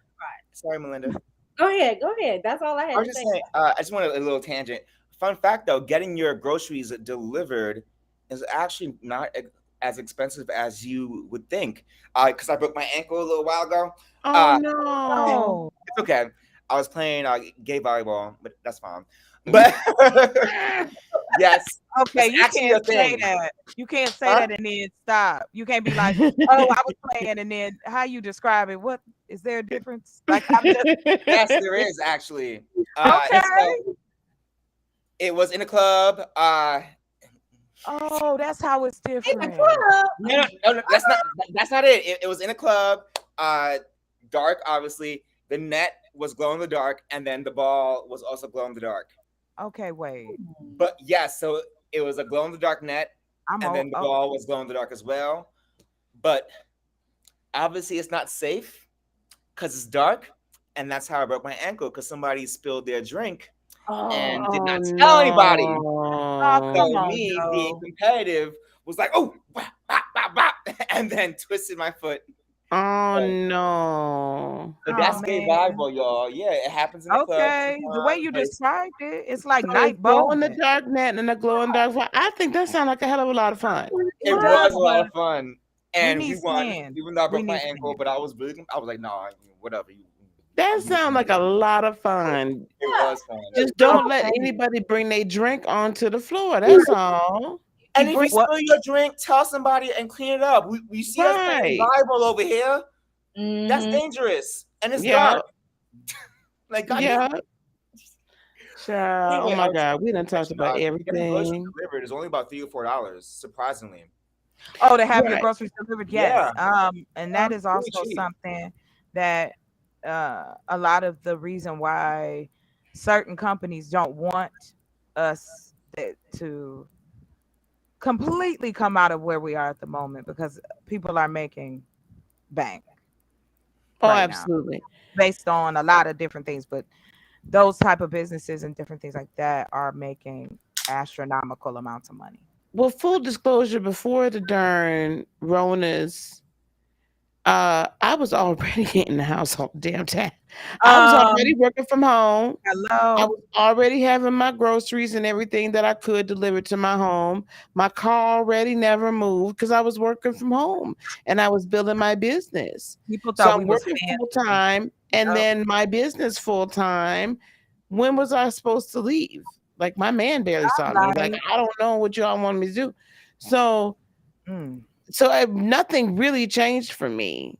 Sorry, Melinda. Go ahead, go ahead. That's all I I had was to just say. saying. I just wanted a little tangent. Fun fact though, getting your groceries delivered is actually not as expensive as you would think. Because I broke my ankle a little while ago. Oh Uh, no. No. it's okay. I was playing gay volleyball, but that's fine. But yes, Okay, it's you actually can't a say thing. that. You can't say Huh? that and then stop. You can't be like, "Oh, I was playing," and then how you describe it. What is there a difference? Like I'm just Yes, there is actually. So okay. it was in a club. Oh, that's how it's In the different. club. No, that's not it. It was in a club. Uh, dark, obviously. The net was glow in the dark, and then the ball was also glow in the dark. Okay, wait. But yes, so it was a glow in the dark net, I'm and old. then the Okay. ball was glow in the dark as well. But obviously, it's not safe because it's dark, and that's how I broke my ankle because somebody spilled their drink Oh, and did Oh not tell anybody. Oh, So come no. on, me being Joe. competitive was like, oh, bah, bah, bah, bah, and then twisted my foot. Oh So, no. so Oh that's gay man. volleyball, y'all. Yeah, it happens in the club Okay. The way sometimes, you but it's, described it, it's like So it's night glow in the bowling. dark net and a glow in the dark fire. I think that sounds like a hell of a lot of fun. It it what? does, was a lot but of fun, we and need we won. sand. Even though I We broke my need ankle, sand. but I was like, nah, whatever. That I'm sounds losing like this. a lot of fun. It was fun. Just don't let Okay. anybody bring their drink onto the floor. That's all. And You if you bring. What? spill your drink, tell somebody and clean it up. We see us playing Right. volleyball over here. That's Mm-hmm. dangerous, and it's Yeah. dark. Like, goddamn. Yeah. Child. Oh Anyway, I my was God. We done talked mention about getting groceries everything. delivered is only about $3 or $4, surprisingly. Oh, to have your Right. groceries delivered, yes. Yeah, And that is really also cheap. something that a lot of the reason why certain companies don't want us to completely come out of where we are at the moment because people are making bank Oh, right now absolutely. based on a lot of different things, but those type of businesses and different things like that are making astronomical amounts of money. Well, full disclosure, before the darn Ronas, I was already in the house all the damn time. I was already Um, working from home. I hello. was already having my groceries and everything that I could delivered to my home. My car already never moved because I was working from home and I was building my business. People So thought I'm we was working full fancy. time and Yep. then my business full time. When was I supposed to leave? Like my man barely saw me. Like Like, I don't know what y'all want me to do. So mm, nothing really changed for me,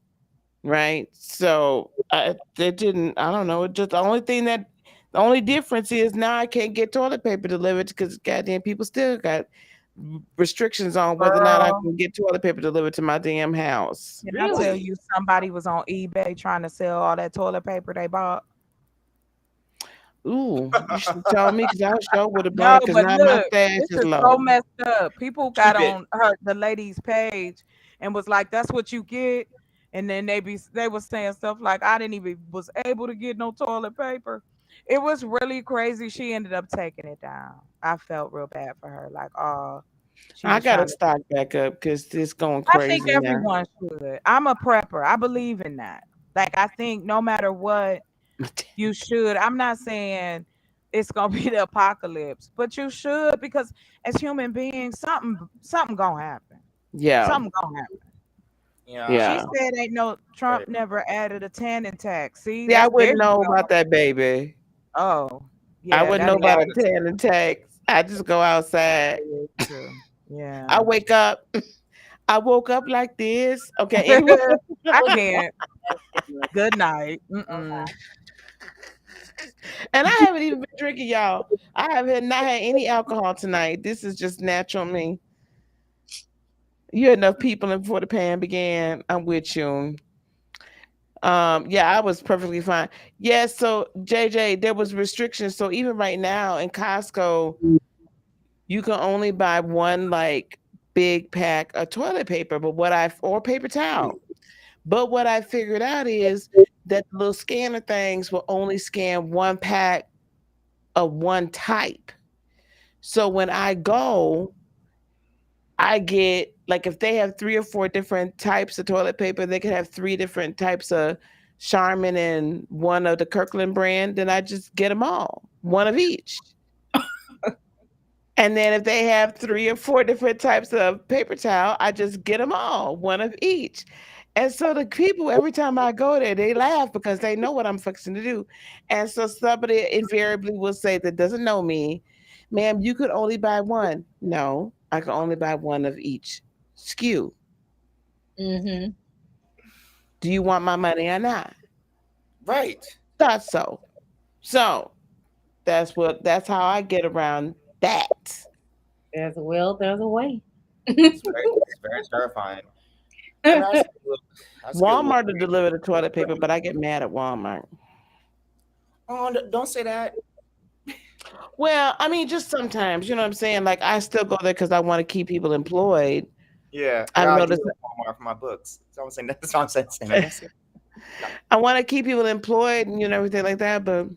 right? So I they didn't. I don't know. It just the only thing that The only difference is now I can't get toilet paper delivered because goddamn people still got restrictions on whether or not I Girl, can get toilet paper delivered to my damn house. can I tell Really? you somebody was on eBay trying to sell all that toilet paper they bought? Ooh, you should have told me because I sure would have bought No, it because but now my look, stash this is is so low. messed up. People got Keep it. on the lady's page and was like, "That's what you get," and then they was saying stuff like, "I didn't even was able to get no toilet paper." It was really crazy. She ended up taking it down. I felt real bad for her. Like, oh, she I was gotta trying to. stock back up because it's going I think crazy now. everyone should. I'm a prepper. I believe in that. Like, I think no matter what, you should. I'm not saying it's gonna be the apocalypse, but you should because as human beings, something gonna happen. Yeah, Something gonna happen. Yeah. She yeah. said ain't no Right. Trump never added a tanning tax. See, See, I that's there wouldn't you know go. about that, baby. Oh, I yeah, wouldn't that know is about a Added tan and tax. I just go outside. that is true. I Yeah. wake up. I woke up like this. Okay, anyway. I Look, can't. that's Good night. so Mm-mm. And I haven't even been drinking, y'all. I haven't not had any alcohol tonight. This is just natural me. You had enough people in before the pan began. I'm with you. Yeah, I was perfectly fine. Yeah, so JJ, there was restrictions. So even right now in Costco, you can only buy one like big pack of toilet paper, but what I or paper towel. But what I figured out is that the little scanner things will only scan one pack of one type. So when I go, I get like if they have three or four different types of toilet paper, they could have three different types of Charmin and one of the Kirkland brand, then I just get them all, one of each. And then if they have three or four different types of paper towel, I just get them all, one of each. And so the people, every time I go there, they laugh because they know what I'm fixing to do. And so somebody invariably will say that doesn't know me, ma'am, you could only buy one. No, I can only buy one of each SKU. Mm-hmm. Do you want my money or not? Right. Thought so. So that's how I get around that. There's a will, there's a way. It's very terrifying. I mean, I just get a little Walmart to crazy. deliver the toilet paper, but I get mad at Walmart. Oh, don't say that. Well, I mean, just sometimes, you know what I'm saying? Like, I still go there because I want to keep people employed. Yeah, I've I do noticed it Walmart for my books. So I'm saying that's what I'm saying. Like, that's it. I want to keep people employed and, everything like that. But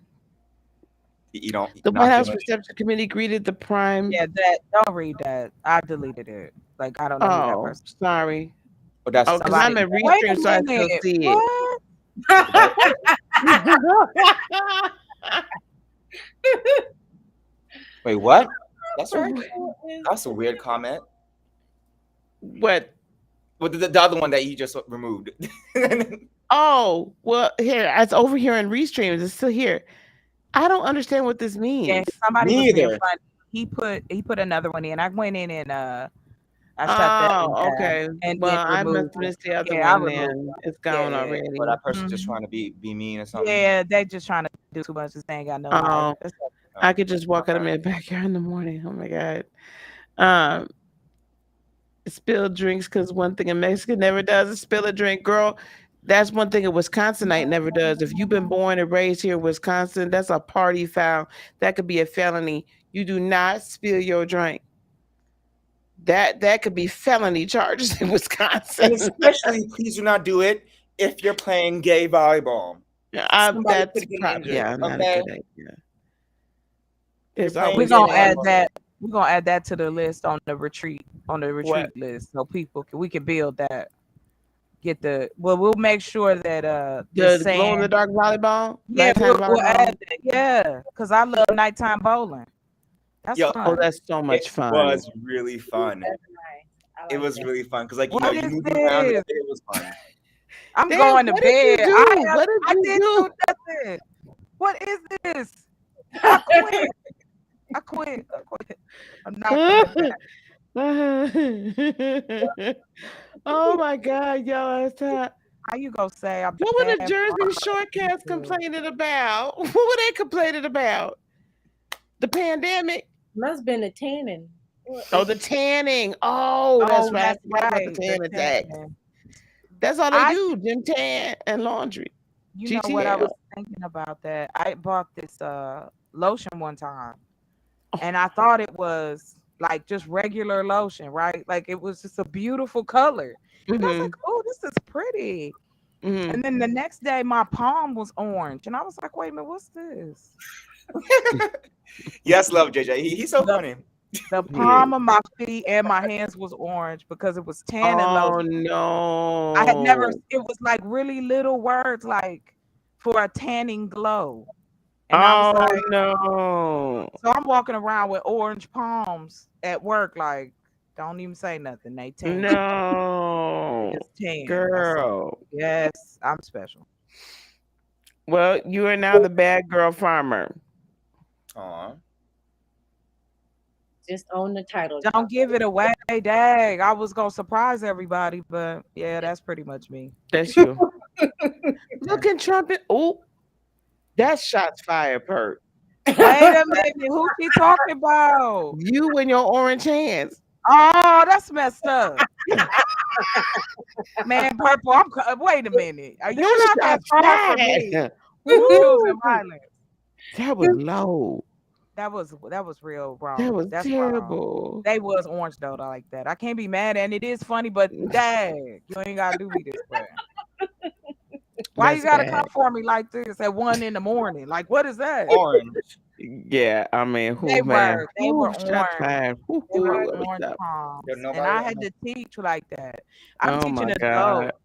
You don't. the You're White not House doing it. Reception Committee greeted the prime. Yeah, that don't read that. I deleted it. Like I don't know who that Oh, person. sorry. Oh, that's Oh, because I'm Somebody. at Wait Restream, a so I still minute. see it. What? that. Wait, what? That's right. That's a weird comment. What? Well, the other one that you just removed. Oh, well, here, it's over here in Restream. It's still here. I don't understand what this Yeah, means. somebody was being Neither. funny. He put another one in. I went in and I shut that one Oh, down okay. and then Well, I must removed have it. missed the other Yeah, I one removed then. it. It's Yeah, gone yeah. Or already. that person just Mhm. trying to be mean or something. Yeah, they just trying to do too much. This ain't got no life. Oh, That's I Oh, could just walk out of okay. my backyard in the morning. Oh my God. Um, Spilled drinks because one thing a Mexican never does is spill a drink. Girl, that's one thing a Wisconsinite never does. If you've been born and raised here in Wisconsin, that's a party foul. That could be a felony. You do not spill your drink. That could be felony charges in And Wisconsin. especially, please do not do it if you're playing gay volleyball. Somebody That's could get probably injured. yeah, not a Okay, good idea. you're There's playing we're always gay gonna add somebody. volleyball. that. We're gonna add that to the list on the What? retreat list, so people can we can build that. Get the well. We'll make sure that the The glow in the sand. dark volleyball, Yeah, nighttime we'll volleyball. add that. Yeah, because I love nighttime bowling. That's Yo, Oh, fun. that's so it much fun. was really fun. That's nice. I It like was that. really fun because, like, What you is moving around. this? It was fun. I'm Damn, going to what did you bed. do? What did I you didn't do? do nothing. What is this? I quit. I quit. I quit. I'm not coming back. Oh my God, y'all! It's time. How you gonna say I'm What were the bad Jersey for Shore cats people? complaining about? What were they complaining about? The pandemic? Must been a tanning. What Oh, is the it? tanning. Oh, that's Oh, right. I that's forgot about the right. The tanning tax. tanning. That's all they I, do, gym tan and laundry. you know what I was GTL. thinking about that. I bought this lotion one time, Oh, and I thought it was like just regular lotion, right? Like it was just a beautiful color. And I was like, mm-hmm, oh, this is pretty. mm-hmm. And then the next day, my palm was orange, and I was like, wait a minute, what's this? Yes, love JJ. He's so The funny. the Yeah. palm of my feet and my hands was orange because it was tanning Oh lotion. I had never. no. It was like really little words, like for a tanning glow, and I was Oh like, no. so I'm walking around with orange palms at work, like, don't even say nothing. They tan. No. It's tan. That's it. Girl. Yes, I'm special. Well, you are now the bad girl farmer. Aw. Just own the title. Don't give it away, dag. I was gonna surprise everybody, but yeah, that's pretty much me. That's you. Yeah. Look at Trump. Oh, that's shots fired, Perk. Wait a minute, who she talking about? You and your orange hands. Oh, that's messed up. Man, purple. Wait a minute. Are you That's not that shots far from me? fired. You choosing Woo! violence. That was low. That was real That wrong. was That's wrong. terrible. They was orange though, like that. I can't be mad, and it is funny, but dang, you ain't gotta do me this way. Why you That's gotta come bad. for me like this at 1 a.m? Like, what is that? Orange. Yeah, I mean, They who man? were. They Who were shots orange. fired? They were Who let me orange stop. There's palms, and nobody I on had it. to teach like that. I'm Oh teaching my God. adults,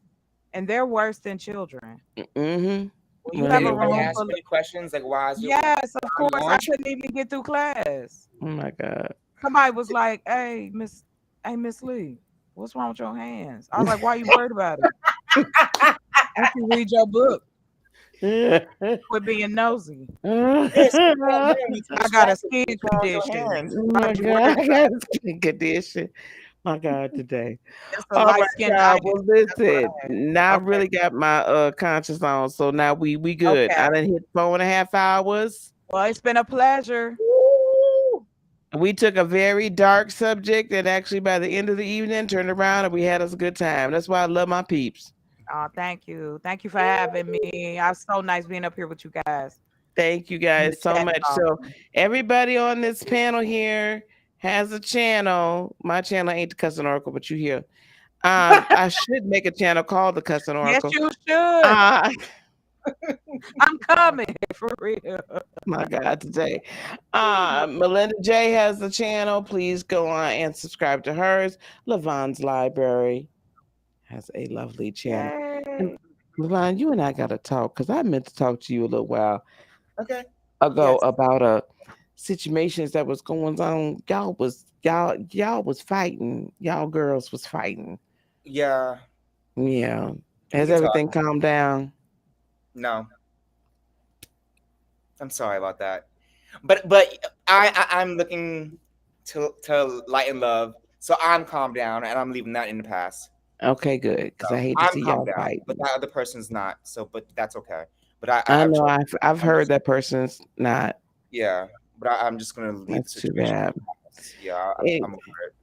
and they're worse than children. When Mm-hmm. you Well, have Did a nobody room ask full you of any questions like why is your yes, of body course, I orange? couldn't even get through class. oh my God. Somebody was like, Miss Lee, what's wrong with your hands?" I was like, "Why you worried about it? Once you read your book, quit being nosy. Yes, you go home. You I teach got a classes. skin What's wrong with your condition. hands? Oh Why my don't you God, worry I about got it? a skin condition. My God, today. It's a All light right, skin y'all. Well, itis. That's what listen. I had. Now I Okay, really got my conscience on, so now we good. okay. I done hit 4.5 hours. Well, it's been a pleasure. Woo! We took a very dark subject, and actually by the end of the evening, turned around and we had us a good time. That's why I love my peeps. Oh, thank you. Thank you for having me. It's so nice being up here with you guys. Thank you And the guys so chat is much. So awesome. everybody on this panel here has a channel. My channel ain't the Cussing Oracle, but you here. I should make a channel called the Cussing Yes, Oracle. you should. Uh I'm coming for real. my God, today. Melinda J has the channel. Please go on and subscribe to hers. Levon's Library has a lovely channel. And Yay. Levon, you and I gotta talk because I meant to talk to you a little while Okay. ago Yes. about situations that was going on. Y'all was fighting. Y'all girls was fighting. Yeah. Yeah. We Has can talk. everything calmed down? No, I'm sorry about that. But I'm looking to light and love. So I'm calmed down and I'm leaving that in the past. Okay, good. Because I So hate to I'm see calmed y'all down, but fighting. that other person's not. So, but that's okay. But I, I I've know chosen. I've I'm heard just that person's not. yeah. But I'm just gonna leave the That's too situation. bad. Yeah, It, I'm over it.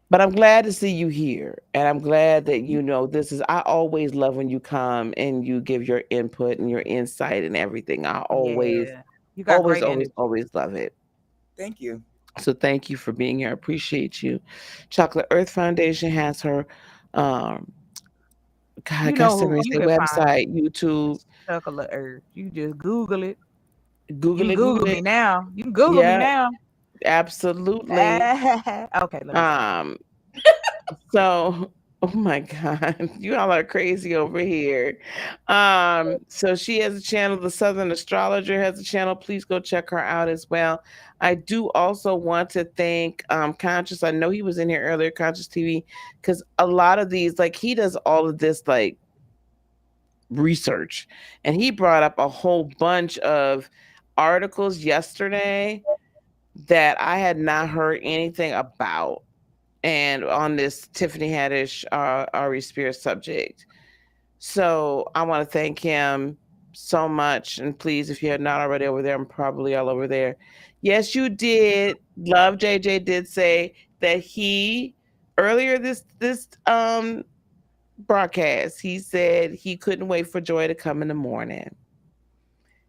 but I'm glad to see you here. And I'm glad that you know this is I always love when you come and you give your input and your insight and everything. I always, Yeah. You got always, great always, energy. always love it. Thank you. So thank you for being here. I appreciate you. Chocolate Earth Foundation has her um God, I You got know so who many you say can find website, YouTube, chocolate earth. You just Google it. You Google can it, Google Google me it. now. You can Google me Yeah, now. absolutely. Okay, let me stop. Um, so oh my God, you all are crazy over here. So she has a channel, the Southern Astrologer has a channel. Please go check her out as well. I do also want to thank Conscious. I know he was in here earlier, Conscious TV, because a lot of these, like he does all of this like research. And he brought up a whole bunch of articles yesterday that I had not heard anything about. And on this Tiffany Haddish, Ari Spears subject. So I want to thank him so much. And please, if you're not already over there, I'm probably all over there. Yes, you did. Love JJ did say that he earlier this broadcast, he said he couldn't wait for Joy to come in the morning.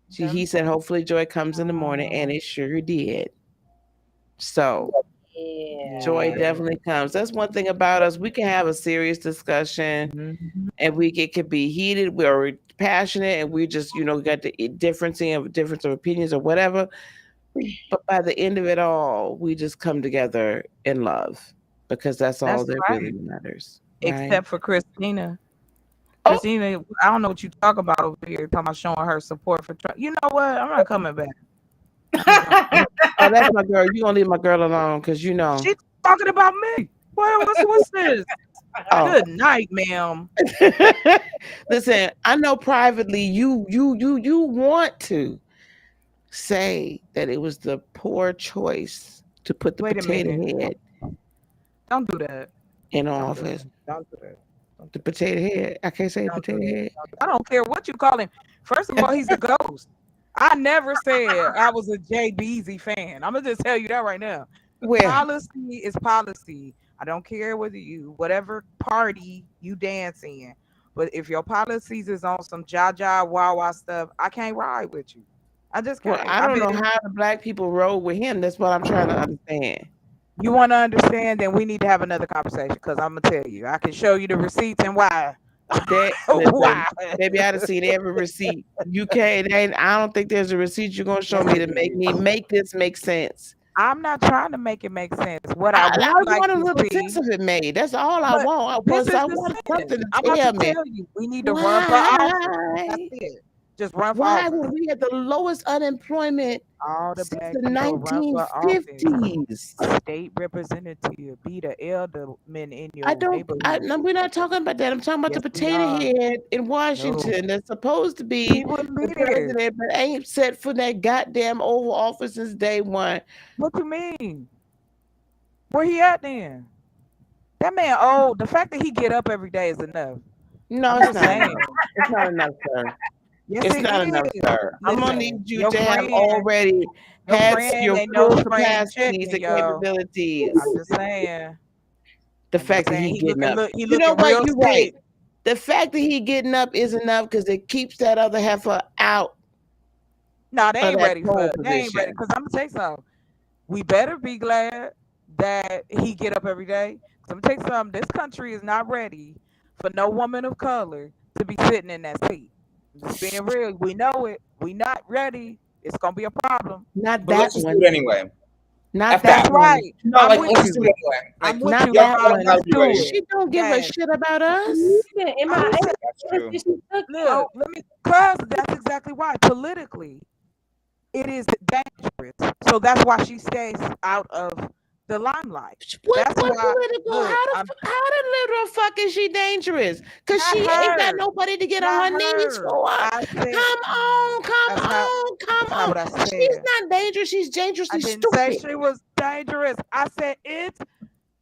He said hopefully Joy comes in the morning, and it sure did. So Joy Yeah. definitely comes. That's one thing about us. We can have a serious discussion, Mhm. and it could be heated. We're passionate, and we just got the difference of opinions or whatever. But by the end of it all, we just come together in love because that's all That's that right. really matters, right? Except for Christina. Oh, Christina, I don't know what you talk about over here, talking about showing her support for Trump. You know what? I'm not coming back. oh, that's my girl. You gonna leave my girl alone because She's talking about me. What's this? Oh, Good night, ma'am. listen. I know privately you want to say that it was the poor choice to put the Wait a potato minute. head Don't do that. in Don't do office. that. Don't do that. The potato head. I can't say Don't do potato that. head. I don't care what you call him. First of all, he's a ghost. I never said I was a Jay Beezy fan. I'm gonna just tell you that right now. Where? Policy is policy. I don't care whatever party you dance in, but if your policies is on some jaja wawa stuff, I can't ride with you. I just Well, can't. I I don't mean, know how the black people roll with him. That's what I'm trying to understand. you want to understand, then we need to have another conversation because I'm gonna tell you. I can show you the receipts and why. That Why? listen, baby, I'd have seen every receipt. You can't. I don't think there's a receipt you're gonna show Yes, me it to make is. this make sense. I'm not trying to make it make sense. What I I would like want a to little sense see, of it made. That's all I but want. this is I the want sentence. something I'm to about to tell me tell you. We need to run for office. That's why. it. Just run for Why office. were we at the lowest unemployment All the since black the people run for office. 1950s? A state representative, be the elderman in your neighborhood. No, we're not talking about that. I'm talking about the Yes, we potato are. head in No, Washington that's supposed to he be wouldn't the be there. president, but ain't set for that goddamn Oval Office since day one. What you mean? Where he at then? That man old. The fact that he get up every day is enough. No, I'm it's just not saying. enough. It's not enough, sir. Yes, It's it not enough, is. sir. I'm gonna Listen, need you to have already your had friend your ain't no full spring capacities chicken, and yo. capabilities. I'm just saying. The I'm just fact that saying he he getting looking up. look he You know looking what? real You're right. sick. The fact that he getting up is enough because it keeps that other heifer out No, they of ain't that ready pole for they ain't ready. position. Cause I'm gonna tell you something. We better be glad that he get up every day. Cause I'm gonna tell you something. This country is not ready for no woman of color to be sitting in that seat. I'm just being real. We know it. We not ready. It's gonna be a problem. Not But let's that just do one. it anyway. Not F that That's that. one. right. No, I'm like with let's just do you. it anyway. I'm Like with Not you, y'all that Rob. gotta one. Let's be do ready. it. She don't give a Yes. shit about us. Even in Who my said? That's true. she took Look, let me. Cause that's exactly why. Politically, it is dangerous. So that's why she stays out of the limelight. That's What why. political? Look, How the little fuck is she dangerous? Cause not she ain't got her, nobody to get on not her knees her. for. I said Come on, come that's not. on, come That's not on. what I She's said. not dangerous. She's I dangerously didn't say stupid. she was dangerous. I said it's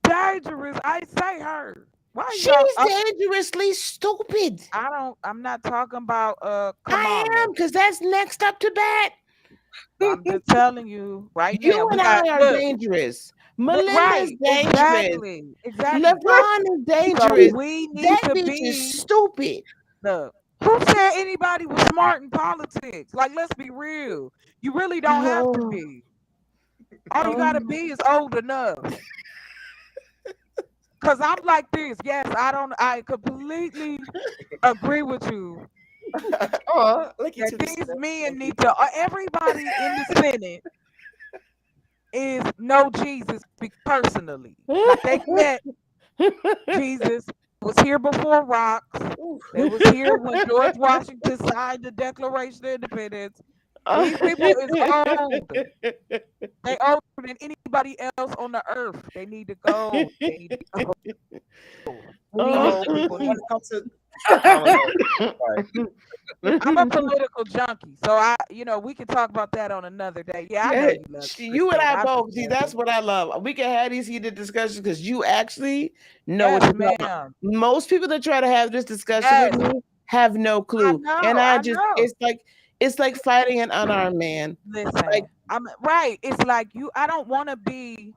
dangerous. I say her. Why y'all? She's dangerously stupid. I don't. I'm not talking about I Kamala. am, cause that's next up to bat. I'm just telling you right now. You We and got I are look. dangerous. Melinda's Right. dangerous. Exactly. LeBron is So dangerous. we need That to bitch is be stupid. look. Who said anybody was smart in politics? Like, let's be real. You really don't have to Oh, be. All you gotta be is old enough. Cause I'm like this. Yes, I completely agree with you Oh, look that into this. these men need to everybody in the Senate is know Jesus personally. Like they met Jesus, was here before rocks. They was here when George Washington signed the Declaration of Independence. These people is old. They older than anybody else on the earth. They need to go. They need to go. We old people When need. it comes to Kamala, sorry. I'm a political junkie, so we can talk about that on another day. Yeah, I know you love it, You and Christine. I I'm both. just See, that's messing. what I love. We can have these heated discussions because you actually know what Yes, you're talking about. ma'am. Most people that try to have this discussion with Yes, me have no clue. And I I just, know. it's like fighting an unarmed man. Like, Listen, I'm right. It's like I don't want to be.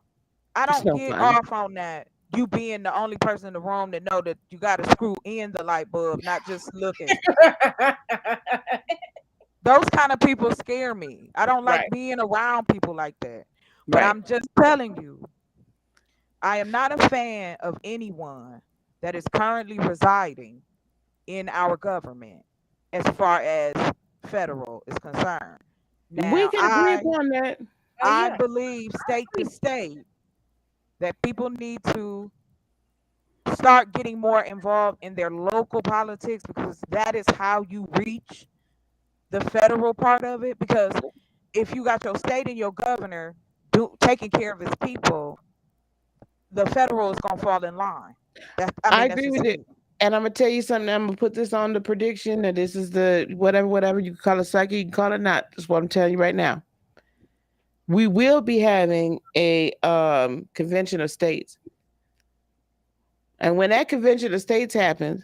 I it's don't no get fun. off on that. You being the only person in the room that know that you got to screw in the light bulb, not just looking. Those kind of people scare me. I don't like Right, being around people like that. But right. I'm just telling you, I am not a fan of anyone that is currently residing in our government as far as federal is concerned. We Now, can agree upon that. I Yeah. believe state to state that people need to start getting more involved in their local politics because that is how you reach the federal part of it. Because if you got your state and your governor taking care of his people, the federal is gonna fall in line. I That's agree just with it. me. And I'm gonna tell you something. I'm gonna put this on the prediction that this is the whatever you can call it psyche, you can call it not. That's what I'm telling you right now. We will be having a convention of states. And when that convention of states happens,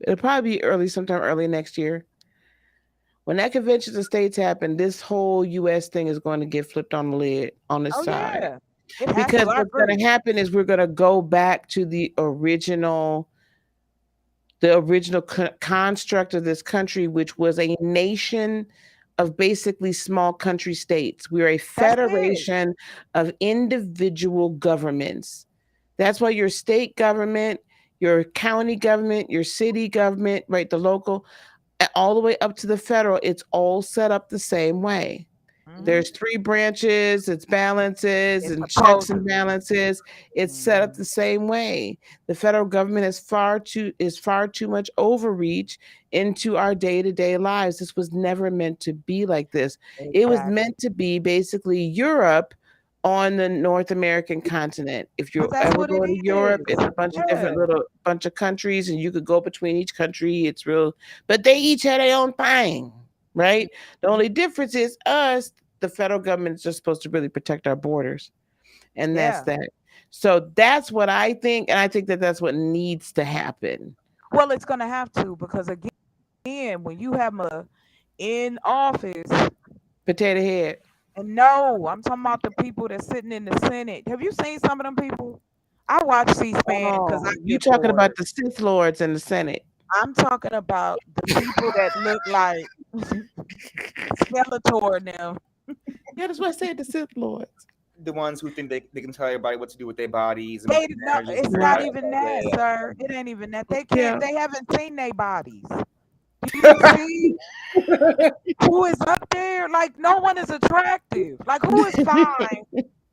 it'll probably be sometime early next year. When that convention of states happen, this whole US thing is going to get flipped on the lid on its Oh side. yeah, it has Because to. I what's going agree. to happen is we're going to go back to the original construct of this country, which was a nation of basically small country states. We're a That's it. federation of individual governments. That's why your state government, your county government, your city government, right, the local, all the way up to the federal, it's all set up the same way. Hmm. There's three branches, it's balances It's and checks and supposedly. balances. It's set up Hmm. the same way. The federal government is far too much overreach into our day-to-day lives. This was never meant to be like this. It was Exactly. meant to be basically Europe on the North American continent. If But you that's ever what it go to Europe, is. it's a bunch of Yeah. different little bunch of countries and you could go between each country. It's real, but they each had their own thing, right? The only difference is us, the federal government is just supposed to really protect our borders, and that's Yeah. that. So that's what I think, and I think that that's what needs to happen. Well, it's gonna have to because again, when you have a in office, Potato head. and no, I'm talking about the people that's sitting in the Senate. Have you seen some of them people? I watch C-SPAN because I Oh, you get talking about bored. the Sith Lords in the Senate? I'm talking about the people that look like Skeletor now. Yeah, that's what I said. The Sith Lords. The ones who think they can tell everybody what to do with their bodies and They manipulate no, energies and it's things not Right. like even that. Yeah, that, yeah. sir. It ain't even that. They can't. Yeah. They haven't seen their bodies. Do you see who is up there? Like no one is attractive. Like who is fine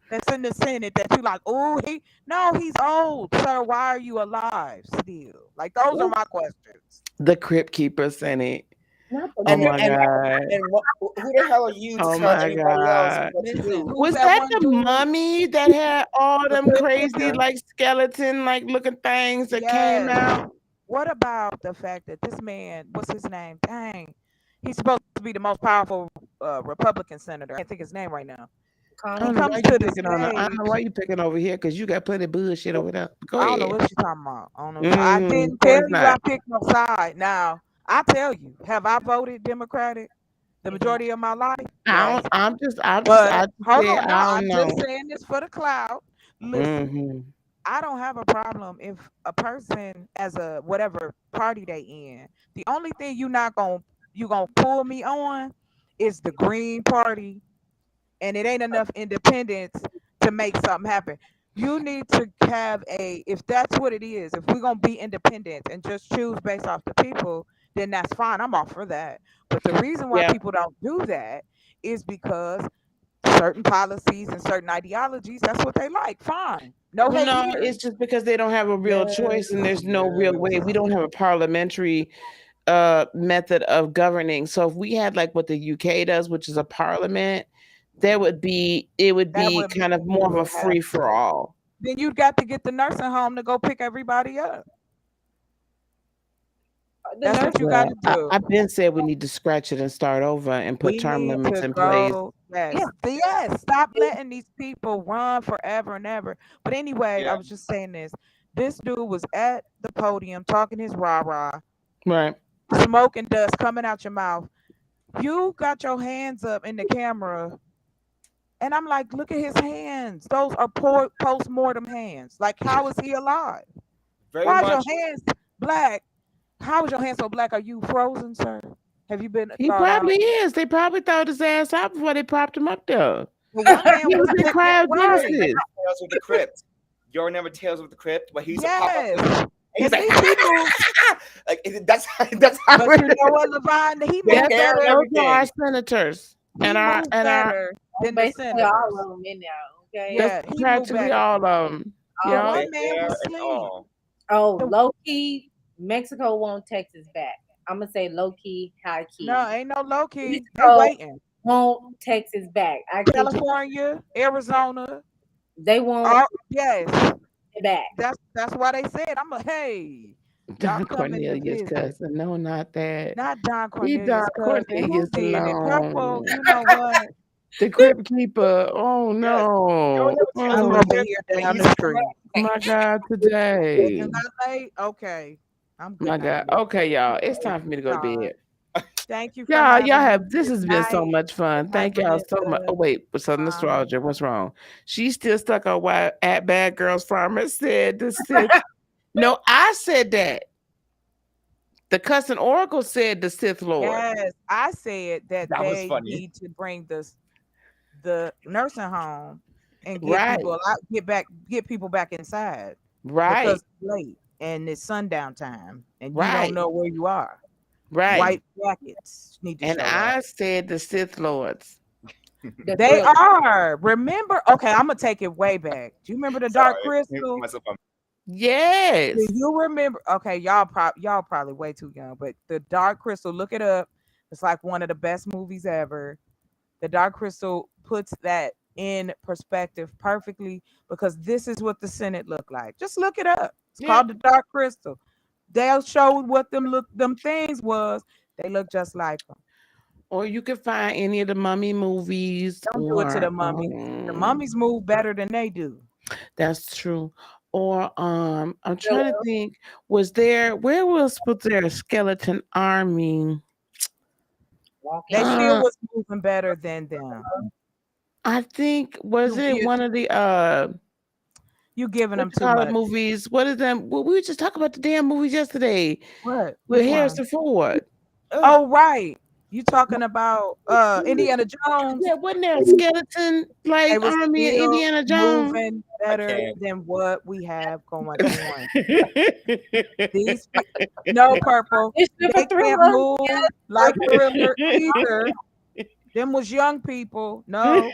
that's in the Senate that you like? Oh, he's old, sir. Why are you alive still? Like those are my questions. The Crypt Keeper Senate. Not the Oh And crib. my and God. and who the hell are you to Oh tell my anybody else God. what to Listen, do? who's Was that that one the dude? mummy that had all The them good crazy looking. like skeleton like looking things that came Yes. out? What about the fact that this man, what's his name? Dang, he's supposed to be the most powerful Republican senator. I can't think his name right now. I He don't Connor. know why comes you to the picking on I don't know why stage. you picking over here because you got plenty of bullshit over there. Go I don't know ahead. what she's talking about. I don't know. I Mm-hmm. Of didn't tell course you I not. picked no side. Now I tell you, have I voted Democratic the Mhm. majority of my life? I Yes. don't I But just hold say on, no, I I'm don't just know. saying this for the cloud. Listen, Mm-hmm. I don't have a problem if a person as a whatever party they in. The only thing you gonna pull me on is the Green Party, and it ain't enough independence to make something happen. You need to have if that's what it is, if we're gonna be independent and just choose based off the people, then that's fine. I'm all for that. But the reason why Yeah. people don't do that is because certain policies and certain ideologies, that's what they like. Fine. No Well, hate no, here. it's just because they don't have a real choice and Yes, there's no real way. We yes. don't have a parliamentary method of governing. So if we had like what the UK does, which is a parliament, it would That be would kind of you more of a would have free for to. all. Then you'd got to get the nursing home to go pick everybody up. The That's what nurse. you got to Well, do. I've been said we need to scratch it and start over and put We term need limits to in place. go. Yes, Yeah. yes. Stop letting these people run forever and ever. But anyway, I Yeah. was just saying this. This dude was at the podium talking his rah rah, Right. smoke and dust coming out your mouth. You got your hands up in the camera, and I'm like, look at his hands. Those are post-mortem hands. Like, how is he alive? Very Why is your much. hands black? How is your hand so black? Are you frozen, sir? Have you been He thought out? probably is. They probably thought his ass out before they popped him up there. Well, one hand He was was in licking right. cryogenesis. Tales of the Crypt. You all remember Tales of the Crypt, where he used to pop up Yes. and he's At like, least he moved. like that's how. But you know what, Levine? He The moved hair and better. Those are our everything. senators He and our moved better than the Basically, all senators. of them in there. Okay. that's Yeah, he moved practically better. all of them. The Yeah. one The man hair was and asleep. all. Oh, The, low key, Mexico want Texas back. I'm gonna say low key, high key. no, ain't no low key. They Mexico waiting. want Texas back. I kid you. California, Arizona. They want Oh, yes. it back. That's why they said, I'm a hey. Y'all Don coming to Cornelius visit. cousin. No, not that. Not Don Leave Don Cornelius' cousin. Who Cornelius did it? Purple, alone. you know what? The Crypt Keeper. Oh Yes. no. You all I'm remember Tales of Oh over the here Crypt, where he down used the to come street. up. my God, Good today. night, late. Okay. I'm good My night. God. Okay, y'all. It's time for me to go to Sorry. bed. Thank you for Y'all having me. have this Good has been so night. much fun. Good night, Thank y'all so much. Belinda. Oh, wait, Southern Astrologer, what's wrong? She's still stuck on why at Bad Girls Farmer said the Sith. No, I said that. The cussing Oracle said the Sith Lord. Yes, I said that That was they funny. need to bring the nursing home and get Right, people out, get people back inside right, because it's late and it's sundown time and you don't right, know where you are. right. White jackets need to And show up. I said the Sith Lords. The They thriller. are. Remember? Okay, I'm gonna take it way back. Do you remember the Dark Sorry, Crystal? myself. Yes. Do you remember? Okay, y'all probably way too young, but the Dark Crystal, look it up. It's like one of the best movies ever. The Dark Crystal puts that in perspective perfectly because this is what the Senate looked like. Just look it up. It's Yeah. called the Dark Crystal. They'll show what them things was. They look just like them. Or you can find any of the mummy movies Don't do it to or the mummies. The mummies move better than they do. that's true. Or I'm trying to think, was there was there a skeleton army? They Walking. still Uh, was moving better than them. I think was it You one of the you giving what them you too call it much. movies? What is them? Well, we were just talking about the damn movies yesterday What? with Which one? Harrison Ford. Oh, right. You talking about Indiana Jones? Yeah, wasn't there a skeleton They like was army in still Indiana Jones? moving I better can't. than what we have going on. These no purple. It's for They can't thriller. move like Thriller either. Them was young people. No,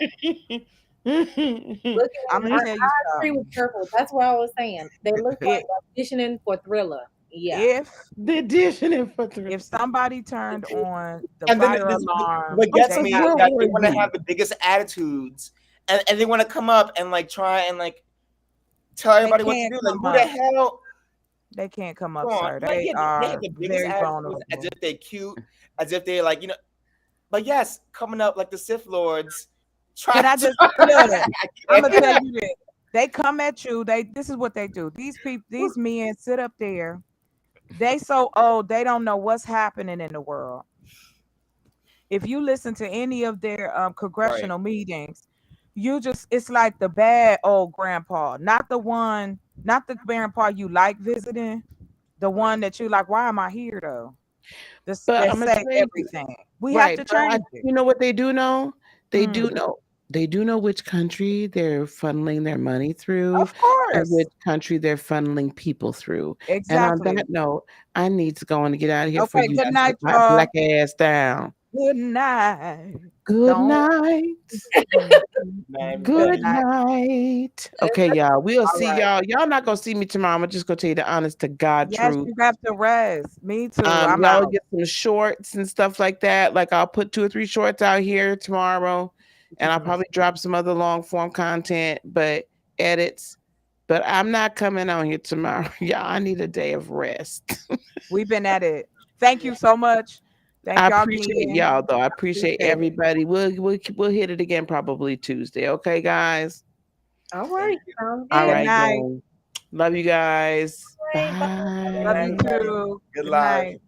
Looking I'm at, gonna tell you I agree something. with Purple. That's what I was saying. They look like It, auditioning for thriller. Yeah. if The edition for three. if somebody turned on the And then fire alarm, what gets they me got is Where that were they want to you? have the biggest attitudes, and they want to come up and like try and like tell they everybody what to can't do. Like, come who the up. hell? They can't come Come up, on, sir. like, They yeah, they have are the biggest very attitudes as vulnerable. if they're cute, as if they're like But yes, coming up like the Sith Lords, Can try I to. just look? I'm gonna I tell you this. They come at you. This is what they do. These people, these men sit up there. They so old, they don't know what's happening in the world. If you listen to any of their Right. congressional meetings, it's like the bad old grandpa, not the one, not the grandpa you like visiting, the one that you like, why am I here though? This But that I'm gonna say tell you, everything. We have right? to But change it. you know what they do know? They do Mm, know. They do know which country they're funneling their money through, of and course. which country they're funneling people through. And on Exactly. that note, I need to go and get out of here for Okay, you good to night, sit my y'all. black ass down. Good night. Good Don't. night. Mhm. Man, Good Good night. night. Okay, y'all. We'll All see right. y'all. Y'all not gonna see me tomorrow. I'm just gonna tell you the honest to God Yes, truth. you have to rest. Me too. I'm Y'all out. get some shorts and stuff like that. Like I'll put 2 or 3 shorts out here tomorrow, and I'll probably drop some other long form content, but edits. But I'm not coming on here tomorrow. Y'all, I need a day of rest. We've been at it. Thank you so much. I Thank y'all appreciate again. y'all though. I appreciate Appreciate it. everybody. We'll hit it again probably Tuesday. Okay, guys. All thank right. you. Sounds All Good good. right night. then. Love you guys. All right. Bye. Love you Bye. too. Good Good life. night.